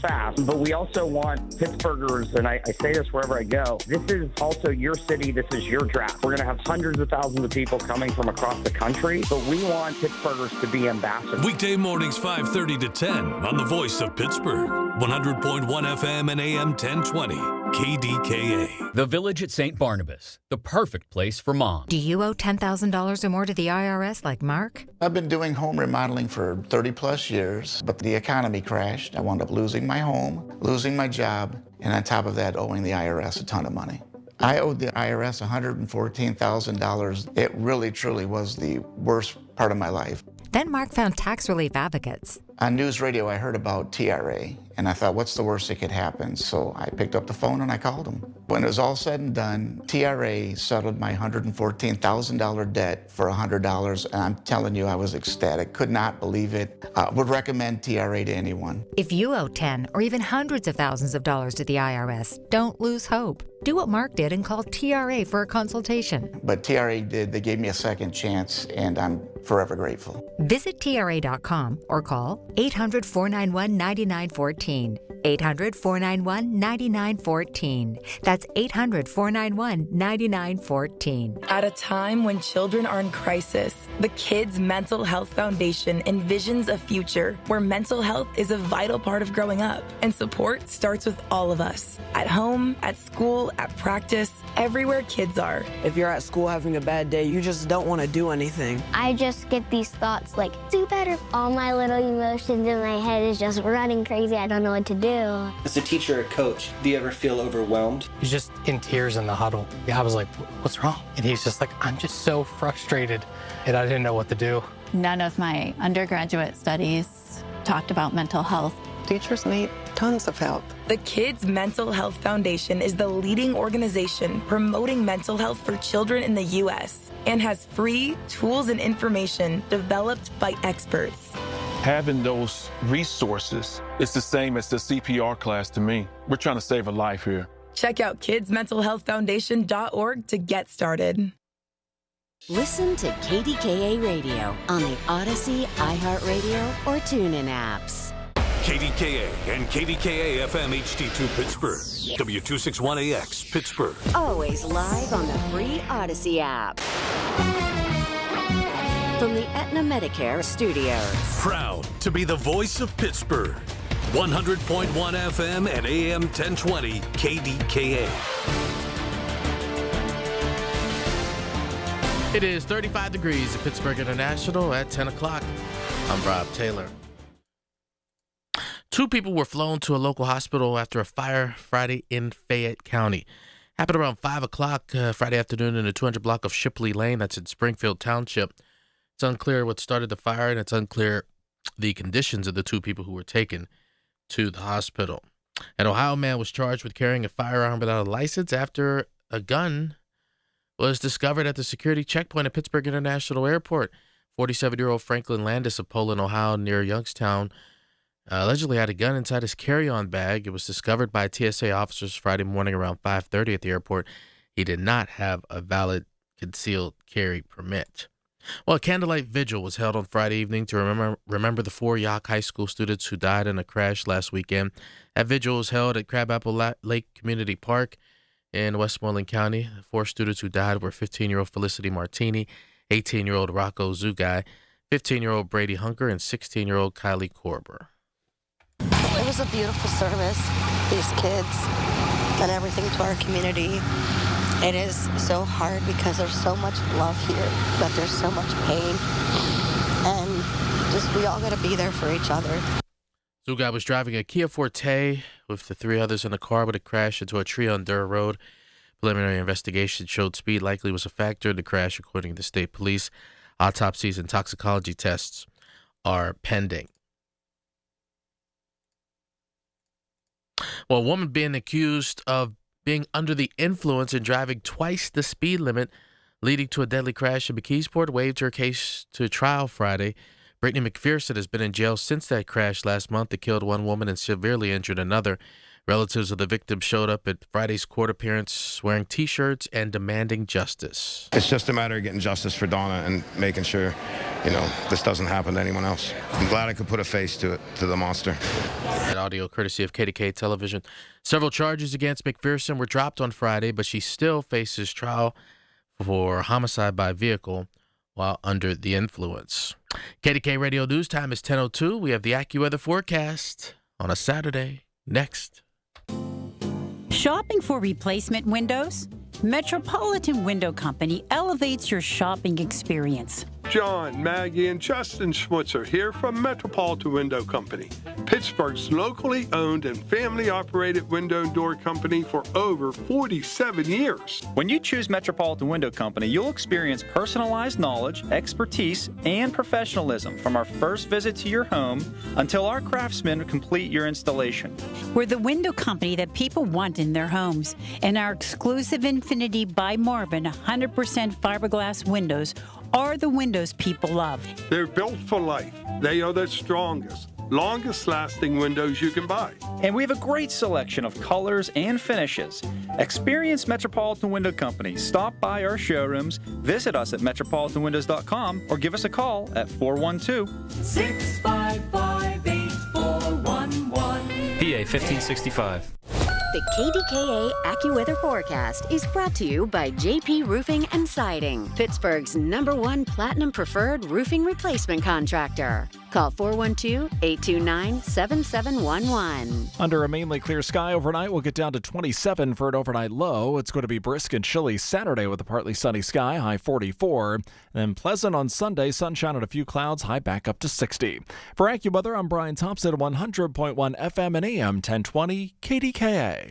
fast, but we also want Pittsburghers, and I say this wherever I go, this is also your city, this is your draft. We're going to have hundreds of thousands of people coming from across the country, but we want Pittsburghers to be ambassadors. Weekday mornings 5:30 to 10 on the Voice of Pittsburgh, 100.1 FM and AM 1020, KDKA. The Village at St. Barnabas, the perfect place for mom. Do you owe $10,000 or more to the IRS like Mark? I've been doing home remodeling for 30 plus years, but the economy crashed. I wound up losing my home, losing my job, and on top of that, owing the IRS a ton of money. I owed the IRS $114,000. It really, truly was the worst part of my life. Then Mark found tax relief advocates. On news radio, I heard about TRA, and I thought, what's the worst that could happen? So I picked up the phone and I called them. When it was all said and done, TRA settled my $114,000 debt for $100, and I'm telling you, I was ecstatic. Could not believe it. Would recommend TRA to anyone. If you owe 10 or even hundreds of thousands of dollars to the IRS, don't lose hope. Do what Mark did and call TRA for a consultation. But TRA did. They gave me a second chance, and I'm forever grateful. Visit TRA.com or call 800-491-9914. 800-491-9914. That's 800-491-9914. At a time when children are in crisis, the Kids Mental Health Foundation envisions a future where mental health is a vital part of growing up, and support starts with all of us. At home, at school, at practice, everywhere kids are. If you're at school having a bad day, you just don't want to do anything. I just get these thoughts like, do better. All my little emotions in my head is just running crazy. I don't know what to do. As a teacher or coach, do you ever feel overwhelmed? He's just in tears in the huddle. I was like, what's wrong? And he's just like, I'm just so frustrated. And I didn't know what to do. None of my undergraduate studies talked about mental health. Teachers need tons of help. The Kids Mental Health Foundation is the leading organization promoting mental health for children in the U.S. and has free tools and information developed by experts. Having those resources is the same as the CPR class to me. We're trying to save a life here. Check out kidsmentalhealthfoundation.org to get started. Listen to KDKA Radio on the Odyssey, iHeartRadio, or TuneIn apps. KDKA and KDKA-FM HD2 Pittsburgh. W261AX Pittsburgh. Always live on the free Odyssey app. From the Aetna Medicare studios. Proud to be the voice of Pittsburgh. 100.1 FM and AM 1020 KDKA. It is 35 degrees at Pittsburgh International at 10 o'clock. I'm Rob Taylor. 2 people were flown to a local hospital after a fire Friday in Fayette County. Happened around 5 o'clock Friday afternoon in the 200 block of Shipley Lane. That's in Springfield Township. It's unclear what started the fire, and it's unclear the conditions of the 2 people who were taken to the hospital. An Ohio man was charged with carrying a firearm without a license after a gun was discovered at the security checkpoint at Pittsburgh International Airport. 47-year-old Franklin Landis of Poland, Ohio, near Youngstown, allegedly had a gun inside his carry-on bag. It was discovered by TSA officers Friday morning around 5:30 at the airport. He did not have a valid concealed carry permit. Well, a candlelight vigil was held on Friday evening to remember the 4 Yock High School students who died in a crash last weekend. That vigil was held at Crabapple Lake Community Park in Westmoreland County. The 4 students who died were 15-year-old Felicity Martini, 18-year-old Rocco Zugai, 15-year-old Brady Hunker, and 16-year-old Kylie Korber. It was a beautiful service. These kids and everything to our community. It is so hard because there's so much love here, but there's so much pain. And we all got to be there for each other. Zugab was driving a Kia Forte with the three others in the car, but it crashed into a tree on Durr Road. Preliminary investigation showed speed likely was a factor in the crash, according to state police. Autopsies and toxicology tests are pending. Well, a woman being accused of being under the influence and driving twice the speed limit, leading to a deadly crash in McKeesport, waived her case to trial Friday. Brittany McPherson has been in jail since that crash last month that killed one woman and severely injured another. Relatives of the victim showed up at Friday's court appearance wearing T-shirts and demanding justice. It's just a matter of getting justice for Donna and making sure, this doesn't happen to anyone else. I'm glad I could put a face to it, to the monster. That audio courtesy of KDKA Television. Several charges against McPherson were dropped on Friday, but she still faces trial for homicide by vehicle while under the influence. KDKA Radio News time is 10:02. We have the AccuWeather forecast on a Saturday next. Shopping for replacement windows? Metropolitan Window Company elevates your shopping experience. John, Maggie, and Justin Schmutzer here from Metropolitan Window Company, Pittsburgh's locally owned and family-operated window and door company for over 47 years. When you choose Metropolitan Window Company, you'll experience personalized knowledge, expertise, and professionalism from our first visit to your home until our craftsmen complete your installation. We're the window company that people want in their homes, and our exclusive Infinity by Marvin 100% fiberglass windows are the windows people love. They're built for life. They are the strongest, longest-lasting windows you can buy. And we have a great selection of colors and finishes. Experience Metropolitan Window Company. Stop by our showrooms, visit us at metropolitanwindows.com, or give us a call at 412-655-8411. PA 1565. The KDKA AccuWeather forecast is brought to you by JP Roofing and Siding, Pittsburgh's #1 Platinum Preferred roofing replacement contractor. Call 412-829-7711. Under a mainly clear sky overnight, we'll get down to 27 for an overnight low. It's going to be brisk and chilly Saturday with a partly sunny sky, high 44. Then pleasant on Sunday, sunshine and a few clouds, high back up to 60. For AccuWeather, I'm Brian Thompson at 100.1 FM and AM 1020 KDKA.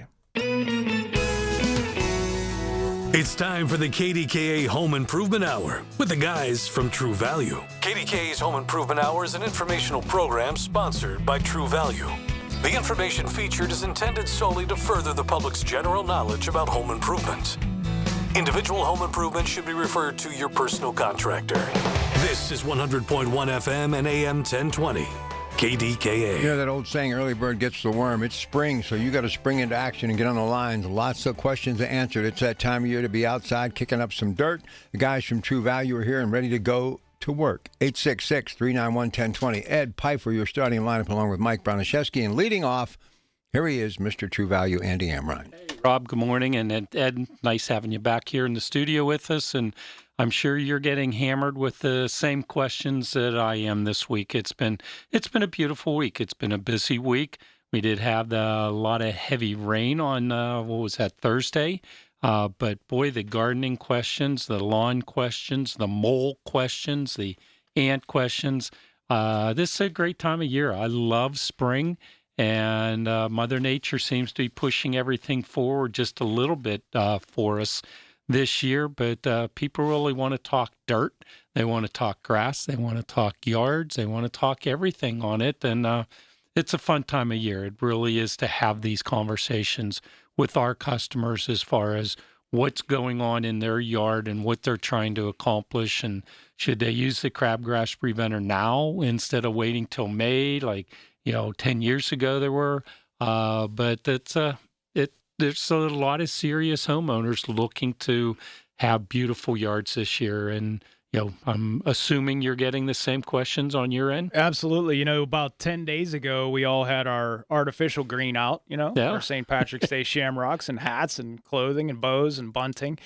It's time for the KDKA Home Improvement Hour with the guys from True Value. KDKA's Home Improvement Hour is an informational program sponsored by True Value. The information featured is intended solely to further the public's general knowledge about home improvement. Individual home improvement should be referred to your personal contractor. This is 100.1 FM and AM 1020. KDKA. You know that old saying, early bird gets the worm. It's spring, so you got to spring into action and get on the lines. Lots of questions answered. It's that time of year to be outside kicking up some dirt. The guys from True Value are here and ready to go to work. 866-391-1020. Ed Pfeiffer, your starting lineup along with Mike Broniszewski. And leading off, here he is, Mr. True Value, Andy Amrine. Hey, Rob, good morning. And Ed, nice having you back here in the studio with us. And I'm sure you're getting hammered with the same questions that I am this week. It's been a beautiful week. It's been a busy week. We did have a lot of heavy rain on, Thursday? But boy, the gardening questions, the lawn questions, the mole questions, the ant questions. This is a great time of year. I love spring, and Mother Nature seems to be pushing everything forward just a little bit for us this year, but people really want to talk dirt. They want to talk grass. They want to talk yards. They want to talk everything on it. And it's a fun time of year. It really is to have these conversations with our customers as far as what's going on in their yard and what they're trying to accomplish. And should they use the crabgrass preventer now instead of waiting till May, 10 years ago there were. But there's a lot of serious homeowners looking to have beautiful yards this year. And, I'm assuming you're getting the same questions on your end. Absolutely. About 10 days ago, we all had our artificial green out, our St. Patrick's Day shamrocks and hats and clothing and bows and bunting.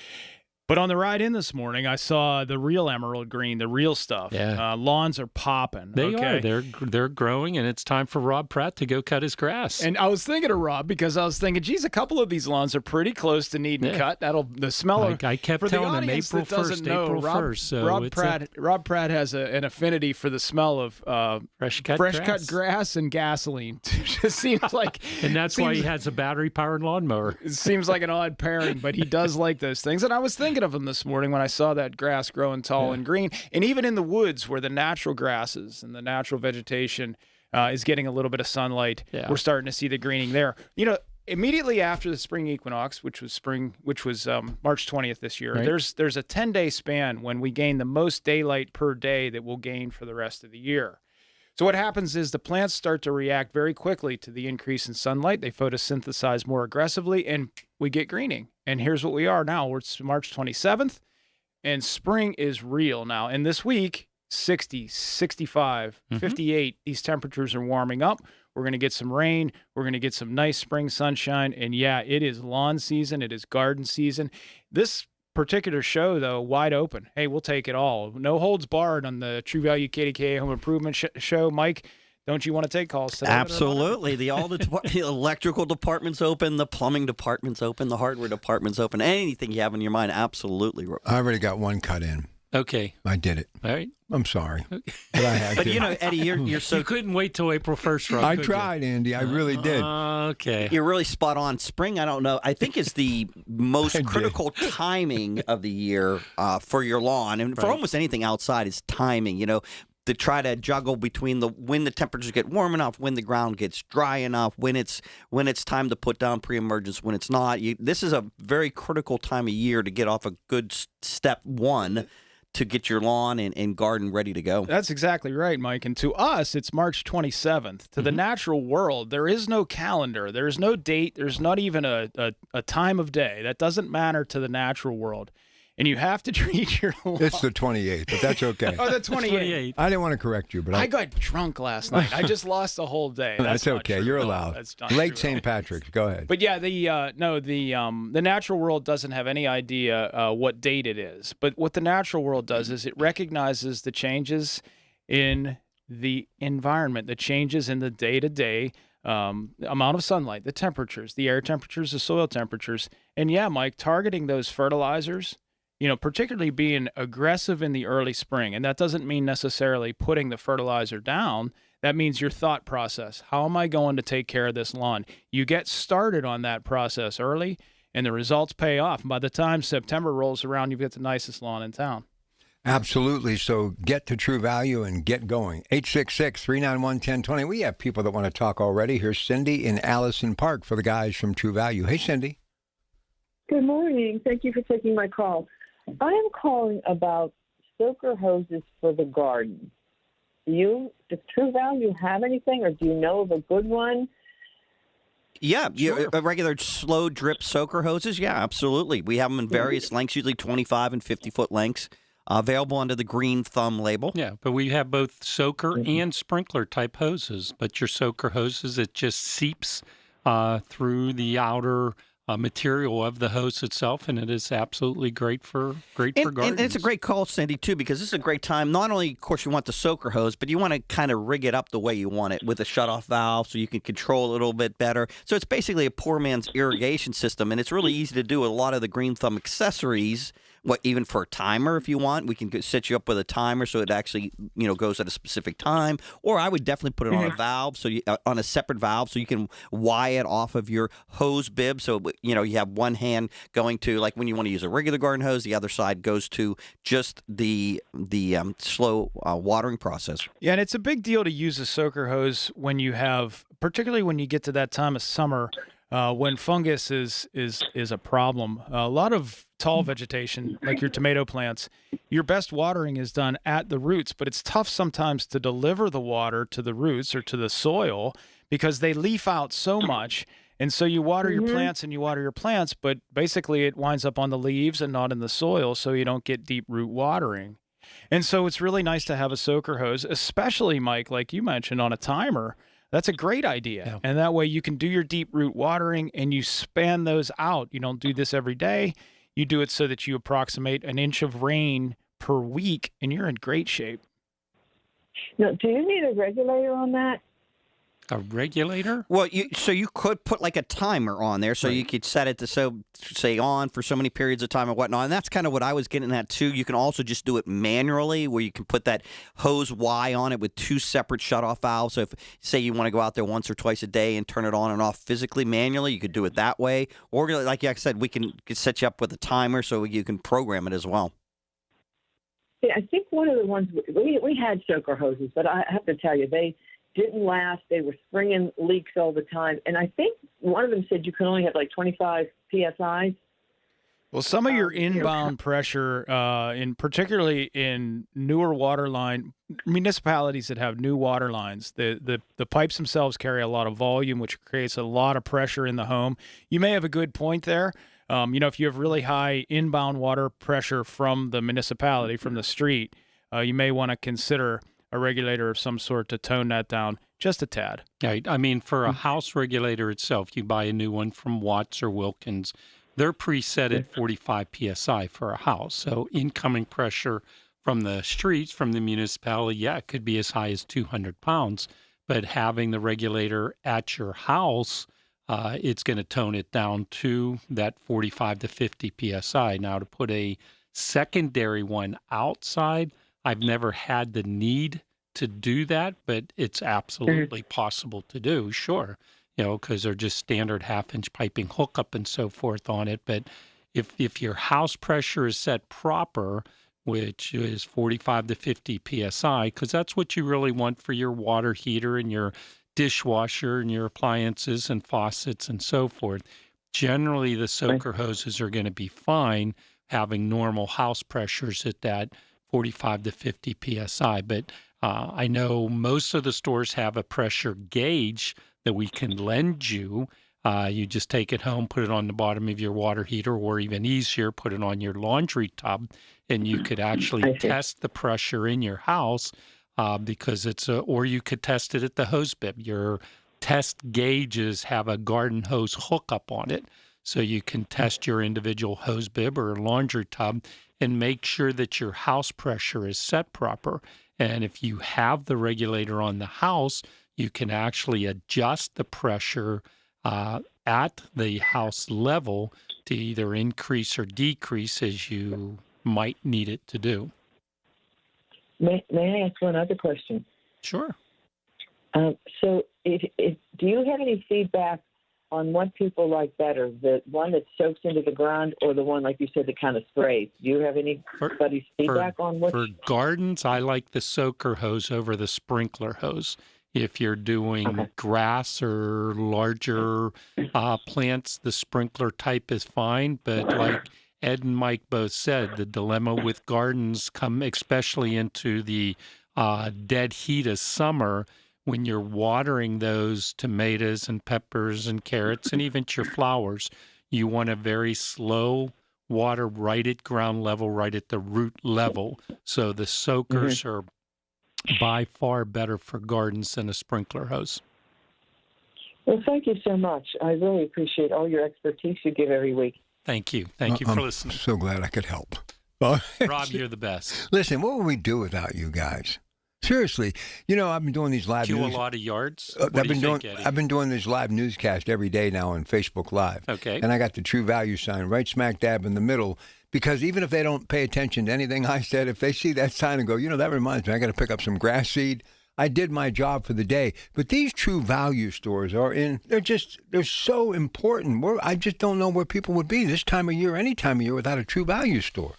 But on the ride in this morning, I saw the real emerald green, the real stuff. Yeah. Lawns are popping. They okay? are. They're growing, and it's time for Rob Pratt to go cut his grass. And I was thinking of Rob because I was thinking, geez, a couple of these lawns are pretty close to needing cut. The smell of. I kept for telling the him audience April that doesn't 1st, know, April Rob, 1st. So Rob Pratt has an affinity for the smell of fresh cut grass and gasoline. It just seems like, and that's why he has a battery-powered lawnmower. It seems like an odd pairing, but he does like those things. And I was thinking of him this morning when I saw that grass growing tall and green. And even in the woods where the natural grasses and the natural vegetation is getting a little bit of sunlight, we're starting to see the greening there. Immediately after the spring equinox, which was March 20th this year, there's a 10-day span when we gain the most daylight per day that we'll gain for the rest of the year. So what happens is the plants start to react very quickly to the increase in sunlight. They photosynthesize more aggressively, and we get greening. And here's what we are now. It's March 27th, and spring is real now. And this week, 60, 65, 58, these temperatures are warming up. We're going to get some rain. We're going to get some nice spring sunshine. And yeah, it is lawn season. It is garden season. This particular show, though, wide open. Hey, we'll take it all. No holds barred on the True Value KDKA Home Improvement Show. Mike, don't you want to take calls today? Absolutely. The electrical department's open, the plumbing department's open, the hardware department's open. Anything you have in your mind, absolutely. I already got one cut in. Okay. I did it. All right. I'm sorry. But I had to. Eddie, you're so... You couldn't wait till April 1st, Rob, I tried, Andy. I really did. Okay. You're really spot on. Spring, I don't know. I think is the most critical timing of the year for your lawn. And for almost anything outside is timing, to try to juggle between when the temperatures get warm enough, when the ground gets dry enough, when it's time to put down pre-emergence, when it's not. This is a very critical time of year to get off a good step one to get your lawn and garden ready to go. That's exactly right, Mike. And to us, it's March 27th. To the natural world, there is no calendar. There's no date. There's not even a time of day. That doesn't matter to the natural world. And you have to treat your lawn. It's the 28th, but that's okay. Oh, the 28th. I didn't want to correct you, but I got drunk last night. I just lost the whole day. That's okay. True. You're allowed. That's not Late true. St. Patrick's. Go ahead. But yeah, the natural world doesn't have any idea what date it is. But what the natural world does is it recognizes the changes in the environment, the changes in the day-to-day amount of sunlight, the temperatures, the air temperatures, the soil temperatures. And yeah, Mike, targeting those fertilizers, particularly being aggressive in the early spring. And that doesn't mean necessarily putting the fertilizer down. That means your thought process. How am I going to take care of this lawn? You get started on that process early, and the results pay off. And by the time September rolls around, you've got the nicest lawn in town. Absolutely. So get to True Value and get going. 866-391-1020. We have people that want to talk already. Here's Cindy in Allison Park for the guys from True Value. Hey, Cindy. Good morning. Thank you for taking my call. I am calling about soaker hoses for the garden. Does True Value have anything, or do you know of a good one? Yeah, a regular slow drip soaker hoses. Yeah, absolutely. We have them in various lengths, usually 25 and 50-foot lengths, available under the green thumb label. Yeah, but we have both soaker and sprinkler type hoses. But your soaker hoses, it just seeps through the outer material of the hose itself, and it is absolutely great for gardens. And it's a great call, Cindy, too, because this is a great time. Not only, of course, you want the soaker hose, but you want to kind of rig it up the way you want it with a shutoff valve so you can control it a little bit better. So it's basically a poor man's irrigation system, and it's really easy to do with a lot of the green thumb accessories. Even for a timer, if you want, we can set you up with a timer so it actually, goes at a specific time. Or I would definitely put it on a valve, on a separate valve, so you can wire it off of your hose bib. So you have one hand going to, like when you want to use a regular garden hose, the other side goes to just the slow watering process. Yeah, and it's a big deal to use a soaker hose particularly when you get to that time of summer. When fungus is a problem. A lot of tall vegetation, like your tomato plants, your best watering is done at the roots, but it's tough sometimes to deliver the water to the roots or to the soil because they leaf out so much. And so you water your plants and you water your plants, but basically it winds up on the leaves and not in the soil, so you don't get deep root watering. And so it's really nice to have a soaker hose, especially, Mike, like you mentioned, on a timer. That's a great idea. Yeah. And that way you can do your deep root watering and you span those out. You don't do this every day. You do it so that you approximate an inch of rain per week, and you're in great shape. Now, do you need a regulator on that? A regulator? Well, you could put like a timer on there, so you could set it to say on for so many periods of time or whatnot. And that's kind of what I was getting at too. You can also just do it manually, where you can put that hose Y on it with 2 separate shutoff valves. So if say you want to go out there once or twice a day and turn it on and off physically manually, you could do it that way. Or like I said, we can set you up with a timer so you can program it as well. Yeah, I think one of the ones we had soaker hoses, but I have to tell you, they didn't last. They were springing leaks all the time. And I think one of them said you can only have like 25 PSI. Well, some of your inbound pressure, particularly in newer water line municipalities that have new water lines, the pipes themselves carry a lot of volume, which creates a lot of pressure in the home. You may have a good point there. If you have really high inbound water pressure from the municipality, from the street, you may want to consider a regulator of some sort to tone that down just a tad. Yeah, I mean, for a house regulator itself, you buy a new one from Watts or Wilkins. They're preset at 45 PSI for a house. So incoming pressure from the streets, from the municipality, it could be as high as 200 pounds. But having the regulator at your house, it's going to tone it down to that 45 to 50 PSI. Now, to put a secondary one outside, I've never had the need to do that, but it's absolutely possible to do, sure, because they're just standard half-inch piping hookup and so forth on it. But if your house pressure is set proper, which is 45 to 50 PSI, because that's what you really want for your water heater and your dishwasher and your appliances and faucets and so forth, generally the soaker hoses are going to be fine having normal house pressures at that 45 to 50 PSI. But I know most of the stores have a pressure gauge that we can lend you. You just take it home, put it on the bottom of your water heater, or even easier, put it on your laundry tub, and you could actually test the pressure in your house because or you could test it at the hose bib. Your test gauges have a garden hose hookup on it, so you can test your individual hose bib or laundry tub and make sure that your house pressure is set proper. And if you have the regulator on the house, you can actually adjust the pressure at the house level to either increase or decrease as you might need it to do. May I ask one other question? Sure. So do you have any feedback on what people like better, the one that soaks into the ground or the one, like you said, that kind of sprays? Do you have anybody's feedback on what? For gardens, I like the soaker hose over the sprinkler hose. If you're doing grass or larger plants, the sprinkler type is fine. But like Ed and Mike both said, the dilemma with gardens come especially into the dead heat of summer when you're watering those tomatoes and peppers and carrots and even your flowers. You want a very slow water right at ground level, right at the root level. So the soakers are by far better for gardens than a sprinkler hose. Well, thank you so much. I really appreciate all your expertise you give every week. Thank you. Thank you for listening. I'm so glad I could help. Rob, you're the best. Listen, what would we do without you guys? Seriously, I've been doing these live Queue news. a lot of yards. I've been doing this live newscast every day now on Facebook Live. Okay. And I got the True Value sign right smack dab in the middle, because even if they don't pay attention to anything I said, if they see that sign and go, that reminds me, I got to pick up some grass seed, I did my job for the day. But these True Value stores they're so important. I just don't know where people would be this time of year, any time of year, without a True Value store.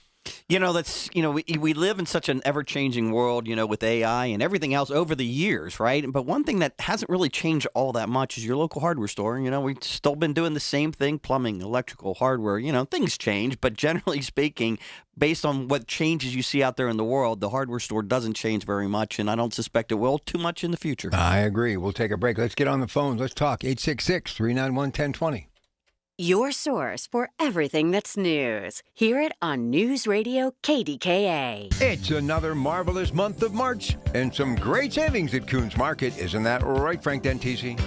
We live in such an ever-changing world, with AI and everything else over the years, right? But one thing that hasn't really changed all that much is your local hardware store. We've still been doing the same thing, plumbing, electrical, hardware. Things change, but generally speaking, based on what changes you see out there in the world, the hardware store doesn't change very much, and I don't suspect it will too much in the future. I agree. We'll take a break. Let's get on the phone. Let's talk. 866-391-1020. Your source for everything that's news. Hear it on News Radio KDKA. It's another marvelous month of March and some great savings at Coons Market. Isn't that right, Frank Dentisi?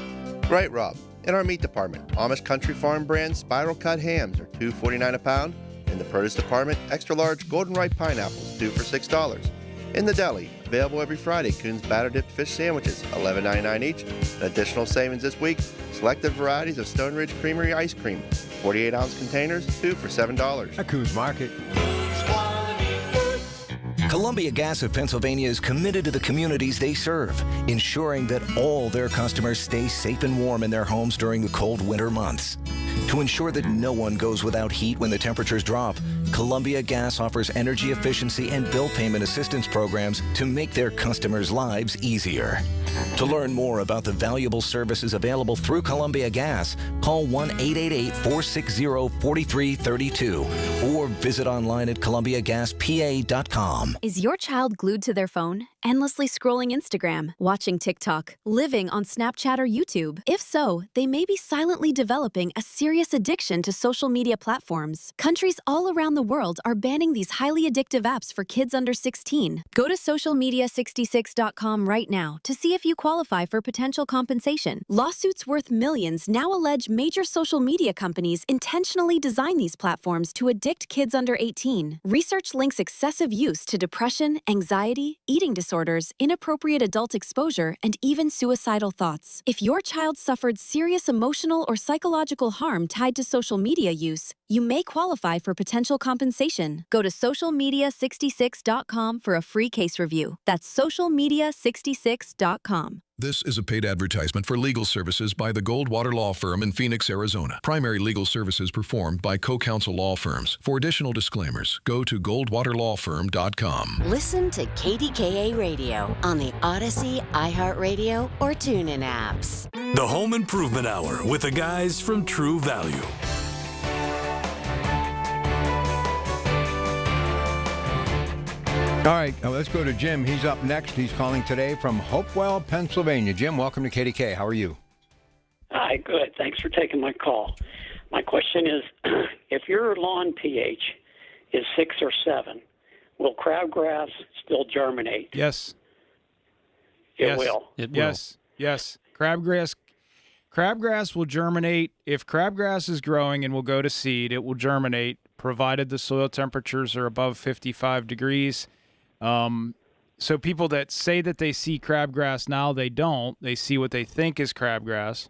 Right, Rob. In our meat department, Amish Country Farm brand spiral cut hams are $2.49 a pound, In the produce department, extra large golden ripe pineapples, 2 for $6. In the deli, available every Friday, Coon's batter dipped fish sandwiches, $11.99 each. An additional savings this week, selected varieties of Stone Ridge Creamery ice cream, 48-ounce containers, 2 for $7. At Coon's Market. Columbia Gas of Pennsylvania is committed to the communities they serve, ensuring that all their customers stay safe and warm in their homes during the cold winter months. To ensure that no one goes without heat when the temperatures drop, Columbia Gas offers energy efficiency and bill payment assistance programs to make their customers' lives easier. To learn more about the valuable services available through Columbia Gas, call 1-888-460-4332 or visit online at columbiagaspa.com. Is your child glued to their phone, endlessly scrolling Instagram, watching TikTok, living on Snapchat or YouTube? If so, they may be silently developing a serious addiction to social media platforms. Countries all around the world are banning these highly addictive apps for kids under 16. Go to socialmedia66.com right now to see if you qualify for potential compensation. Lawsuits worth millions now allege major social media companies intentionally design these platforms to addict kids under 18. Research links excessive use to depression, anxiety, eating disorders, inappropriate adult exposure, and even suicidal thoughts. If your child suffered serious emotional or psychological harm tied to social media use, you may qualify for potential compensation. Go to socialmedia66.com for a free case review. That's socialmedia66.com. This is a paid advertisement for legal services by the Goldwater Law Firm in Phoenix, Arizona. Primary legal services performed by co-counsel law firms. For additional disclaimers, go to goldwaterlawfirm.com. Listen to KDKA Radio on the Odyssey, iHeartRadio, or TuneIn apps. The Home Improvement Hour with the guys from True Value. All right, now let's go to Jim. He's up next. He's calling today from Hopewell, Pennsylvania. Jim, welcome to KDK. How are you? Hi, good. Thanks for taking my call. My question is, if your lawn pH is 6 or 7, will crabgrass still germinate? Yes. It will. Yes. Crabgrass will germinate. If crabgrass is growing and will go to seed, it will germinate, provided the soil temperatures are above 55 degrees. So people that say that they see crabgrass now, they don't. They see what they think is crabgrass.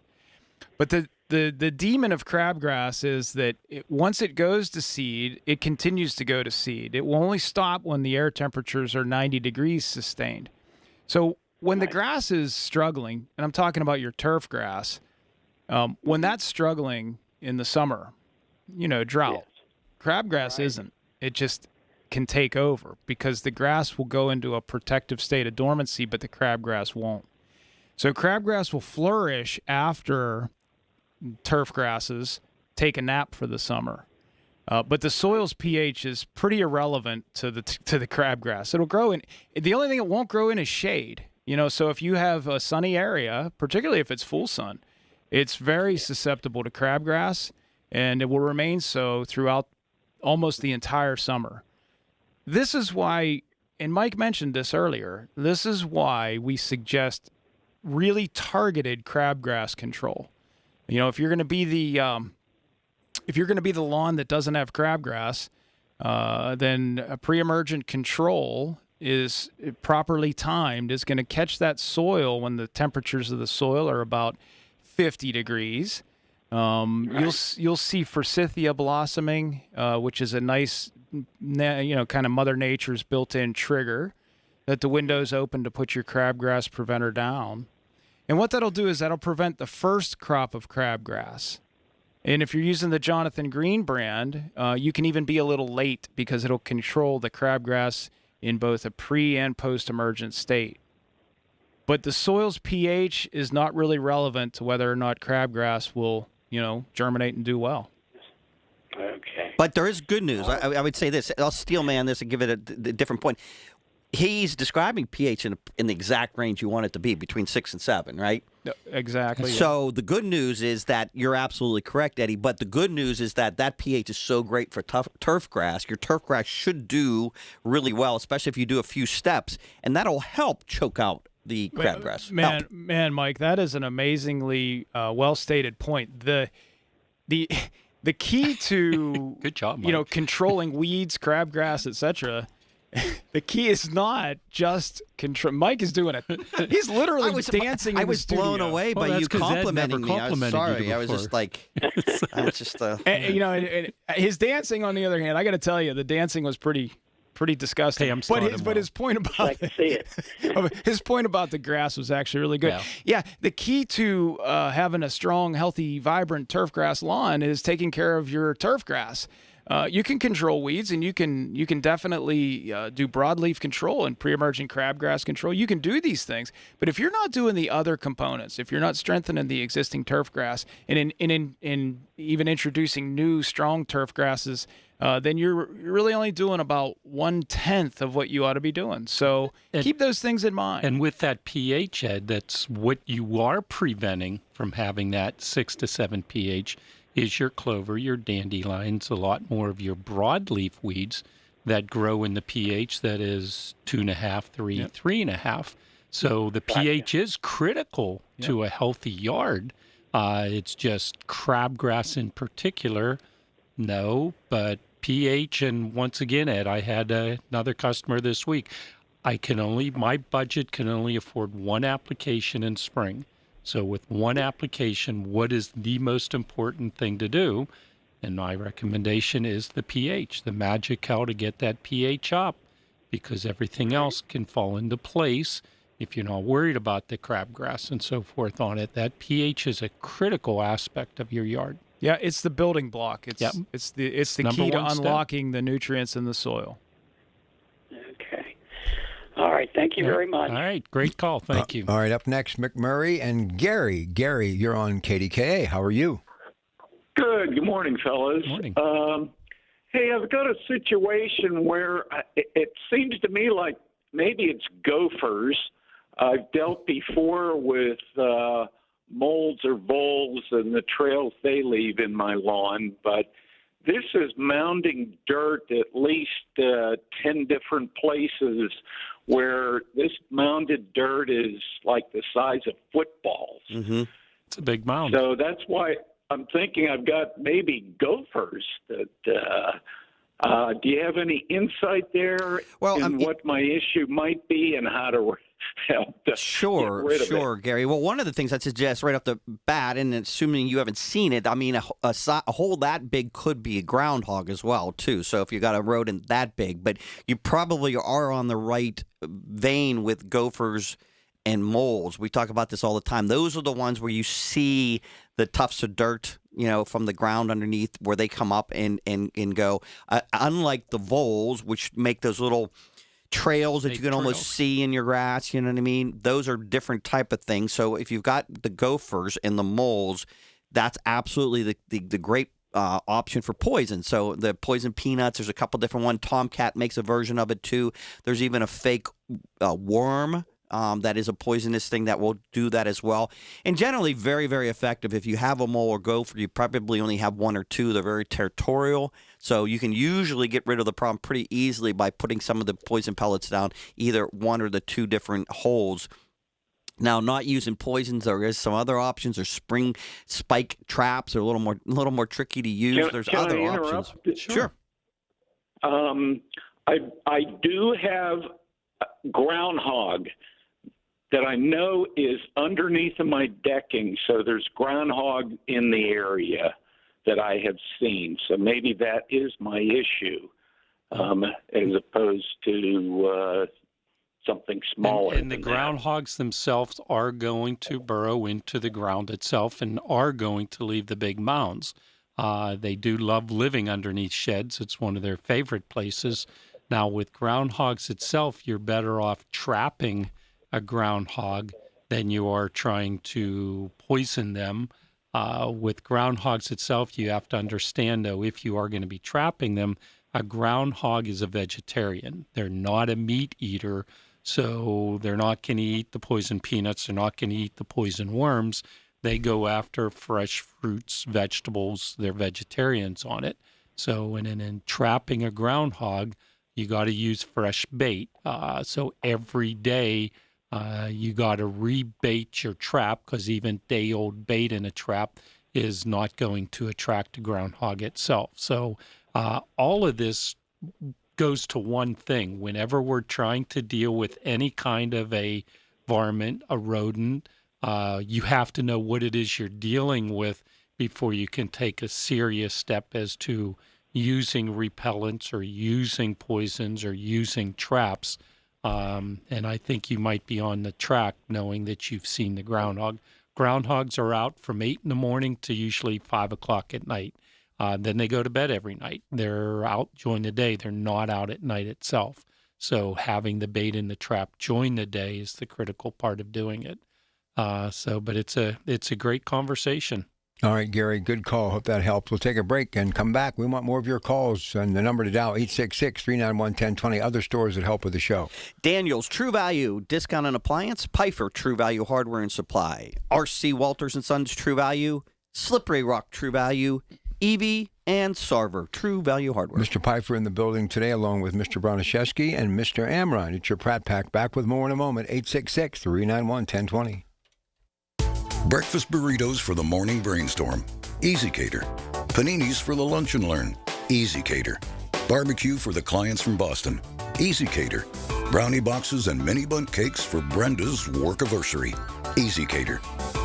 But the demon of crabgrass is that once it goes to seed, it continues to go to seed. It will only stop when the air temperatures are 90 degrees sustained. So when the grass is struggling, and I'm talking about your turf grass, when that's struggling in the summer, drought, crabgrass isn't. It just can take over because the grass will go into a protective state of dormancy, but the crabgrass won't. So crabgrass will flourish after turf grasses take a nap for the summer. But the soil's pH is pretty irrelevant to the crabgrass. It'll grow in. The only thing it won't grow in is shade. So if you have a sunny area, particularly if it's full sun, it's very susceptible to crabgrass, and it will remain so throughout almost the entire summer. This is why, and Mike mentioned this earlier, this is why we suggest really targeted crabgrass control. If you're going to be the lawn that doesn't have crabgrass, then a pre-emergent control is properly timed, is going to catch that soil when the temperatures of the soil are about 50 degrees. You'll see forsythia blossoming, which is a nice, kind of Mother Nature's built-in trigger that the window's open to put your crabgrass preventer down. And what that'll do is that'll prevent the first crop of crabgrass. And if you're using the Jonathan Green brand, you can even be a little late because it'll control the crabgrass in both a pre- and post-emergent state. But the soil's pH is not really relevant to whether or not crabgrass will, germinate and do well. Okay. But there is good news. I would say this. I'll steel man this and give it a different point. He's describing pH in the exact range you want it to be, between 6 and 7, right? Exactly. So the good news is that you're absolutely correct, Eddie. But the good news is that pH is so great for turf grass. Your turf grass should do really well, especially if you do a few steps, and that'll help choke out the crabgrass. Man, Mike, that is an amazingly well-stated point. The The key to good job, Mike. Controlling weeds, crabgrass, etc. The key is not just control. Mike is doing it. He's literally dancing. I was blown away by you complimenting me. I was sorry. I was just like, I was just. And his dancing, on the other hand, I got to tell you, the dancing was pretty disgusting. Hey, but his point about his point about the grass was actually really good. Yeah, the key to having a strong, healthy, vibrant turf grass lawn is taking care of your turf grass. You can control weeds, and you can definitely do broadleaf control and pre-emerging crabgrass control. You can do these things, but if you're not doing the other components, if you're not strengthening the existing turf grass, and in even introducing new strong turf grasses, then you're really only doing about 1/10 of what you ought to be doing. So keep those things in mind. And with that pH, Ed, that's what you are preventing from having that 6 to 7 pH. Is your clover, your dandelions, a lot more of your broadleaf weeds that grow in the pH that is 2.5, 3, 3.5. So the pH is critical to a healthy yard. It's just crabgrass in particular, no, but pH, and once again, Ed, I had another customer this week. My budget can only afford one application in spring. So with one application, what is the most important thing to do? And my recommendation is the pH, the magic how to get that pH up, because everything else can fall into place if you're not worried about the crabgrass and so forth on it. That pH is a critical aspect of your yard. Yeah, it's the building block. It's the key to unlocking the nutrients in the soil. Okay. All right. Thank you very much. All right. Great call. Thank you. All right. Up next, McMurray and Gary. Gary, you're on KDKA. How are you? Good morning, fellas. Morning. Hey, I've got a situation where it seems to me like maybe it's gophers. I've dealt before with molds or voles and the trails they leave in my lawn, but this is mounding dirt at least 10 different places where this mounded dirt is like the size of footballs. Mm-hmm. It's a big mound. So that's why I'm thinking I've got maybe gophers. That do you have any insight there in what my issue might be and how to help to get rid of it? Gary. Well, one of the things I'd suggest right off the bat, and assuming you haven't seen it, I mean, a hole that big could be a groundhog as well, too. So if you got a rodent that big, but you probably are on the right vein with gophers and moles. We talk about this all the time. Those are the ones where you see the tufts of dirt, from the ground underneath where they come up and go. Unlike the voles, which make those little trails that you can almost see in your grass, you know what I mean? Those are different type of things. So if you've got the gophers and the moles, that's absolutely the great option for poison. So the poison peanuts, there's a couple different ones. Tomcat makes a version of it too. There's even a fake worm that is a poisonous thing that will do that as well. And generally very, very effective. If you have a mole or gopher, you probably only have one or two. They're very territorial. So you can usually get rid of the problem pretty easily by putting some of the poison pellets down either one or the two different holes. Now, not using poisons, there is some other options. There's spring spike traps. They're a little more tricky to use. There's other options. Sure. I do have groundhog that I know is underneath of my decking, so there's groundhog in the area that I have seen. So maybe that is my issue, as opposed to something smaller. And the groundhogs themselves are going to burrow into the ground itself and are going to leave the big mounds. They do love living underneath sheds. It's one of their favorite places. Now, with groundhogs itself, you're better off trapping a groundhog than you are trying to poison them. With groundhogs itself, you have to understand, though, if you are going to be trapping them, a groundhog is a vegetarian. They're not a meat eater, so they're not going to eat the poison peanuts. They're not going to eat the poison worms. They go after fresh fruits, vegetables. They're vegetarians on it. So in trapping a groundhog, you got to use fresh bait. So every day you got to rebait your trap, because even day-old bait in a trap is not going to attract a groundhog itself. So all of this goes to one thing. Whenever we're trying to deal with any kind of a varmint, a rodent, you have to know what it is you're dealing with before you can take a serious step as to using repellents or using poisons or using traps. And I think you might be on the track knowing that you've seen the groundhog. Groundhogs are out from 8 in the morning to usually 5 o'clock at night. Then they go to bed every night. They're out during the day. They're not out at night itself. So having the bait in the trap during the day is the critical part of doing it. But it's a great conversation. All right, Gary, good call. Hope that helps. We'll take a break and come back. We want more of your calls, and the number to dial, 866-391-1020. Other stores that help with the show. Daniel's True Value Discount and Appliance, Pfeiffer True Value Hardware and Supply, R.C. Walters & Sons True Value, Slippery Rock True Value, Evie, and Sarver True Value Hardware. Mr. Pfeiffer in the building today, along with Mr. Broniszewski and Mr. Amron. It's your Pratt Pack. Back with more in a moment. 866-391-1020. Breakfast burritos for the morning brainstorm. Easy Cater. Paninis for the lunch and learn. Easy Cater. Barbecue for the clients from Boston. Easy Cater. Brownie boxes and mini bundt cakes for Brenda's workiversary. Easy Cater.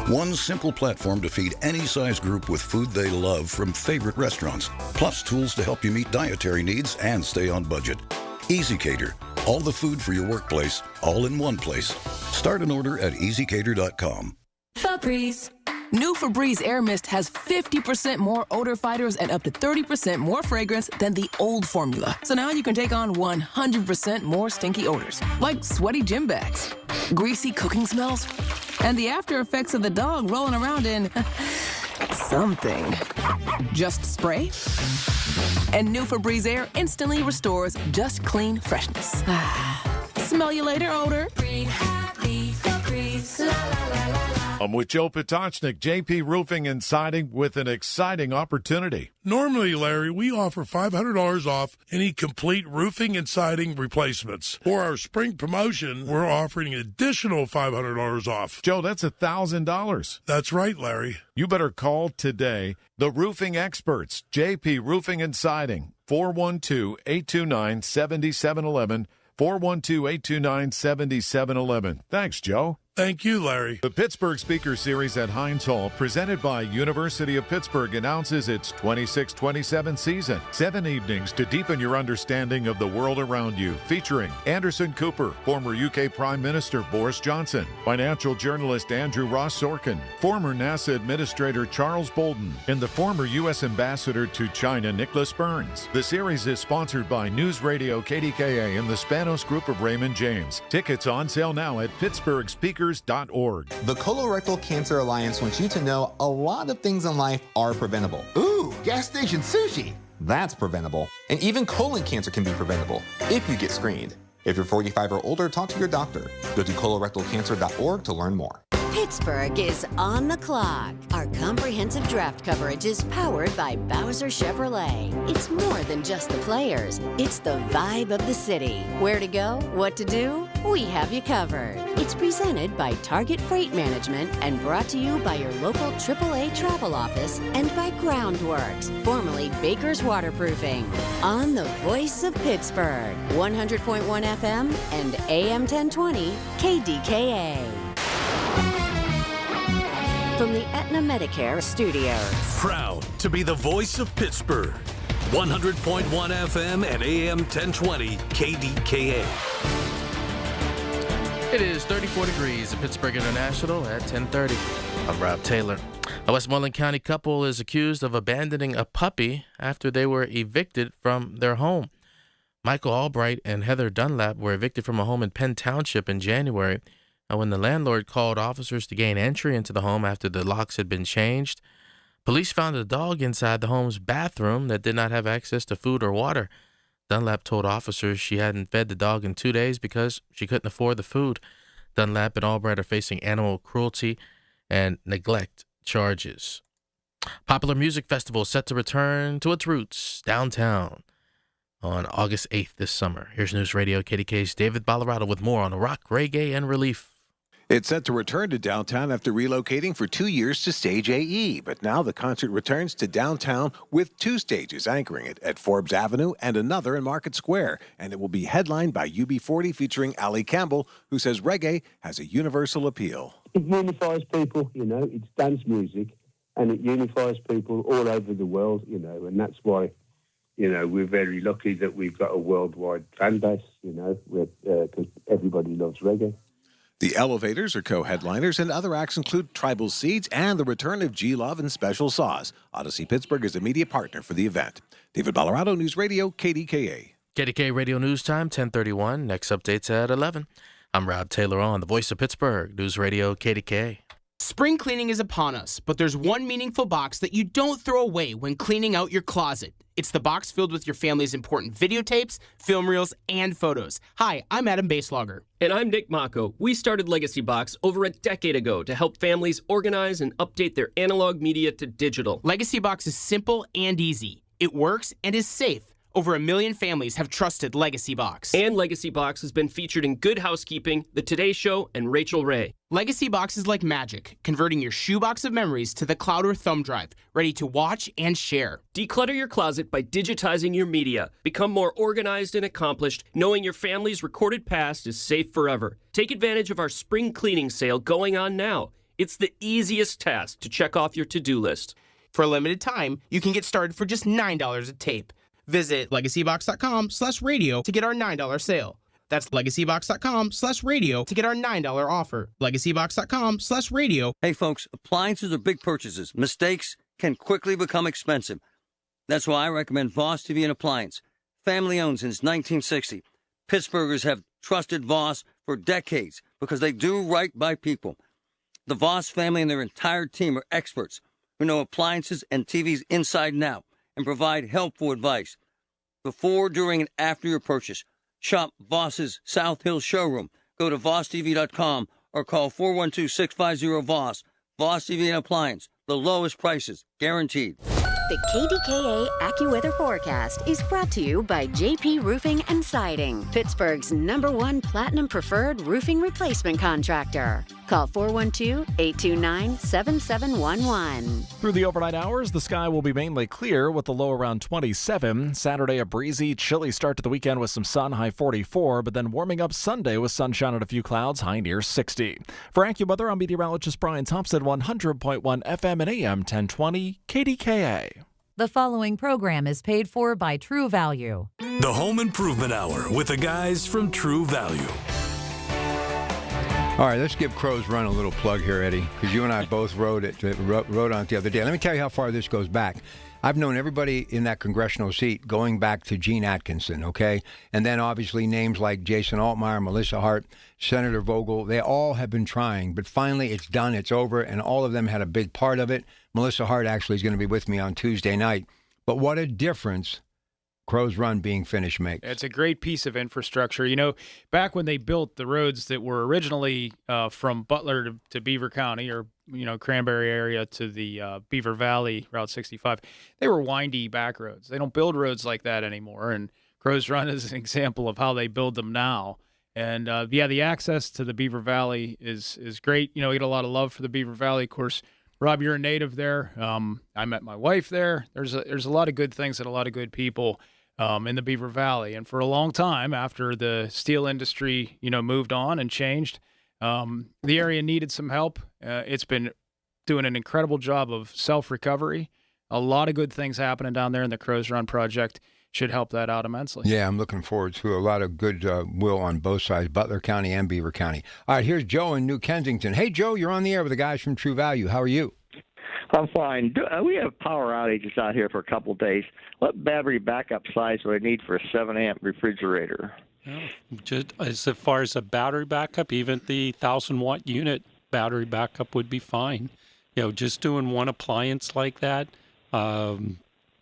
One simple platform to feed any size group with food they love from favorite restaurants, plus tools to help you meet dietary needs and stay on budget. Easy Cater. All the food for your workplace, all in one place. Start an order at easycater.com. Febreze. New Febreze Air Mist has 50% more odor fighters and up to 30% more fragrance than the old formula. So now you can take on 100% more stinky odors, like sweaty gym bags, greasy cooking smells, and the after effects of the dog rolling around in something. Just spray, and new Febreze Air instantly restores just clean freshness. Smell you later, odor. Breathe happy Febreze. La, la, la, la. I'm with Joe Potocznik, JP Roofing and Siding, with an exciting opportunity. Normally, Larry, we offer $500 off any complete roofing and siding replacements. For our spring promotion, we're offering an additional $500 off. Joe, that's $1,000. That's right, Larry. You better call today. The roofing experts, JP Roofing and Siding, 412-829-7711, 412-829-7711. Thanks, Joe. Thank you, Larry. The Pittsburgh Speaker Series at Heinz Hall, presented by University of Pittsburgh, announces its 26-27 season. 7 evenings to deepen your understanding of the world around you, featuring Anderson Cooper, former UK Prime Minister Boris Johnson, financial journalist Andrew Ross Sorkin, former NASA Administrator Charles Bolden, and the former U.S. Ambassador to China Nicholas Burns. The series is sponsored by News Radio KDKA and the Spanos Group of Raymond James. Tickets on sale now at PittsburghSpeakers.org. The Colorectal Cancer Alliance wants you to know a lot of things in life are preventable. Ooh, gas station sushi. That's preventable. And even colon cancer can be preventable if you get screened. If you're 45 or older, talk to your doctor. Go to colorectalcancer.org to learn more. Pittsburgh is on the clock. Our comprehensive draft coverage is powered by Bowser Chevrolet. It's more than just the players. It's the vibe of the city. Where to go? What to do? We have you covered. It's presented by Target Freight Management and brought to you by your local AAA travel office and by Groundworks, formerly Baker's Waterproofing. On the voice of Pittsburgh, 100.1 FM and AM 1020 KDKA. From the Aetna Medicare Studios. Proud to be the voice of Pittsburgh. 100.1 FM and AM 1020 KDKA. It is 34 degrees at Pittsburgh International at 10:30. I'm Rob Taylor. A Westmoreland County couple is accused of abandoning a puppy after they were evicted from their home. Michael Albright and Heather Dunlap were evicted from a home in Penn Township in January. And when the landlord called officers to gain entry into the home after the locks had been changed, police found a dog inside the home's bathroom that did not have access to food or water. Dunlap told officers she hadn't fed the dog in 2 days because she couldn't afford the food. Dunlap and Albright are facing animal cruelty and neglect charges. Popular Music Festival is set to return to its roots downtown on August 8th this summer. Here's News Radio KDK's David Ballarado with more on rock, reggae, and relief. It's set to return to downtown after relocating for 2 years to Stage AE, but now the concert returns to downtown with 2 stages anchoring it at Forbes Avenue and another in Market Square, and it will be headlined by UB40 featuring Ali Campbell, who says reggae has a universal appeal. It unifies people, it's dance music, and it unifies people all over the world, and that's why, we're very lucky that we've got a worldwide fan base, because everybody loves reggae. The Elevators are co-headliners, and other acts include Tribal Seeds and the return of G-Love and Special Sauce. Odyssey Pittsburgh is a media partner for the event. David Ballarado, News Radio, KDKA. KDKA Radio News Time, 10:31. Next update's at 11. I'm Rob Taylor on the Voice of Pittsburgh, News Radio, KDKA. Spring cleaning is upon us, but there's one meaningful box that you don't throw away when cleaning out your closet. It's the box filled with your family's important videotapes, film reels, and photos. Hi, I'm Adam Baselogger. And I'm Nick Mako. We started Legacy Box over a decade ago to help families organize and update their analog media to digital. Legacy Box is simple and easy. It works and is safe. Over 1 million families have trusted Legacy Box. And Legacy Box has been featured in Good Housekeeping, The Today Show, and Rachel Ray. Legacy Box is like magic, converting your shoebox of memories to the cloud or thumb drive, ready to watch and share. Declutter your closet by digitizing your media. Become more organized and accomplished, knowing your family's recorded past is safe forever. Take advantage of our spring cleaning sale going on now. It's the easiest task to check off your to-do list. For a limited time, you can get started for just $9 a tape. Visit legacybox.com/radio to get our $9 sale. That's legacybox.com/radio to get our $9 offer. Legacybox.com/radio. Hey folks, appliances are big purchases. Mistakes can quickly become expensive. That's why I recommend Voss TV and Appliance. Family owned since 1960. Pittsburghers have trusted Voss for decades because they do right by people. The Voss family and their entire team are experts who know appliances and TVs inside and out and provide helpful advice before, during, and after your purchase. Shop Voss's South Hill showroom. Go to VossTV.com or call 412-650-VOSS. Voss TV and Appliance. The lowest prices, guaranteed. The KDKA AccuWeather forecast is brought to you by JP Roofing and Siding, Pittsburgh's #1 Platinum Preferred Roofing Replacement Contractor. Call 412-829-7711. Through the overnight hours, the sky will be mainly clear with the low around 27. Saturday, a breezy, chilly start to the weekend with some sun, high 44, but then warming up Sunday with sunshine and a few clouds, high near 60. For AccuWeather, I'm meteorologist Brian Thompson, 100.1 FM and AM 1020 KDKA. The following program is paid for by True Value. The Home Improvement Hour with the guys from True Value. All right, let's give Crow's Run a little plug here, Eddie, because you and I both wrote on it the other day. Let me tell you how far this goes back. I've known everybody in that congressional seat going back to Gene Atkinson, okay? And then obviously names like Jason Altmaier, Melissa Hart, Senator Vogel, they all have been trying, but finally it's done, it's over, and all of them had a big part of it. Melissa Hart actually is going to be with me on Tuesday night. But what a difference Crow's Run being finished makes. It's a great piece of infrastructure. Back when they built the roads that were originally from Butler to Beaver County or, Cranberry area to the Beaver Valley, Route 65, they were windy back roads. They don't build roads like that anymore. And Crow's Run is an example of how they build them now. And, the access to the Beaver Valley is great. You get a lot of love for the Beaver Valley. Of course, Rob, you're a native there. I met my wife there. There's a lot of good things and a lot of good people in the Beaver Valley. And for a long time, after the steel industry, moved on and changed, the area needed some help. It's been doing an incredible job of self-recovery. A lot of good things happening down there, and the Crow's Run project should help that out immensely. Yeah, I'm looking forward to a lot of good will on both sides, Butler County and Beaver County. All right, here's Joe in New Kensington. Hey, Joe, you're on the air with the guys from True Value. How are you? I'm fine. We have power outages out here for a couple of days. What battery backup size would I need for a 7-amp refrigerator? Just as far as a battery backup, even the 1,000-watt unit battery backup would be fine. Just doing one appliance like that, I'd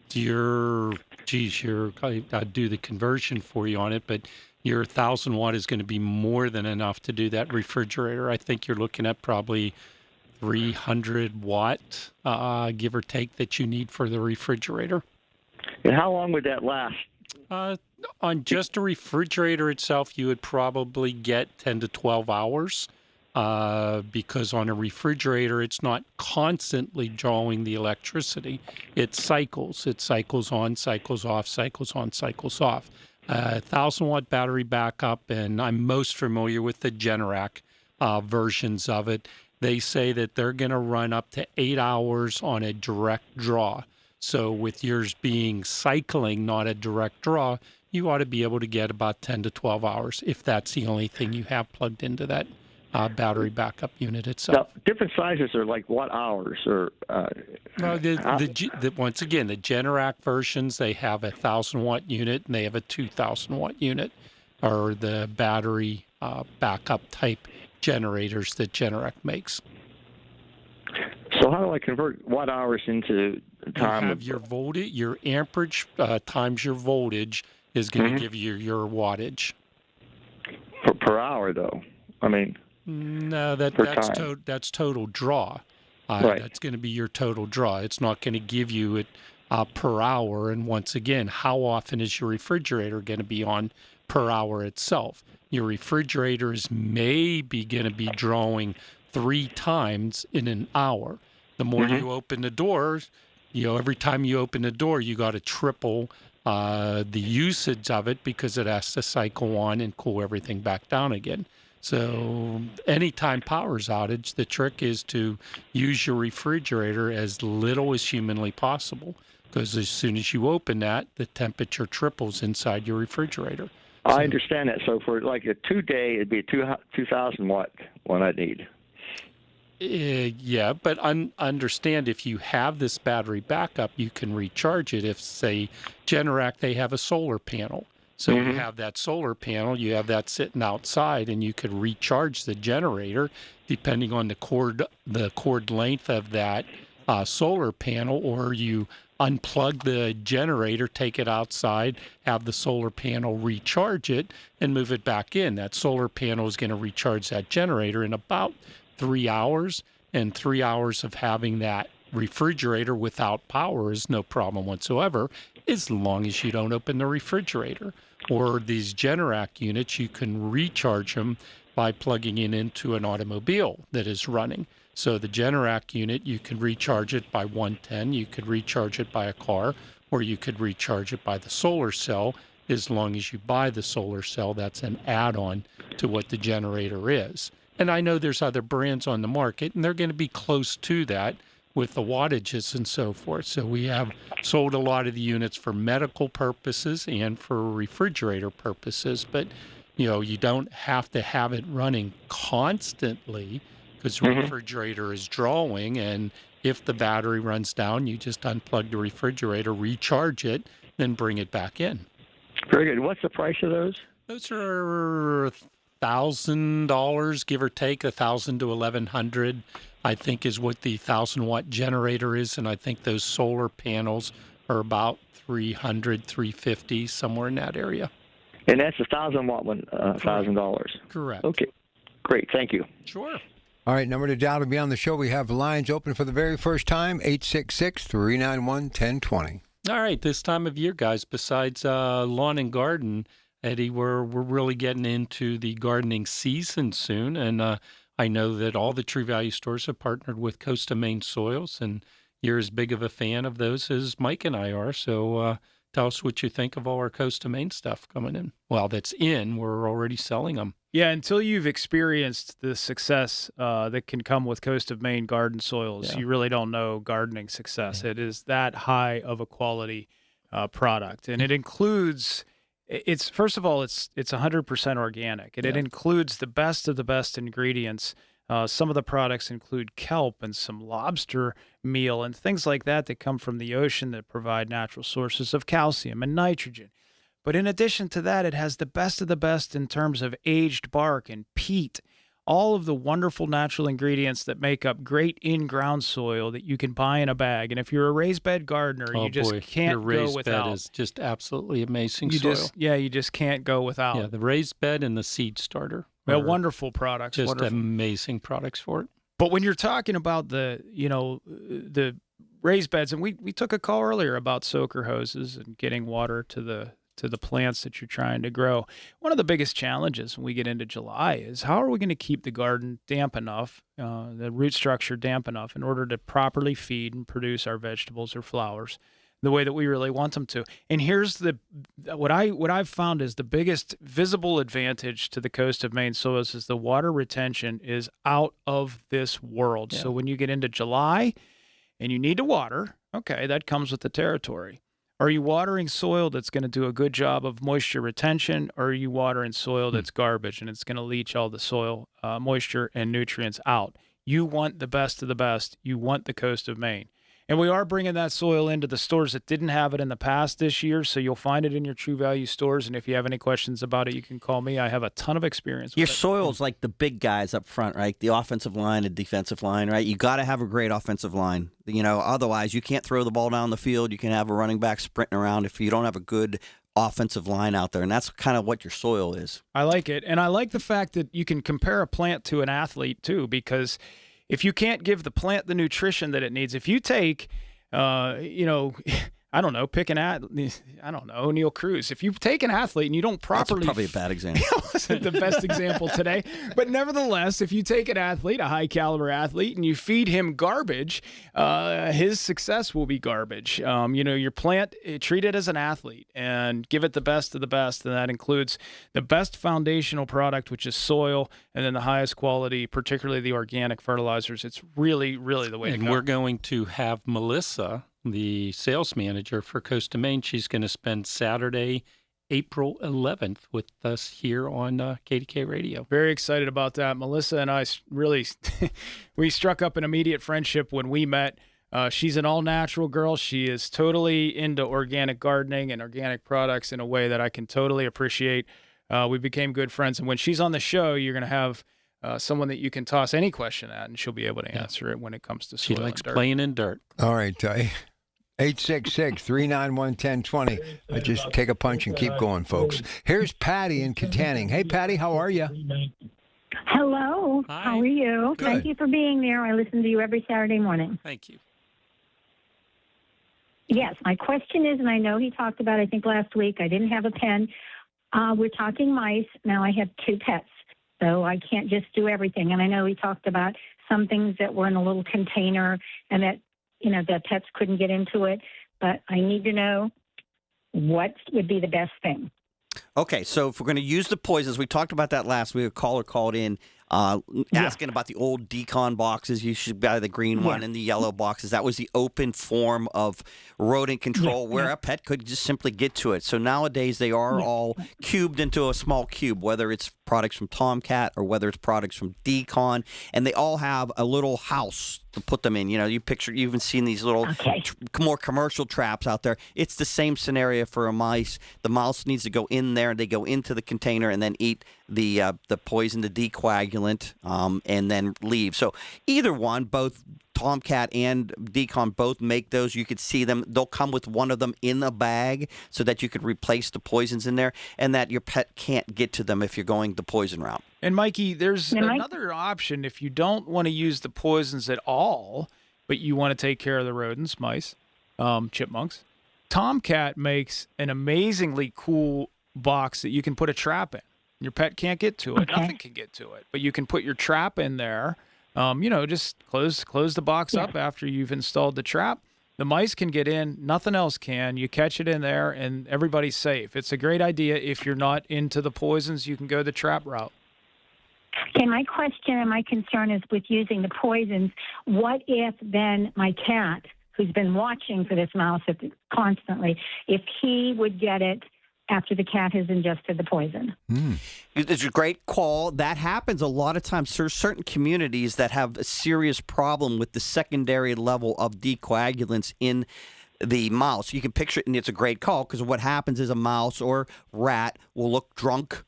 do the conversion for you on it, but your 1,000-watt is going to be more than enough to do that refrigerator. I think you're looking at probably 300-watt, give or take, that you need for the refrigerator. And how long would that last? On just a refrigerator itself, you would probably get 10 to 12 hours. because on a refrigerator, it's not constantly drawing the electricity. It cycles. It cycles on, cycles off, cycles on, cycles off. 1,000-watt battery backup, and I'm most familiar with the Generac versions of it. They say that they're going to run up to 8 hours on a direct draw. So with yours being cycling, not a direct draw, you ought to be able to get about 10 to 12 hours if that's the only thing you have plugged into that battery backup unit itself. Now, different sizes are like what hours? Or well, once again, the Generac versions, they have a 1,000-watt unit and they have a 2,000-watt unit, or the battery backup type generators that Generac makes. So how do I convert watt hours into time? You have your voltage, your amperage times your voltage is going to give you your wattage. Per hour, though. I mean, no, that's total draw. Right. That's going to be your total draw. It's not going to give you it per hour. And once again, how often is your refrigerator going to be on per hour itself? Your refrigerator is maybe going to be drawing 3 times in an hour. The more you open the doors, every time you open the door, you got to triple the usage of it because it has to cycle on and cool everything back down again. So anytime power's outage, the trick is to use your refrigerator as little as humanly possible, because as soon as you open that, the temperature triples inside your refrigerator. I understand that. So for like a 2-day, it'd be a 2,000-watt one I'd need. Yeah, but understand if you have this battery backup, you can recharge it. If, say, Generac, they have a solar panel. So you have that solar panel, you have that sitting outside, and you could recharge the generator depending on the cord length of that solar panel, or you unplug the generator, take it outside, have the solar panel recharge it, and move it back in. That solar panel is going to recharge that generator in about 3 hours, and 3 hours of having that refrigerator without power is no problem whatsoever, as long as you don't open the refrigerator. Or these Generac units, you can recharge them by plugging it into an automobile that is running. So the Generac unit, you can recharge it by 110, you could recharge it by a car, or you could recharge it by the solar cell. As long as you buy the solar cell, that's an add-on to what the generator is. And I know there's other brands on the market, and they're going to be close to that with the wattages and so forth. So we have sold a lot of the units for medical purposes and for refrigerator purposes, but you don't have to have it running constantly because the refrigerator is drawing, and if the battery runs down, you just unplug the refrigerator, recharge it, then bring it back in. Very good. What's the price of those? Those are $1,000, give or take, $1,000 to $1,100. I think is what the 1,000-watt generator is, and I think those solar panels are about $300, $350, somewhere in that area. And that's a 1,000-watt one, $1,000. Correct. Okay, great. Thank you. Sure. All right, number to dial to be on the show. We have lines open for the very first time, 866-391-1020. All right, this time of year, guys, besides lawn and garden, Eddie, we're really getting into the gardening season soon, and I know that all the True Value stores have partnered with Coast of Maine Soils, and you're as big of a fan of those as Mike and I are. So tell us what you think of all our Coast of Maine stuff coming in. Well, that's in. We're already selling them. Yeah, until you've experienced the success that can come with Coast of Maine garden soils, you really don't know gardening success. It is that high of a quality product, and it includes. It's first of all, it's 100% organic, and it includes the best of the best ingredients. Some of the products include kelp and some lobster meal and things like that come from the ocean that provide natural sources of calcium and nitrogen. But in addition to that, it has the best of the best in terms of aged bark and peat, all of the wonderful natural ingredients that make up great in-ground soil that you can buy in a bag. And if you're a raised bed gardener, you just can't your raised go without. bed is just absolutely amazing soil. You just can't go without. Yeah, the raised bed and the seed starter. Well, wonderful products. Just wonderful. amazing products for it. But when you're talking about the raised beds, and we took a call earlier about soaker hoses and getting water to the to the plants that you're trying to grow. One of the biggest challenges when we get into July is how are we going to keep the garden damp enough, the root structure damp enough in order to properly feed and produce our vegetables or flowers the way that we really want them to. And here's what I've found is the biggest visible advantage to the coast of Maine soils is the water retention is out of this world. Yeah. So when you get into July and you need to water, okay, that comes with the territory. Are you watering soil that's going to do a good job of moisture retention, or are you watering soil that's garbage and it's going to leach all the soil moisture and nutrients out? You want the best of the best. You want the coast of Maine. And we are bringing that soil into the stores that didn't have it in the past this year, so you'll find it in your True Value stores. And if you have any questions about it, you can call me. I have a ton of experience with your soil's like the big guys up front, right? The offensive line, the defensive line, right? You got to have a great offensive line. Otherwise you can't throw the ball down the field. You can have a running back sprinting around if you don't have a good offensive line out there, and that's kind of what your soil is. I like it, and I like the fact that you can compare a plant to an athlete too, because if you can't give the plant the nutrition that it needs, if you take, I don't know, Neil Cruz. If you take an athlete and you don't properly... That's probably a bad example. That wasn't the best example today. But nevertheless, if you take an athlete, a high-caliber athlete, and you feed him garbage, his success will be garbage. Your plant, treat it as an athlete and give it the best of the best, and that includes the best foundational product, which is soil, and then the highest quality, particularly the organic fertilizers. It's really, really the way to go. And we're going to have Melissa, the sales manager for Coast of Maine. She's going to spend Saturday, April 11th with us here on KDK Radio. Very excited about that. Melissa and I really, we struck up an immediate friendship when we met. She's an all-natural girl. She is totally into organic gardening and organic products in a way that I can totally appreciate. We became good friends. And when she's on the show, you're going to have someone that you can toss any question at, and she'll be able to answer it when it comes to soil. She likes playing in dirt. All right, 866-391-1020. I just take a punch and keep going, folks. Here's Patty in Katanning. Hey, Patty, how are you? Hello. Hi. How are you? Good. Thank you for being there. I listen to you every Saturday morning. Thank you. Yes, my question is, and I know he talked about, I think last week, I didn't have a pen. We're talking mice. Now I have 2 pets, so I can't just do everything. And I know he talked about some things that were in a little container and that the pets couldn't get into it, but I need to know what would be the best thing. Okay, so if we're going to use the poisons, we talked about that last week. A caller called in asking about the old decon boxes. You should buy the green one and the yellow boxes. That was the open form of rodent control where a pet could just simply get to it. So nowadays they are all cubed into a small cube, whether it's products from Tomcat or whether it's products from Decon, and they all have a little house to put them in. You picture, you've even seen these little more commercial traps out there. It's the same scenario for a mice. The mouse needs to go in there, they go into the container and then eat the poison, the decoagulant, and then leave. So either one, both Tomcat and Decon both make those. You could see them. They'll come with one of them in a bag so that you could replace the poisons in there and that your pet can't get to them if you're going the poison route. And Mikey, there's another option if you don't want to use the poisons at all, but you want to take care of the rodents, mice, chipmunks. Tomcat makes an amazingly cool box that you can put a trap in. Your pet can't get to it. Nothing can get to it. But you can put your trap in there. Just close the box up after you've installed the trap. The mice can get in. Nothing else can. You catch it in there, and everybody's safe. It's a great idea. If you're not into the poisons, you can go the trap route. Okay, my question and my concern is with using the poisons. What if then my cat, who's been watching for this mouse constantly, if he would get it after the cat has ingested the poison? It's a great call. That happens a lot of times. There's certain communities that have a serious problem with the secondary level of decoagulants in the mouse. You can picture it, and it's a great call because what happens is a mouse or rat will look drunk,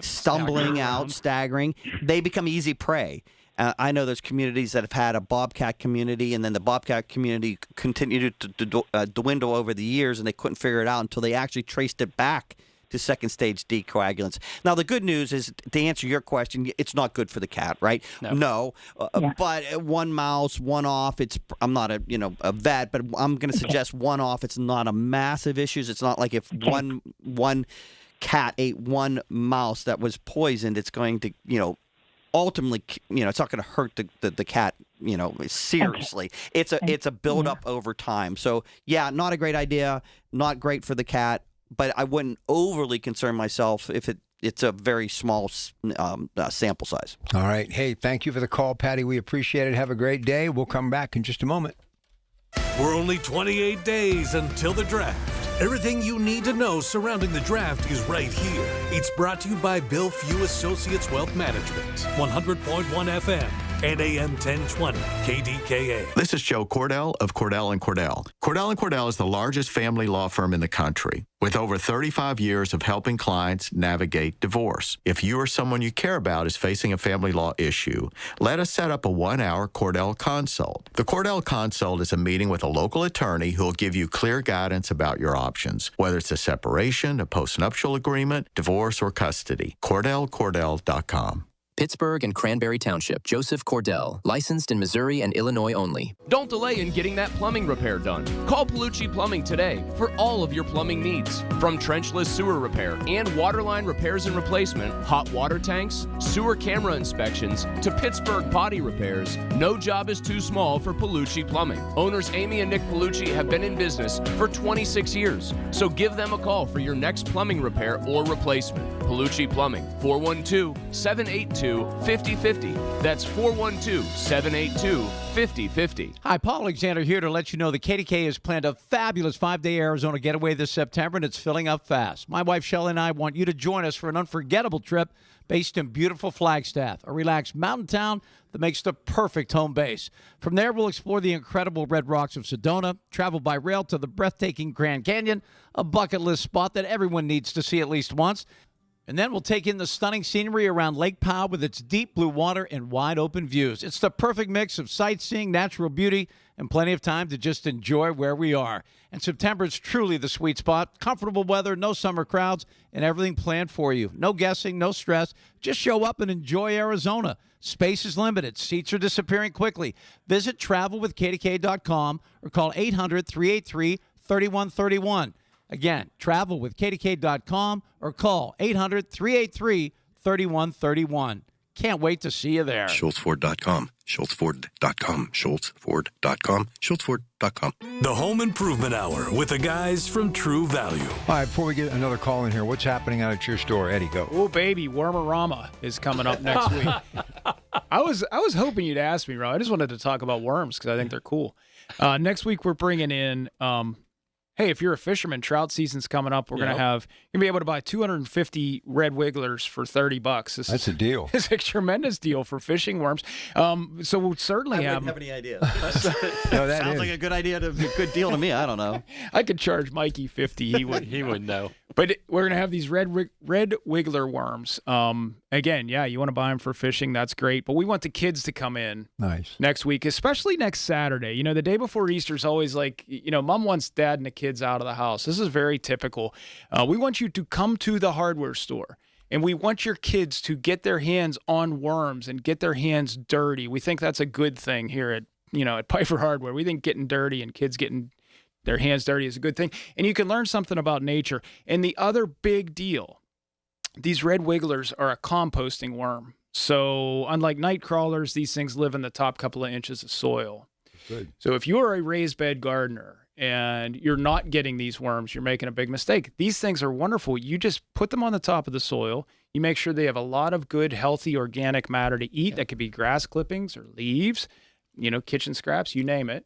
stumbling out, staggering. They become easy prey. I know there's communities that have had a bobcat community, and then the bobcat community continued to dwindle over the years, and they couldn't figure it out until they actually traced it back to second stage decoagulants. Now, the good news is, to answer your question, it's not good for the cat, right? No. But one mouse, one off. I'm not a vet, but I'm going to suggest one off. It's not a massive issue. It's not like if one cat ate one mouse that was poisoned, it's going to ultimately, it's not going to hurt the cat, seriously. It's a build up over time. So not a great idea, not great for the cat, but I wouldn't overly concern myself if it's a very small sample size. All right. Hey, thank you for the call, Patty. We appreciate it. Have a great day. We'll come back in just a moment. We're only 28 days until the draft. Everything you need to know surrounding the draft is right here. It's brought to you by Bill Few Associates Wealth Management, 100.1 FM and AM 1020 KDKA. This is Joe Cordell of Cordell & Cordell. Cordell & Cordell is the largest family law firm in the country with over 35 years of helping clients navigate divorce. If you or someone you care about is facing a family law issue, let us set up a 1-hour Cordell Consult. The Cordell Consult is a meeting with a local attorney who will give you clear guidance about your options, whether it's a separation, a postnuptial agreement, divorce, or custody. CordellCordell.com. Pittsburgh and Cranberry Township. Joseph Cordell. Licensed in Missouri and Illinois only. Don't delay in getting that plumbing repair done. Call Palucci Plumbing today for all of your plumbing needs. From trenchless sewer repair and waterline repairs and replacement, hot water tanks, sewer camera inspections, to Pittsburgh potty repairs, no job is too small for Palucci Plumbing. Owners Amy and Nick Palucci have been in business for 26 years. So give them a call for your next plumbing repair or replacement. Palucci Plumbing, 412-782-5050. That's 412-782-5050. Hi, Paul Alexander here to let you know that KDKA has planned a fabulous 5-day Arizona getaway this September, and it's filling up fast. My wife Shelley and I want you to join us for an unforgettable trip based in beautiful Flagstaff, a relaxed mountain town that makes the perfect home base. From there, we'll explore the incredible red rocks of Sedona, travel by rail to the breathtaking Grand Canyon, a bucket list spot that everyone needs to see at least once. And then we'll take in the stunning scenery around Lake Powell with its deep blue water and wide open views. It's the perfect mix of sightseeing, natural beauty, and plenty of time to just enjoy where we are. And September is truly the sweet spot. Comfortable weather, no summer crowds, and everything planned for you. No guessing, no stress. Just show up and enjoy Arizona. Space is limited. Seats are disappearing quickly. Visit travelwithkdk.com or call 800-383-3131. Again, travel with KDK.com or call 800-383-3131. Can't wait to see you there. SchultzFord.com. SchultzFord.com. SchultzFord.com. SchultzFord.com. The Home Improvement Hour with the guys from True Value. All right, before we get another call in here, what's happening out at your store? Eddie, go. Oh, baby, Wormarama is coming up next week. I was hoping you'd ask me, Ron. I just wanted to talk about worms because I think they're cool. Next week, we're bringing in... hey, if you're a fisherman, trout season's coming up. We're going to be able to buy 250 red wigglers for $30. That's a deal. It's a tremendous deal for fishing worms. So we'll certainly I have. wouldn't have any idea. No, that sounds like a good idea, a good deal to me. I don't know. I could charge Mikey $50. He would. He would know. But we're going to have these red wiggler worms. Again, you want to buy them for fishing. That's great. But we want the kids to come in next week, especially next Saturday. You know, the day before Easter is always like, Mom wants Dad and the kids out of the house. This is very typical. We want you to come to the hardware store. And we want your kids to get their hands on worms and get their hands dirty. We think that's a good thing here at Piper Hardware. We think getting dirty and kids getting their hands dirty is a good thing. And you can learn something about nature. And the other big deal, these red wigglers are a composting worm. So unlike night crawlers, these things live in the top couple of inches of soil. Good. So if you're a raised bed gardener and you're not getting these worms, you're making a big mistake. These things are wonderful. You just put them on the top of the soil. You make sure they have a lot of good, healthy, organic matter to eat. That could be grass clippings or leaves, kitchen scraps, you name it.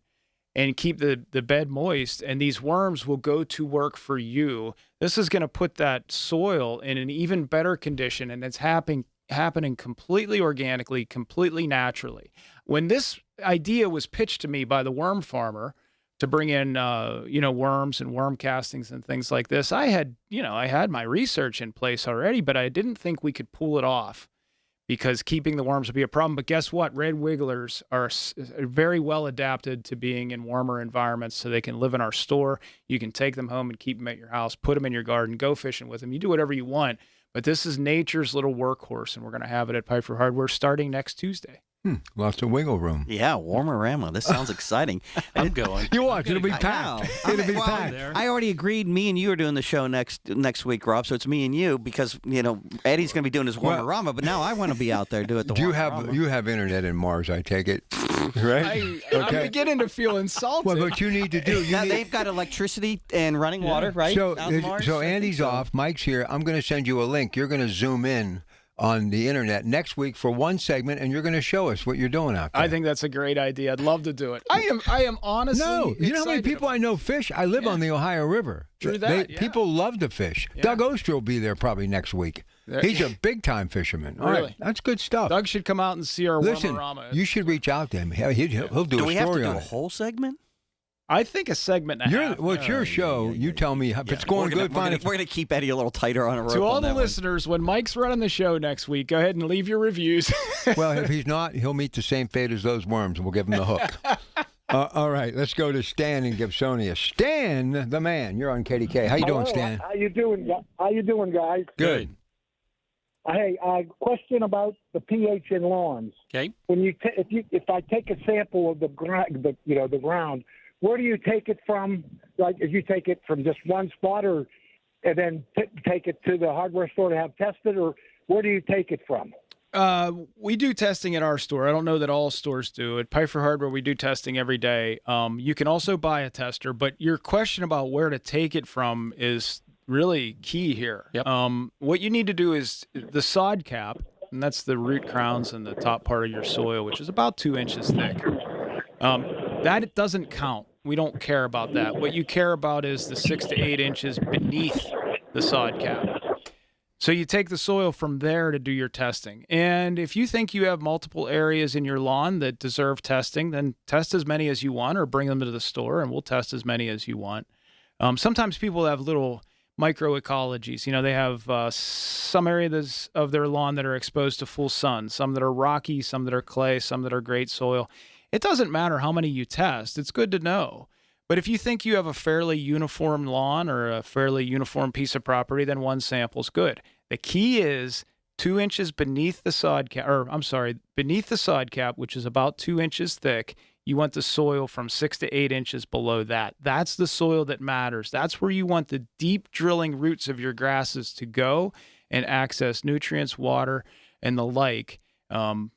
And keep the bed moist, and these worms will go to work for you. This is going to put that soil in an even better condition, and it's happening completely organically, completely naturally. When this idea was pitched to me by the worm farmer to bring in, worms and worm castings and things like this, I had my research in place already, but I didn't think we could pull it off because keeping the worms will be a problem. But guess what? Red wigglers are very well adapted to being in warmer environments, so they can live in our store. You can take them home and keep them at your house, put them in your garden, go fishing with them. You do whatever you want. But this is nature's little workhorse, and we're going to have it at Piper Hardware starting next Tuesday. Lots of wiggle room. Yeah, warmer ammo. This sounds exciting. I'm going. You watch, it'll be packed. It'll be packed. I already agreed. Me and you are doing the show next week, Rob. So it's me and you because Eddie's going to be doing his warmer-rama, but now I want to be out there doing the. You have internet in Mars, I take it, right? I'm beginning to feel insulted. Well, what you need to do. They've got electricity and running water, right? So, out in Mars? so Andy's off. Mike's here. I'm going to send you a link. You're going to zoom in on the internet next week for one segment, and you're going to show us what you're doing out there. I think that's a great idea. I'd love to do it. I am honestly you know how many people I know fish? I live on the Ohio River. True that, People love to fish. Yeah. Doug Oster will be there probably next week. He's a big-time fisherman. All Really? right, that's good stuff. Doug should come out and see our Listen, Warmer-rama. you should reach out to him. He'll do Do a we have to story do on a it. whole segment? I think a segment and a half. Well, it's your show. You tell me if it's going good. We're going to keep Eddie a little tighter on a rope. To all on the that listeners, when Mike's running the show next week, go ahead and leave your reviews. Well, if he's not, he'll meet the same fate as those worms, and we'll give him the hook. All right, let's go to Stan in Gibsonia. Stan, the man. You're on KDK. How you doing, Stan? How you doing, guys? Good. Hey, question about the pH in lawns. Okay. When if I take a sample of the ground, where do you take it from? Like, if you take it from just one spot, or and then take it to the hardware store to have tested, or where do you take it from? We do testing at our store. I don't know that all stores do. At Piper Hardware, we do testing every day. You can also buy a tester, but your question about where to take it from is really key here. Yep. What you need to do is the sod cap, and that's the root crowns and the top part of your soil, which is about 2 inches thick. That doesn't count. We don't care about that. What you care about is the 6 to 8 inches beneath the sod cap. So you take the soil from there to do your testing. And if you think you have multiple areas in your lawn that deserve testing, then test as many as you want, or bring them to the store and we'll test as many as you want. Sometimes people have little microecologies. They have some areas of their lawn that are exposed to full sun, some that are rocky, some that are clay, some that are great soil. It doesn't matter how many you test. It's good to know. But if you think you have a fairly uniform lawn or a fairly uniform piece of property, then one sample's good. The key is 2 inches beneath the sod cap, beneath the sod cap, which is about 2 inches thick. You want the soil from 6 to 8 inches below that. That's the soil that matters. That's where you want the deep drilling roots of your grasses to go and access nutrients, water, and the like.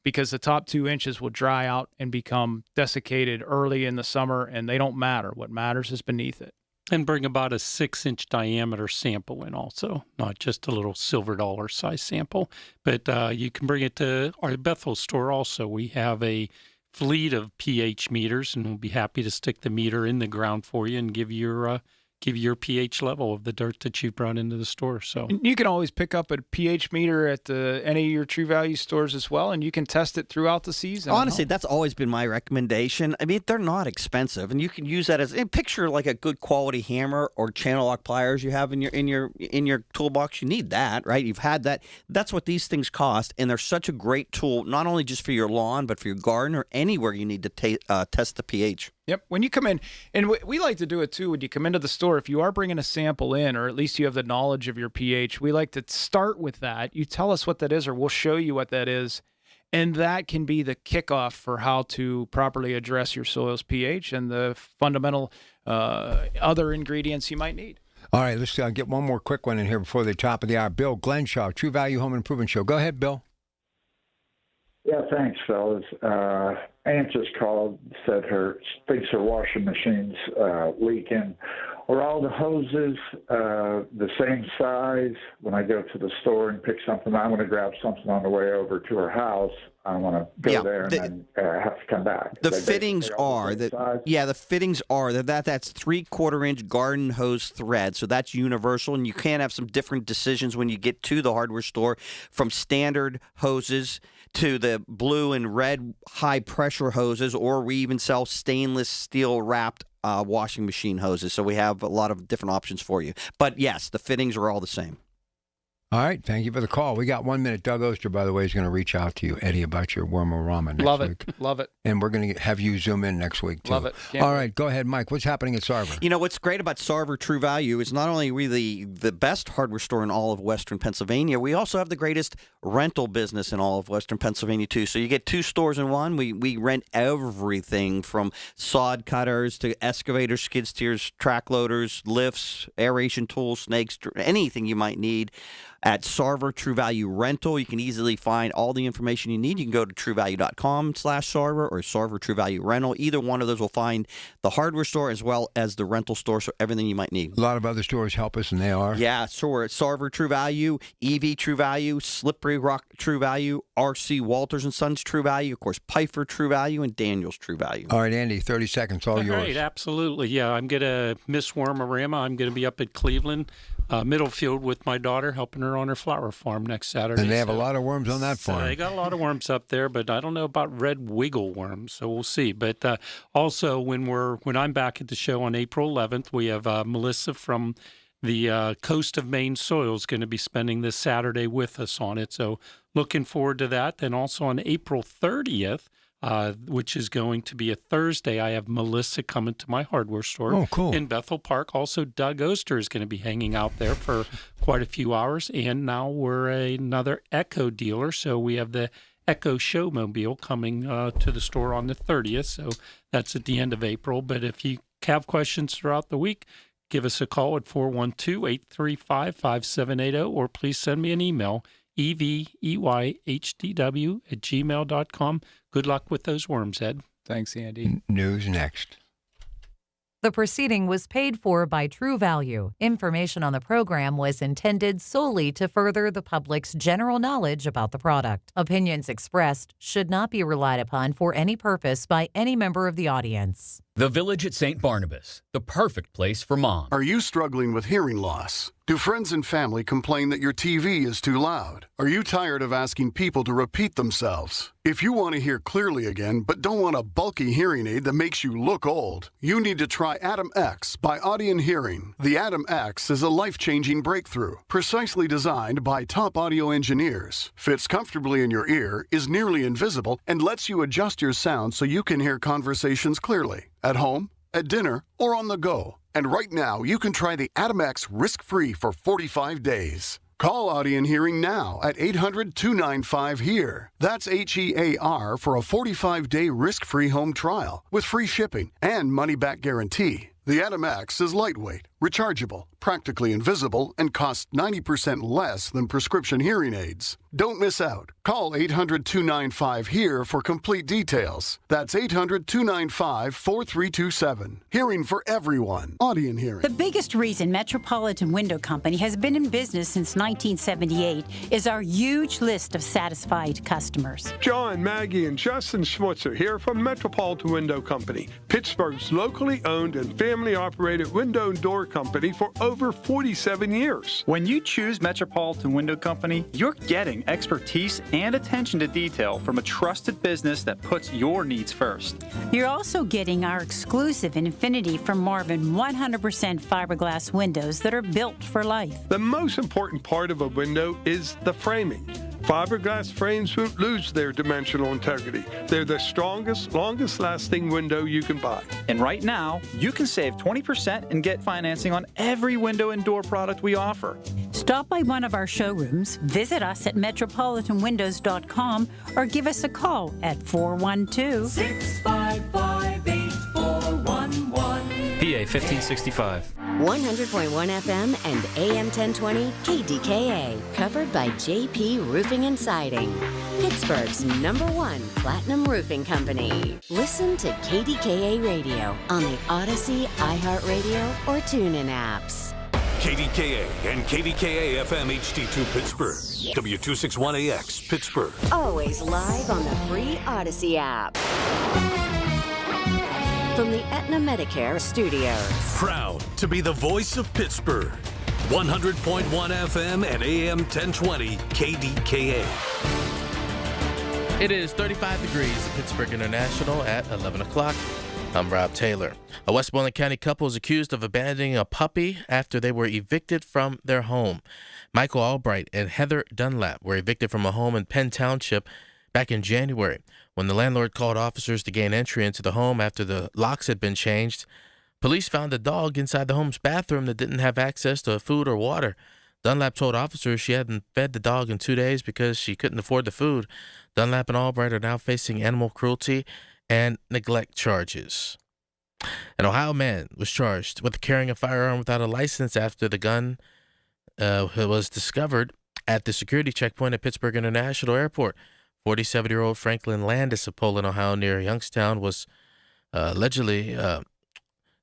Because the top 2 inches will dry out and become desiccated early in the summer, and they don't matter. What matters is beneath it. And bring about a 6-inch diameter sample in also, not just a little silver dollar size sample. But you can bring it to our Bethel store also. We have a fleet of pH meters, and we'll be happy to stick the meter in the ground for you and give you your pH level of the dirt that you brought into the store. So you can always pick up a pH meter at any of your True Value stores as well, and you can test it throughout the season. Honestly, that's always been my recommendation. I mean, they're not expensive, and you can use that as picture like a good quality hammer or channel lock pliers you have in your toolbox. You need that, right? You've had that. That's what these things cost, and they're such a great tool, not only just for your lawn, but for your garden or anywhere you need to test the pH. Yep. When you come in, and we like to do it too, when you come into the store, if you are bringing a sample in, or at least you have the knowledge of your pH, we like to start with that. You tell us what that is, or we'll show you what that is. And that can be the kickoff for how to properly address your soil's pH and the fundamental other ingredients you might need. All right, let's get one more quick one in here before the top of the hour. Bill Glenshaw, True Value Home Improvement Show. Go ahead, Bill. Yeah, thanks, fellas. Aunt just called, said thinks her washing machine's leaking. Are all the hoses the same size? When I go to the store and pick something, I want to grab something on the way over to her house. I want to go there and then have to come back. The fittings are that's 3/4-inch garden hose thread, so that's universal, and you can have some different decisions when you get to the hardware store, from standard hoses to the blue and red high pressure hoses, or we even sell stainless steel wrapped washing machine hoses. So we have a lot of different options for you. But yes, the fittings are all the same. All right. Thank you for the call. We got 1 minute. Doug Oster, by the way, is going to reach out to you, Eddie, about your worm-o-rama next week. Love it. And we're going to have you zoom in next week, too. Love it. All right. Go ahead, Mike. What's happening at Sarver? You know, what's great about Sarver True Value is not only are we the best hardware store in all of Western Pennsylvania, we also have the greatest rental business in all of Western Pennsylvania, too. So you get 2 stores in one. We rent everything from sod cutters to excavators, skid steers, track loaders, lifts, aeration tools, snakes, anything you might need. At Sarver True Value Rental, you can easily find all the information you need. You can go to truevalue.com/Sarver or Sarver True Value Rental. Either one of those will find the hardware store as well as the rental store, so everything you might need. A lot of other stores help us, and they are? Yeah, sure. At Sarver True Value, EV True Value, Slippery Rock True Value, RC Walters & Sons True Value, of course, Pfeiffer True Value, and Daniels True Value. All right, Andy, 30 seconds, all yours. Right, absolutely. Yeah, I'm going to miss Wormarama. I'm going to be up at Cleveland, Middlefield with my daughter, helping her on her flower farm next Saturday. And they have a lot of worms on that farm. They got a lot of worms up there, but I don't know about red wiggle worms, so we'll see. But also, when I'm back at the show on April 11th, we have Melissa from the Coast of Maine Soils going to be spending this Saturday with us on it. So looking forward to that. Then also on April 30th, which is going to be a Thursday, I have Melissa coming to my hardware store in Bethel Park. Also, Doug Oster is going to be hanging out there for quite a few hours. And now we're another Echo dealer, so we have the Echo Showmobile coming to the store on the 30th. So that's at the end of April. But if you have questions throughout the week, give us a call at 412-835-5780, or please send me an email, eveyhdw@gmail.com. Good luck with those worms, Ed. Thanks, Andy. News next. The proceeding was paid for by True Value. Information on the program was intended solely to further the public's general knowledge about the product. Opinions expressed should not be relied upon for any purpose by any member of the audience. The Village at St. Barnabas, the perfect place for mom. Are you struggling with hearing loss? Do friends and family complain that your TV is too loud? Are you tired of asking people to repeat themselves? If you want to hear clearly again, but don't want a bulky hearing aid that makes you look old, you need to try Atom X by Audion Hearing. The Atom X is a life-changing breakthrough, precisely designed by top audio engineers, fits comfortably in your ear, is nearly invisible, and lets you adjust your sound so you can hear conversations clearly. At home, at dinner, or on the go. And right now, you can try the Atom X risk-free for 45 days. Call Audion Hearing now at 800-295-HEAR. That's HEAR for a 45-day risk-free home trial with free shipping and money-back guarantee. The Atom X is lightweight, rechargeable, practically invisible, and costs 90% less than prescription hearing aids. Don't miss out. Call 800-295-HEAR for complete details. That's 800-295-4327. Hearing for everyone. Audion Hearing. The biggest reason Metropolitan Window Company has been in business since 1978 is our huge list of satisfied customers. John, Maggie, and Justin Schmutzer here from Metropolitan Window Company, Pittsburgh's locally owned and family-operated window and door company for over 47 years. When you choose Metropolitan Window Company, you're getting expertise and attention to detail from a trusted business that puts your needs first. You're also getting our exclusive Infinity from Marvin 100% fiberglass windows that are built for life. The most important part of a window is the framing. Fiberglass frames won't lose their dimensional integrity. They're the strongest, longest-lasting window you can buy. And right now, you can save 20% and get financing on every window and door product we offer. Stop by one of our showrooms, visit us at metropolitanwindows.com, or give us a call at 412-655-8411. PA 1565. 100.1 FM and AM 1020 KDKA, covered by JP Roofing and Siding, Pittsburgh's #1 platinum roofing company. Listen to KDKA Radio on the Odyssey, iHeartRadio, or TuneIn apps. KDKA and KDKA-FM HD2 Pittsburgh, W261AX Pittsburgh. Always live on the free Odyssey app. From the Aetna Medicare Studios. Proud to be the voice of Pittsburgh. 100.1 FM and AM 1020 KDKA. It is 35 degrees at Pittsburgh International at 11 o'clock. I'm Rob Taylor. A Westmoreland County couple is accused of abandoning a puppy after they were evicted from their home. Michael Albright and Heather Dunlap were evicted from a home in Penn Township back in January. When the landlord called officers to gain entry into the home after the locks had been changed, police found a dog inside the home's bathroom that didn't have access to food or water. Dunlap told officers she hadn't fed the dog in 2 days because she couldn't afford the food. Dunlap and Albright are now facing animal cruelty and neglect charges. An Ohio man was charged with carrying a firearm without a license after the gun was discovered at the security checkpoint at Pittsburgh International Airport. 47-year-old Franklin Landis of Poland, Ohio, near Youngstown, was allegedly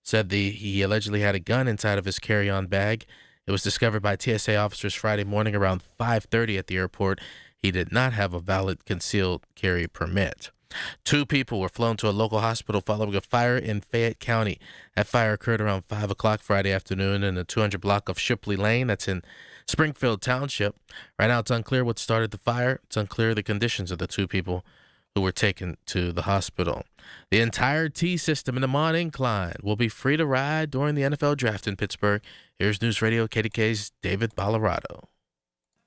he allegedly had a gun inside of his carry-on bag. It was discovered by TSA officers Friday morning around 5:30 at the airport. He did not have a valid concealed carry permit. 2 people were flown to a local hospital following a fire in Fayette County. That fire occurred around 5 o'clock Friday afternoon in the 200 block of Shipley Lane. That's in Springfield Township. Right now, it's unclear what started the fire. It's unclear the conditions of the 2 people who were taken to the hospital. The entire T system in the Mont Incline will be free to ride during the NFL draft in Pittsburgh. Here's News Radio KDK's David Ballarado.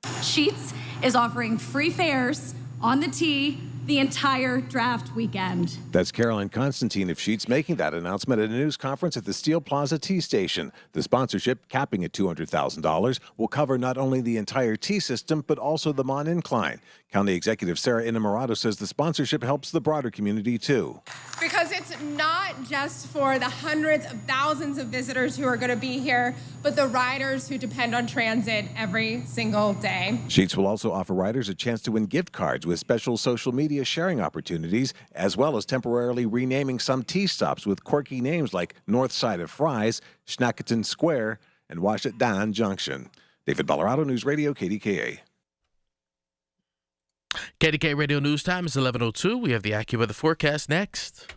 Sheetz is offering free fares on the T the entire draft weekend. That's Caroline Constantine of Sheetz making that announcement at a news conference at the Steel Plaza T Station. The sponsorship, capping at $200,000, will cover not only the entire T system, but also the Mont Incline. County Executive Sarah Innamorato says the sponsorship helps the broader community, too. Because it's not just for the hundreds of thousands of visitors who are going to be here, but the riders who depend on transit every single day. Sheetz will also offer riders a chance to win gift cards with special social media sharing opportunities, as well as temporarily renaming some T-stops with quirky names like North Side of Fries, Schnackleton Square, and Washington Junction. David Ballarado, News Radio, KDKA. KDK Radio News Time is 11:02. We have the AccuWeather forecast next.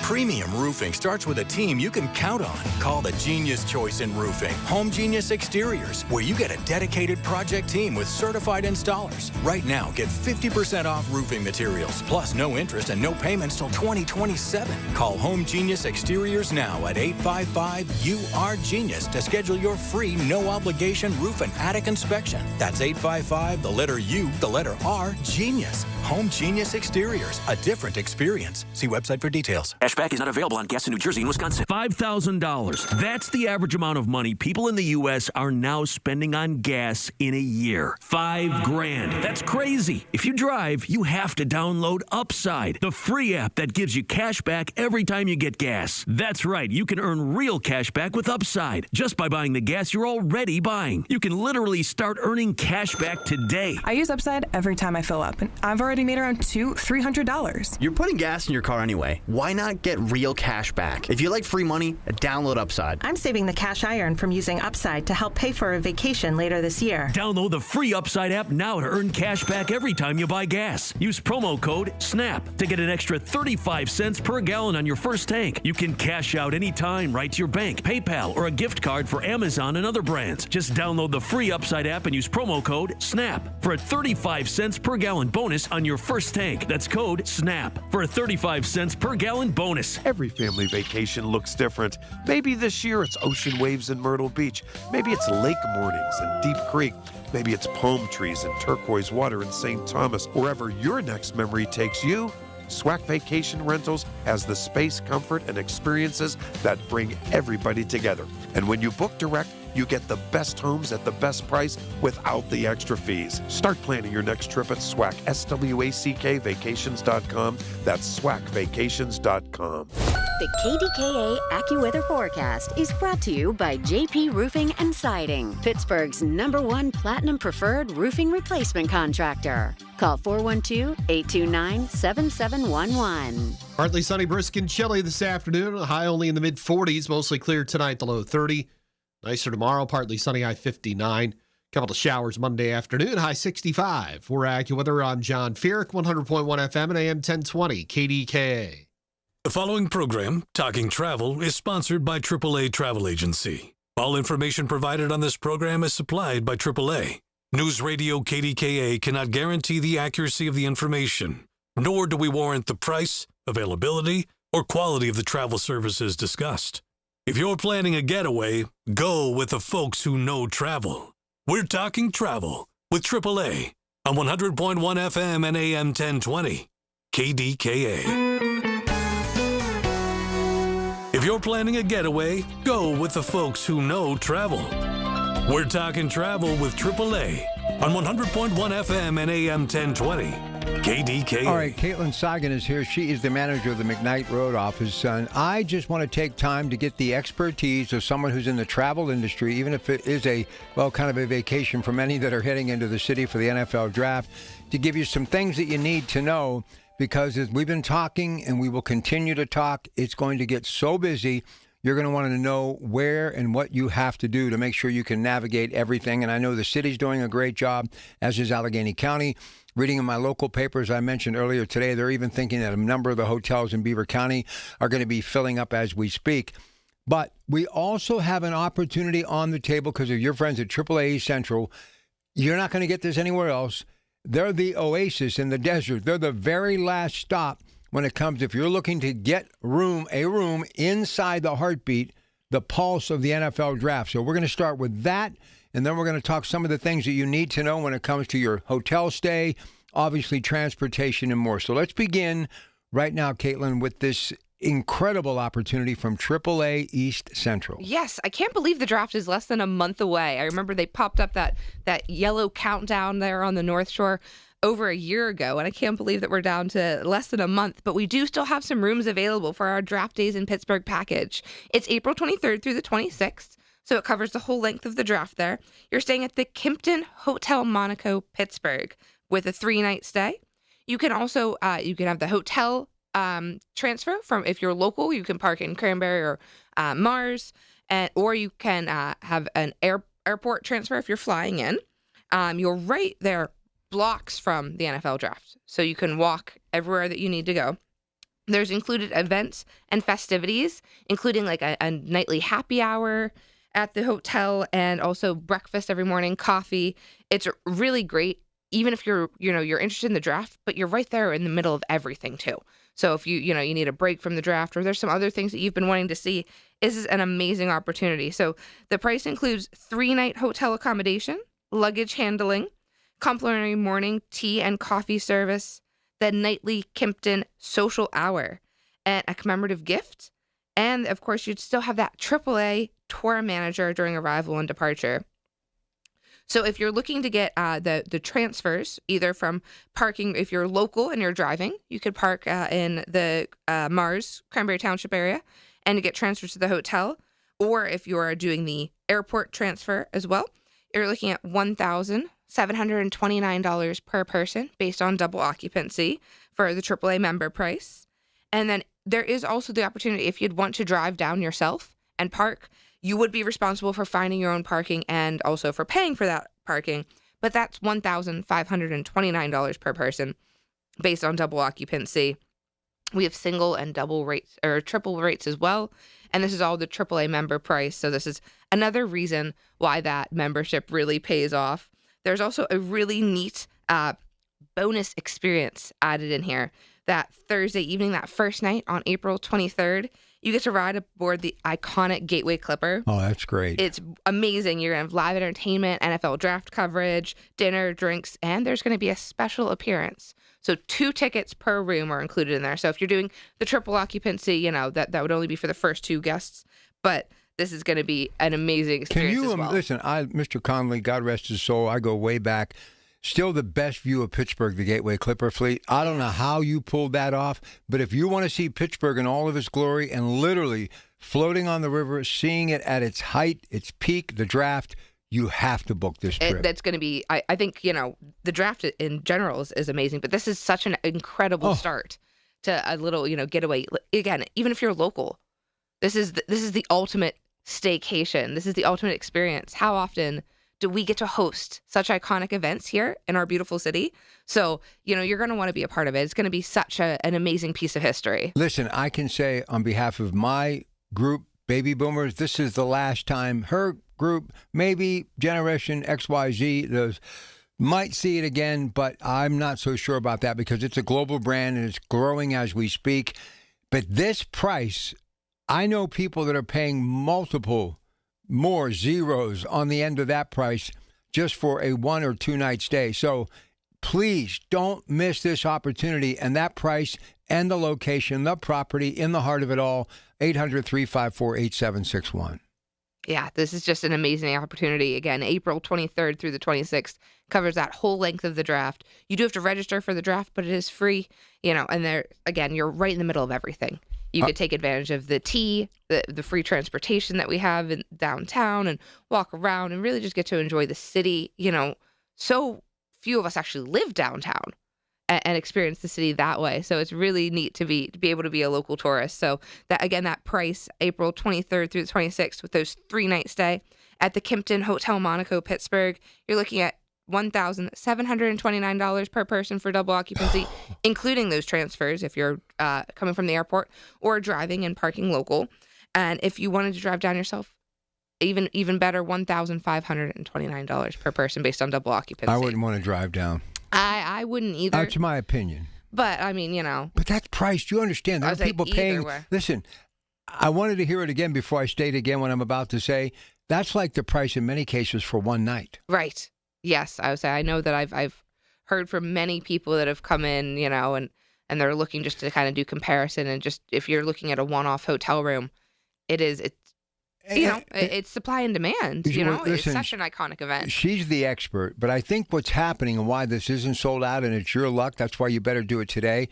Premium roofing starts with a team you can count on. Call the Genius Choice in Roofing, Home Genius Exteriors, where you get a dedicated project team with certified installers. Right now, get 50% off roofing materials, plus no interest and no payments till 2027. Call Home Genius Exteriors now at 855-UR-GENIUS to schedule your free, no-obligation roof and attic inspection. That's 855, the letter U, the letter R, Genius. Home Genius Exteriors, a different experience. See website for details. Cashback is not available on gas in New Jersey and Wisconsin. $5,000. That's the average amount of money people in the U.S. are now spending on gas in a year. $5,000. That's crazy. If you drive, you have to download Upside, the free app that gives you cash back every time you get gas. That's right. You can earn real cash back with Upside just by buying the gas you're already buying. You can literally start earning cash back today. I use Upside every time I fill up, and I've already made around $300. You're putting gas in your car anyway. Why not get real cash back? If you like free money, download Upside. I'm saving the cash I earn from using Upside to help pay for a vacation later this year. Download the free Upside app now to earn cash back every time you buy gas. Use promo code SNAP to get an extra 35 cents per gallon on your first tank. You can cash out anytime right to your bank, PayPal, or a gift card for Amazon and other brands. Just download the free Upside app and use promo code SNAP for a 35 cents per gallon bonus on your first tank. That's code SNAP for a 35 cents per gallon bonus. Every family vacation looks different. Maybe this year it's ocean waves in Myrtle Beach. Maybe it's lake mornings in Deep Creek. Maybe it's palm trees and turquoise water in St. Thomas. Wherever your next memory takes you, SWAC Vacation Rentals has the space, comfort, and experiences that bring everybody together. And when you book direct, you get the best homes at the best price without the extra fees. Start planning your next trip at SWAC, SWACK Vacations.com. That's SWACVacations.com. The KDKA AccuWeather forecast is brought to you by JP Roofing and Siding, Pittsburgh's #1 Platinum Preferred Roofing Replacement Contractor. Call 412-829-7711. Partly sunny, brisk, and chilly this afternoon. A high only in the mid-40s. Mostly clear tonight, the low 30. Nicer tomorrow, partly sunny, high 59. Couple of showers Monday afternoon, high 65. For AccuWeather, I'm John Feerick, 100.1 FM and AM 1020, KDKA. The following program, Talking Travel, is sponsored by AAA Travel Agency. All information provided on this program is supplied by AAA. News Radio KDKA cannot guarantee the accuracy of the information, nor do we warrant the price, availability, or quality of the travel services discussed. If you're planning a getaway, go with the folks who know travel. We're talking travel with AAA on 100.1 FM and AM 1020, KDKA. If you're planning a getaway, go with the folks who know travel. We're talking travel with AAA on 100.1 FM and AM 1020, KDKA. All right, Caitlin Sagan is here. She is the manager of the McKnight Road office. And I just want to take time to get the expertise of someone who's in the travel industry, even if it is kind of a vacation for many that are heading into the city for the NFL draft, to give you some things that you need to know. Because as we've been talking and we will continue to talk, it's going to get so busy. You're going to want to know where and what you have to do to make sure you can navigate everything. And I know the city's doing a great job, as is Allegheny County. Reading in my local papers, I mentioned earlier today, they're even thinking that a number of the hotels in Beaver County are going to be filling up as we speak. But we also have an opportunity on the table because of your friends at AAA Central. You're not going to get this anywhere else. They're the oasis in the desert. They're the very last stop when it comes, if you're looking to get a room inside the heartbeat, the pulse of the NFL draft. So we're going to start with that, and then we're going to talk some of the things that you need to know when it comes to your hotel stay, obviously transportation and more. So let's begin right now, Caitlin, with this incredible opportunity from AAA East Central. Yes, I can't believe the draft is less than a month away. I remember they popped up that yellow countdown there on the North Shore over a year ago, and I can't believe that we're down to less than a month, but we do still have some rooms available for our Draft Days in Pittsburgh package. It's April 23rd through the 26th, so it covers the whole length of the draft there. You're staying at the Kimpton Hotel Monaco, Pittsburgh, with a 3-night stay. You can also, you can have the hotel transfer from, if you're local, you can park in Cranberry or Mars, or you can have an airport transfer if you're flying in. You're right there, blocks from the NFL draft, so you can walk everywhere that you need to go. There's included events and festivities, including like a nightly happy hour at the hotel, and also breakfast every morning, coffee. It's really great, even if you're interested in the draft, but you're right there in the middle of everything too. So if you need a break from the draft, or there's some other things that you've been wanting to see, this is an amazing opportunity. So the price includes 3-night hotel accommodation, luggage handling, complimentary morning tea and coffee service, the nightly Kimpton social hour, and a commemorative gift. And of course, you'd still have that AAA tour manager during arrival and departure. So if you're looking to get the transfers, either from parking, if you're local and you're driving, you could park in the Mars, Cranberry Township area, and to get transfers to the hotel. Or if you're doing the airport transfer as well, you're looking at $1,729 per person based on double occupancy for the AAA member price. And then there is also the opportunity, if you'd want to drive down yourself and park, you would be responsible for finding your own parking and also for paying for that parking. But that's $1,529 per person based on double occupancy. We have single and double rates, or triple rates as well. And this is all the AAA member price. So this is another reason why that membership really pays off. There's also a really neat bonus experience added in here. That Thursday evening, that first night on April 23rd, you get to ride aboard the iconic Gateway Clipper. Oh, that's great. It's amazing. You're going to have live entertainment, NFL draft coverage, dinner, drinks, and there's going to be a special appearance. So 2 tickets per room are included in there. So if you're doing the triple occupancy, that would only be for the first 2 guests. But this is going to be an amazing experience. Can you as well. listen? Mr. Conley, God rest his soul, I go way back. Still the best view of Pittsburgh, the Gateway Clipper fleet. I don't know how you pulled that off, but if you want to see Pittsburgh in all of its glory and literally floating on the river, seeing it at its height, its peak, the draft, you have to book this trip. That's going to be, I think, the draft in general is amazing, but this is such an incredible start to a little, getaway. Again, even if you're local, this is the ultimate staycation. This is the ultimate experience. How often do we get to host such iconic events here in our beautiful city? So, you're going to want to be a part of it. It's going to be such an amazing piece of history. Listen, I can say on behalf of my group, Baby Boomers, this is the last time her group, maybe Generation XYZ, those might see it again, but I'm not so sure about that because it's a global brand and it's growing as we speak. But this price, I know people that are paying multiple more zeros on the end of that price just for a 1 or 2 night stay. So please don't miss this opportunity and that price and the location, the property in the heart of it all. 800-354-8761. Yeah, this is just an amazing opportunity. Again, April 23rd through the 26th covers that whole length of the draft. You do have to register for the draft, but it is free, and there, again, you're right in the middle of everything. You could take advantage of the tea, the free transportation that we have in downtown and walk around and really just get to enjoy the city. So few of us actually live downtown and experience the city that way. So it's really neat to be able to be a local tourist. So that price, April 23rd through the 26th with those 3-night stay at the Kimpton Hotel Monaco, Pittsburgh, you're looking at $1,729 per person for double occupancy, including those transfers if you're coming from the airport or driving and parking local. And if you wanted to drive down yourself, even better, $1,529 per person based on double occupancy. I wouldn't want to drive down. I wouldn't either. That's my opinion. But, I mean, But that's priced. You understand. There are people paying. Way. Listen, I wanted to hear it again before I state again what I'm about to say. That's like the price in many cases for one night. Right. Yes. I would say I know that I've heard from many people that have come in, and they're looking just to kind of do comparison. And just if you're looking at a one-off hotel room, it's supply and demand. Listen, it's such an iconic event. She's the expert, but I think what's happening and why this isn't sold out, and it's your luck, that's why you better do it today,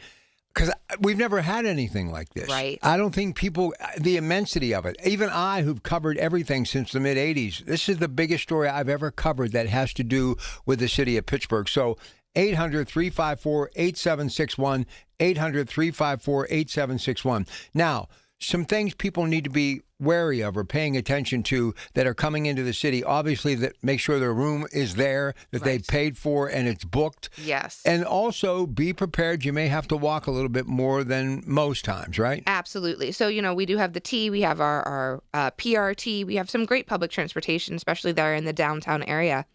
because we've never had anything like this. Right. I don't think the immensity of it, even I, who've covered everything since the mid-'80s, this is the biggest story I've ever covered that has to do with the city of Pittsburgh. So 800-354-8761, 800-354-8761. Now, some things people need to be wary of or paying attention to that are coming into the city. Obviously, that make sure their room is there, that they paid for, and it's booked. Yes. And also be prepared. You may have to walk a little bit more than most times, right? Absolutely. So, we do have the T. We have our PRT. We have some great public transportation, especially there in the downtown area.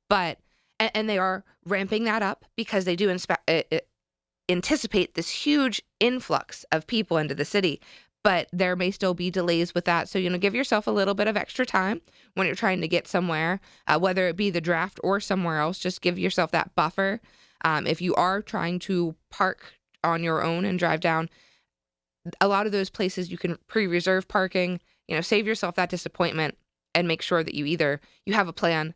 But, and they are ramping that up because they do anticipate this huge influx of people into the city. But there may still be delays with that. So, give yourself a little bit of extra time when you're trying to get somewhere, whether it be the draft or somewhere else. Just give yourself that buffer. If you are trying to park on your own and drive down, a lot of those places you can pre-reserve parking, save yourself that disappointment and make sure that you have a plan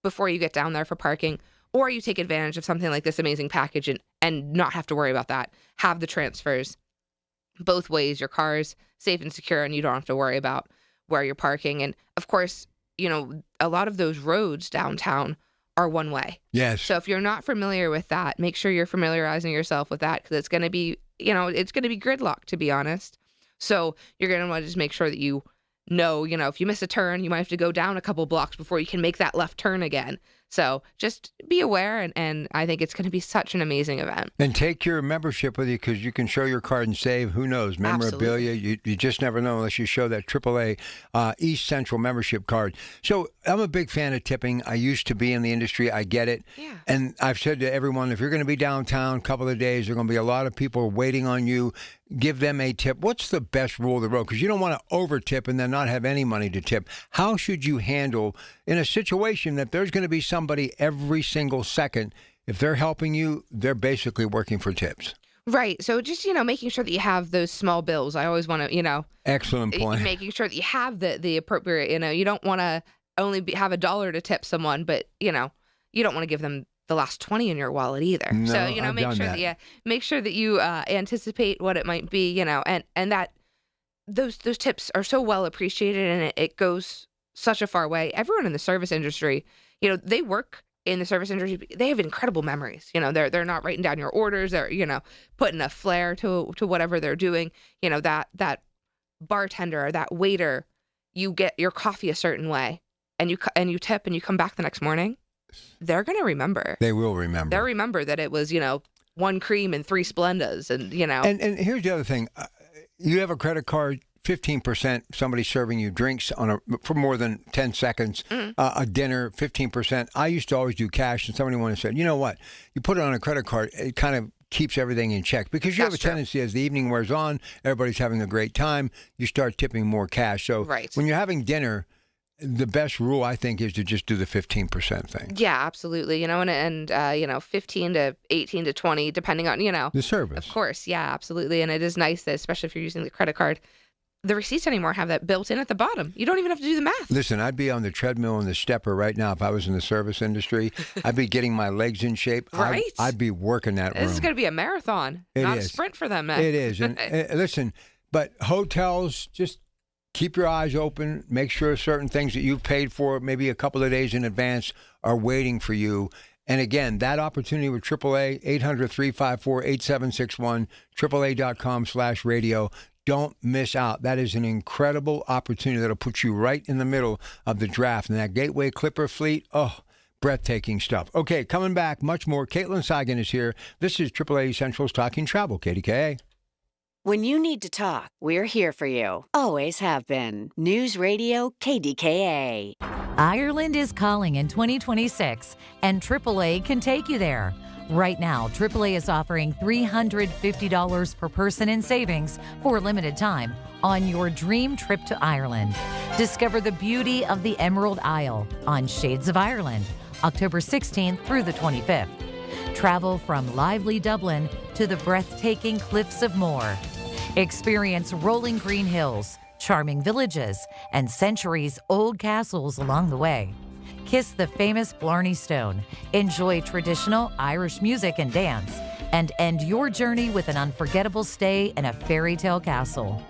before you get down there for parking, or you take advantage of something like this amazing package and not have to worry about that. Have the transfers. Both ways, your car's safe and secure, and you don't have to worry about where you're parking. And of course, a lot of those roads downtown are one way. Yes. So if you're not familiar with that, make sure you're familiarizing yourself with that, because it's going to be, it's going to be gridlock, to be honest. So you're going to want to just make sure that if you miss a turn, you might have to go down a couple blocks before you can make that left turn again. So just be aware, and I think it's going to be such an amazing event. And take your membership with you, because you can show your card and save. Who knows? Memorabilia. You just never know unless you show that AAA East Central membership card. So I'm a big fan of tipping. I used to be in the industry. I get it. Yeah. And I've said to everyone, if you're going to be downtown a couple of days, there are going to be a lot of people waiting on you. Give them a tip. What's the best rule of the road? Because you don't want to over-tip and then not have any money to tip. How should you handle in a situation that there's going to be somebody every single second? If they're helping you, they're basically working for tips. Right. So just, making sure that you have those small bills. I always want to, Excellent point. Making sure that you have the appropriate, you don't want to only have $1 to tip someone, but, you don't want to give them the last 20 in your wallet either. No, so, I've make done sure that. Make sure that you anticipate what it might be, and that those tips are so well appreciated, and it goes such a far way. Everyone in the service industry, they work in the service industry. They have incredible memories. They're not writing down your orders. They're, putting a flair to whatever they're doing. That bartender or that waiter, you get your coffee a certain way, and you tip, and you come back the next morning. They're going to remember. They will remember. They'll remember that it was, 1 cream and 3 Splendas, and. And here's the other thing: you have a credit card. 15%, somebody serving you drinks for more than 10 seconds, a dinner, 15%. I used to always do cash, and somebody once said, you know what? You put it on a credit card, it kind of keeps everything in check because you have a tendency as the evening wears on, everybody's having a great time, you start tipping more cash. So when you're having dinner, the best rule, I think, is to just do the 15% thing. Yeah, absolutely. And 15 to 18 to 20, depending on, the service. Of course. Yeah, absolutely. And it is nice that, especially if you're using the credit card, the receipts anymore have that built in at the bottom. You don't even have to do the math. Listen, I'd be on the treadmill and the stepper right now if I was in the service industry. I'd be getting my legs in shape. Right? I'd be working that room. This is going to be a marathon, not a sprint for them, man. It is. And listen, but hotels, just keep your eyes open. Make sure certain things that you've paid for maybe a couple of days in advance are waiting for you. And again, that opportunity with AAA, 800-354-8761, AAA.com/radio. Don't miss out. That is an incredible opportunity that'll put you right in the middle of the draft. And that Gateway Clipper fleet, breathtaking stuff. Okay, coming back, much more. Caitlin Seigan is here. This is AAA Central's Talking Travel, KDKA. When you need to talk, we're here for you. Always have been. News Radio KDKA. Ireland is calling in 2026, and AAA can take you there. Right now, AAA is offering $350 per person in savings for a limited time on your dream trip to Ireland. Discover the beauty of the Emerald Isle on Shades of Ireland, October 16th through the 25th. Travel from lively Dublin to the breathtaking cliffs of Moher. Experience rolling green hills, charming villages, and centuries-old castles along the way. Kiss the famous Blarney Stone, enjoy traditional Irish music and dance, and end your journey with an unforgettable stay in a fairy tale castle.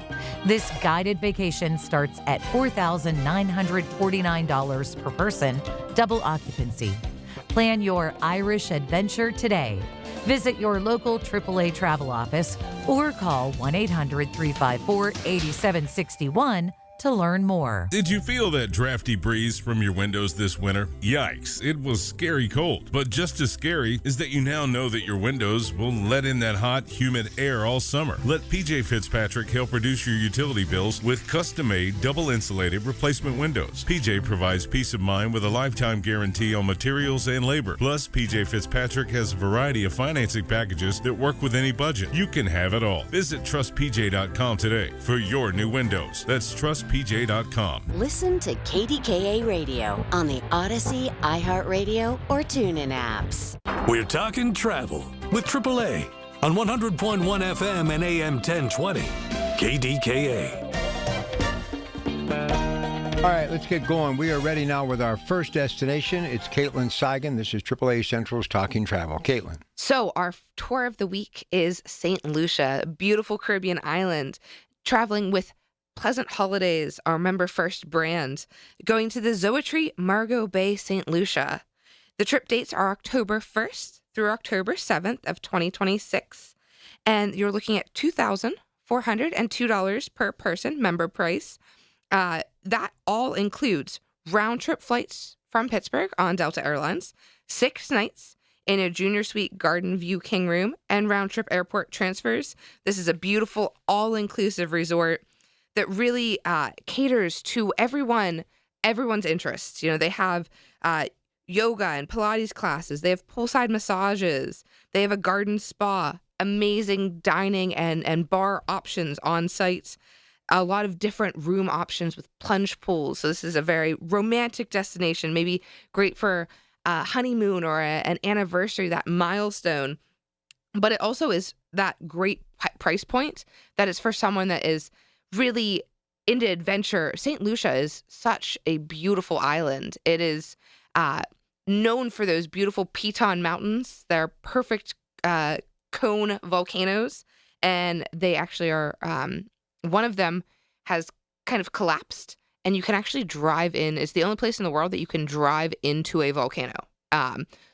This guided vacation starts at $4,949 per person, double occupancy. Plan your Irish adventure today. Visit your local AAA travel office or call 1-800-354-8761 to learn more. Did you feel that drafty breeze from your windows this winter? Yikes, it was scary cold. But just as scary is that you now know that your windows will let in that hot, humid air all summer. Let PJ Fitzpatrick help reduce your utility bills with custom-made, double-insulated replacement windows. PJ provides peace of mind with a lifetime guarantee on materials and labor. Plus, PJ Fitzpatrick has a variety of financing packages that work with any budget. You can have it all. Visit trustpj.com today for your new windows. That's trustpj.com. Listen to KDKA Radio on the Odyssey, iHeartRadio, or TuneIn apps. We're talking travel with AAA on 100.1 FM and AM 1020. KDKA. All right, let's get going. We are ready now with our first destination. It's Caitlin Seigan. This is AAA Central's Talking Travel. Caitlin. So our tour of the week is St. Lucia, a beautiful Caribbean island, traveling with Pleasant Holidays, our member first brand, going to the Zoetree Margot Bay, St. Lucia. The trip dates are October 1st through October 7th of 2026, and you're looking at $2,402 per person, member price. That all includes round-trip flights from Pittsburgh on Delta Airlines, 6 nights in a junior suite garden view king room, and round-trip airport transfers. This is a beautiful, all-inclusive resort that really caters to everyone's interests. You know, they have yoga and Pilates classes. They have poolside massages. They have a garden spa, amazing dining and bar options on site. A lot of different room options with plunge pools. So this is a very romantic destination, maybe great for a honeymoon or an anniversary, that milestone. But it also is that great price point that is for someone that is really into adventure. St. Lucia is such a beautiful island. It is known for those beautiful Piton Mountains. They're perfect cone volcanoes, and they actually are, one of them has kind of collapsed, and you can actually drive in. It's the only place in the world that you can drive into a volcano.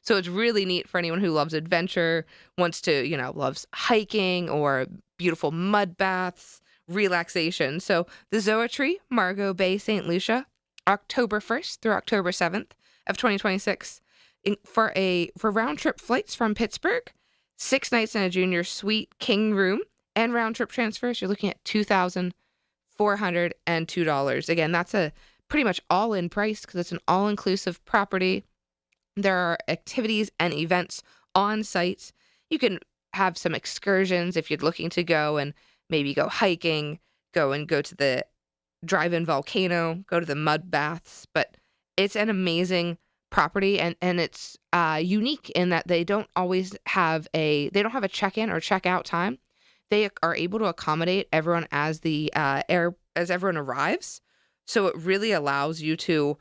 So it's really neat for anyone who loves adventure, wants to, loves hiking or beautiful mud baths, relaxation. So the Zoetree Margot Bay, St. Lucia, October 1st through October 7th of 2026. For round trip flights from Pittsburgh, 6 nights in a junior suite king room, and round trip transfers, you're looking at $2,402. Again, that's a pretty much all in price because it's an all inclusive property. There are activities and events on site. You can have some excursions if you're looking to go and maybe go hiking, go to the drive-in volcano, go to the mud baths. But it's an amazing property, and it's unique in that they don't have a check-in or check-out time. They are able to accommodate everyone as as everyone arrives. So it really allows you to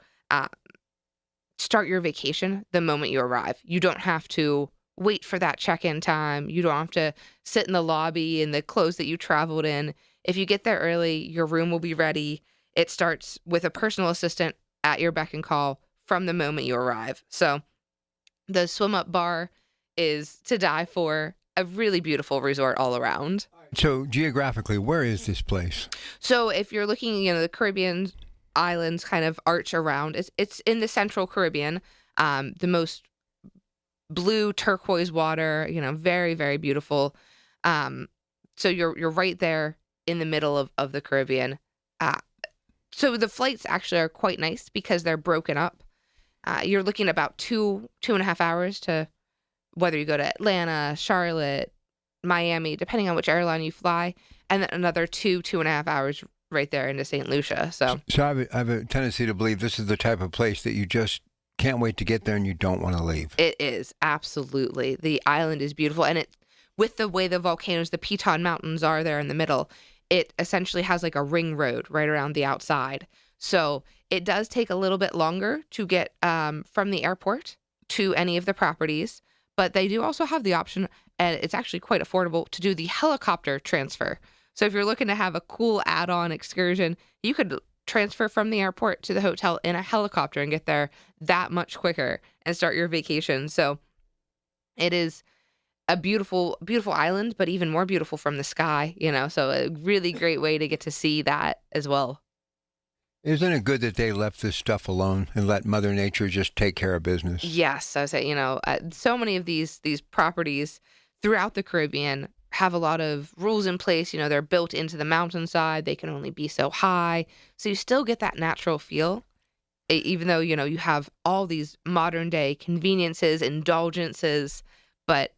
start your vacation the moment you arrive. You don't have to wait for that check-in time. You don't have to sit in the lobby in the clothes that you traveled in. If you get there early, your room will be ready. It starts with a personal assistant at your beck and call from the moment you arrive. So the swim up bar is to die for. A really beautiful resort all around. So geographically, where is this place? So if you're looking, the Caribbean islands kind of arch around. It's in the central Caribbean, the most blue turquoise water. Very, very beautiful. So you're right there in the middle of the Caribbean. So the flights actually are quite nice because they're broken up. You're looking at about 2.5 hours to whether you go to Atlanta, Charlotte, Miami, depending on which airline you fly, and then another 2.5 hours right there into St. Lucia. So I have a tendency to believe this is the type of place that you just can't wait to get there and you don't want to leave. It is, absolutely. The island is beautiful, and with the way the volcanoes, the Piton Mountains are there in the middle, it essentially has like a ring road right around the outside. So it does take a little bit longer to get from the airport to any of the properties. But they do also have the option, and it's actually quite affordable, to do the helicopter transfer. So if you're looking to have a cool add-on excursion, you could transfer from the airport to the hotel in a helicopter and get there that much quicker and start your vacation. So it is a beautiful, beautiful island, but even more beautiful from the sky, so a really great way to get to see that as well. Isn't it good that they left this stuff alone and let Mother Nature just take care of business? Yes, I would say, so many of these properties throughout the Caribbean have a lot of rules in place. They're built into the mountainside. They can only be so high. So you still get that natural feel, even though, you have all these modern day conveniences, indulgences, but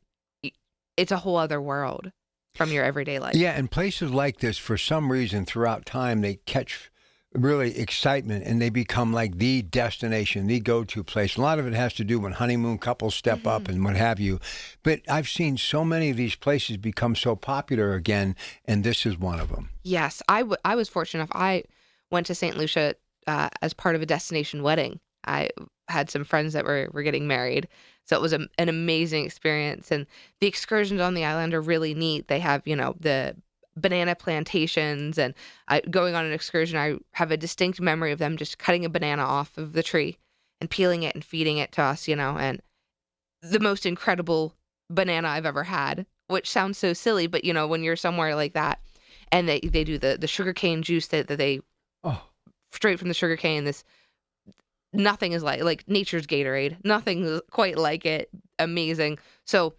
it's a whole other world from your everyday life. Yeah, and places like this, for some reason, throughout time, they catch really excitement and they become like the destination, the go-to place. A lot of it has to do when honeymoon couples step up and what have you. But I've seen so many of these places become so popular again, and this is one of them. Yes, I was fortunate enough. I went to St. Lucia as part of a destination wedding. I had some friends that were getting married. So it was an amazing experience. And the excursions on the island are really neat. They have, the banana plantations, and going on an excursion, I have a distinct memory of them just cutting a banana off of the tree and peeling it and feeding it to us, and the most incredible banana I've ever had, which sounds so silly, but when you're somewhere like that and they do the sugarcane juice that they straight from the sugarcane, this nothing is like nature's Gatorade, nothing quite like it. Amazing. So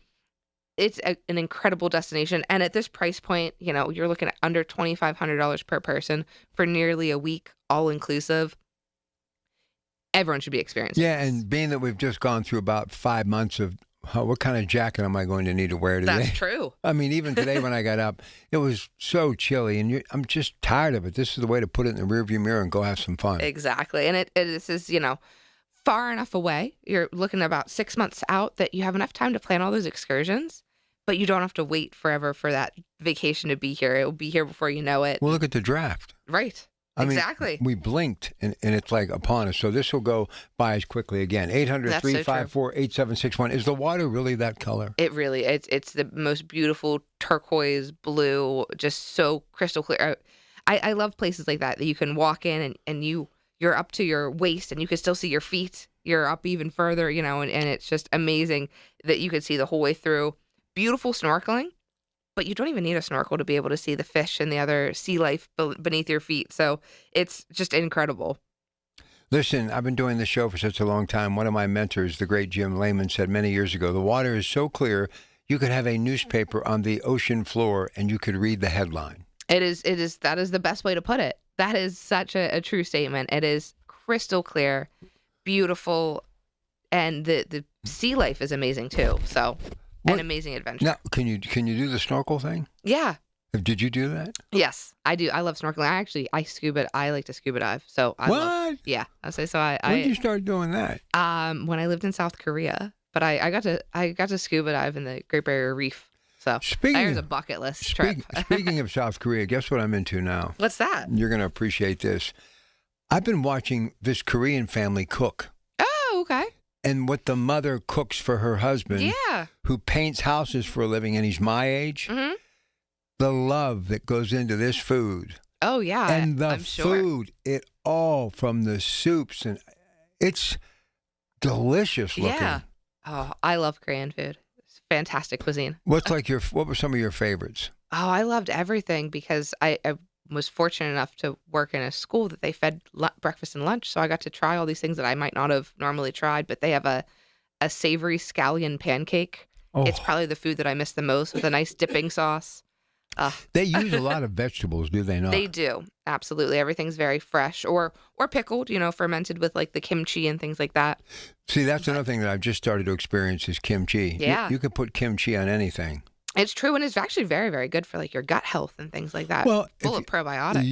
it's an incredible destination. And at this price point, you're looking at under $2,500 per person for nearly a week, all inclusive. Everyone should be experiencing Yeah, this. and being that we've just gone through about 5 months of what kind of jacket am I going to need to wear today? That's true. I mean, even today when I got up, it was so chilly, and I'm just tired of it. This is the way to put it in the rearview mirror and go have some fun. Exactly. And this is, far enough away. You're looking about 6 months out that you have enough time to plan all those excursions, but you don't have to wait forever for that vacation to be here. It will be here before you know it. Well, look at the draft. Right. I mean, exactly. We blinked, and it's like upon us. So this will go by as quickly again. 800-354-8761. Is the water really that color? It really, it's the most beautiful turquoise blue, just so crystal clear. I love places like that you can walk in and you're up to your waist and you can still see your feet. You're up even further, and it's just amazing that you can see the whole way through. Beautiful snorkeling, but you don't even need a snorkel to be able to see the fish and the other sea life beneath your feet. So it's just incredible. Listen, I've been doing this show for such a long time. One of my mentors, the great Jim Lehman, said many years ago, the water is so clear, you could have a newspaper on the ocean floor and you could read the headline. That is the best way to put it. That is such a true statement. It is crystal clear, beautiful, and the sea life is amazing too. So an amazing adventure. Now, can you do the snorkel thing? Yeah. Did you do that? Yes, I do. I love snorkeling. I like to scuba dive. So I What? love, yeah. I'll say so. When did you start doing that? When I lived in South Korea, but I got to scuba dive in the Great Barrier Reef. So there's a bucket list trip. Speaking of South Korea, guess what I'm into now? What's that? You're going to appreciate this. I've been watching this Korean family cook. Oh, okay. And what the mother cooks for her husband, Yeah. who paints houses for a living, and he's my age. Mm-hmm. The love that goes into this food. Oh, yeah. And the I'm sure. food, it all from the soups, and it's delicious looking. Yeah. Oh, I love Korean food. It's fantastic cuisine. What were some of your favorites? Oh, I loved everything because I was fortunate enough to work in a school that they fed breakfast and lunch. So I got to try all these things that I might not have normally tried, but they have a savory scallion pancake. Oh. It's probably the food that I miss the most, with a nice dipping sauce. They use a lot of vegetables, do they not? They do. Absolutely. Everything's very fresh or pickled, fermented with like the kimchi and things like that. See, that's another thing that I've just started to experience is kimchi. Yeah. You can put kimchi on anything. It's true, and it's actually very, very good for like your gut health and things like that. Well, full of probiotics.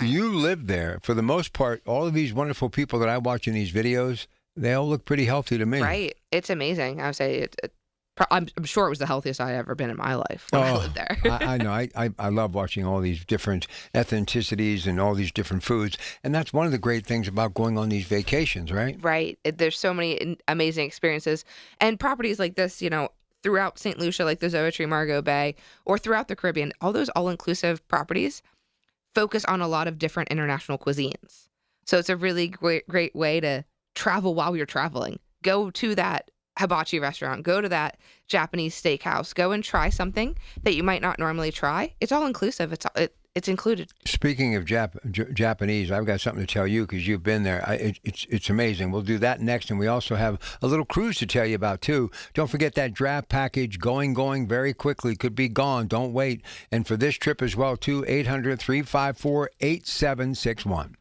You live there. For the most part, all of these wonderful people that I watch in these videos, they all look pretty healthy to me. Right. It's amazing. I would say I'm sure it was the healthiest I had ever been in my life when I lived there. I know. I love watching all these different ethnicities and all these different foods. And that's one of the great things about going on these vacations, right? Right. There's so many amazing experiences. And properties like this, throughout St. Lucia, like the Zoetry Margot Bay, or throughout the Caribbean, all those all-inclusive properties focus on a lot of different international cuisines. So it's a really great way to travel while you're traveling. Go to that hibachi restaurant, go to that Japanese steakhouse, go and try something that you might not normally try. It's all inclusive. It's included. Speaking of Japanese, I've got something to tell you because you've been there. It's amazing. We'll do that next, and we also have a little cruise to tell you about too. Don't forget that draft package going very quickly. Could be gone. Don't wait. And for this trip as well too, 800-354-8761.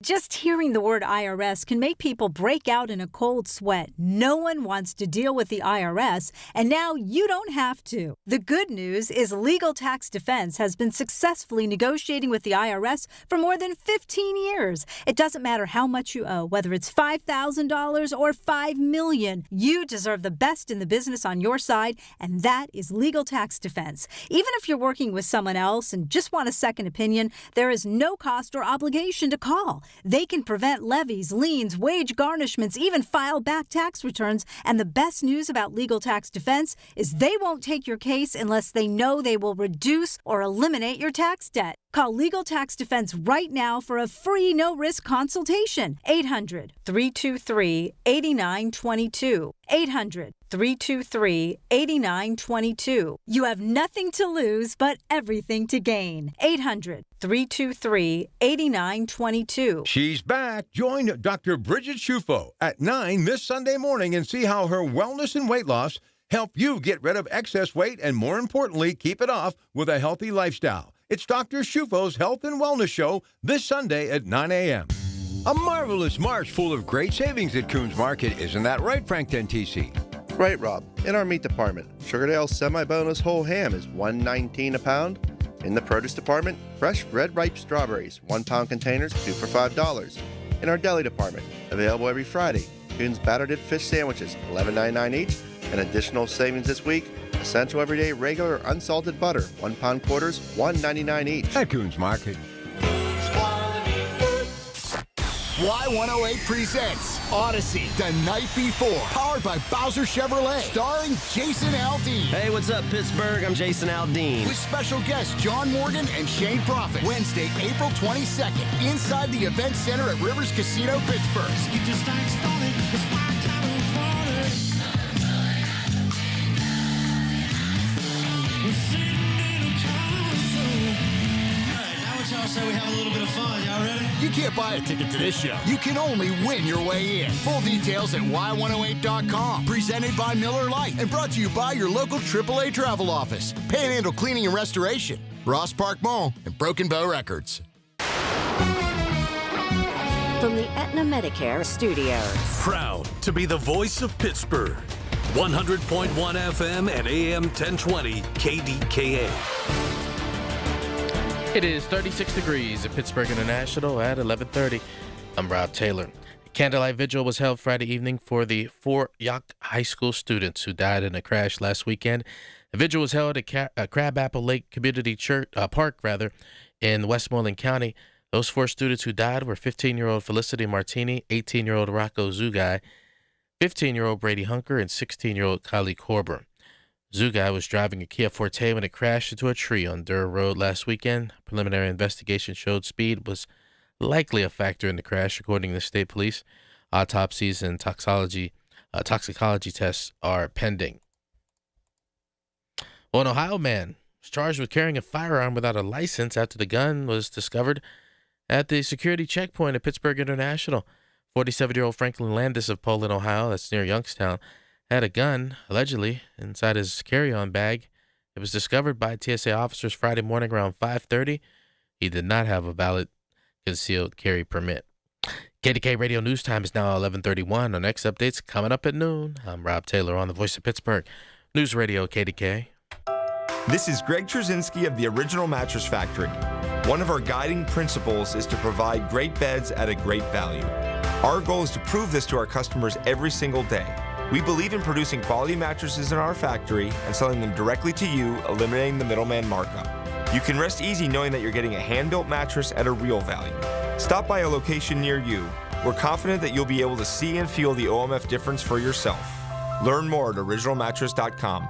Just hearing the word IRS can make people break out in a cold sweat. No one wants to deal with the IRS, and now you don't have to. The good news is Legal Tax Defense has been successfully negotiating with the IRS for more than 15 years. It doesn't matter how much you owe, whether it's $5,000 or $5 million. You deserve the best in the business on your side, and that is Legal Tax Defense. Even if you're working with someone else and just want a second opinion, there is no cost or obligation to call. They can prevent levies, liens, wage garnishments, even file back tax returns. And the best news about Legal Tax Defense is they won't take your case unless they know they will reduce or eliminate your tax debt. Call Legal Tax Defense right now for a free no-risk consultation. 800-323-8922. 800-323-8922. You have nothing to lose but everything to gain. 800-323-8922. She's back. Join Dr. Bridget Shufo at 9 this Sunday morning and see how her wellness and weight loss help you get rid of excess weight and, more importantly, keep it off with a healthy lifestyle. It's Dr. Shufo's Health and Wellness Show this Sunday at 9 a.m. A marvelous March full of great savings at Coons Market. Isn't that right, Frank Dentisi? Right, Rob. In our meat department, Sugardale semi-boneless whole ham is $1.19 a pound. In the produce department, fresh red ripe strawberries, 1-pound containers, 2 for $5. In our deli department, available every Friday, Coons batter dip fish sandwiches, $11.99 each. And additional savings this week, essential everyday regular or unsalted butter, 1-pound quarters, $1.99 each. At Coons Market. Y108 presents Odyssey the Night Before, powered by Bowser Chevrolet, starring Jason Aldean. Hey, what's up, Pittsburgh? I'm Jason Aldean. With special guests John Morgan and Shane Prophet. Wednesday, April 22nd, inside the Event Center at Rivers Casino, Pittsburgh. So we have a little bit of fun. Y'all ready? You can't buy a ticket to this show. You can only win your way in. Full details at y108.com. Presented by Miller Lite and brought to you by your local AAA travel office, Panhandle Cleaning and Restoration, Ross Park Mall, and Broken Bow Records. From the Aetna Medicare Studios. Proud to be the voice of Pittsburgh. 100.1 FM and AM 1020 KDKA. It is 36 degrees at Pittsburgh International at 11:30. I'm Rob Taylor. A candlelight vigil was held Friday evening for the 4 Yock High School students who died in a crash last weekend. The vigil was held at Crabapple Lake Community Park in Westmoreland County. Those 4 students who died were 15-year-old Felicity Martini, 18-year-old Rocco Zugai, 15-year-old Brady Hunker, and 16-year-old Kylie Korber. Zugai was driving a Kia Forte when it crashed into a tree on Durr Road last weekend. Preliminary investigation showed speed was likely a factor in the crash, according to state police. Autopsies and toxicology tests are pending. Well, an Ohio man was charged with carrying a firearm without a license after the gun was discovered at the security checkpoint at Pittsburgh International. 47-year-old Franklin Landis of Poland, Ohio, that's near Youngstown, had a gun, allegedly, inside his carry-on bag. It was discovered by TSA officers Friday morning around 5:30. He did not have a valid concealed carry permit. KDK Radio News Time is now 11:31. Our next update's coming up at noon. I'm Rob Taylor on the Voice of Pittsburgh News Radio KDK. This is Greg Trzynski of the Original Mattress Factory. One of our guiding principles is to provide great beds at a great value. Our goal is to prove this to our customers every single day. We believe in producing quality mattresses in our factory and selling them directly to you, eliminating the middleman markup. You can rest easy knowing that you're getting a hand-built mattress at a real value. Stop by a location near you. We're confident that you'll be able to see and feel the OMF difference for yourself. Learn more at originalmattress.com.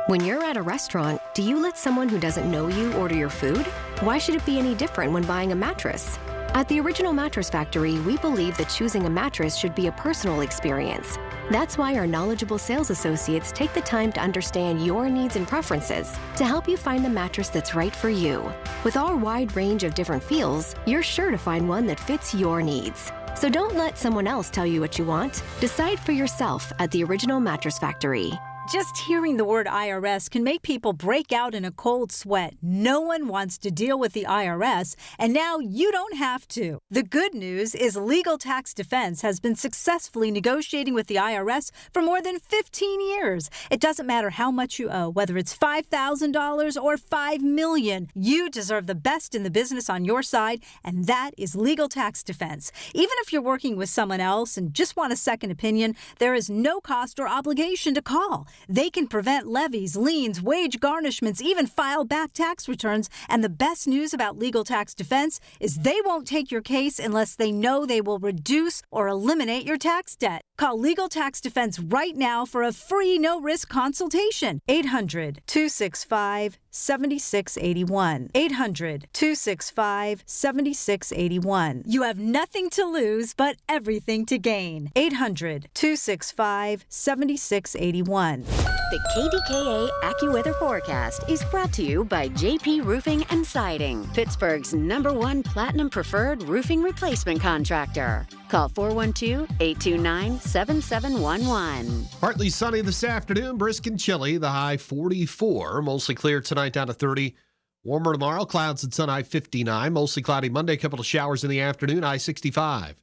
When you're at a restaurant, do you let someone who doesn't know you order your food? Why should it be any different when buying a mattress? At the Original Mattress Factory, we believe that choosing a mattress should be a personal experience. That's why our knowledgeable sales associates take the time to understand your needs and preferences to help you find the mattress that's right for you. With our wide range of different feels, you're sure to find one that fits your needs. So don't let someone else tell you what you want. Decide for yourself at the Original Mattress Factory. Just hearing the word IRS can make people break out in a cold sweat. No one wants to deal with the IRS, and now you don't have to. The good news is Legal Tax Defense has been successfully negotiating with the IRS for more than 15 years. It doesn't matter how much you owe, whether it's $5,000 or $5 million. You deserve the best in the business on your side, and that is Legal Tax Defense. Even if you're working with someone else and just want a second opinion, there is no cost or obligation to call. They can prevent levies, liens, wage garnishments, even file back tax returns. And the best news about Legal Tax Defense is they won't take your case unless they know they will reduce or eliminate your tax debt. Call Legal Tax Defense right now for a free no-risk consultation. 800-265-7681. 800-265-7681. You have nothing to lose but everything to gain. 800-265-7681. The KDKA AccuWeather forecast is brought to you by JP Roofing and Siding, Pittsburgh's #1 Platinum Preferred Roofing Replacement Contractor. Call 412-829-7711. Partly sunny this afternoon, brisk and chilly. The high 44. Mostly clear tonight down to 30. Warmer tomorrow. Clouds and sun high 59. Mostly cloudy Monday. Couple of showers in the afternoon. High 65.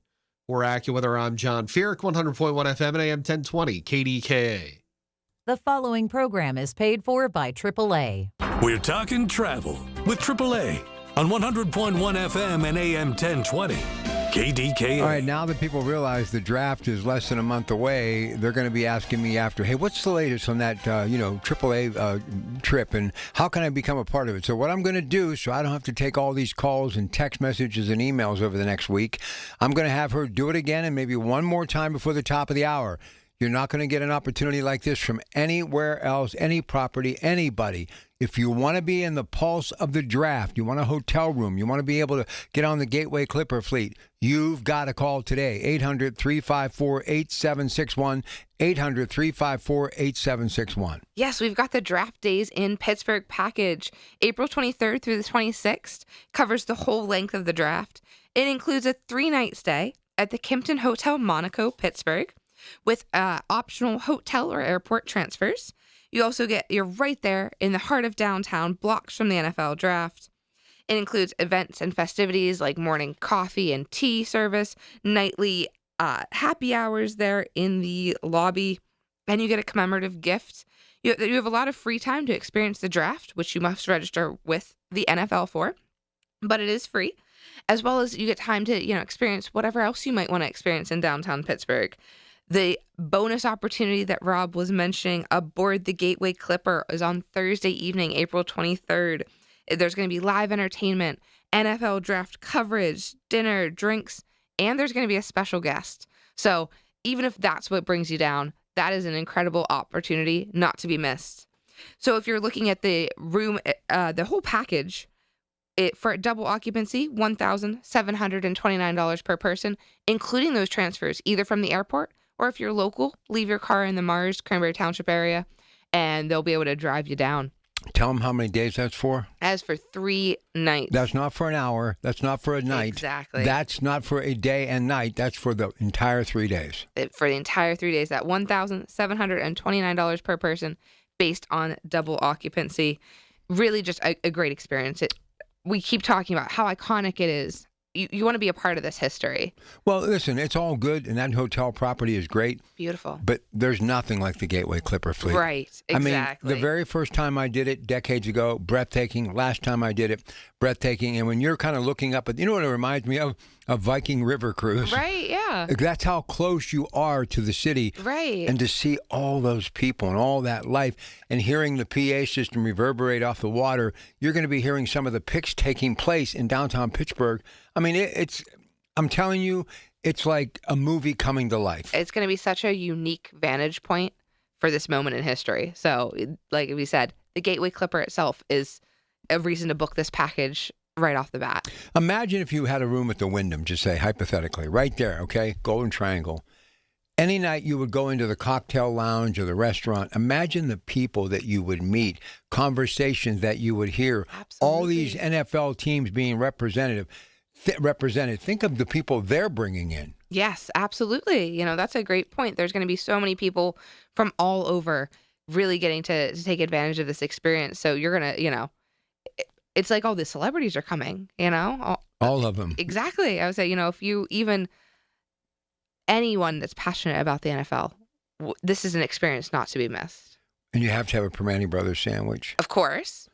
For AccuWeather, I'm John Fierk. 100.1 FM and AM 1020 KDKA. The following program is paid for by AAA. We're talking travel with AAA on 100.1 FM and AM 1020 KDKA. All right, now that people realize the draft is less than a month away, they're going to be asking me after, hey, what's the latest on that, AAA trip, and how can I become a part of it? So what I'm going to do, so I don't have to take all these calls and text messages and emails over the next week, I'm going to have her do it again and maybe one more time before the top of the hour. You're not going to get an opportunity like this from anywhere else, any property, anybody. If you want to be in the pulse of the draft, you want a hotel room, you want to be able to get on the Gateway Clipper fleet, you've got to call today. 800-354-8761. 800-354-8761. Yes, we've got the Draft Days in Pittsburgh package. April 23rd through the 26th covers the whole length of the draft. It includes a 3-night stay at the Kimpton Hotel Monaco, Pittsburgh, with optional hotel or airport transfers. You're right there in the heart of downtown, blocks from the NFL draft. It includes events and festivities like morning coffee and tea service, nightly happy hours there in the lobby, and you get a commemorative gift. You have a lot of free time to experience the draft, which you must register with the NFL for, but it is free, as well as you get time to, experience whatever else you might want to experience in downtown Pittsburgh. The bonus opportunity that Rob was mentioning aboard the Gateway Clipper is on Thursday evening, April 23rd. There's going to be live entertainment, NFL draft coverage, dinner, drinks, and there's going to be a special guest. So even if that's what brings you down, that is an incredible opportunity not to be missed. So if you're looking at the room, the whole package, for double occupancy, $1,729 per person, including those transfers, either from the airport or if you're local, leave your car in the Mars, Cranberry Township area, and they'll be able to drive you down. Tell them how many days that's for. As for 3 nights. That's not for an hour. That's not for a night. Exactly. That's not for a day and night. That's for the entire 3 days. For the entire 3 days, that $1,729 per person based on double occupancy. Really just a great experience. We keep talking about how iconic it is. You want to be a part of this history. Well, listen, it's all good, and that hotel property is great. Beautiful. But there's nothing like the Gateway Clipper fleet. Right, exactly. I mean, the very first time I did it decades ago, breathtaking. Last time I did it, breathtaking. And when you're kind of looking up at, you know what it reminds me of? A Viking River cruise. Right, yeah. That's how close you are to the city. Right. And to see all those people and all that life and hearing the PA system reverberate off the water, you're going to be hearing some of the picks taking place in downtown Pittsburgh. I mean, I'm telling you, it's like a movie coming to life. It's going to be such a unique vantage point for this moment in history. So, like we said, the Gateway Clipper itself is a reason to book this package right off the bat. Imagine if you had a room at the Wyndham, just say hypothetically, right there, okay, Golden Triangle. Any night you would go into the cocktail lounge or the restaurant, imagine the people that you would meet, conversations that you would hear, all these NFL teams being represented. Think of the people they're bringing in. Yes, absolutely. That's a great point. There's going to be so many people from all over really getting to take advantage of this experience. So you're going to, it's like all the celebrities are coming, All of them. Exactly. I would say, if you anyone that's passionate about the NFL, this is an experience not to be missed. And you have to have a Permane Brothers sandwich. Of course.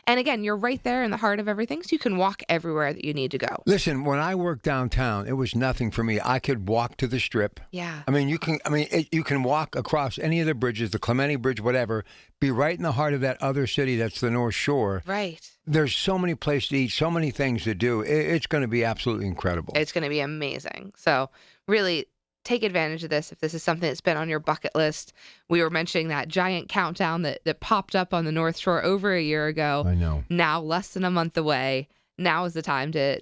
And again, you're right there in the heart of everything, so you can walk everywhere that you need to go. Listen, when I worked downtown, it was nothing for me. I could walk to the Strip. Yeah. You can walk across any of the bridges, the Clemente Bridge, whatever, be right in the heart of that other city that's the North Shore. Right. There's so many places to eat, so many things to do. It's going to be absolutely incredible. It's going to be amazing. So really take advantage of this if this is something that's been on your bucket list. We were mentioning that giant countdown that popped up on the North Shore over a year ago. I know. Now less than a month away. Now is the time to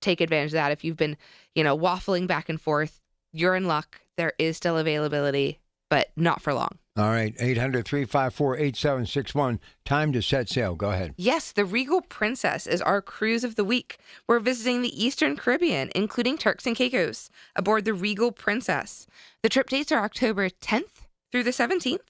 take advantage of that. If you've been, waffling back and forth, you're in luck. There is still availability, but not for long. All right, 800-354-8761. Time to set sail. Go ahead. Yes, the Regal Princess is our cruise of the week. We're visiting the Eastern Caribbean, including Turks and Caicos, aboard the Regal Princess. The trip dates are October 10th through the 17th.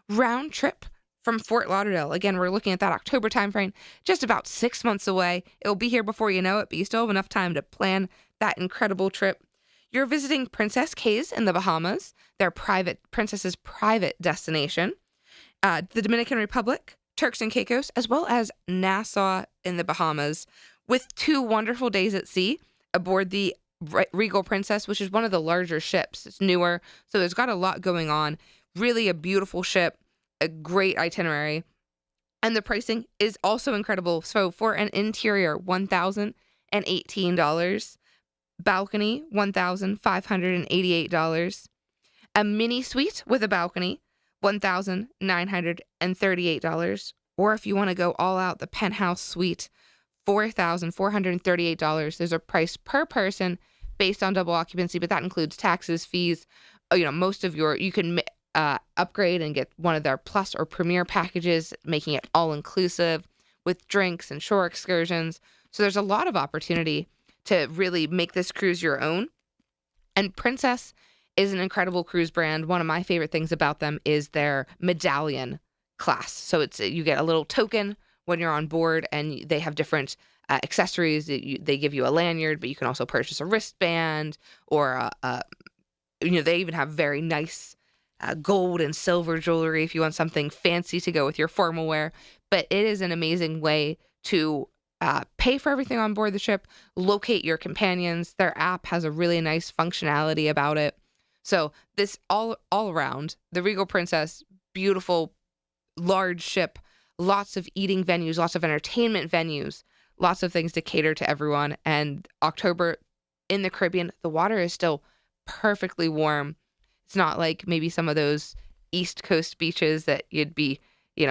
Round trip from Fort Lauderdale. Again, we're looking at that October timeframe, just about 6 months away. It'll be here before you know it, but you still have enough time to plan that incredible trip. You're visiting Princess Cays in the Bahamas, Princess's private destination, the Dominican Republic, Turks and Caicos, as well as Nassau in the Bahamas, with 2 wonderful days at sea aboard the Regal Princess, which is one of the larger ships. It's newer, so there's got a lot going on. Really a beautiful ship, a great itinerary, and the pricing is also incredible. So for an interior, $1,018. Balcony, $1,588. A mini suite with a balcony, $1,938. Or if you want to go all out, the penthouse suite, $4,438. There's a price per person based on double occupancy, but that includes taxes, fees. Most of you can upgrade and get one of their plus or premier packages, making it all inclusive with drinks and shore excursions. So there's a lot of opportunity to really make this cruise your own. And Princess is an incredible cruise brand. One of my favorite things about them is their medallion class. So you get a little token when you're on board, and they have different accessories. They give you a lanyard, but you can also purchase a wristband, or they even have very nice gold and silver jewelry if you want something fancy to go with your formal wear. But it is an amazing way to pay for everything on board the ship, locate your companions. Their app has a really nice functionality about it. So this all around, the Regal Princess, beautiful, large ship, lots of eating venues, lots of entertainment venues, lots of things to cater to everyone. And October in the Caribbean, the water is still perfectly warm. It's not like maybe some of those East Coast beaches that you'd be,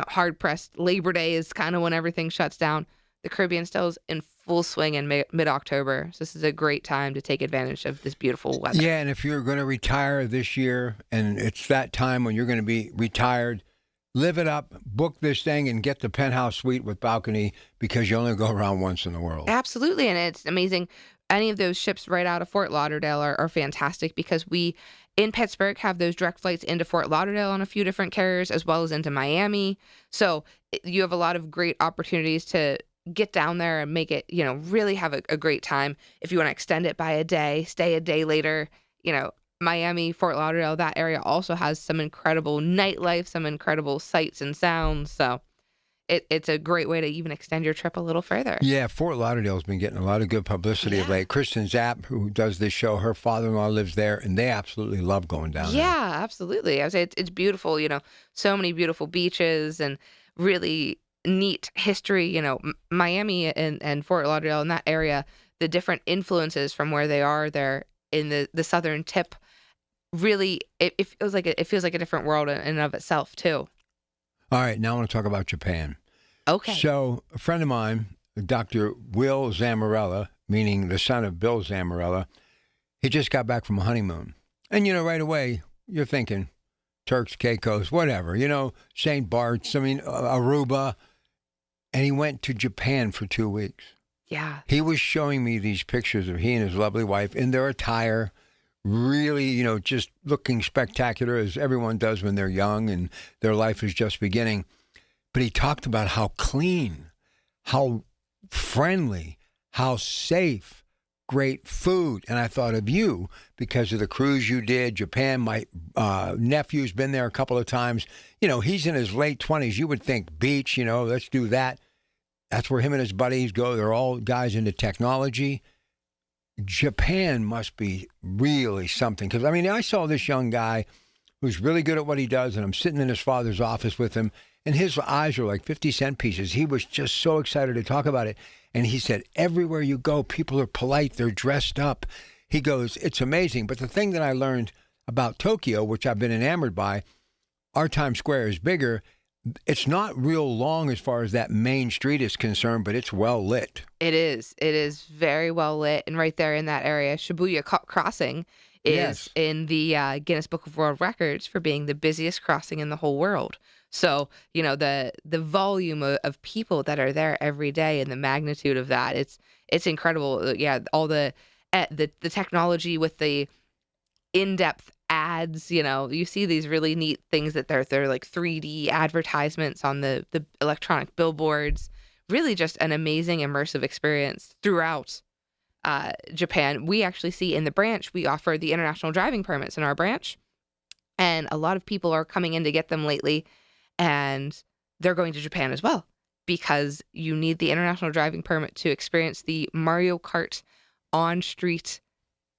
hard pressed. Labor Day is kind of when everything shuts down. The Caribbean still is in full swing in mid-October. So this is a great time to take advantage of this beautiful weather. Yeah, and if you're going to retire this year and it's that time when you're going to be retired, live it up, book this thing, and get the penthouse suite with balcony because you only go around once in the world. Absolutely, and it's amazing. Any of those ships right out of Fort Lauderdale are fantastic because we, in Pittsburgh, have those direct flights into Fort Lauderdale on a few different carriers as well as into Miami. So you have a lot of great opportunities to get down there and make it, really have a great time. If you want to extend it by a day, stay a day later, Miami, Fort Lauderdale, that area also has some incredible nightlife, some incredible sights and sounds. So it's a great way to even extend your trip a little further. Yeah, Fort Lauderdale's been getting a lot of good publicity of late. Kristen Zapp, who does this show, her father-in-law lives there, and they absolutely love going down there. Yeah, absolutely. I would say it's beautiful, so many beautiful beaches and really neat history, Miami and Fort Lauderdale in that area, the different influences from where they are there in the southern tip, really, it feels like a different world in and of itself, too. All right, now I want to talk about Japan. Okay. So a friend of mine, Dr. Will Zamorella, meaning the son of Bill Zamorella, he just got back from a honeymoon. And, right away, you're thinking Turks, Caicos, whatever, St. Bart's, Aruba. And he went to Japan for 2 weeks. Yeah. He was showing me these pictures of he and his lovely wife in their attire, really, just looking spectacular as everyone does when they're young and their life is just beginning. But he talked about how clean, how friendly, how safe, great food. And I thought of you because of the cruise you did, Japan. My nephew's been there a couple of times. He's in his late 20s. You would think beach, let's do that. That's where him and his buddies go. They're all guys into technology. Japan must be really something. Because, I saw this young guy who's really good at what he does, and I'm sitting in his father's office with him, and his eyes are like 50-cent pieces. He was just so excited to talk about it. And he said, everywhere you go, people are polite. They're dressed up. He goes, it's amazing. But the thing that I learned about Tokyo, which I've been enamored by, our Times Square is bigger. It's not real long as far as that main street is concerned, but it's well lit. It is. It is very well lit. And right there in that area, Shibuya Crossing is in the Guinness Book of World Records for being the busiest crossing in the whole world. So, the volume of people that are there every day and the magnitude of that, it's incredible. Yeah, all the technology with the in-depth ads, you see these really neat things that they're like 3D advertisements on the electronic billboards. Really just an amazing immersive experience throughout Japan. We actually see in the branch, we offer the international driving permits in our branch. And a lot of people are coming in to get them lately. And they're going to Japan as well because you need the international driving permit to experience the Mario Kart on-street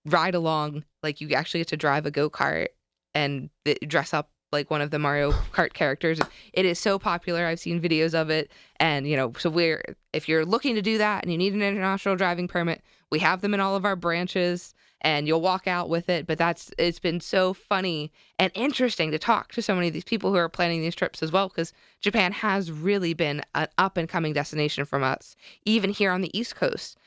ride along. Like you actually get to drive a go-kart and dress up like one of the Mario Kart characters. It is so popular. I've seen videos of it. And, so if you're looking to do that and you need an international driving permit, we have them in all of our branches and you'll walk out with it. But it's been so funny and interesting to talk to so many of these people who are planning these trips as well, because Japan has really been an up and coming destination from us, even here on the East Coast,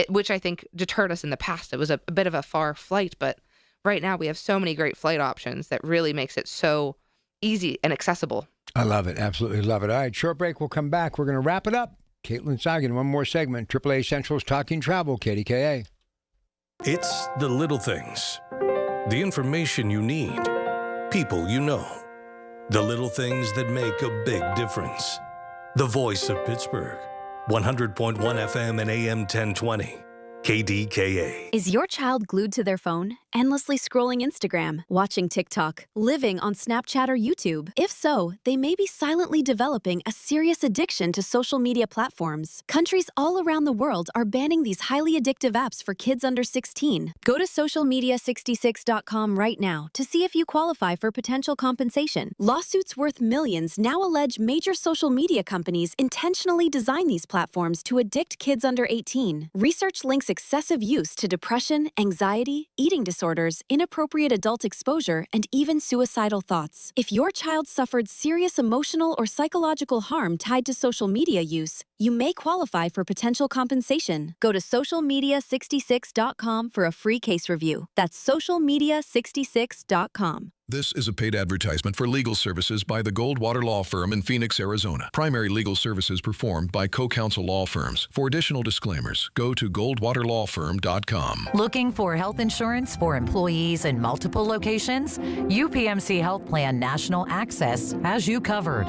which I think deterred us in the past. It was a bit of a far flight, but right now we have so many great flight options that really makes it so easy and accessible. I love it. Absolutely love it. All right, short break. We'll come back. We're going to wrap it up. Caitlin Sagan, one more segment. AAA Central's Talking Travel, KDKA. It's the little things. The information you need. People you know. The little things that make a big difference. The voice of Pittsburgh. 100.1 FM and AM 1020. KDKA. Is your child glued to their phone? Endlessly scrolling Instagram, watching TikTok, living on Snapchat or YouTube? If so, they may be silently developing a serious addiction to social media platforms. Countries all around the world are banning these highly addictive apps for kids under 16. Go to socialmedia66.com right now to see if you qualify for potential compensation. Lawsuits worth millions now allege major social media companies intentionally design these platforms to addict kids under 18. Research links excessive use to depression, anxiety, eating disorders, inappropriate adult exposure, and even suicidal thoughts. If your child suffered serious emotional or psychological harm tied to social media use, you may qualify for potential compensation. Go to socialmedia66.com for a free case review. That's socialmedia66.com. This is a paid advertisement for legal services by the Goldwater Law Firm in Phoenix, Arizona. Primary legal services performed by co-counsel law firms. For additional disclaimers, go to goldwaterlawfirm.com. Looking for health insurance for employees in multiple locations? UPMC Health Plan National Access has you covered.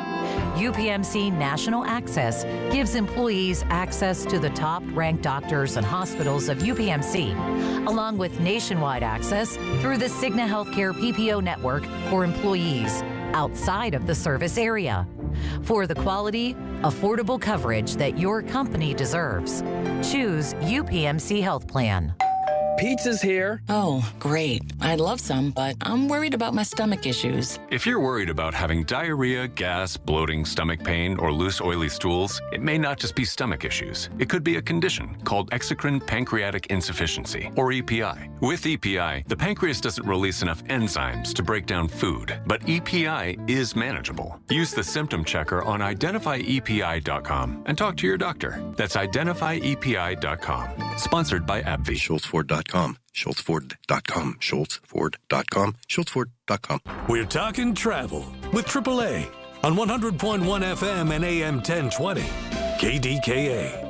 UPMC National Access gives employees access to the top-ranked doctors and hospitals of UPMC, along with nationwide access through the Cigna Healthcare PPO network for employees outside of the service area. For the quality, affordable coverage that your company deserves, choose UPMC Health Plan. Pizza's here. Oh, great. I'd love some, but I'm worried about my stomach issues. If you're worried about having diarrhea, gas, bloating, stomach pain, or loose, oily stools, it may not just be stomach issues. It could be a condition called exocrine pancreatic insufficiency, or EPI. With EPI, the pancreas doesn't release enough enzymes to break down food, but EPI is manageable. Use the symptom checker on identifyepi.com and talk to your doctor. That's identifyepi.com. Sponsored by AbbVie. SchultzFord.com. SchultzFord.com. SchultzFord.com. SchultzFord.com. We're talking travel with AAA on 100.1 FM and AM 1020. KDKA.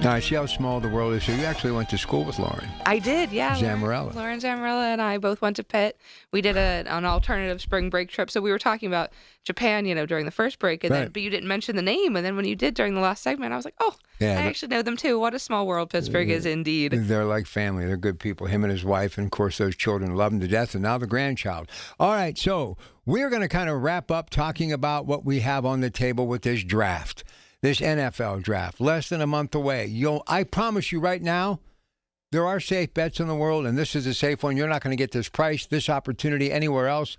Now, I see how small the world is. So you actually went to school with Lauren. I did, yeah. Zamorella. Lauren Zamorella and I both went to Pitt. We did an alternative spring break trip. So we were talking about Japan, during the first break, and then, but you didn't mention the name. And then when you did during the last segment, I was like, oh, yeah, I actually know them too. What a small world Pittsburgh is indeed. They're like family. They're good people. Him and his wife, and of course, those children love him to death, and now the grandchild. All right, so we're going to kind of wrap up talking about what we have on the table with this draft. This NFL draft, less than a month away. I promise you right now, there are safe bets in the world, and this is a safe one. You're not going to get this price, this opportunity anywhere else.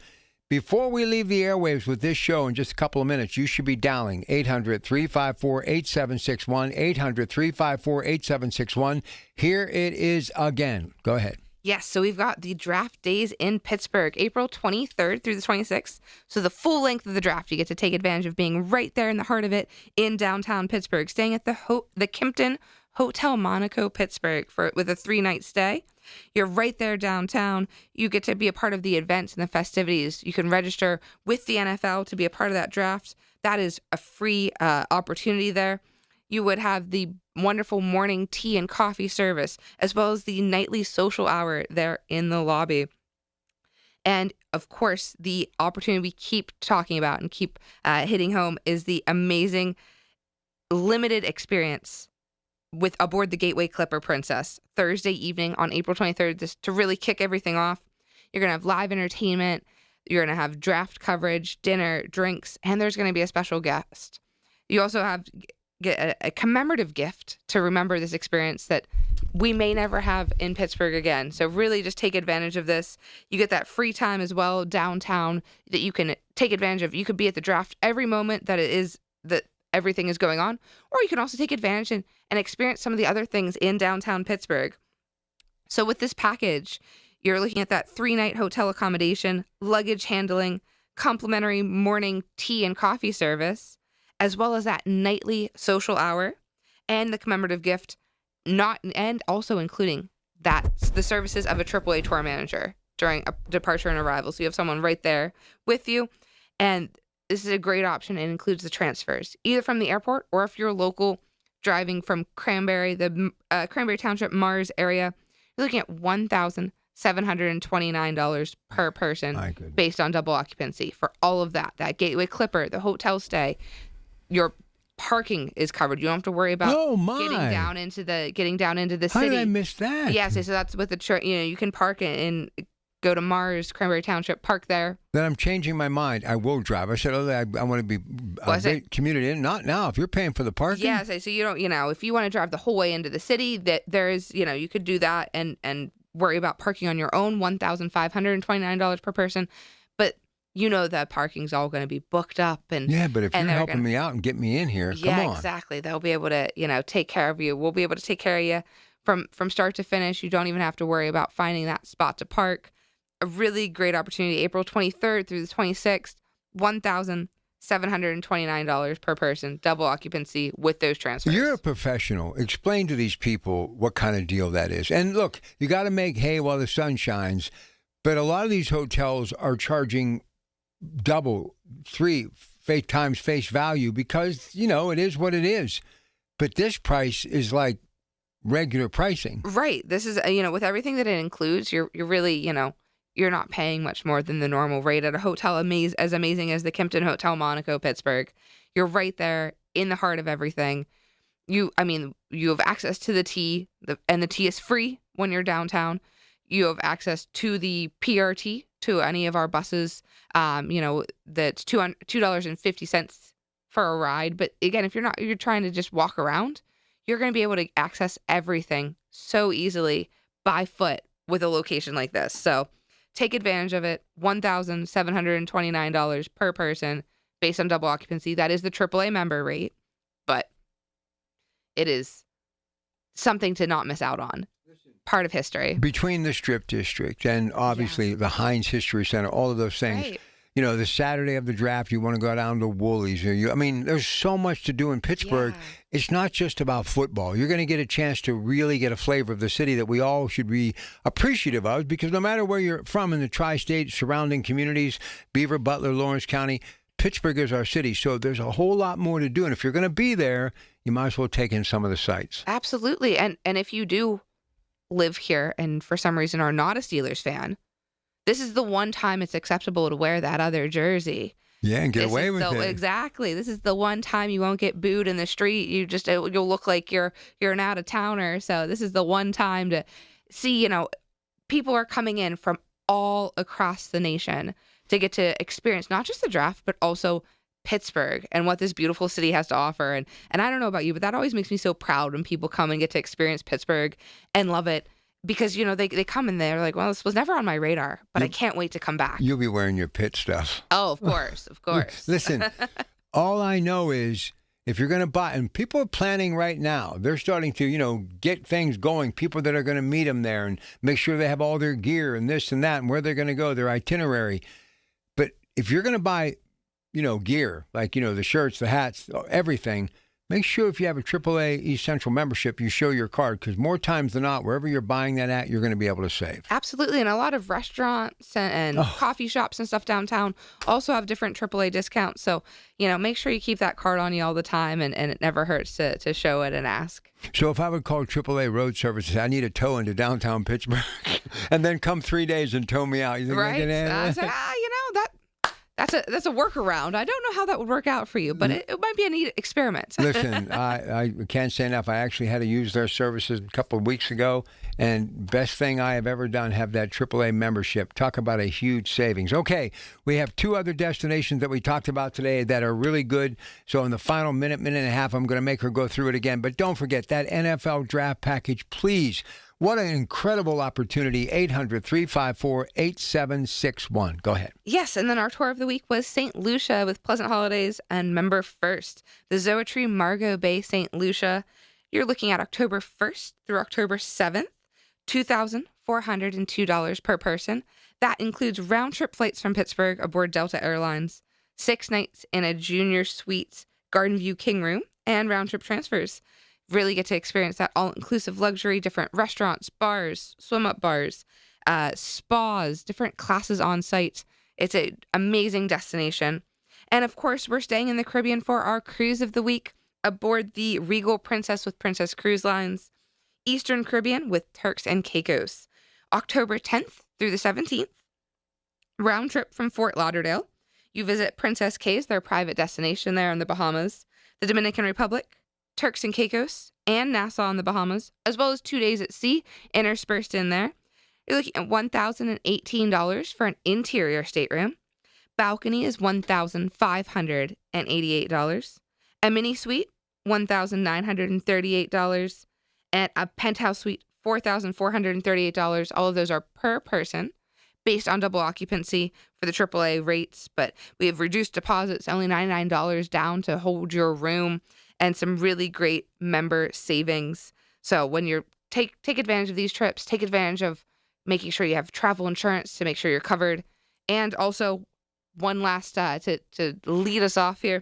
Before we leave the airwaves with this show in just a couple of minutes, you should be dialing 800-354-8761, 800-354-8761. Here it is again. Go ahead. Yes, so we've got the draft days in Pittsburgh, April 23rd through the 26th. So the full length of the draft, you get to take advantage of being right there in the heart of it in downtown Pittsburgh, staying at the Kimpton Hotel Monaco, Pittsburgh with a 3-night stay. You're right there downtown. You get to be a part of the events and the festivities. You can register with the NFL to be a part of that draft. That is a free opportunity there. You would have the wonderful morning tea and coffee service, as well as the nightly social hour there in the lobby. And, of course, the opportunity we keep talking about and keep hitting home is the amazing limited experience with aboard the Gateway Clipper Princess Thursday evening on April 23rd, just to really kick everything off. You're going to have live entertainment. You're going to have draft coverage, dinner, drinks, and there's going to be a special guest. You also have get a commemorative gift to remember this experience that we may never have in Pittsburgh again. So really just take advantage of this. You get that free time as well downtown that you can take advantage of. You could be at the draft every moment that everything is going on, or you can also take advantage and experience some of the other things in downtown Pittsburgh. So with this package, you're looking at that 3-night hotel accommodation, luggage handling, complimentary morning tea and coffee service, as well as that nightly social hour and the commemorative gift, and also including the services of a AAA tour manager during a departure and arrival. So you have someone right there with you. And this is a great option. It includes the transfers, either from the airport or if you're local driving from Cranberry, the Cranberry Township, Mars area, you're looking at $1,729 per person based on double occupancy for all of that. That Gateway Clipper, the hotel stay, your parking is covered. You don't have to worry about getting down into the How city. did I miss that? Yeah, so that's with the you can park and go to Mars, Cranberry Township, park there. Then I'm changing my mind. I will drive. I said, I want to be commuted in. Not now. If you're paying for the parking. Yeah, so you don't, if you want to drive the whole way into the city, that there is, you could do that and worry about parking on your own, $1,529 per person. But that parking's all going to be booked up. Yeah, but if you're helping me out and get me in here, come on. Yeah, exactly. They'll be able to, take care of you. We'll be able to take care of you from start to finish. You don't even have to worry about finding that spot to park. A really great opportunity, April 23rd through the 26th, $1,729 per person, double occupancy with those transfers. You're a professional. Explain to these people what kind of deal that is. And look, you got to make hay while the sun shines, but a lot of these hotels are charging double, 3 times face value because, it is what it is. But this price is like regular pricing. Right. This is, with everything that it includes, you're really, you're not paying much more than the normal rate at a hotel as amazing as the Kimpton Hotel Monaco, Pittsburgh. You're right there in the heart of everything. You have access to the T, and the T is free when you're downtown. You have access to the PRT, to any of our buses. That's $2.50 for a ride. But again, if you're trying to just walk around, you're going to be able to access everything so easily by foot with a location like this. So take advantage of it. $1,729 per person based on double occupancy. That is the AAA member rate, but it is something to not miss out on. Part of history. Between the Strip District and obviously the Heinz History Center, all of those things. Right. The Saturday of the draft, you want to go down to Woolies. There's so much to do in Pittsburgh. Yeah. It's not just about football. You're going to get a chance to really get a flavor of the city that we all should be appreciative of, because no matter where you're from in the tri-state surrounding communities, Beaver, Butler, Lawrence County, Pittsburgh is our city. So there's a whole lot more to do. And if you're going to be there, you might as well take in some of the sights. Absolutely. And if you do live here and for some reason are not a Steelers fan, this is the one time it's acceptable to wear that other jersey. Yeah, and get away with it. Exactly. This is the one time you won't get booed in the street. You'll look like you're an out of towner. So this is the one time to see, people are coming in from all across the nation to get to experience not just the draft, but also Pittsburgh and what this beautiful city has to offer. And I don't know about you, but that always makes me so proud when people come and get to experience Pittsburgh and love it. Because, they come in there like, well, this was never on my radar, but I can't wait to come back. You'll be wearing your Pitt stuff. Oh, of course, of course. Listen, all I know is if you're going to buy, and people are planning right now, they're starting to, get things going, people that are going to meet them there and make sure they have all their gear and this and that and where they're going to go, their itinerary. But if you're going to buy, gear, like, the shirts, the hats, everything, make sure if you have a AAA East Central membership, you show your card, because more times than not, wherever you're buying that at, you're going to be able to save. Absolutely. And a lot of restaurants and coffee shops and stuff downtown also have different AAA discounts. So, make sure you keep that card on you all the time, and it never hurts to show it and ask. So if I would call AAA Road Services, I need a tow into downtown Pittsburgh, and then come 3 days and tow me out. You think right? That's a workaround. I don't know how that would work out for you, but it might be a neat experiment. Listen, I can't say enough. I actually had to use their services a couple of weeks ago, and best thing I have ever done, have that AAA membership. Talk about a huge savings. Okay, we have 2 other destinations that we talked about today that are really good. So in the final minute and a half, I'm going to make her go through it again. But don't forget that NFL draft package, please. What an incredible opportunity. 800-354-8761. Go ahead. Yes, and then our tour of the week was St. Lucia with Pleasant Holidays and Member First. The Zoetree Margot Bay St. Lucia. You're looking at October 1st through October 7th, $2,402 per person. That includes round-trip flights from Pittsburgh aboard Delta Airlines, 6 nights in a junior suite Garden View King Room, and round-trip transfers. Really get to experience that all-inclusive luxury, different restaurants, bars, swim-up bars, spas, different classes on site. It's an amazing destination. And, of course, we're staying in the Caribbean for our cruise of the week aboard the Regal Princess with Princess Cruise Lines, Eastern Caribbean with Turks and Caicos. October 10th through the 17th, round trip from Fort Lauderdale. You visit Princess Cays, their private destination there in the Bahamas. the Dominican Republic, Turks and Caicos, and Nassau in the Bahamas, as well as 2 days at sea interspersed in there. You're looking at $1,018 for an interior stateroom. Balcony is $1,588. A mini suite, $1,938. And a penthouse suite, $4,438. All of those are per person based on double occupancy for the AAA rates, but we have reduced deposits, only $99 down to hold your room, and some really great member savings. So when you're take advantage of these trips, take advantage of making sure you have travel insurance to make sure you're covered. And also, one last to lead us off here,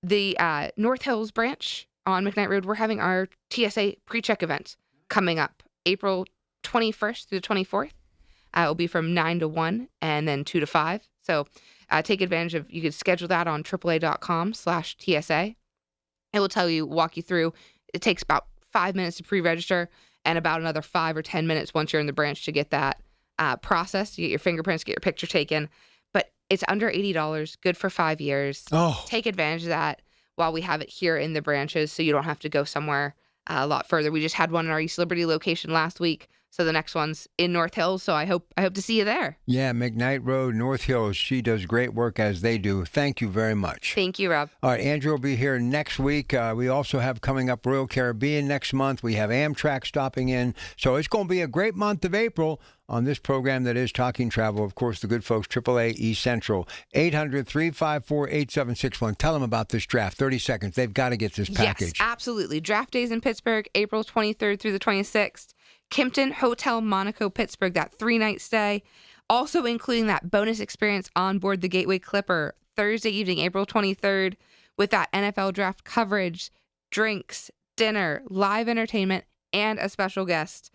the North Hills branch on McKnight Road, we're having our TSA pre-check event coming up April 21st through the 24th. It will be from 9 to 1 and then 2 to 5. So take advantage of, you can schedule that on AAA.com/TSA. It will walk you through. It takes about 5 minutes to pre-register and about another 5 or 10 minutes once you're in the branch to get that processed. You get your fingerprints, get your picture taken. But it's under $80, good for 5 years. Oh. Take advantage of that while we have it here in the branches so you don't have to go somewhere a lot further. We just had one in our East Liberty location last week. So the next one's in North Hills, so I hope to see you there. Yeah, McKnight Road, North Hills. She does great work as they do. Thank you very much. Thank you, Rob. All right, Andrew will be here next week. We also have coming up Royal Caribbean next month. We have Amtrak stopping in. So it's going to be a great month of April on this program that is Talking Travel. Of course, the good folks, AAA East Central, 800-354-8761. Tell them about this draft. 30 seconds. They've got to get this package. Yes, absolutely. Draft days in Pittsburgh, April 23rd through the 26th. Kimpton Hotel Monaco Pittsburgh, that 3-night stay. Also including that bonus experience on board the Gateway Clipper Thursday evening, April 23rd, with that NFL draft coverage, drinks, dinner, live entertainment, and a special guest.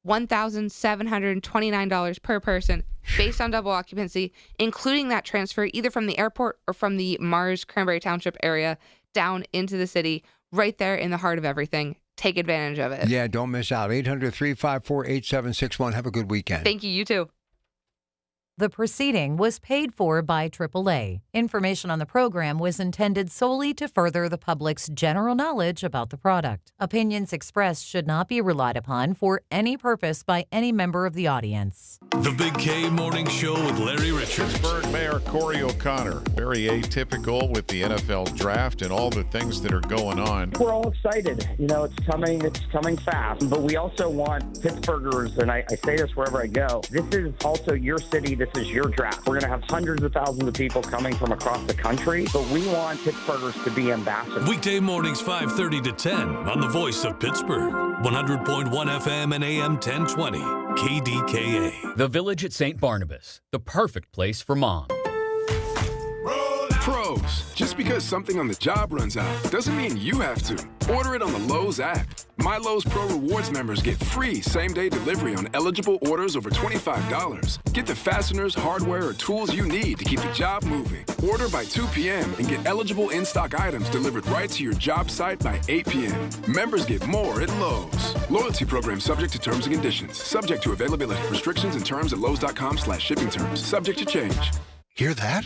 $1,729 per person based on double occupancy, including that transfer either from the airport or from the Mars Cranberry Township area down into the city, right there in the heart of everything. Take advantage of it. Yeah, don't miss out. 800-354-8761. Have a good weekend. Thank you. You too. The proceeding was paid for by AAA. Information on the program was intended solely to further the public's general knowledge about the product. Opinions expressed should not be relied upon for any purpose by any member of the audience. The Big K Morning Show with Larry Richards. Pittsburgh Mayor Corey O'Connor. Very atypical with the NFL draft and all the things that are going on. We're all excited. You know, it's coming fast. But we also want Pittsburghers, and I say this wherever I go, this is also your city. This is your draft. We're going to have hundreds of thousands of people coming from across the country, but we want Pittsburghers to be ambassadors. Weekday mornings 5:30 to 10 on the Voice of Pittsburgh. 100.1 FM and AM 1020. KDKA. The Village at St. Barnabas, the perfect place for mom. Pros, just because something on the job runs out doesn't mean you have to. Order it on the Lowe's app. My Lowe's Pro Rewards members get free same-day delivery on eligible orders over $25. Get the fasteners, hardware, or tools you need to keep the job moving. Order by 2 p.m. and get eligible in-stock items delivered right to your job site by 8 p.m. Members get more at Lowe's. Loyalty program subject to terms and conditions. Subject to availability, restrictions, and terms at Lowe's.com/shipping terms. Subject to change. Hear that?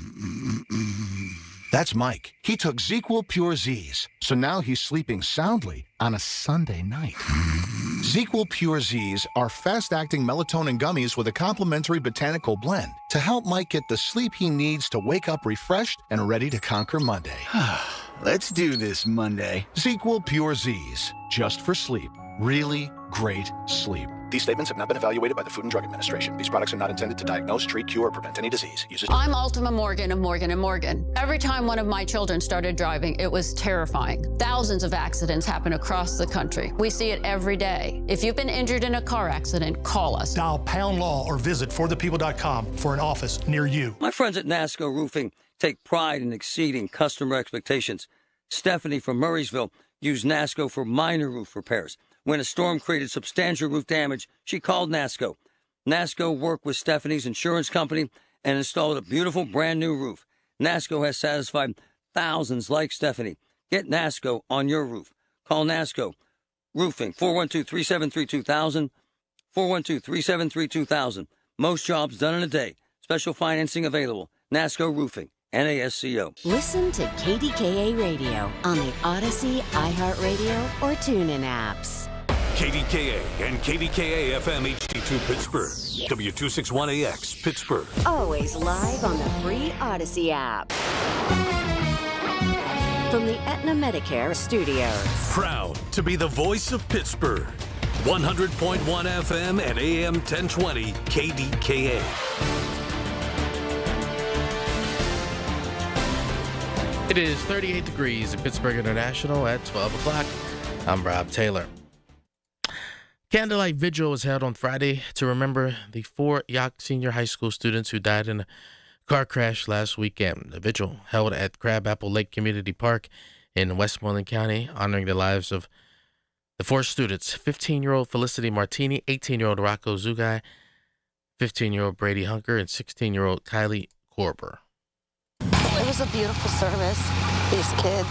That's Mike. He took ZQL Pure Z's, so now he's sleeping soundly on a Sunday night. ZQL Pure Z's are fast-acting melatonin gummies with a complementary botanical blend to help Mike get the sleep he needs to wake up refreshed and ready to conquer Monday. Let's do this, Monday. ZQL Pure Z's, just for sleep. Really great sleep. These statements have not been evaluated by the Food and Drug Administration. These products are not intended to diagnose, treat, cure, or prevent any disease. I'm Ultima Morgan of Morgan & Morgan. Every time one of my children started driving, it was terrifying. Thousands of accidents happen across the country. We see it every day. If you've been injured in a car accident, call us. Dial # law or visit forthepeople.com for an office near you. My friends at NASCO Roofing take pride in exceeding customer expectations. Stephanie from Murraysville used NASCO for minor roof repairs. When a storm created substantial roof damage, she called NASCO. NASCO worked with Stephanie's insurance company and installed a beautiful brand new roof. NASCO has satisfied thousands like Stephanie. Get NASCO on your roof. Call NASCO Roofing, 412-373-2000, 412-373-2000. Most jobs done in a day. Special financing available. NASCO Roofing, NASCO. Listen to KDKA Radio on the Odyssey, iHeartRadio, or TuneIn apps. KDKA and KDKA-FM HD2 Pittsburgh. W261AX Pittsburgh. Always live on the free Odyssey app. From the Aetna Medicare studios. Proud to be the voice of Pittsburgh. 100.1 FM and AM 1020 KDKA. It is 38 degrees at Pittsburgh International at 12 o'clock. I'm Rob Taylor. Candlelight Vigil was held on Friday to remember the 4 Yacht Senior High School students who died in a car crash last weekend. The vigil held at Crabapple Lake Community Park in Westmoreland County, honoring the lives of the 4 students, 15-year-old Felicity Martini, 18-year-old Rocco Zugai, 15-year-old Brady Hunker, and 16-year-old Kylie Korber. It was a beautiful service, these kids,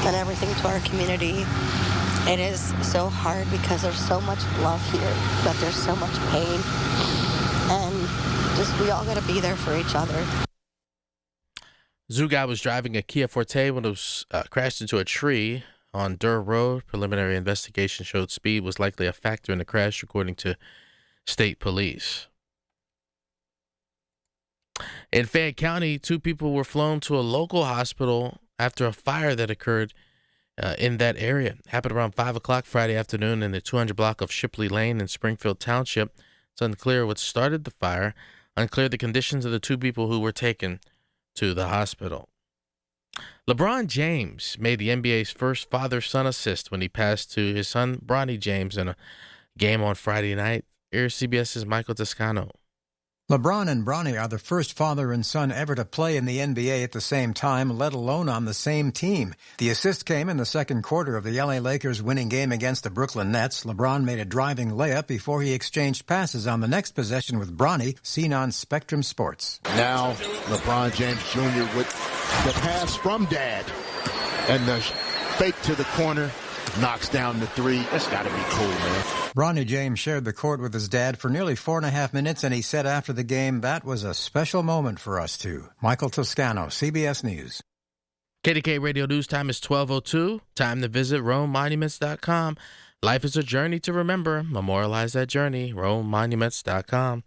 and everything to our community. It is so hard because there's so much love here, but there's so much pain. And just we all got to be there for each other. Zugai was driving a Kia Forte when it was crashed into a tree on Durr Road. Preliminary investigation showed speed was likely a factor in the crash, according to state police. In Fayette County, 2 people were flown to a local hospital after a fire that occurred in that area. It happened around 5 o'clock Friday afternoon in the 200 block of Shipley Lane in Springfield Township. It's unclear what started the fire, unclear the conditions of the 2 people who were taken to the hospital. LeBron James made the NBA's first father-son assist when he passed to his son Bronny James in a game on Friday night. Here's CBS's Michael Toscano. LeBron and Bronny are the first father and son ever to play in the NBA at the same time, let alone on the same team. The assist came in the second quarter of the LA Lakers' winning game against the Brooklyn Nets. LeBron made a driving layup before he exchanged passes on the next possession with Bronny, seen on Spectrum Sports. Now, LeBron James Jr. with the pass from Dad and the fake to the corner. Knocks down the 3. That's got to be cool, man. Bronny James shared the court with his dad for nearly 4.5 minutes, and he said after the game, that was a special moment for us two. Michael Toscano, CBS News. KDK Radio News time is 12:02. Time to visit RomeMonuments.com. Life is a journey to remember. Memorialize that journey. RomeMonuments.com.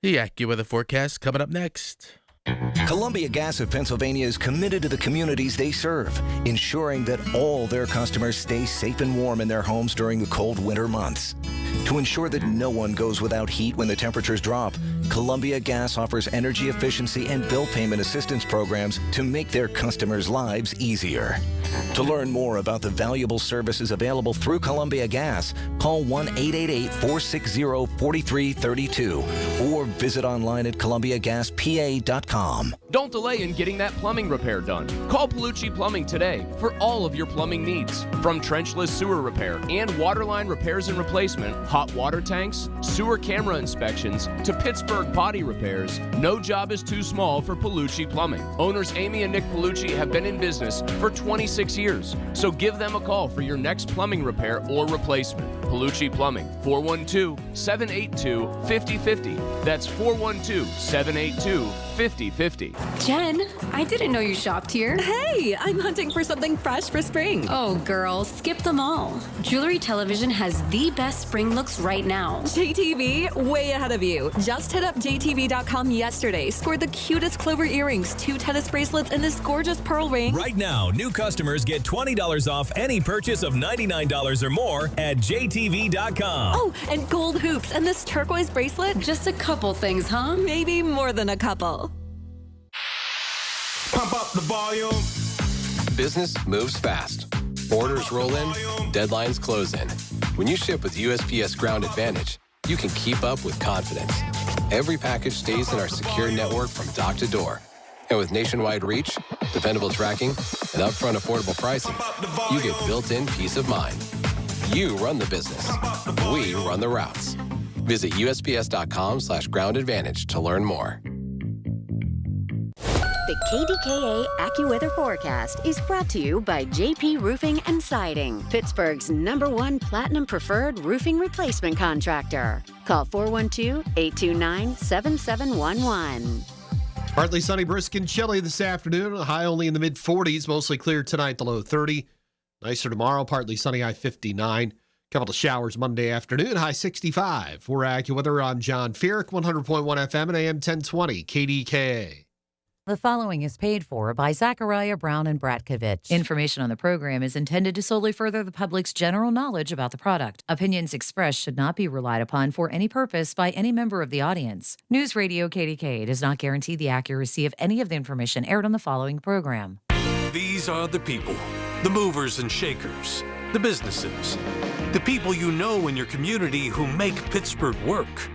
The AccuWeather forecast coming up next. Columbia Gas of Pennsylvania is committed to the communities they serve, ensuring that all their customers stay safe and warm in their homes during the cold winter months. To ensure that no one goes without heat when the temperatures drop, Columbia Gas offers energy efficiency and bill payment assistance programs to make their customers' lives easier. To learn more about the valuable services available through Columbia Gas, call 1-888-460-4332 or visit online at columbiagaspa.com. Don't delay in getting that plumbing repair done. Call Palucci Plumbing today for all of your plumbing needs. From trenchless sewer repair and waterline repairs and replacement, hot water tanks, sewer camera inspections, to Pittsburgh potty repairs, no job is too small for Palucci Plumbing. Owners Amy and Nick Palucci have been in business for 26 years, so give them a call for your next plumbing repair or replacement. Palucci Plumbing, 412-782-5050. That's 412-782-5050. Jen, I didn't know you shopped here. Hey, I'm hunting for something fresh for spring. Oh, girl, skip them all. Jewelry Television has the best spring looks right now. JTV, way ahead of you. Just hit up JTV.com yesterday, scored the cutest clover earrings, 2 tennis bracelets, and this gorgeous pearl ring. Right now, new customers get $20 off any purchase of $99 or more at JTV.com. Oh, and gold hoops and this turquoise bracelet. Just a couple things, huh? Maybe more than a couple. Pump up the volume. Business moves fast. Orders roll in, deadlines close in. When you ship with USPS Ground Advantage, you can keep up with confidence. Every package stays in our secure network from dock to door. And with nationwide reach, dependable tracking, and upfront affordable pricing, you get built-in peace of mind. You run the business. We run the routes. Visit USPS.com/Ground Advantage to learn more. The KDKA AccuWeather forecast is brought to you by JP Roofing and Siding, Pittsburgh's #1 Platinum Preferred Roofing Replacement Contractor. Call 412-829-7711. Partly sunny, brisk, and chilly this afternoon. High only in the mid-40s. Mostly clear tonight, the low 30. Nicer tomorrow, partly sunny, high 59. Couple of showers Monday afternoon, high 65. For AccuWeather, I'm John Feerick, 100.1 FM and AM 1020, KDKA. The following is paid for by Zachariah Brown and Bratkovich. Information on the program is intended to solely further the public's general knowledge about the product. Opinions expressed should not be relied upon for any purpose by any member of the audience. News Radio KDKA does not guarantee the accuracy of any of the information aired on the following program. These are the people, the movers and shakers, the businesses, the people you know in your community who make Pittsburgh work.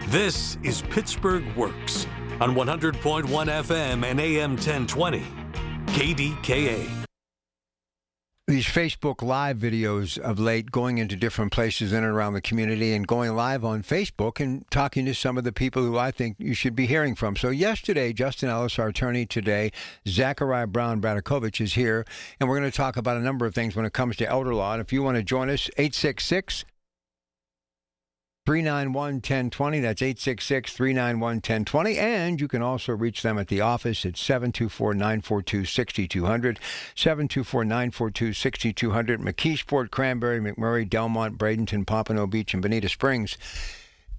This is Pittsburgh Works on 100.1 FM and AM 1020, KDKA. These Facebook Live videos of late going into different places in and around the community and going live on Facebook and talking to some of the people who I think you should be hearing from. So yesterday, Justin Ellis, our attorney today, Zachariah Brown Bratkovich is here, and we're going to talk about a number of things when it comes to elder law. And if you want to join us, 866-391-1020. That's 866-391-1020. And you can also reach them at the office at 724-942-6200, 724-942-6200, McKeesport, Cranberry, McMurray, Delmont, Bradenton, Pompano Beach, and Bonita Springs.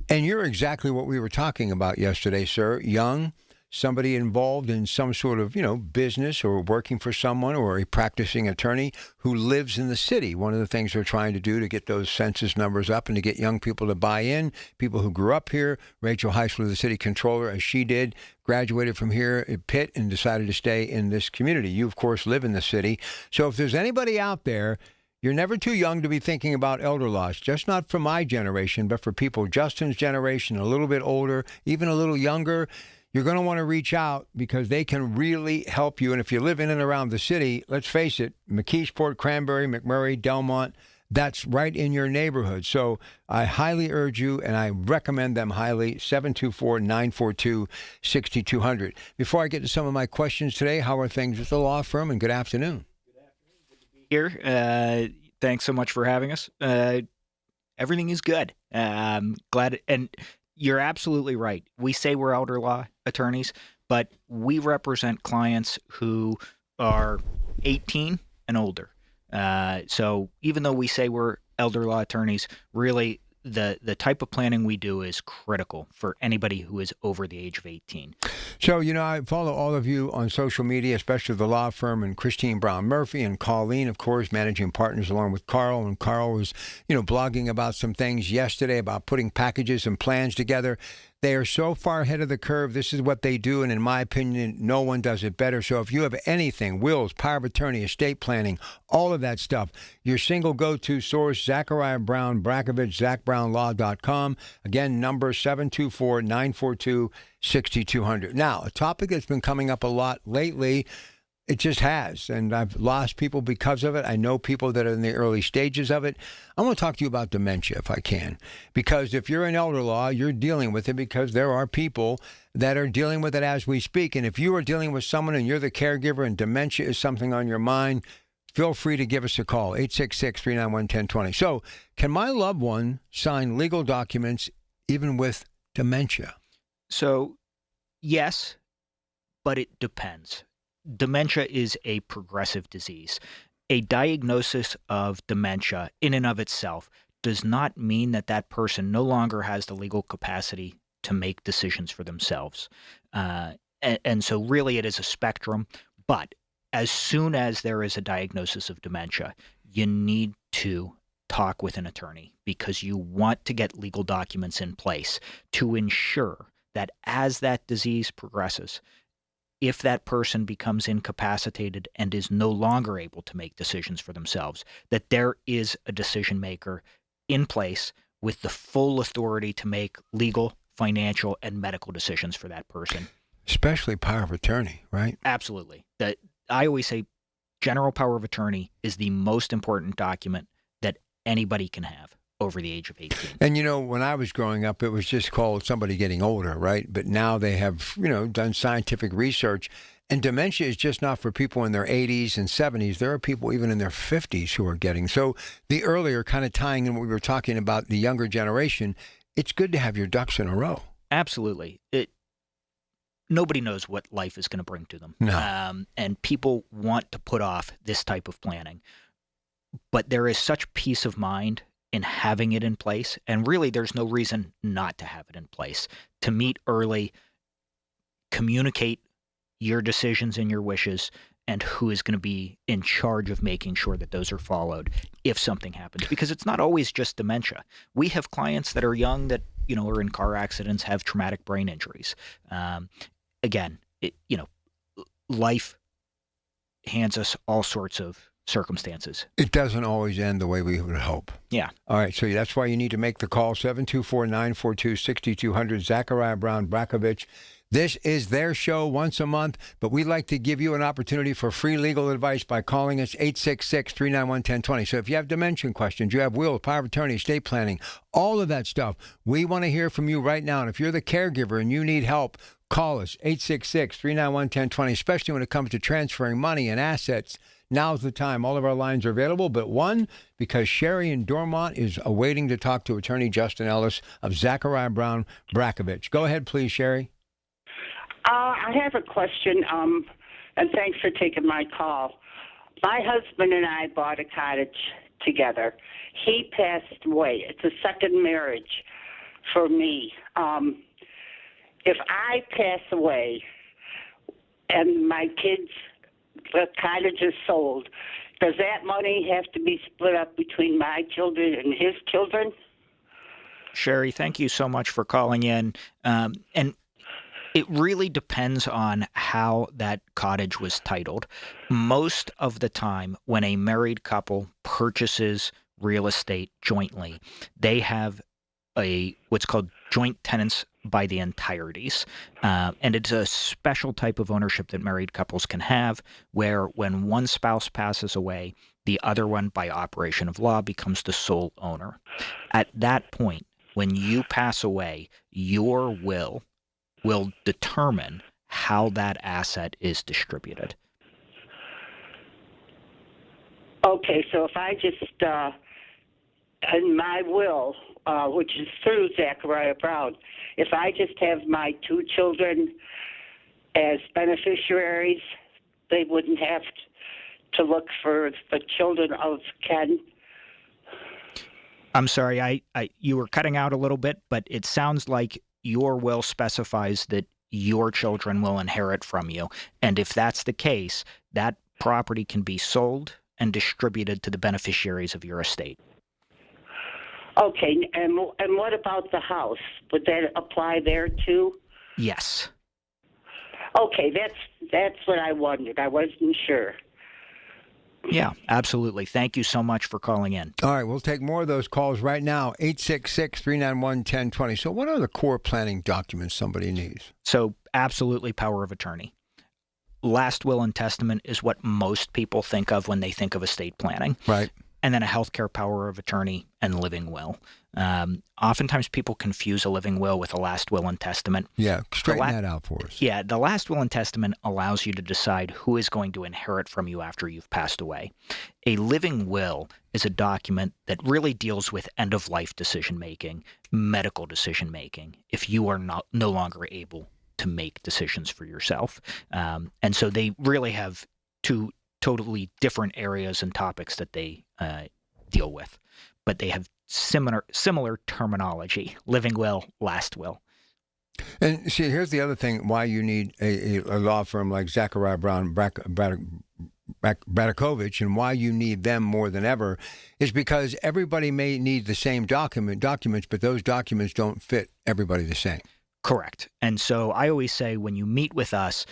And you're exactly what we were talking about yesterday, sir. Young, somebody involved in some sort of, business or working for someone or a practicing attorney who lives in the city. One of the things we're trying to do to get those census numbers up and to get young people to buy in, people who grew up here. Rachel Heisler, the city controller, as she did, graduated from here at Pitt and decided to stay in this community. You, of course, live in the city. So if there's anybody out there, you're never too young to be thinking about elder laws, just not for my generation, but for people Justin's generation, a little bit older, even a little younger. You're going to want to reach out because they can really help you. And if you live in and around the city, let's face it, McKeesport, Cranberry, McMurray, Delmont, that's right in your neighborhood. So I highly urge you, and I recommend them highly, 724-942-6200. Before I get to some of my questions today, how are things at the law firm? And good afternoon. Here. Thanks so much for having us. Everything is good. Glad and you're absolutely right. We say we're elder law attorneys, but we represent clients who are 18 and older. So even though we say we're elder law attorneys, really the type of planning we do is critical for anybody who is over the age of 18. So, I follow all of you on social media, especially the law firm, and Christine Brown Murphy and Colleen, of course, managing partners along with Carl. And Carl was, blogging about some things yesterday about putting packages and plans together. They are so far ahead of the curve. This is what they do, and in my opinion, no one does it better. So if you have anything, wills, power of attorney, estate planning, all of that stuff, your single go-to source, Zachariah Brown Bratkovich, ZachBrownLaw.com. Again, number 724-942-6200. Now, a topic that's been coming up a lot lately, it just has, and I've lost people because of it. I know people that are in the early stages of it. I want to talk to you about dementia, if I can, because if you're in elder law, you're dealing with it because there are people that are dealing with it as we speak. And if you are dealing with someone and you're the caregiver and dementia is something on your mind, feel free to give us a call, 866-391-1020. So can my loved one sign legal documents even with dementia? So, yes, but it depends. Dementia is a progressive disease. A diagnosis of dementia in and of itself does not mean that that person no longer has the legal capacity to make decisions for themselves. And so really it is a spectrum. But as soon as there is a diagnosis of dementia, you need to talk with an attorney because you want to get legal documents in place to ensure that as that disease progresses, if that person becomes incapacitated and is no longer able to make decisions for themselves, that there is a decision maker in place with the full authority to make legal, financial, and medical decisions for that person. Especially power of attorney, right? Absolutely. I always say general power of attorney is the most important document that anybody can have over the age of 18. And, when I was growing up, it was just called somebody getting older, right? But now they have, done scientific research. And dementia is just not for people in their 80s and 70s. There are people even in their 50s who are getting. So the earlier kind of tying in what we were talking about, the younger generation, it's good to have your ducks in a row. Absolutely. nobody knows what life is going to bring to them. No. And people want to put off this type of planning. But there is such peace of mind in having it in place. And really, there's no reason not to have it in place. To meet early, communicate your decisions and your wishes, and who is going to be in charge of making sure that those are followed if something happens. Because it's not always just dementia. We have clients that are young that, are in car accidents, have traumatic brain injuries. Again, life hands us all sorts of circumstances. It doesn't always end the way we would hope. Yeah. All right, so that's why you need to make the call, 724-942-6200, Zachariah Brown Brackovich. This is their show once a month, but we'd like to give you an opportunity for free legal advice by calling us 866-391-1020. So if you have dementia questions, you have will, power of attorney, estate planning, all of that stuff, we want to hear from you right now. And if you're the caregiver and you need help, call us, 866-391-1020, especially when it comes to transferring money and assets. Now's the time. All of our lines are available, but one, because Sherry in Dormont is awaiting to talk to attorney Justin Ellis of Zachariah Brown Brackovich. Go ahead, please, Sherry. I have a question, and thanks for taking my call. My husband and I bought a cottage together. He passed away. It's a second marriage for me. If I pass away and my kids, the cottage is sold, does that money have to be split up between my children and his children? Sherry, thank you so much for calling in. And it really depends on how that cottage was titled. Most of the time, when a married couple purchases real estate jointly, they have what's called joint tenants by the entireties. And it's a special type of ownership that married couples can have, where when one spouse passes away, the other one, by operation of law, becomes the sole owner. At that point, when you pass away, your will determine how that asset is distributed. Okay, so if I just, in my will, which is through Zachariah Brown, if I just have my two children as beneficiaries, they wouldn't have to look for the children of Ken? I'm sorry, you were cutting out a little bit, but it sounds like your will specifies that your children will inherit from you. And if that's the case, that property can be sold and distributed to the beneficiaries of your estate. Okay, and what about the house? Would that apply there too? Yes. Okay, that's what I wondered. I wasn't sure. Yeah, absolutely. Thank you so much for calling in. All right, we'll take more of those calls right now, 866-391-1020. So what are the core planning documents somebody needs? So absolutely power of attorney. Last will and testament is what most people think of when they think of estate planning. Right. And then a healthcare power of attorney and living will. Oftentimes people confuse a living will with a last will and testament. Yeah, straighten that out for us. Yeah, the last will and testament allows you to decide who is going to inherit from you after you've passed away. A living will is a document that really deals with end-of-life decision-making, medical decision-making, if you are no longer able to make decisions for yourself. And so they really have two totally different areas and topics that they deal with, but they have similar terminology: living will, last will. And see, here's the other thing: why you need a law firm like Zachariah Brown Brackovich, and why you need them more than ever, is because everybody may need the same documents, but those documents don't fit everybody the same. Correct. And so I always say, when you meet with us,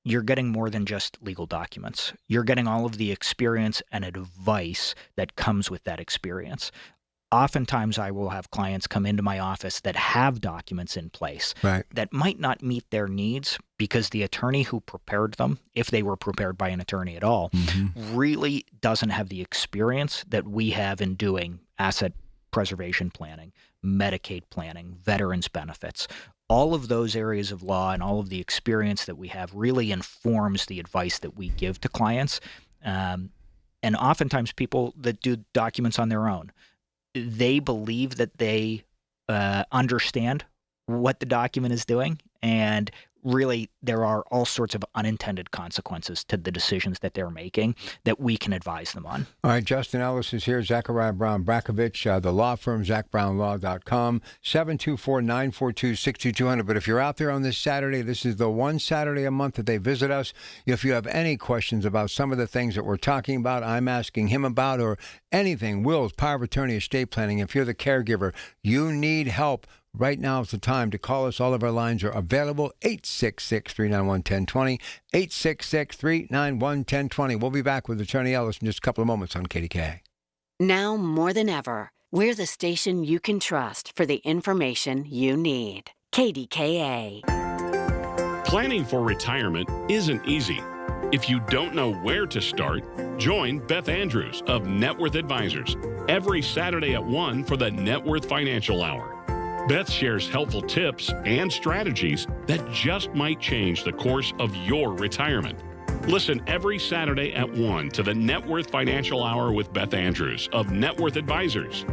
you're getting more than just legal documents. You're getting all of the experience and advice that comes with that experience. Oftentimes, I will have clients come into my office that have documents in place that might not meet their needs because the attorney who prepared them, if they were prepared by an attorney at all, really doesn't have the experience that we have in doing asset preservation planning, Medicaid planning, veterans benefits. All of those areas of law and all of the experience that we have really informs the advice that we give to clients. And oftentimes people that do documents on their own, they believe that they understand what the document is doing. And really there are all sorts of unintended consequences to the decisions that they're making that we can advise them on. All right, Justin Ellis is here, Zachariah Brown Brackovich, the law firm, ZachBrownLaw.com, 724-942-6200. But if you're out there on this Saturday, this is the one Saturday a month that they visit us. If you have any questions about some of the things that we're talking about, I'm asking him about, or anything, wills, power of attorney, estate planning, if you're the caregiver, you need help, right now is the time to call us. All of our lines are available. 866-391-1020, 866-391-1020. We'll be back with Attorney Ellis in just a couple of moments on KDKA. Now more than ever, we're the station you can trust for the information you need. KDKA. Planning for retirement isn't easy. If you don't know where to start, join Beth Andrews of Net Worth Advisors every Saturday at 1 for the Net Worth Financial Hour. Beth shares helpful tips and strategies that just might change the course of your retirement. Listen every Saturday at 1 to the Net Worth Financial Hour with Beth Andrews of Net Worth Advisors.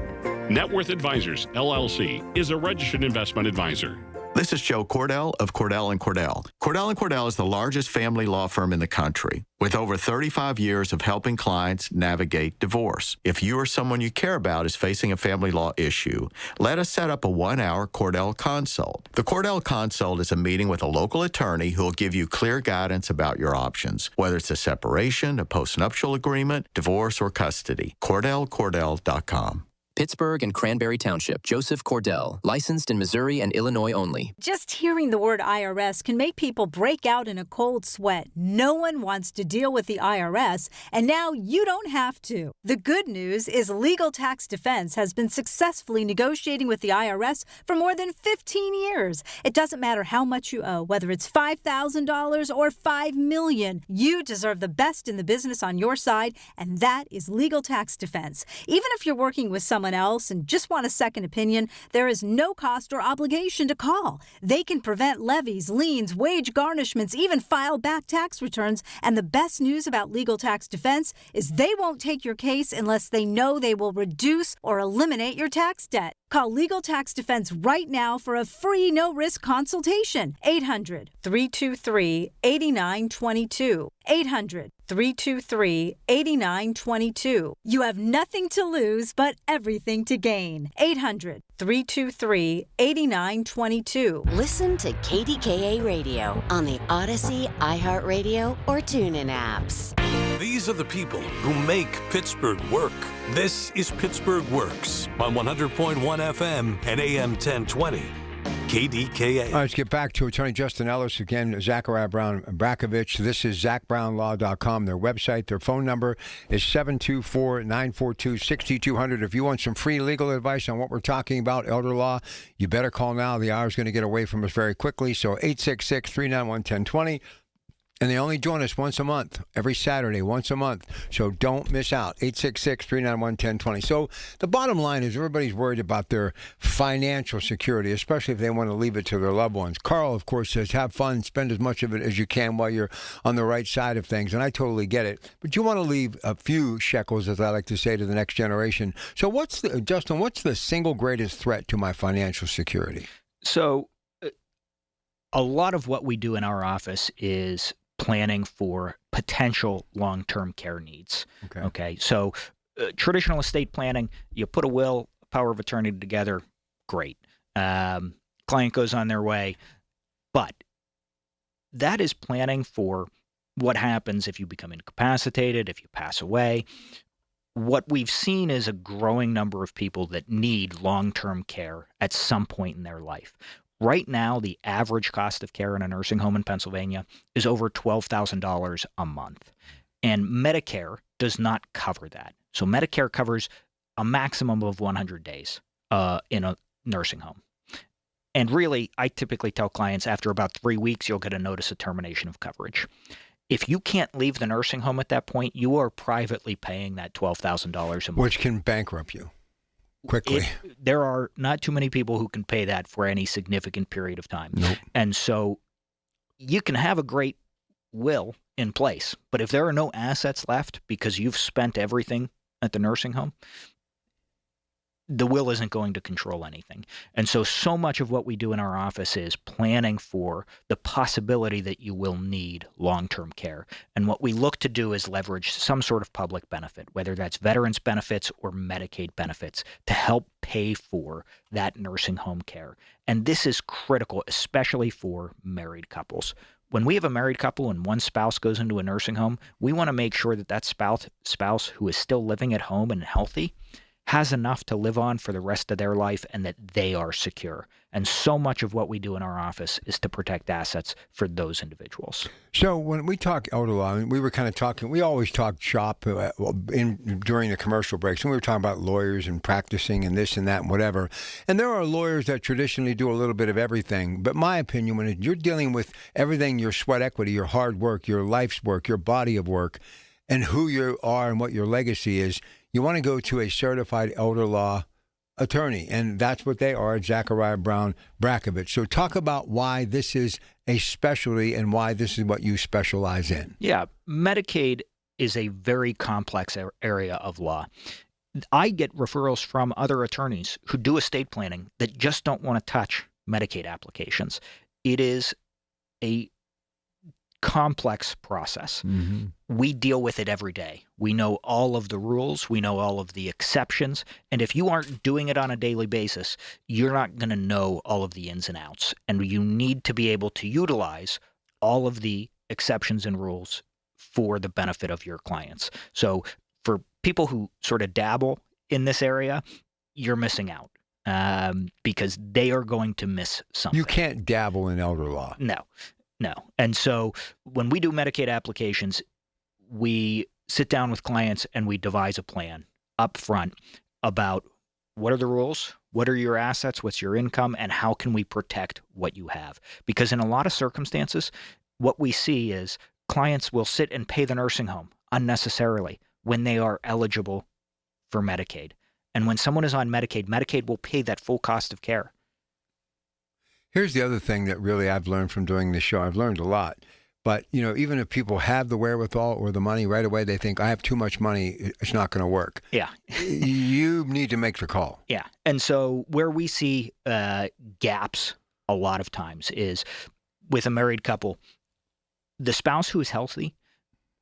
Net Worth Advisors, LLC, is a registered investment advisor. This is Joe Cordell of Cordell & Cordell. Cordell & Cordell is the largest family law firm in the country, with over 35 years of helping clients navigate divorce. If you or someone you care about is facing a family law issue, let us set up a 1-hour Cordell Consult. The Cordell Consult is a meeting with a local attorney who will give you clear guidance about your options, whether it's a separation, a postnuptial agreement, divorce, or custody. CordellCordell.com. Pittsburgh and Cranberry Township. Joseph Cordell, licensed in Missouri and Illinois only. Just hearing the word IRS can make people break out in a cold sweat. No one wants to deal with the IRS, and now you don't have to. The good news is Legal Tax Defense has been successfully negotiating with the IRS for more than 15 years. It doesn't matter how much you owe, whether it's $5,000 or $5 million. You deserve the best in the business on your side, and that is Legal Tax Defense. Even if you're working with someone else and just want a second opinion, there is no cost or obligation to call. They can prevent levies, liens, wage garnishments, even file back tax returns. And the best news about Legal Tax Defense is they won't take your case unless they know they will reduce or eliminate your tax debt. Call Legal Tax Defense right now for a free no-risk consultation. 800-323-8922. 800-323-8922. You have nothing to lose but everything to gain. 800-323-8922. Listen to KDKA Radio on the Odyssey, iHeartRadio, or TuneIn apps. These are the people who make Pittsburgh work. This is Pittsburgh Works on 100.1 FM and AM 1020. KDKA. All right, let's get back to Attorney Justin Ellis again, Zachariah Brown Brackovich. This is ZachBrownLaw.com. Their website, their phone number is 724-942-6200. If you want some free legal advice on what we're talking about, elder law, you better call now. The hour's going to get away from us very quickly. So 866-391-1020. And they only join us once a month, every Saturday, once a month. So don't miss out. 866-391-1020. So the bottom line is everybody's worried about their financial security, especially if they want to leave it to their loved ones. Carl, of course, says have fun, spend as much of it as you can while you're on the right side of things. And I totally get it. But you want to leave a few shekels, as I like to say, to the next generation. So Justin, what's the single greatest threat to my financial security? So a lot of what we do in our office is planning for potential long-term care needs. Okay. So traditional estate planning, you put a will, power of attorney together, great. Client goes on their way. But that is planning for what happens if you become incapacitated, if you pass away. What we've seen is a growing number of people that need long-term care at some point in their life. Right now, the average cost of care in a nursing home in Pennsylvania is over $12,000 a month. And Medicare does not cover that. So Medicare covers a maximum of 100 days in a nursing home. And really, I typically tell clients after about 3 weeks, you'll get a notice of termination of coverage. If you can't leave the nursing home at that point, you are privately paying that $12,000 a month. Which can bankrupt you. Quickly. There are not too many people who can pay that for any significant period of time. Nope. And so you can have a great will in place, but if there are no assets left because you've spent everything at the nursing home, the will isn't going to control anything. And so much of what we do in our office is planning for the possibility that you will need long-term care. And what we look to do is leverage some sort of public benefit, whether that's veterans benefits or Medicaid benefits, to help pay for that nursing home care. And this is critical, especially for married couples. When we have a married couple and one spouse goes into a nursing home, we want to make sure that that spouse who is still living at home and healthy has enough to live on for the rest of their life and that they are secure. And so much of what we do in our office is to protect assets for those individuals. So when we talk elder law, I mean, we were kind of talking, we always talk shop during the commercial breaks, and we were talking about lawyers and practicing and this and that and whatever. And there are lawyers that traditionally do a little bit of everything. But my opinion, when you're dealing with everything, your sweat equity, your hard work, your life's work, your body of work, and who you are and what your legacy is, you want to go to a certified elder law attorney, and that's what they are, Zachariah Brown Brackovich. So talk about why this is a specialty and why this is what you specialize in. Yeah, Medicaid is a very complex area of law. I get referrals from other attorneys who do estate planning that just don't want to touch Medicaid applications. It is a complex process. Mm-hmm. We deal with it every day. We know all of the rules. We know all of the exceptions. And if you aren't doing it on a daily basis, you're not going to know all of the ins and outs. And you need to be able to utilize all of the exceptions and rules for the benefit of your clients. So for people who sort of dabble in this area, you're missing out because they are going to miss something. You can't dabble in elder law. No. And so when we do Medicaid applications, we sit down with clients and we devise a plan up front about what are the rules, what are your assets, what's your income, and how can we protect what you have. Because in a lot of circumstances, what we see is clients will sit and pay the nursing home unnecessarily when they are eligible for Medicaid. And when someone is on Medicaid, Medicaid will pay that full cost of care. Here's the other thing that really I've learned from doing this show. I've learned a lot. But, you know, even if people have the wherewithal or the money right away, they think, I have too much money, it's not going to work. Yeah. You need to make the call. Yeah. And so where we see gaps a lot of times is with a married couple, the spouse who is healthy,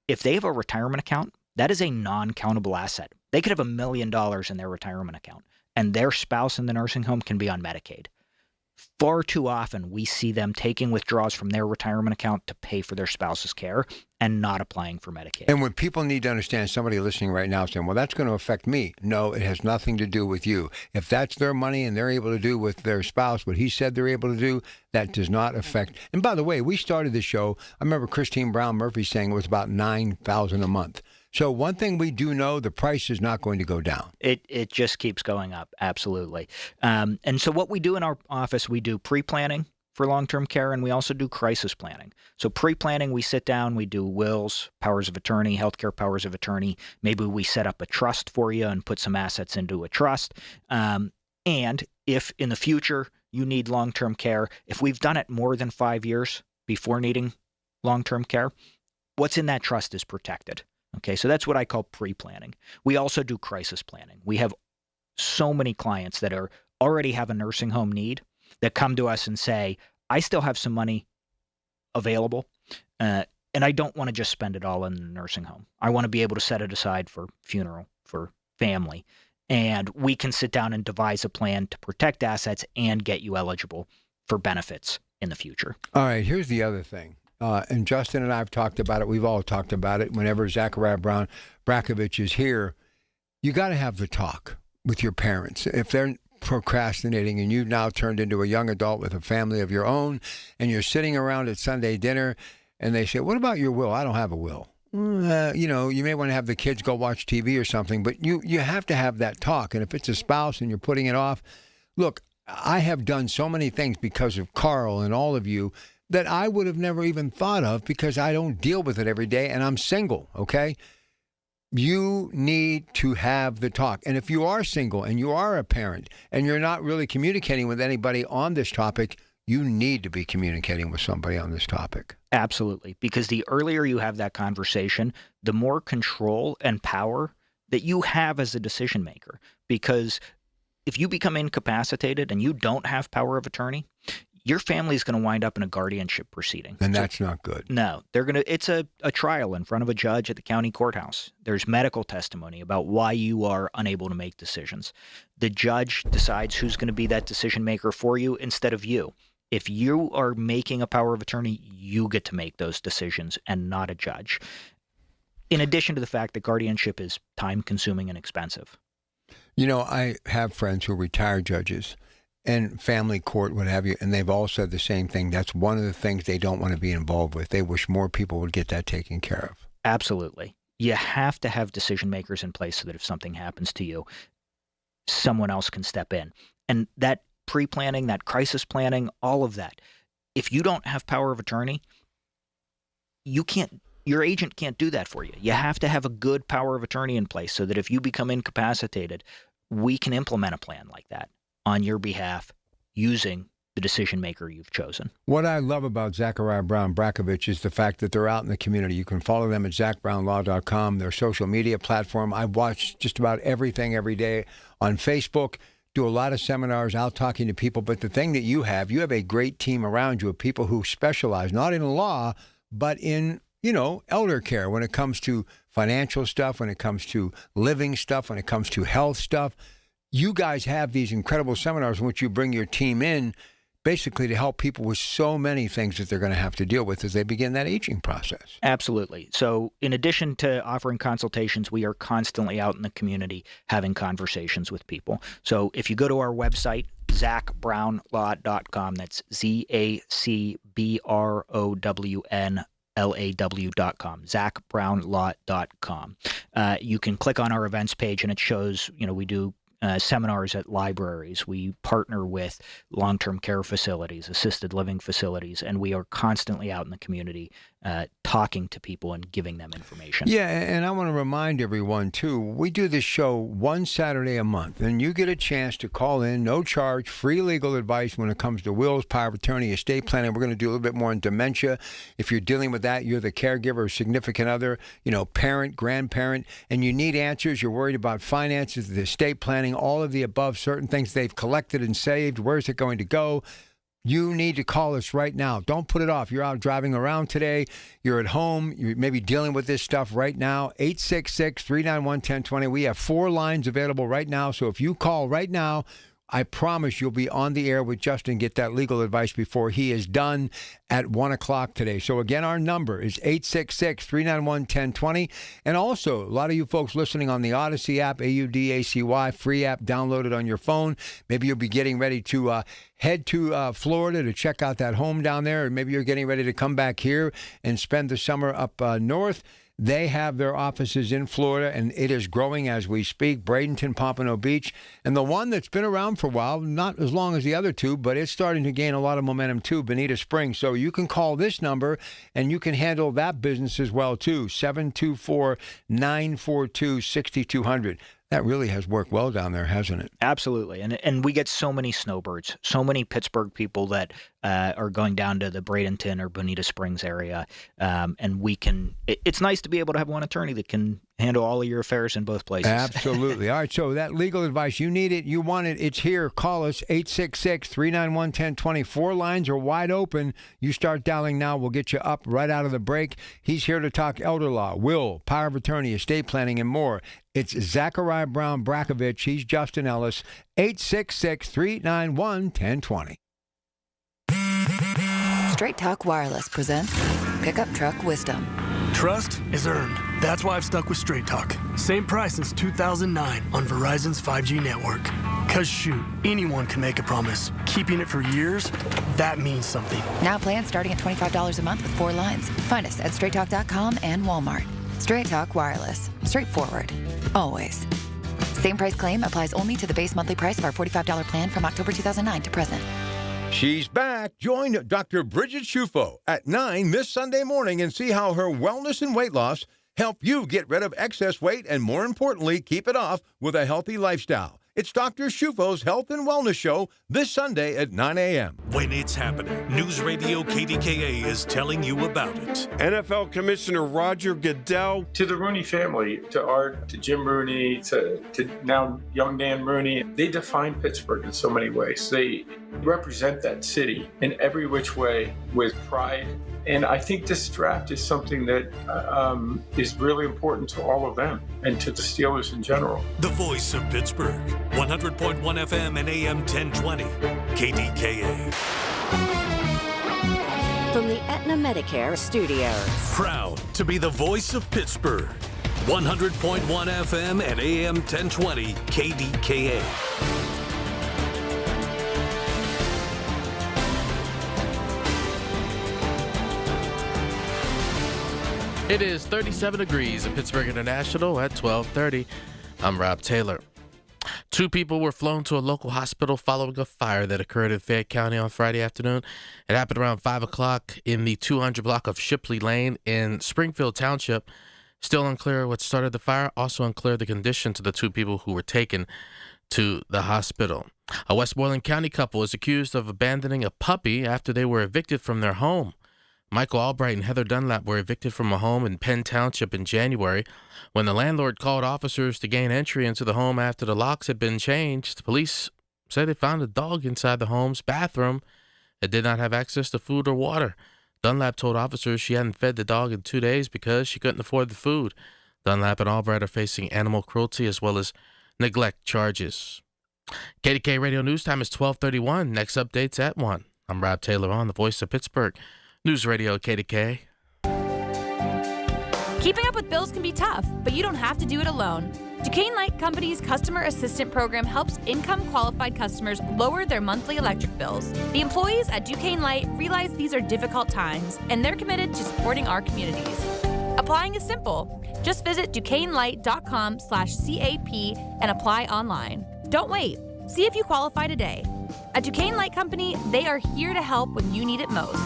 if they have a retirement account, that is a non-countable asset. They could have $1 million in their retirement account, and their spouse in the nursing home can be on Medicaid. Far too often, we see them taking withdrawals from their retirement account to pay for their spouse's care and not applying for Medicaid. And what people need to understand, somebody listening right now saying, well, that's going to affect me. No, it has nothing to do with you. If that's their money and they're able to do with their spouse what he said they're able to do, that does not affect. And by the way, we started the show, I remember Christine Brown Murphy saying it was about $9,000 a month. So one thing we do know, the price is not going to go down. It just keeps going up, absolutely. And so what we do in our office, we do pre-planning for long-term care, and we also do crisis planning. So pre-planning, we sit down, we do wills, powers of attorney, healthcare powers of attorney. Maybe we set up a trust for you and put some assets into a trust. And if in the future you need long-term care, if we've done it more than 5 years before needing long-term care, what's in that trust is protected. Okay, so that's what I call pre-planning. We also do crisis planning. We have so many clients that already have a nursing home need that come to us and say, I still have some money available, and I don't want to just spend it all in the nursing home. I want to be able to set it aside for funeral, for family, and we can sit down and devise a plan to protect assets and get you eligible for benefits in the future. All right, here's the other thing. And Justin and I have talked about it. We've all talked about it. Whenever Zachariah Brown Brackovich is here, you got to have the talk with your parents. If they're procrastinating and you've now turned into a young adult with a family of your own and you're sitting around at Sunday dinner and they say, what about your will? I don't have a will. You know, you may want to have the kids go watch TV or something, but you have to have that talk. And if it's a spouse and you're putting it off, look, I have done so many things because of Carl and all of you that I would have never even thought of because I don't deal with it every day and I'm single, okay? You need to have the talk. And if you are single and you are a parent and you're not really communicating with anybody on this topic, you need to be communicating with somebody on this topic. Absolutely. Because the earlier you have that conversation, the more control and power that you have as a decision maker. Because if you become incapacitated and you don't have power of attorney, your family is going to wind up in a guardianship proceeding. And that's not good. No, it's a trial in front of a judge at the county courthouse. There's medical testimony about why you are unable to make decisions. The judge decides who's going to be that decision maker for you instead of you. If you are making a power of attorney, you get to make those decisions and not a judge. In addition to the fact that guardianship is time consuming and expensive. You know, I have friends who are retired judges and family court, what have you, and they've all said the same thing. That's one of the things they don't want to be involved with. They wish more people would get that taken care of. Absolutely. You have to have decision makers in place so that if something happens to you, someone else can step in. And that pre-planning, that crisis planning, all of that. If you don't have power of attorney, your agent can't do that for you. You have to have a good power of attorney in place so that if you become incapacitated, we can implement a plan like that on your behalf using the decision maker you've chosen. What I love about Zachariah Brown Brackovich is the fact that they're out in the community. You can follow them at zachbrownlaw.com, their social media platform. I watch just about everything every day on Facebook, do a lot of seminars out talking to people. But the thing that you have a great team around you of people who specialize not in law, but in elder care when it comes to financial stuff, when it comes to living stuff, when it comes to health stuff. You guys have these incredible seminars in which you bring your team in basically to help people with so many things that they're going to have to deal with as they begin that aging process. Absolutely. So in addition to offering consultations, we are constantly out in the community having conversations with people. So if you go to our website, zachbrownlaw.com, that's ZACBROWNLAW.com, zachbrownlaw.com. You can click on our events page and it shows, we do seminars at libraries. We partner with long-term care facilities, assisted living facilities, and we are constantly out in the community talking to people and giving them information. Yeah, and I want to remind everyone, too, we do this show one Saturday a month, and you get a chance to call in, no charge, free legal advice when it comes to wills, power of attorney, estate planning. We're going to do a little bit more on dementia. If you're dealing with that, you're the caregiver or significant other, parent, grandparent, and you need answers. You're worried about finances, the estate planning, all of the above, certain things they've collected and saved. Where's it going to go? You need to call us right now. Don't put it off. You're out driving around today. You're at home. You're maybe dealing with this stuff right now. 866-391-1020. We have 4 lines available right now. So if you call right now, I promise you'll be on the air with Justin, get that legal advice before he is done at 1 o'clock today. So again, our number is 866-391-1020. And also, a lot of you folks listening on the Odyssey app, AUDACY, free app, download it on your phone. Maybe you'll be getting ready to head to Florida to check out that home down there. Or maybe you're getting ready to come back here and spend the summer up north. They have their offices in Florida, and it is growing as we speak. Bradenton, Pompano Beach. And the one that's been around for a while, not as long as the other two, but it's starting to gain a lot of momentum too, Bonita Springs. So you can call this number, and you can handle that business as well too, 724-942-6200. That really has worked well down there, hasn't it? Absolutely. And we get so many snowbirds, so many Pittsburgh people that are going down to the Bradenton or Bonita Springs area. And it's nice to be able to have one attorney that can handle all of your affairs in both places. Absolutely. All right. So that legal advice, you need it, you want it, it's here. Call us, 866-391-1020. 4 lines are wide open. You start dialing now. We'll get you up right out of the break. He's here to talk elder law, will, power of attorney, estate planning, and more. It's Zachariah Brown Brackovich. He's Justin Ellis. 866-391-1020. Straight Talk Wireless presents Pickup Truck Wisdom. Trust is earned. That's why I've stuck with Straight Talk. Same price since 2009 on Verizon's 5G network. Cause shoot, anyone can make a promise. Keeping it for years, that means something. Now plans starting at $25 a month with 4 lines. Find us at straighttalk.com and Walmart. Straight Talk Wireless. Straightforward. Always. Same price claim applies only to the base monthly price of our $45 plan from October 2009 to present. She's back. Join Dr. Bridget Shufo at 9 this Sunday morning and see how her wellness and weight loss help you get rid of excess weight and, more importantly, keep it off with a healthy lifestyle. It's Dr. Shufo's Health and Wellness Show this Sunday at 9 a.m. When it's happening, News Radio KDKA is telling you about it. NFL Commissioner Roger Goodell. To the Rooney family, to Art, to Jim Rooney, to now young Dan Rooney, they define Pittsburgh in so many ways. They represent that city in every which way with pride. And I think this draft is something that is really important to all of them and to the Steelers in general. The voice of Pittsburgh, 100.1 FM and AM 1020, KDKA. From the Aetna Medicare studios. Proud to be the voice of Pittsburgh, 100.1 FM and AM 1020, KDKA. It is 37 degrees at Pittsburgh International at 12:30. I'm Rob Taylor. 2 people were flown to a local hospital following a fire that occurred in Fayette County on Friday afternoon. It happened around 5 o'clock in the 200 block of Shipley Lane in Springfield Township. Still unclear what started the fire. Also unclear the condition to the 2 people who were taken to the hospital. A Westmoreland County couple is accused of abandoning a puppy after they were evicted from their home. Michael Albright and Heather Dunlap were evicted from a home in Penn Township in January. When the landlord called officers to gain entry into the home after the locks had been changed, police said they found a dog inside the home's bathroom that did not have access to food or water. Dunlap told officers she hadn't fed the dog in 2 days because she couldn't afford the food. Dunlap and Albright are facing animal cruelty as well as neglect charges. KDKA Radio News Time is 12:31. Next update's at 1. I'm Rob Taylor on the voice of Pittsburgh. News Radio KDKA. Keeping up with bills can be tough, but you don't have to do it alone. Duquesne Light Company's Customer Assistant Program helps income-qualified customers lower their monthly electric bills. The employees at Duquesne Light realize these are difficult times, and they're committed to supporting our communities. Applying is simple. Just visit DuquesneLight.com/CAP and apply online. Don't wait. See if you qualify today. At Duquesne Light Company, they are here to help when you need it most.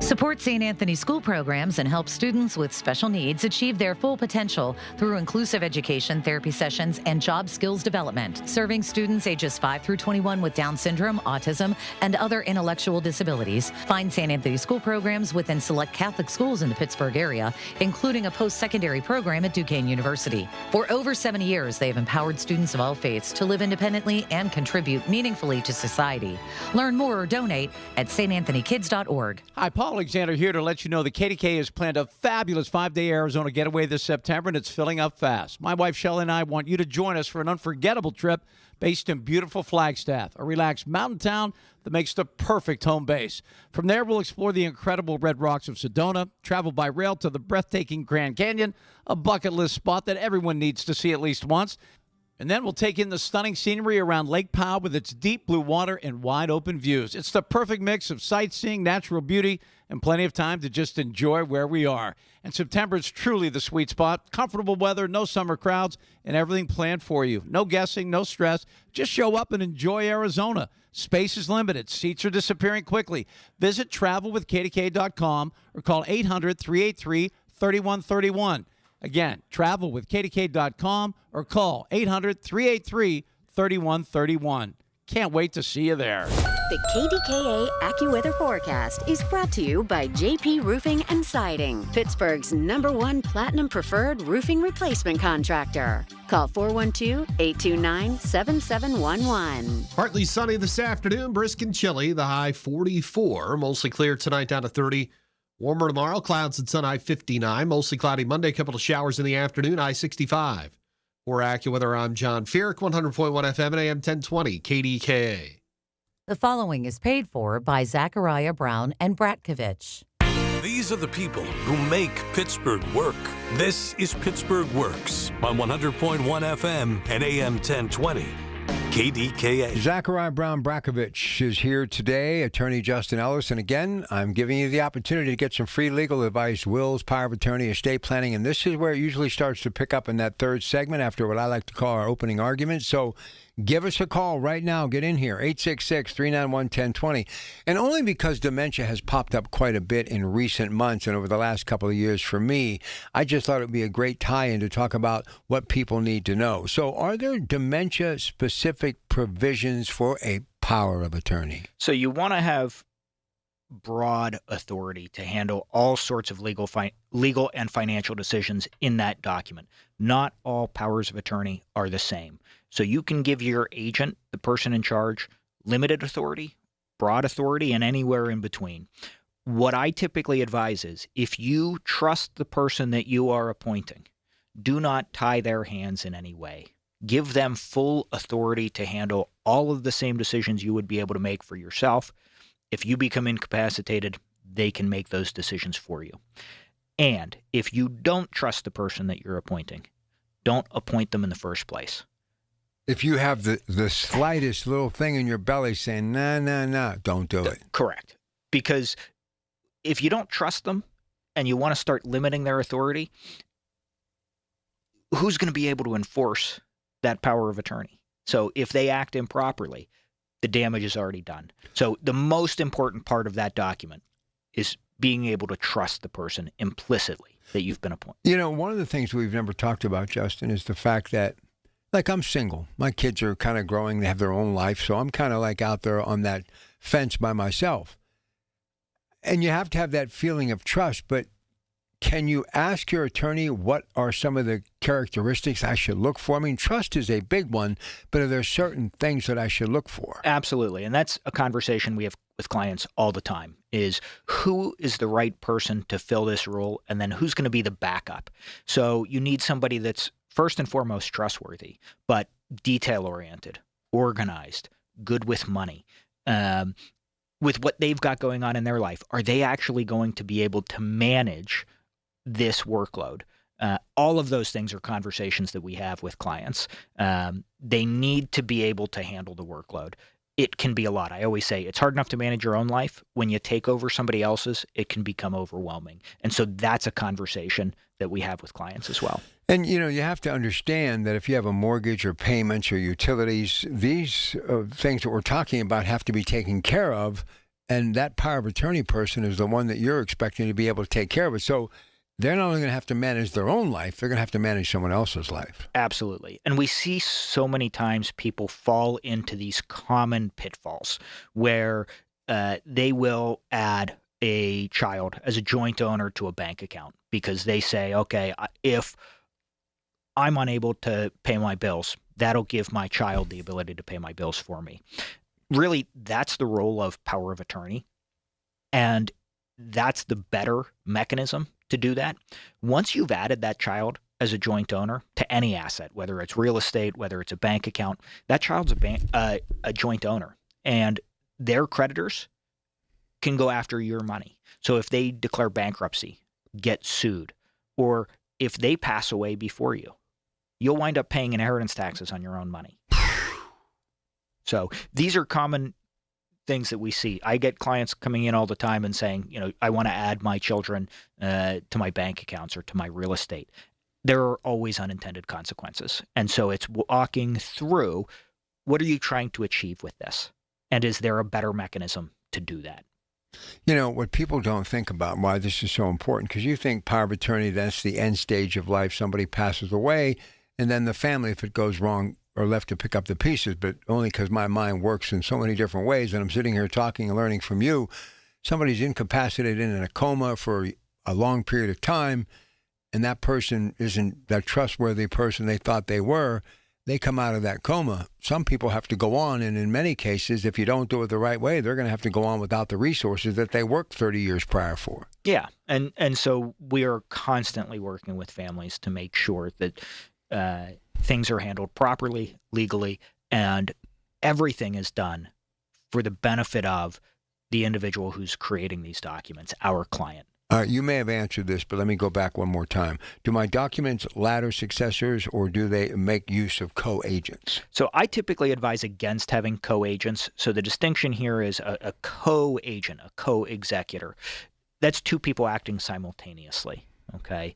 Support St. Anthony school programs and help students with special needs achieve their full potential through inclusive education, therapy sessions, and job skills development, serving students ages 5 through 21 with Down syndrome, autism, and other intellectual disabilities. Find St. Anthony school programs within select Catholic schools in the Pittsburgh area, including a post-secondary program at Duquesne University. For over 70 years, they have empowered students of all faiths to live independently and contribute meaningfully to society. Learn more or donate at stanthonykids.org. Hi, Paul Alexander here to let you know that KDKA has planned a fabulous 5-day Arizona getaway this September, and it's filling up fast. My wife, Shelley, and I want you to join us for an unforgettable trip based in beautiful Flagstaff, a relaxed mountain town that makes the perfect home base. From there, we'll explore the incredible red rocks of Sedona, travel by rail to the breathtaking Grand Canyon, a bucket list spot that everyone needs to see at least once. And then we'll take in the stunning scenery around Lake Powell with its deep blue water and wide open views. It's the perfect mix of sightseeing, natural beauty, and plenty of time to just enjoy where we are. And September is truly the sweet spot. Comfortable weather, no summer crowds, and everything planned for you. No guessing, no stress. Just show up and enjoy Arizona. Space is limited. Seats are disappearing quickly. Visit travelwithkdk.com or call 800-383-3131. Again, travelwithkdk.com or call 800-383-3131. Can't wait to see you there. The KDKA AccuWeather forecast is brought to you by JP Roofing and Siding, Pittsburgh's #1 Platinum Preferred Roofing Replacement Contractor. Call 412-829-7711. Partly sunny this afternoon, brisk and chilly, the high 44. Mostly clear tonight down to 30. Warmer tomorrow, clouds and sun, high 59. Mostly cloudy Monday, couple of showers in the afternoon, high 65. For AccuWeather, I'm John Fierk, 100.1 FM and AM 1020, KDKA. The following is paid for by Zachariah Brown and Bratkovich. These are the people who make Pittsburgh work. This is Pittsburgh Works on 100.1 FM and AM 1020. KDKA. Zachariah Brown Brackovich is here today, attorney Justin Ellis. And again, I'm giving you the opportunity to get some free legal advice, wills, power of attorney, estate planning. And this is where it usually starts to pick up in that third segment after what I like to call our opening argument. So Give us a call right now. Get in here, 866-391-1020. And only because dementia has popped up quite a bit in recent months and over the last couple of years for me, I just thought it would be a great tie-in to talk about what people need to know. So are there dementia-specific provisions for a power of attorney? So you want to have broad authority to handle all sorts of legal and financial decisions in that document. Not all powers of attorney are the same. So you can give your agent, the person in charge, limited authority, broad authority, and anywhere in between. What I typically advise is if you trust the person that you are appointing, do not tie their hands in any way. Give them full authority to handle all of the same decisions you would be able to make for yourself. If you become incapacitated, they can make those decisions for you. And if you don't trust the person that you're appointing, don't appoint them in the first place. If you have the slightest little thing in your belly saying, nah, don't do it. Correct. Because if you don't trust them and you want to start limiting their authority, who's going to be able to enforce that power of attorney? So if they act improperly, the damage is already done. So the most important part of that document is being able to trust the person implicitly that you've been appointed. You know, one of the things we've never talked about, Justin, is the fact that, like, I'm single. My kids are kind of growing. They have their own life. So I'm kind of like out there on that fence by myself. And you have to have that feeling of trust. But can you ask your attorney what are some of the characteristics I should look for? I mean, trust is a big one, but are there certain things that I should look for? Absolutely. And that's a conversation we have with clients all the time, is who is the right person to fill this role, and then who's going to be the backup. So you need somebody that's first and foremost trustworthy, but detail-oriented, organized, good with money. With what they've got going on in their life, are they actually going to be able to manage this workload? All of those things are conversations that we have with clients. They need to be able to handle the workload. It can be a lot. I always say it's hard enough to manage your own life. When you take over somebody else's, it can become overwhelming. And so that's a conversation that we have with clients as well. And, you know, you have to understand that if you have a mortgage or payments or utilities, these things that we're talking about have to be taken care of. And that power of attorney person is the one that you're expecting to be able to take care of it. So they're not only going to have to manage their own life, they're going to have to manage someone else's life. Absolutely. And we see so many times people fall into these common pitfalls where they will add a child as a joint owner to a bank account because they say, okay, if I'm unable to pay my bills, that'll give my child the ability to pay my bills for me. Really, that's the role of power of attorney. And that's the better mechanism to do that. Once you've added that child as a joint owner to any asset, whether it's real estate, whether it's a bank account, that child's a joint owner. And their creditors can go after your money. So if they declare bankruptcy, get sued, or if they pass away before you, you'll wind up paying inheritance taxes on your own money. So these are common things that we see. I get clients coming in all the time and saying, you know, I want to add my children to my bank accounts or to my real estate. There are always unintended consequences. And so it's walking through, what are you trying to achieve with this? And is there a better mechanism to do that? You know, what people don't think about, why this is so important, because you think power of attorney, that's the end stage of life. Somebody passes away, and then the family, if it goes wrong, are left to pick up the pieces, but only because my mind works in so many different ways. And I'm sitting here talking and learning from you. Somebody's incapacitated in a coma for a long period of time, and that person isn't that trustworthy person they thought they were. They come out of that coma. Some people have to go on, and in many cases, if you don't do it the right way, they're going to have to go on without the resources that they worked 30 years prior for. Yeah, and so we are constantly working with families to make sure that things are handled properly, legally, and everything is done for the benefit of the individual who's creating these documents, our client. You may have answered this, but let me go back one more time. Do my documents ladder successors, or do they make use of co-agents? So I typically advise against having co-agents. So the distinction here is a co-agent, a co-executor. That's two people acting simultaneously, okay?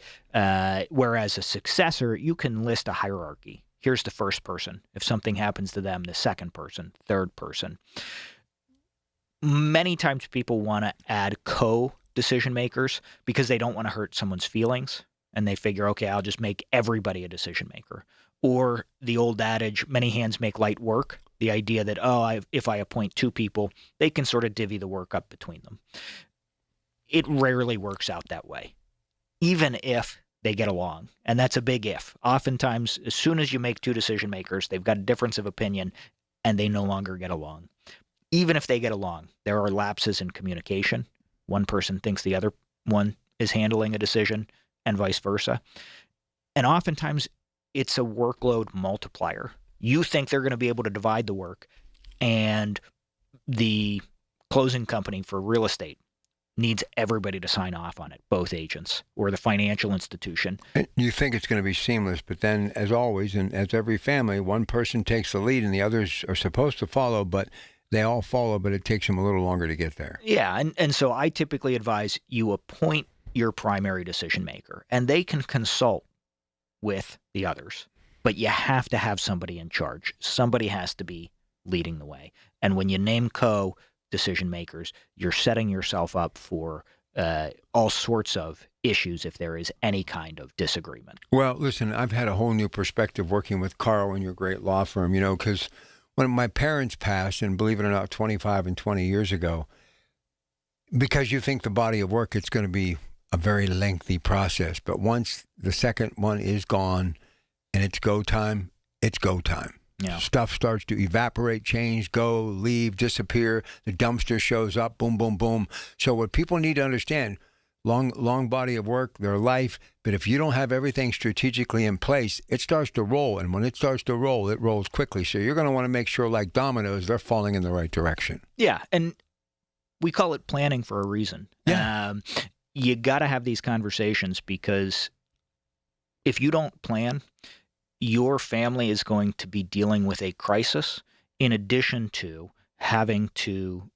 Whereas a successor, you can list a hierarchy Here's the first person. If something happens to them, the second person, third person. Many times people want to add co-decision makers because they don't want to hurt someone's feelings. And they figure, okay, I'll just make everybody a decision maker. Or the old adage, many hands make light work. The idea that, if I appoint two people, they can sort of divvy the work up between them. It rarely works out that way, even if they get along. And that's a big if. Oftentimes, as soon as you make two decision makers, they've got a difference of opinion and they no longer get along. Even if they get along, there are lapses in communication. One person thinks the other one is handling a decision and vice versa. And oftentimes, it's a workload multiplier. You think they're going to be able to divide the work, and the closing company for real estate needs everybody to sign off on it, both agents or the financial institution. And you think it's going to be seamless, but then, as always, and as every family, one person takes the lead and the others are supposed to follow, but they all follow, but it takes them a little longer to get there. Yeah, and so I typically advise you appoint your primary decision maker, and they can consult with the others, but you have to have somebody in charge. Somebody has to be leading the way. And when you name co-decision makers, you're setting yourself up for all sorts of issues if there is any kind of disagreement. Well, listen, I've had a whole new perspective working with Carl and your great law firm, because when my parents passed, and believe it or not, 25 and 20 years ago, because you think the body of work, it's going to be a very lengthy process. But once the second one is gone and it's go time, it's go time. Yeah. Stuff starts to evaporate, change, go, leave, disappear. The dumpster shows up, boom, boom, boom. So what people need to understand, long body of work, their life, but if you don't have everything strategically in place, it starts to roll. And when it starts to roll, it rolls quickly. So you're going to want to make sure, like dominoes, they're falling in the right direction. Yeah, and we call it planning for a reason. Yeah. You got to have these conversations, because if you don't plan, your family is going to be dealing with a crisis in addition to having to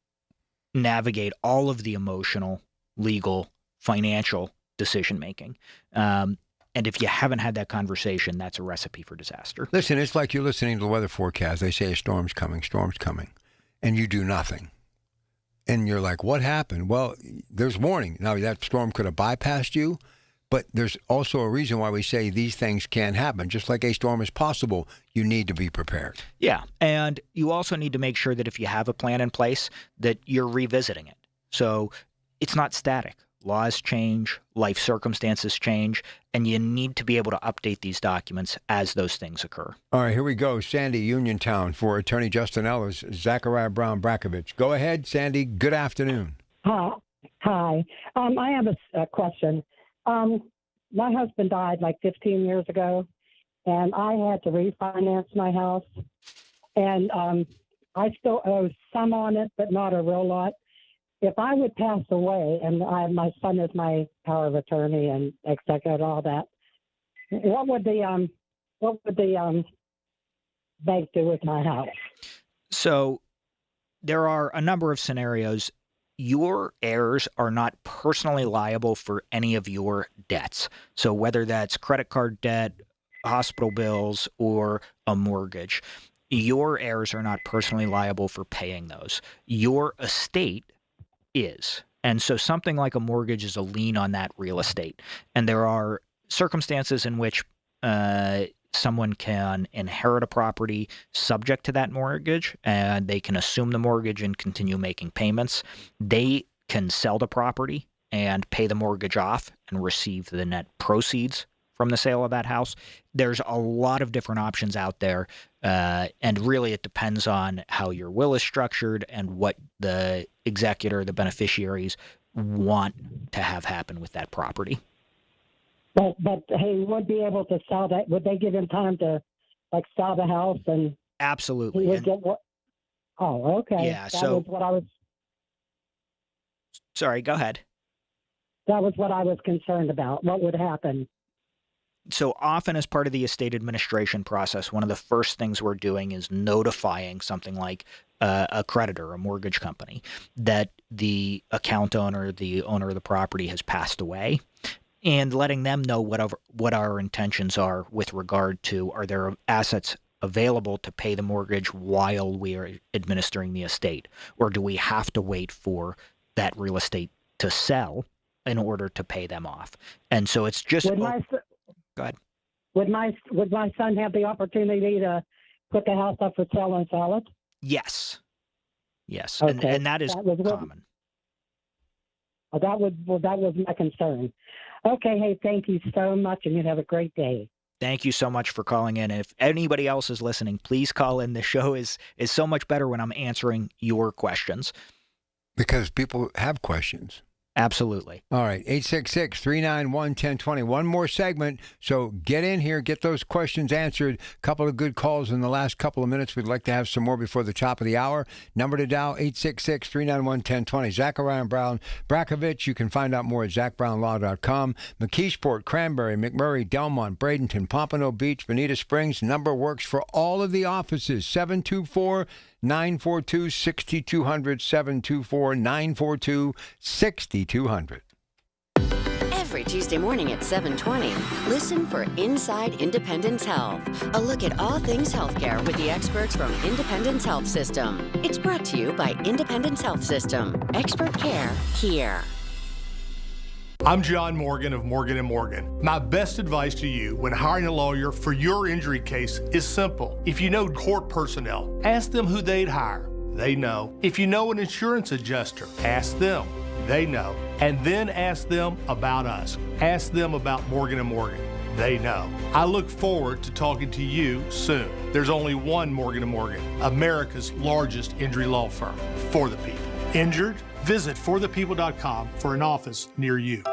navigate all of the emotional, legal, financial decision-making. And if you haven't had that conversation, that's a recipe for disaster. Listen, it's like you're listening to the weather forecast. They say a storm's coming, and you do nothing. And you're like, what happened? Well, there's warning. Now, that storm could have bypassed you, but there's also a reason why we say these things can happen. Just like a storm is possible, you need to be prepared. Yeah, and you also need to make sure that if you have a plan in place, that you're revisiting it. So it's not static. Laws change, life circumstances change, and you need to be able to update these documents as those things occur. All right, here we go. Sandy, Uniontown, for Attorney Justin Ellis, Zachariah Brown Brackovich. Go ahead, Sandy. Good afternoon. Hi. I have a question. My husband died like 15 years ago, and I had to refinance my house. And I still owe some on it, but not a real lot. If I would pass away, and my son is my power of attorney and executor, all that, what would the bank do with my house? So there are a number of scenarios. Your heirs are not personally liable for any of your debts. So whether that's credit card debt, hospital bills, or a mortgage, your heirs are not personally liable for paying those. Your estate is. And so something like a mortgage is a lien on that real estate. And there are circumstances in which someone can inherit a property subject to that mortgage, and they can assume the mortgage and continue making payments. They can sell the property and pay the mortgage off and receive the net proceeds from the sale of that house. There's a lot of different options out there, and really it depends on how your will is structured and what the executor, the beneficiaries, want to have happen with that property. But he would be able to sell that. Would they give him time to sell the house and absolutely he would get what? Oh, okay. Yeah. That So was what I was. Sorry. Go ahead. That was what I was concerned about. What would happen? So often as part of the estate administration process, one of the first things we're doing is notifying something like a creditor, a mortgage company, that the account owner, the owner of the property, has passed away. and letting them know what our intentions are with regard to, are there assets available to pay the mortgage while we are administering the estate? Or do we have to wait for that real estate to sell in order to pay them off? And so it's just... Go ahead. Would my son have the opportunity to put the house up for sale and sell it? Yes. Yes. Okay. And that is common. That was my concern. Okay, hey, thank you so much, and you have a great day. Thank you so much for calling in. And if anybody else is listening, please call in. The show is so much better when I'm answering your questions. Because people have questions. Absolutely. All right, 866-391-1020. One more segment, so get in here, get those questions answered. Couple of good calls in the last couple of minutes. We'd like to have some more before the top of the hour. Number to dial, 866-391-1020. Zachariah Brown Brackovich. You can find out more at zachbrownlaw.com. McKeesport, Cranberry, McMurray, Delmont, Bradenton, Pompano Beach, Bonita Springs. Number works for all of the offices, 724-942-6200, 724-942-6200. Every Tuesday morning at 7:20, listen for Inside Independence Health, a look at all things healthcare with the experts from Independence Health System. It's brought to you by Independence Health System. Expert care here. I'm John Morgan of Morgan & Morgan. My best advice to you when hiring a lawyer for your injury case is simple. If you know court personnel, ask them who they'd hire. They know. If you know an insurance adjuster, ask them. They know. And then ask them about us. Ask them about Morgan & Morgan. They know. I look forward to talking to you soon. There's only one Morgan & Morgan, America's largest injury law firm, for the people. Injured? Visit forthepeople.com for an office near you.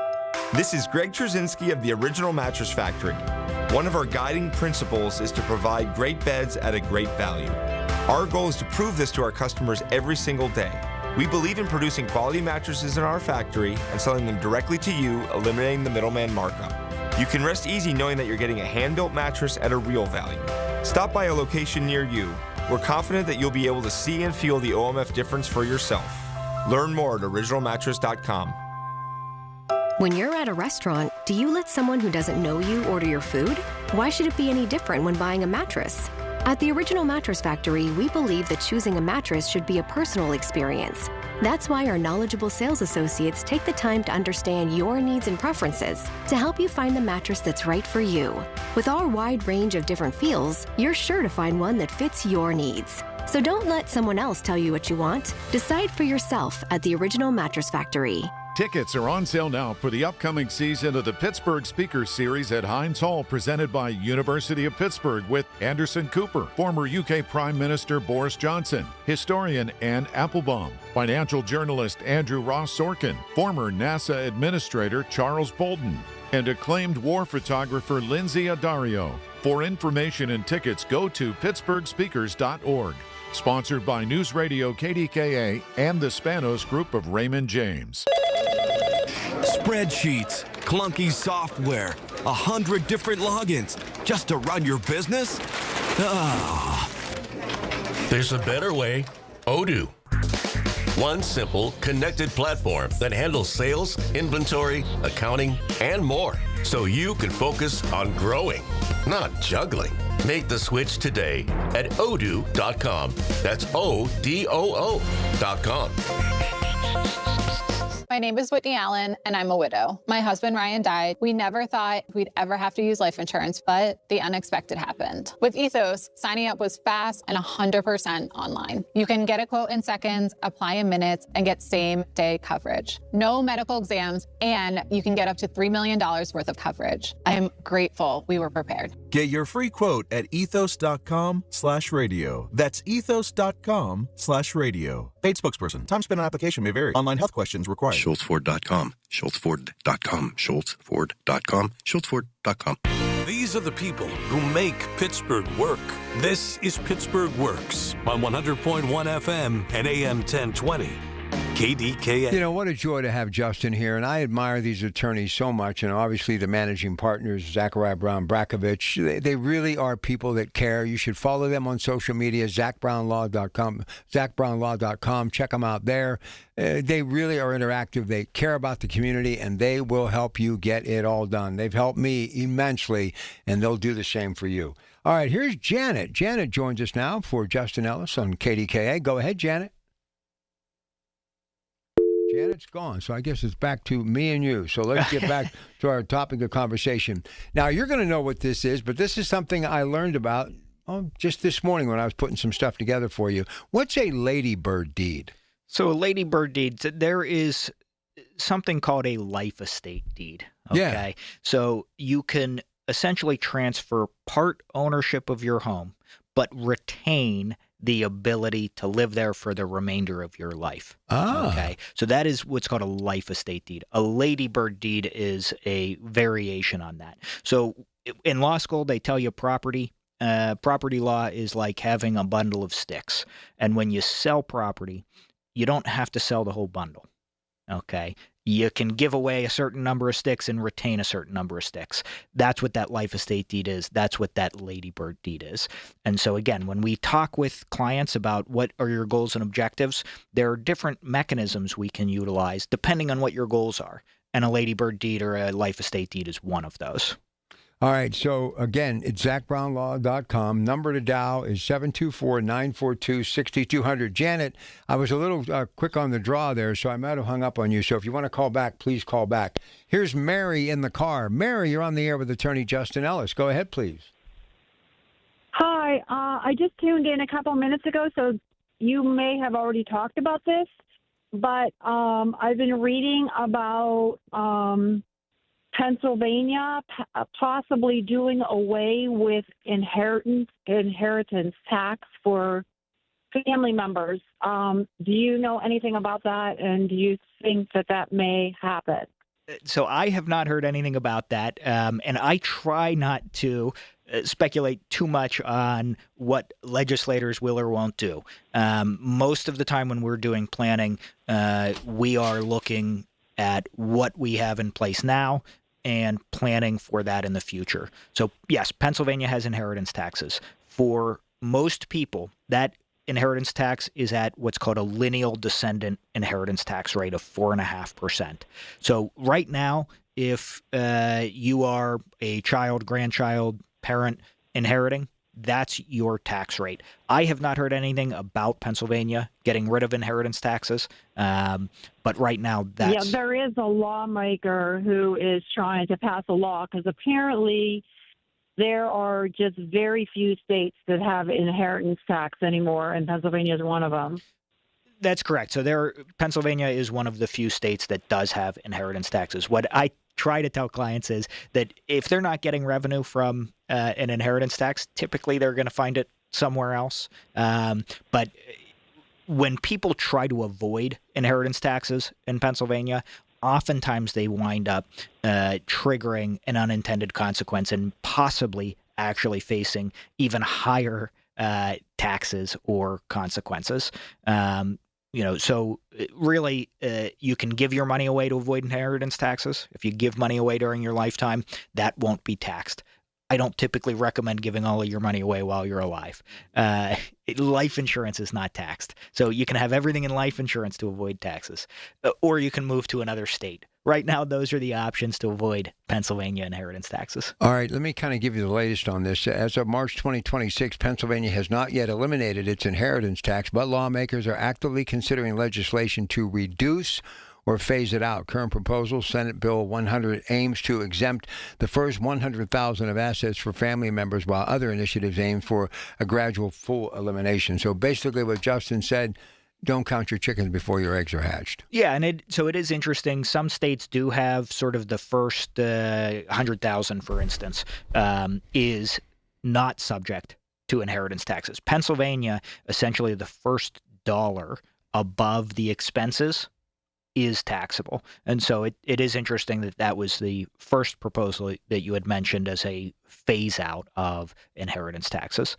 This is Greg Trzynski of the Original Mattress Factory. One of our guiding principles is to provide great beds at a great value. Our goal is to prove this to our customers every single day. We believe in producing quality mattresses in our factory and selling them directly to you, eliminating the middleman markup. You can rest easy knowing that you're getting a hand-built mattress at a real value. Stop by a location near you. We're confident that you'll be able to see and feel the OMF difference for yourself. Learn more at originalmattress.com. When you're at a restaurant, do you let someone who doesn't know you order your food? Why should it be any different when buying a mattress? At the Original Mattress Factory, we believe that choosing a mattress should be a personal experience. That's why our knowledgeable sales associates take the time to understand your needs and preferences to help you find the mattress that's right for you. With our wide range of different feels, you're sure to find one that fits your needs. So don't let someone else tell you what you want. Decide for yourself at the Original Mattress Factory. Tickets are on sale now for the upcoming season of the Pittsburgh Speakers Series at Heinz Hall, presented by University of Pittsburgh, with Anderson Cooper, former UK Prime Minister Boris Johnson, historian Anne Applebaum, financial journalist Andrew Ross Sorkin, former NASA Administrator Charles Bolden, and acclaimed war photographer Lindsay Addario. For information and tickets, go to pittsburghspeakers.org. Sponsored by News Radio KDKA and the Spanos Group of Raymond James. Spreadsheets, clunky software, 100 different logins just to run your business? Ah. There's a better way. Odoo. One simple, connected platform that handles sales, inventory, accounting, and more, so you can focus on growing, not juggling. Make the switch today at odoo.com. That's ODOO.com. My name is Whitney Allen, and I'm a widow. My husband, Ryan, died. We never thought we'd ever have to use life insurance, but the unexpected happened. With Ethos, signing up was fast and 100% online. You can get a quote in seconds, apply in minutes, and get same-day coverage. No medical exams, and you can get up to $3 million worth of coverage. I am grateful we were prepared. Get your free quote at ethos.com/radio. That's ethos.com/radio. Paid spokesperson. Time spent on application may vary. Online health questions required. SchultzFord.com. SchultzFord.com. SchultzFord.com. SchultzFord.com. These are the people who make Pittsburgh work. This is Pittsburgh Works on 100.1 FM and AM 1020. KDKA. You know, what a joy to have Justin here, and I admire these attorneys so much, and obviously the managing partners, Zachariah Brown Brackovich. They really are people that care. You should follow them on social media, ZachBrownLaw.com, ZachBrownLaw.com. Check them out there. They really are interactive. They care about the community, and they will help you get it all done. They've helped me immensely, and they'll do the same for you. All right, here's Janet. Janet joins us now for Justin Ellis on KDKA. Go ahead, Janet. Janet's gone, so I guess it's back to me and you. So let's get back to our topic of conversation. Now, you're going to know what this is, but this is something I learned about just this morning when I was putting some stuff together for you. What's a ladybird deed? So a ladybird deed, there is something called a life estate deed. Okay. Yeah. So you can essentially transfer part ownership of your home, but retain the ability to live there for the remainder of your life. Okay. So that is what's called a life estate deed. A ladybird deed is a variation on that. So in law school, they tell you property law is like having a bundle of sticks. And when you sell property, you don't have to sell the whole bundle. Okay. You can give away a certain number of sticks and retain a certain number of sticks. That's what that life estate deed is. That's what that ladybird deed is. And so again, when we talk with clients about what are your goals and objectives, there are different mechanisms we can utilize depending on what your goals are. And a ladybird deed or a life estate deed is one of those. All right, so again, it's ZachBrownLaw.com. Number to dial is 724-942-6200. Janet, I was a little quick on the draw there, so I might have hung up on you. So if you want to call back, please call back. Here's Mary in the car. Mary, you're on the air with attorney Justin Ellis. Go ahead, please. Hi, I just tuned in a couple minutes ago, so you may have already talked about this, but I've been reading about Pennsylvania possibly doing away with inheritance tax for family members. Do you know anything about that, and do you think that may happen? So I have not heard anything about that, and I try not to speculate too much on what legislators will or won't do. Most of the time when we're doing planning, we are looking at what we have in place now and planning for that in the future. So yes, Pennsylvania has inheritance taxes. For most people, that inheritance tax is at what's called a lineal descendant inheritance tax rate of 4.5%. So right now, if you are a child, grandchild, parent inheriting, that's your tax rate. I have not heard anything about Pennsylvania getting rid of inheritance taxes, but right now that's... Yeah, there is a lawmaker who is trying to pass a law because apparently there are just very few states that have inheritance tax anymore, and Pennsylvania is one of them. That's correct. So Pennsylvania is one of the few states that does have inheritance taxes. What I try to tell clients is that if they're not getting revenue from an inheritance tax, typically they're going to find it somewhere else. But when people try to avoid inheritance taxes in Pennsylvania, oftentimes they wind up triggering an unintended consequence and possibly actually facing even higher taxes or consequences. So really, you can give your money away to avoid inheritance taxes. If you give money away during your lifetime, that won't be taxed. I don't typically recommend giving all of your money away while you're alive. Life insurance is not taxed. So you can have everything in life insurance to avoid taxes, or you can move to another state. Right now, those are the options to avoid Pennsylvania inheritance taxes. All right, let me kind of give you the latest on this. As of March 2026, Pennsylvania has not yet eliminated its inheritance tax, but lawmakers are actively considering legislation to reduce or phase it out. Current proposal, Senate Bill 100, aims to exempt the first $100,000 of assets for family members, while other initiatives aim for a gradual full elimination. So basically what Justin said, don't count your chickens before your eggs are hatched. Yeah, and it is interesting. Some states do have sort of the first 100,000, for instance, is not subject to inheritance taxes. Pennsylvania, essentially the first dollar above the expenses is taxable. And so it is interesting that was the first proposal that you had mentioned as a phase out of inheritance taxes.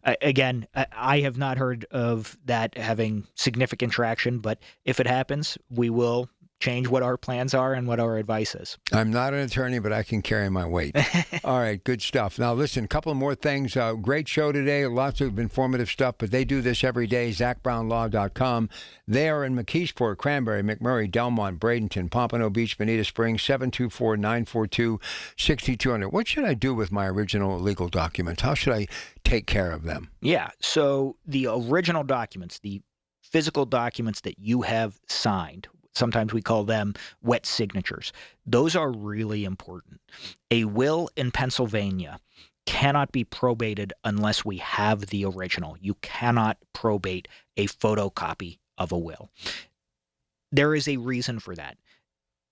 Again, I have not heard of that having significant traction, but if it happens, we will change what our plans are and what our advice is. I'm not an attorney, but I can carry my weight. All right, good stuff. Now, listen, a couple of more things. Great show today. Lots of informative stuff, but they do this every day. ZachBrownLaw.com. They are in McKeesport, Cranberry, McMurray, Delmont, Bradenton, Pompano Beach, Bonita Springs, 724-942-6200. What should I do with my original legal documents? How should I take care of them? Yeah, so the original documents, the physical documents that you have signed, sometimes we call them wet signatures. Those are really important. A will in Pennsylvania cannot be probated unless we have the original. You cannot probate a photocopy of a will. There is a reason for that.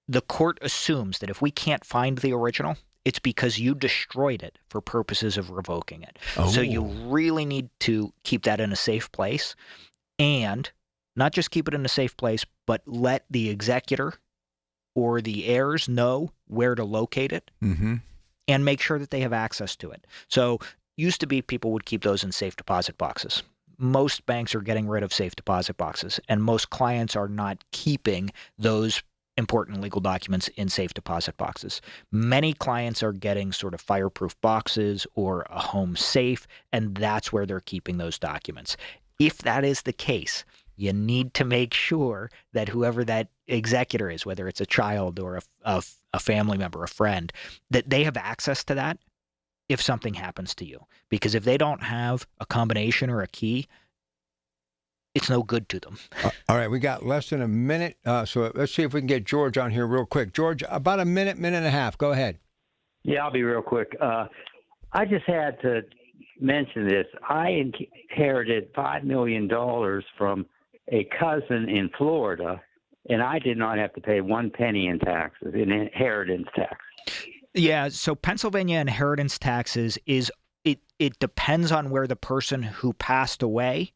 The court assumes that if we can't find the original, it's because you destroyed it for purposes of revoking it. Oh. So you really need to keep that in a safe place, and not just keep it in a safe place, but let the executor or the heirs know where to locate it, and make sure that they have access to it. So used to be people would keep those in safe deposit boxes. Most banks are getting rid of safe deposit boxes, and most clients are not keeping those important legal documents in safe deposit boxes. Many clients are getting sort of fireproof boxes or a home safe, and that's where they're keeping those documents. If that is the case, you need to make sure that whoever that executor is, whether it's a child or a family member, a friend, that they have access to that if something happens to you. Because if they don't have a combination or a key, it's no good to them. All right, we got less than a minute, so let's see if we can get George on here real quick. George, about a minute and a half. Go ahead. Yeah, I'll be real quick. I just had to mention this. I inherited $5 million from a cousin in Florida, and I did not have to pay 1 penny in taxes, in inheritance tax. Yeah, so Pennsylvania inheritance taxes it depends on where the person who passed away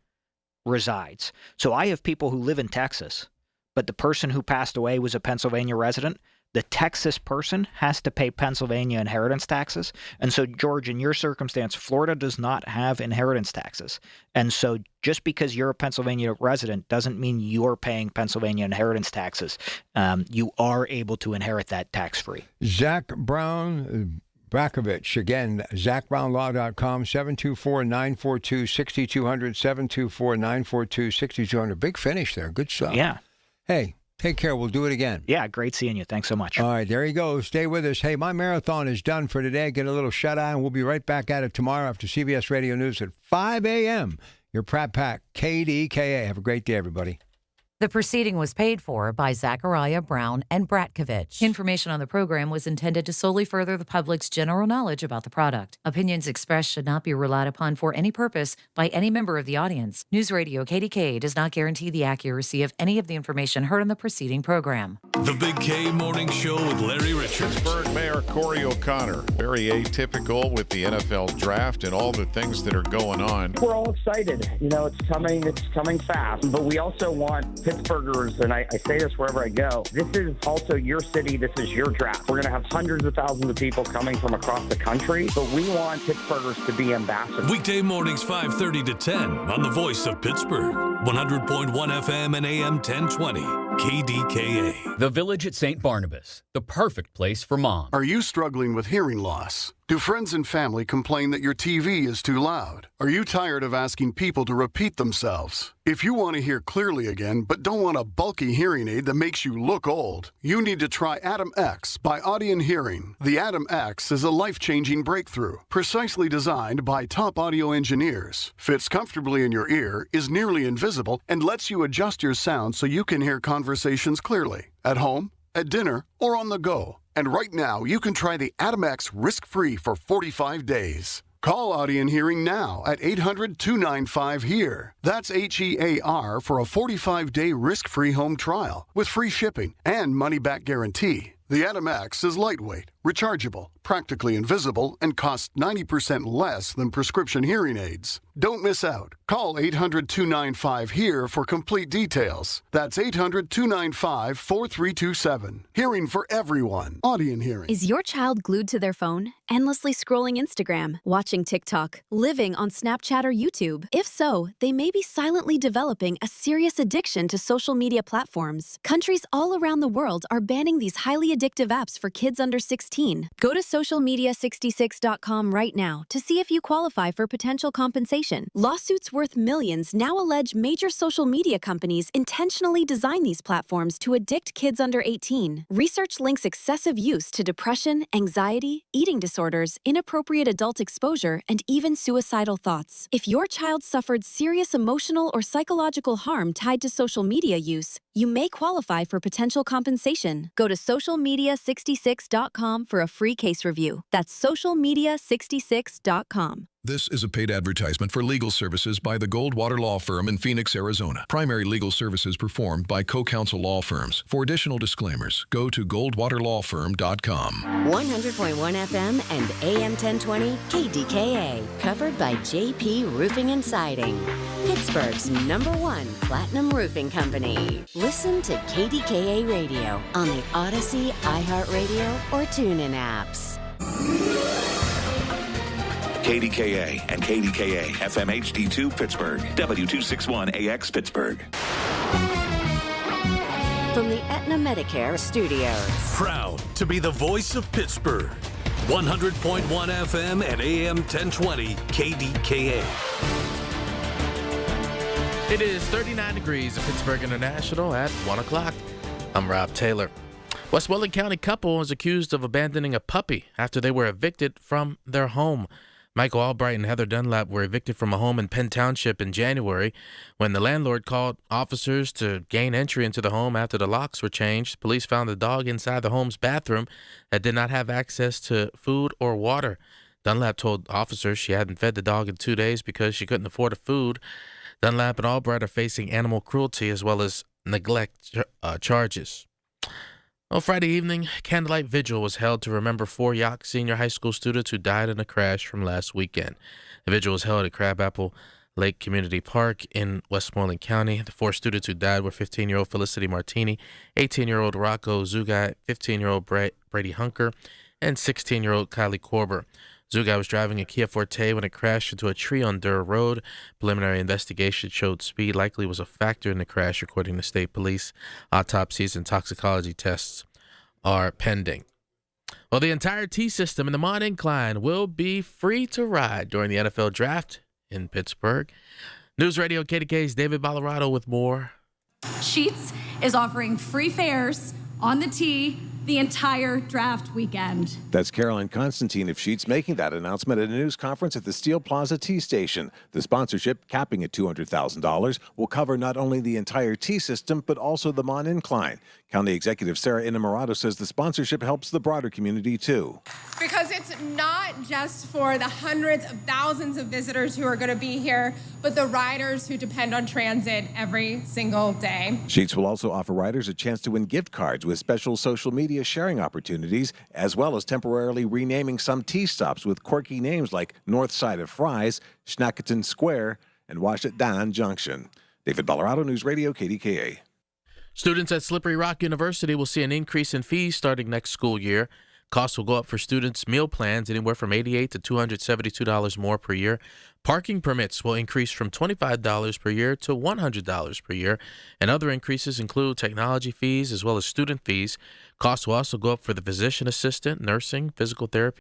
resides. So I have people who live in Texas, but the person who passed away was a Pennsylvania resident. The Texas person has to pay Pennsylvania inheritance taxes. And so, George, in your circumstance, Florida does not have inheritance taxes. And so just because you're a Pennsylvania resident doesn't mean you're paying Pennsylvania inheritance taxes. You are able to inherit that tax-free. Zach Brown Brakovich, again, ZachBrownLaw.com, 724-942-6200, 724-942-6200. Big finish there. Good stuff. Yeah. Hey. Take care. We'll do it again. Yeah, great seeing you. Thanks so much. All right, there you go. Stay with us. Hey, my marathon is done for today. Get a little shut-eye, and we'll be right back at it tomorrow after CBS Radio News at 5 a.m. Your Pratt Pack, KDKA. Have a great day, everybody. The proceeding was paid for by Zachariah Brown and Bratkovich. Information on the program was intended to solely further the public's general knowledge about the product. Opinions expressed should not be relied upon for any purpose by any member of the audience. News Radio KDKA does not guarantee the accuracy of any of the information heard on the preceding program. The Big K Morning Show with Larry Richards. Pittsburgh Mayor Corey O'Connor. Very atypical with the NFL draft and all the things that are going on. We're all excited. You know, it's coming fast. But we also want Pittsburghers, and I say this wherever I go, this is also your city, this is your draft. We're going to have hundreds of thousands of people coming from across the country, but we want Pittsburghers to be ambassadors. Weekday mornings 5:30 to 10 on the Voice of Pittsburgh, 100.1 FM and AM 1020, KDKA. The Village at St. Barnabas, the perfect place for mom. Are you struggling with hearing loss? Do friends and family complain that your TV is too loud? Are you tired of asking people to repeat themselves? If you want to hear clearly again, but don't want a bulky hearing aid that makes you look old, you need to try Adam X by Audion Hearing. The Adam X is a life-changing breakthrough, precisely designed by top audio engineers, fits comfortably in your ear, is nearly invisible, and lets you adjust your sound so you can hear conversations clearly, at home, at dinner, or on the go. And right now, you can try the Adam X risk-free for 45 days. Call Audion Hearing now at 800-295-HEAR. That's HEAR for a 45-day risk-free home trial with free shipping and money-back guarantee. The Adam X is lightweight, Rechargeable, practically invisible, and cost 90% less than prescription hearing aids. Don't miss out. Call 800-295-HEAR for complete details. That's 800-295-4327. Hearing for everyone. Audient Hearing. Is your child glued to their phone, endlessly scrolling Instagram, watching TikTok, living on Snapchat or YouTube? If so, they may be silently developing a serious addiction to social media platforms. Countries all around the world are banning these highly addictive apps for kids under 16. Go to socialmedia66.com right now to see if you qualify for potential compensation. Lawsuits worth millions now allege major social media companies intentionally design these platforms to addict kids under 18. Research links excessive use to depression, anxiety, eating disorders, inappropriate adult exposure, and even suicidal thoughts. If your child suffered serious emotional or psychological harm tied to social media use, you may qualify for potential compensation. Go to socialmedia66.com for a free case review. That's socialmedia66.com. This is a paid advertisement for legal services by the Goldwater Law Firm in Phoenix, Arizona. Primary legal services performed by co-counsel law firms. For additional disclaimers, go to goldwaterlawfirm.com. 100.1 FM and AM 1020 KDKA, covered by JP Roofing and Siding, Pittsburgh's #1 platinum roofing company. Listen to KDKA Radio on the Odyssey, iHeartRadio, or TuneIn apps. KDKA and KDKA FM HD2 Pittsburgh, W261AX Pittsburgh. From the Aetna Medicare Studios. Proud to be the voice of Pittsburgh. 100.1 FM and AM 1020 KDKA. It is 39 degrees at Pittsburgh International at 1 o'clock. I'm Rob Taylor. Westmoreland County couple is accused of abandoning a puppy after they were evicted from their home. Michael Albright and Heather Dunlap were evicted from a home in Penn Township in January. When the landlord called officers to gain entry into the home after the locks were changed, police found the dog inside the home's bathroom that did not have access to food or water. Dunlap told officers she hadn't fed the dog in 2 days because she couldn't afford the food. Dunlap and Albright are facing animal cruelty as well as neglect charges. Well, Friday evening, candlelight vigil was held to remember 4 Yock Senior High School students who died in a crash from last weekend. The vigil was held at Crabapple Lake Community Park in Westmoreland County. The 4 students who died were 15-year-old Felicity Martini, 18-year-old Rocco Zugai, 15-year-old Brady Hunker, and 16-year-old Kylie Korber. Zugai was driving a Kia Forte when it crashed into a tree on Durr Road. Preliminary investigation showed speed likely was a factor in the crash, according to state police. Autopsies and toxicology tests are pending. Well, the entire T system in the Mont Incline will be free to ride during the NFL Draft in Pittsburgh. News Radio KDK's David Ballarado with more. Sheetz is offering free fares on the T the entire draft weekend. That's Caroline Constantine of Sheetz making that announcement at a news conference at the Steel Plaza T Station. The sponsorship, capping at $200,000, will cover not only the entire T system, but also the Mont Incline. County Executive Sarah Innamorato says the sponsorship helps the broader community, too. Because it's not just for the hundreds of thousands of visitors who are going to be here, but the riders who depend on transit every single day. Sheetz will also offer riders a chance to win gift cards with special social media sharing opportunities, as well as temporarily renaming some T-stops with quirky names like North Side of Fries, Schnackleton Square, and Washington Junction. David Ballarado, News Radio, KDKA. Students at Slippery Rock University will see an increase in fees starting next school year. Costs will go up for students' meal plans anywhere from $88 to $272 more per year. Parking permits will increase from $25 per year to $100 per year. And other increases include technology fees as well as student fees. Costs will also go up for the physician assistant, nursing, physical therapy,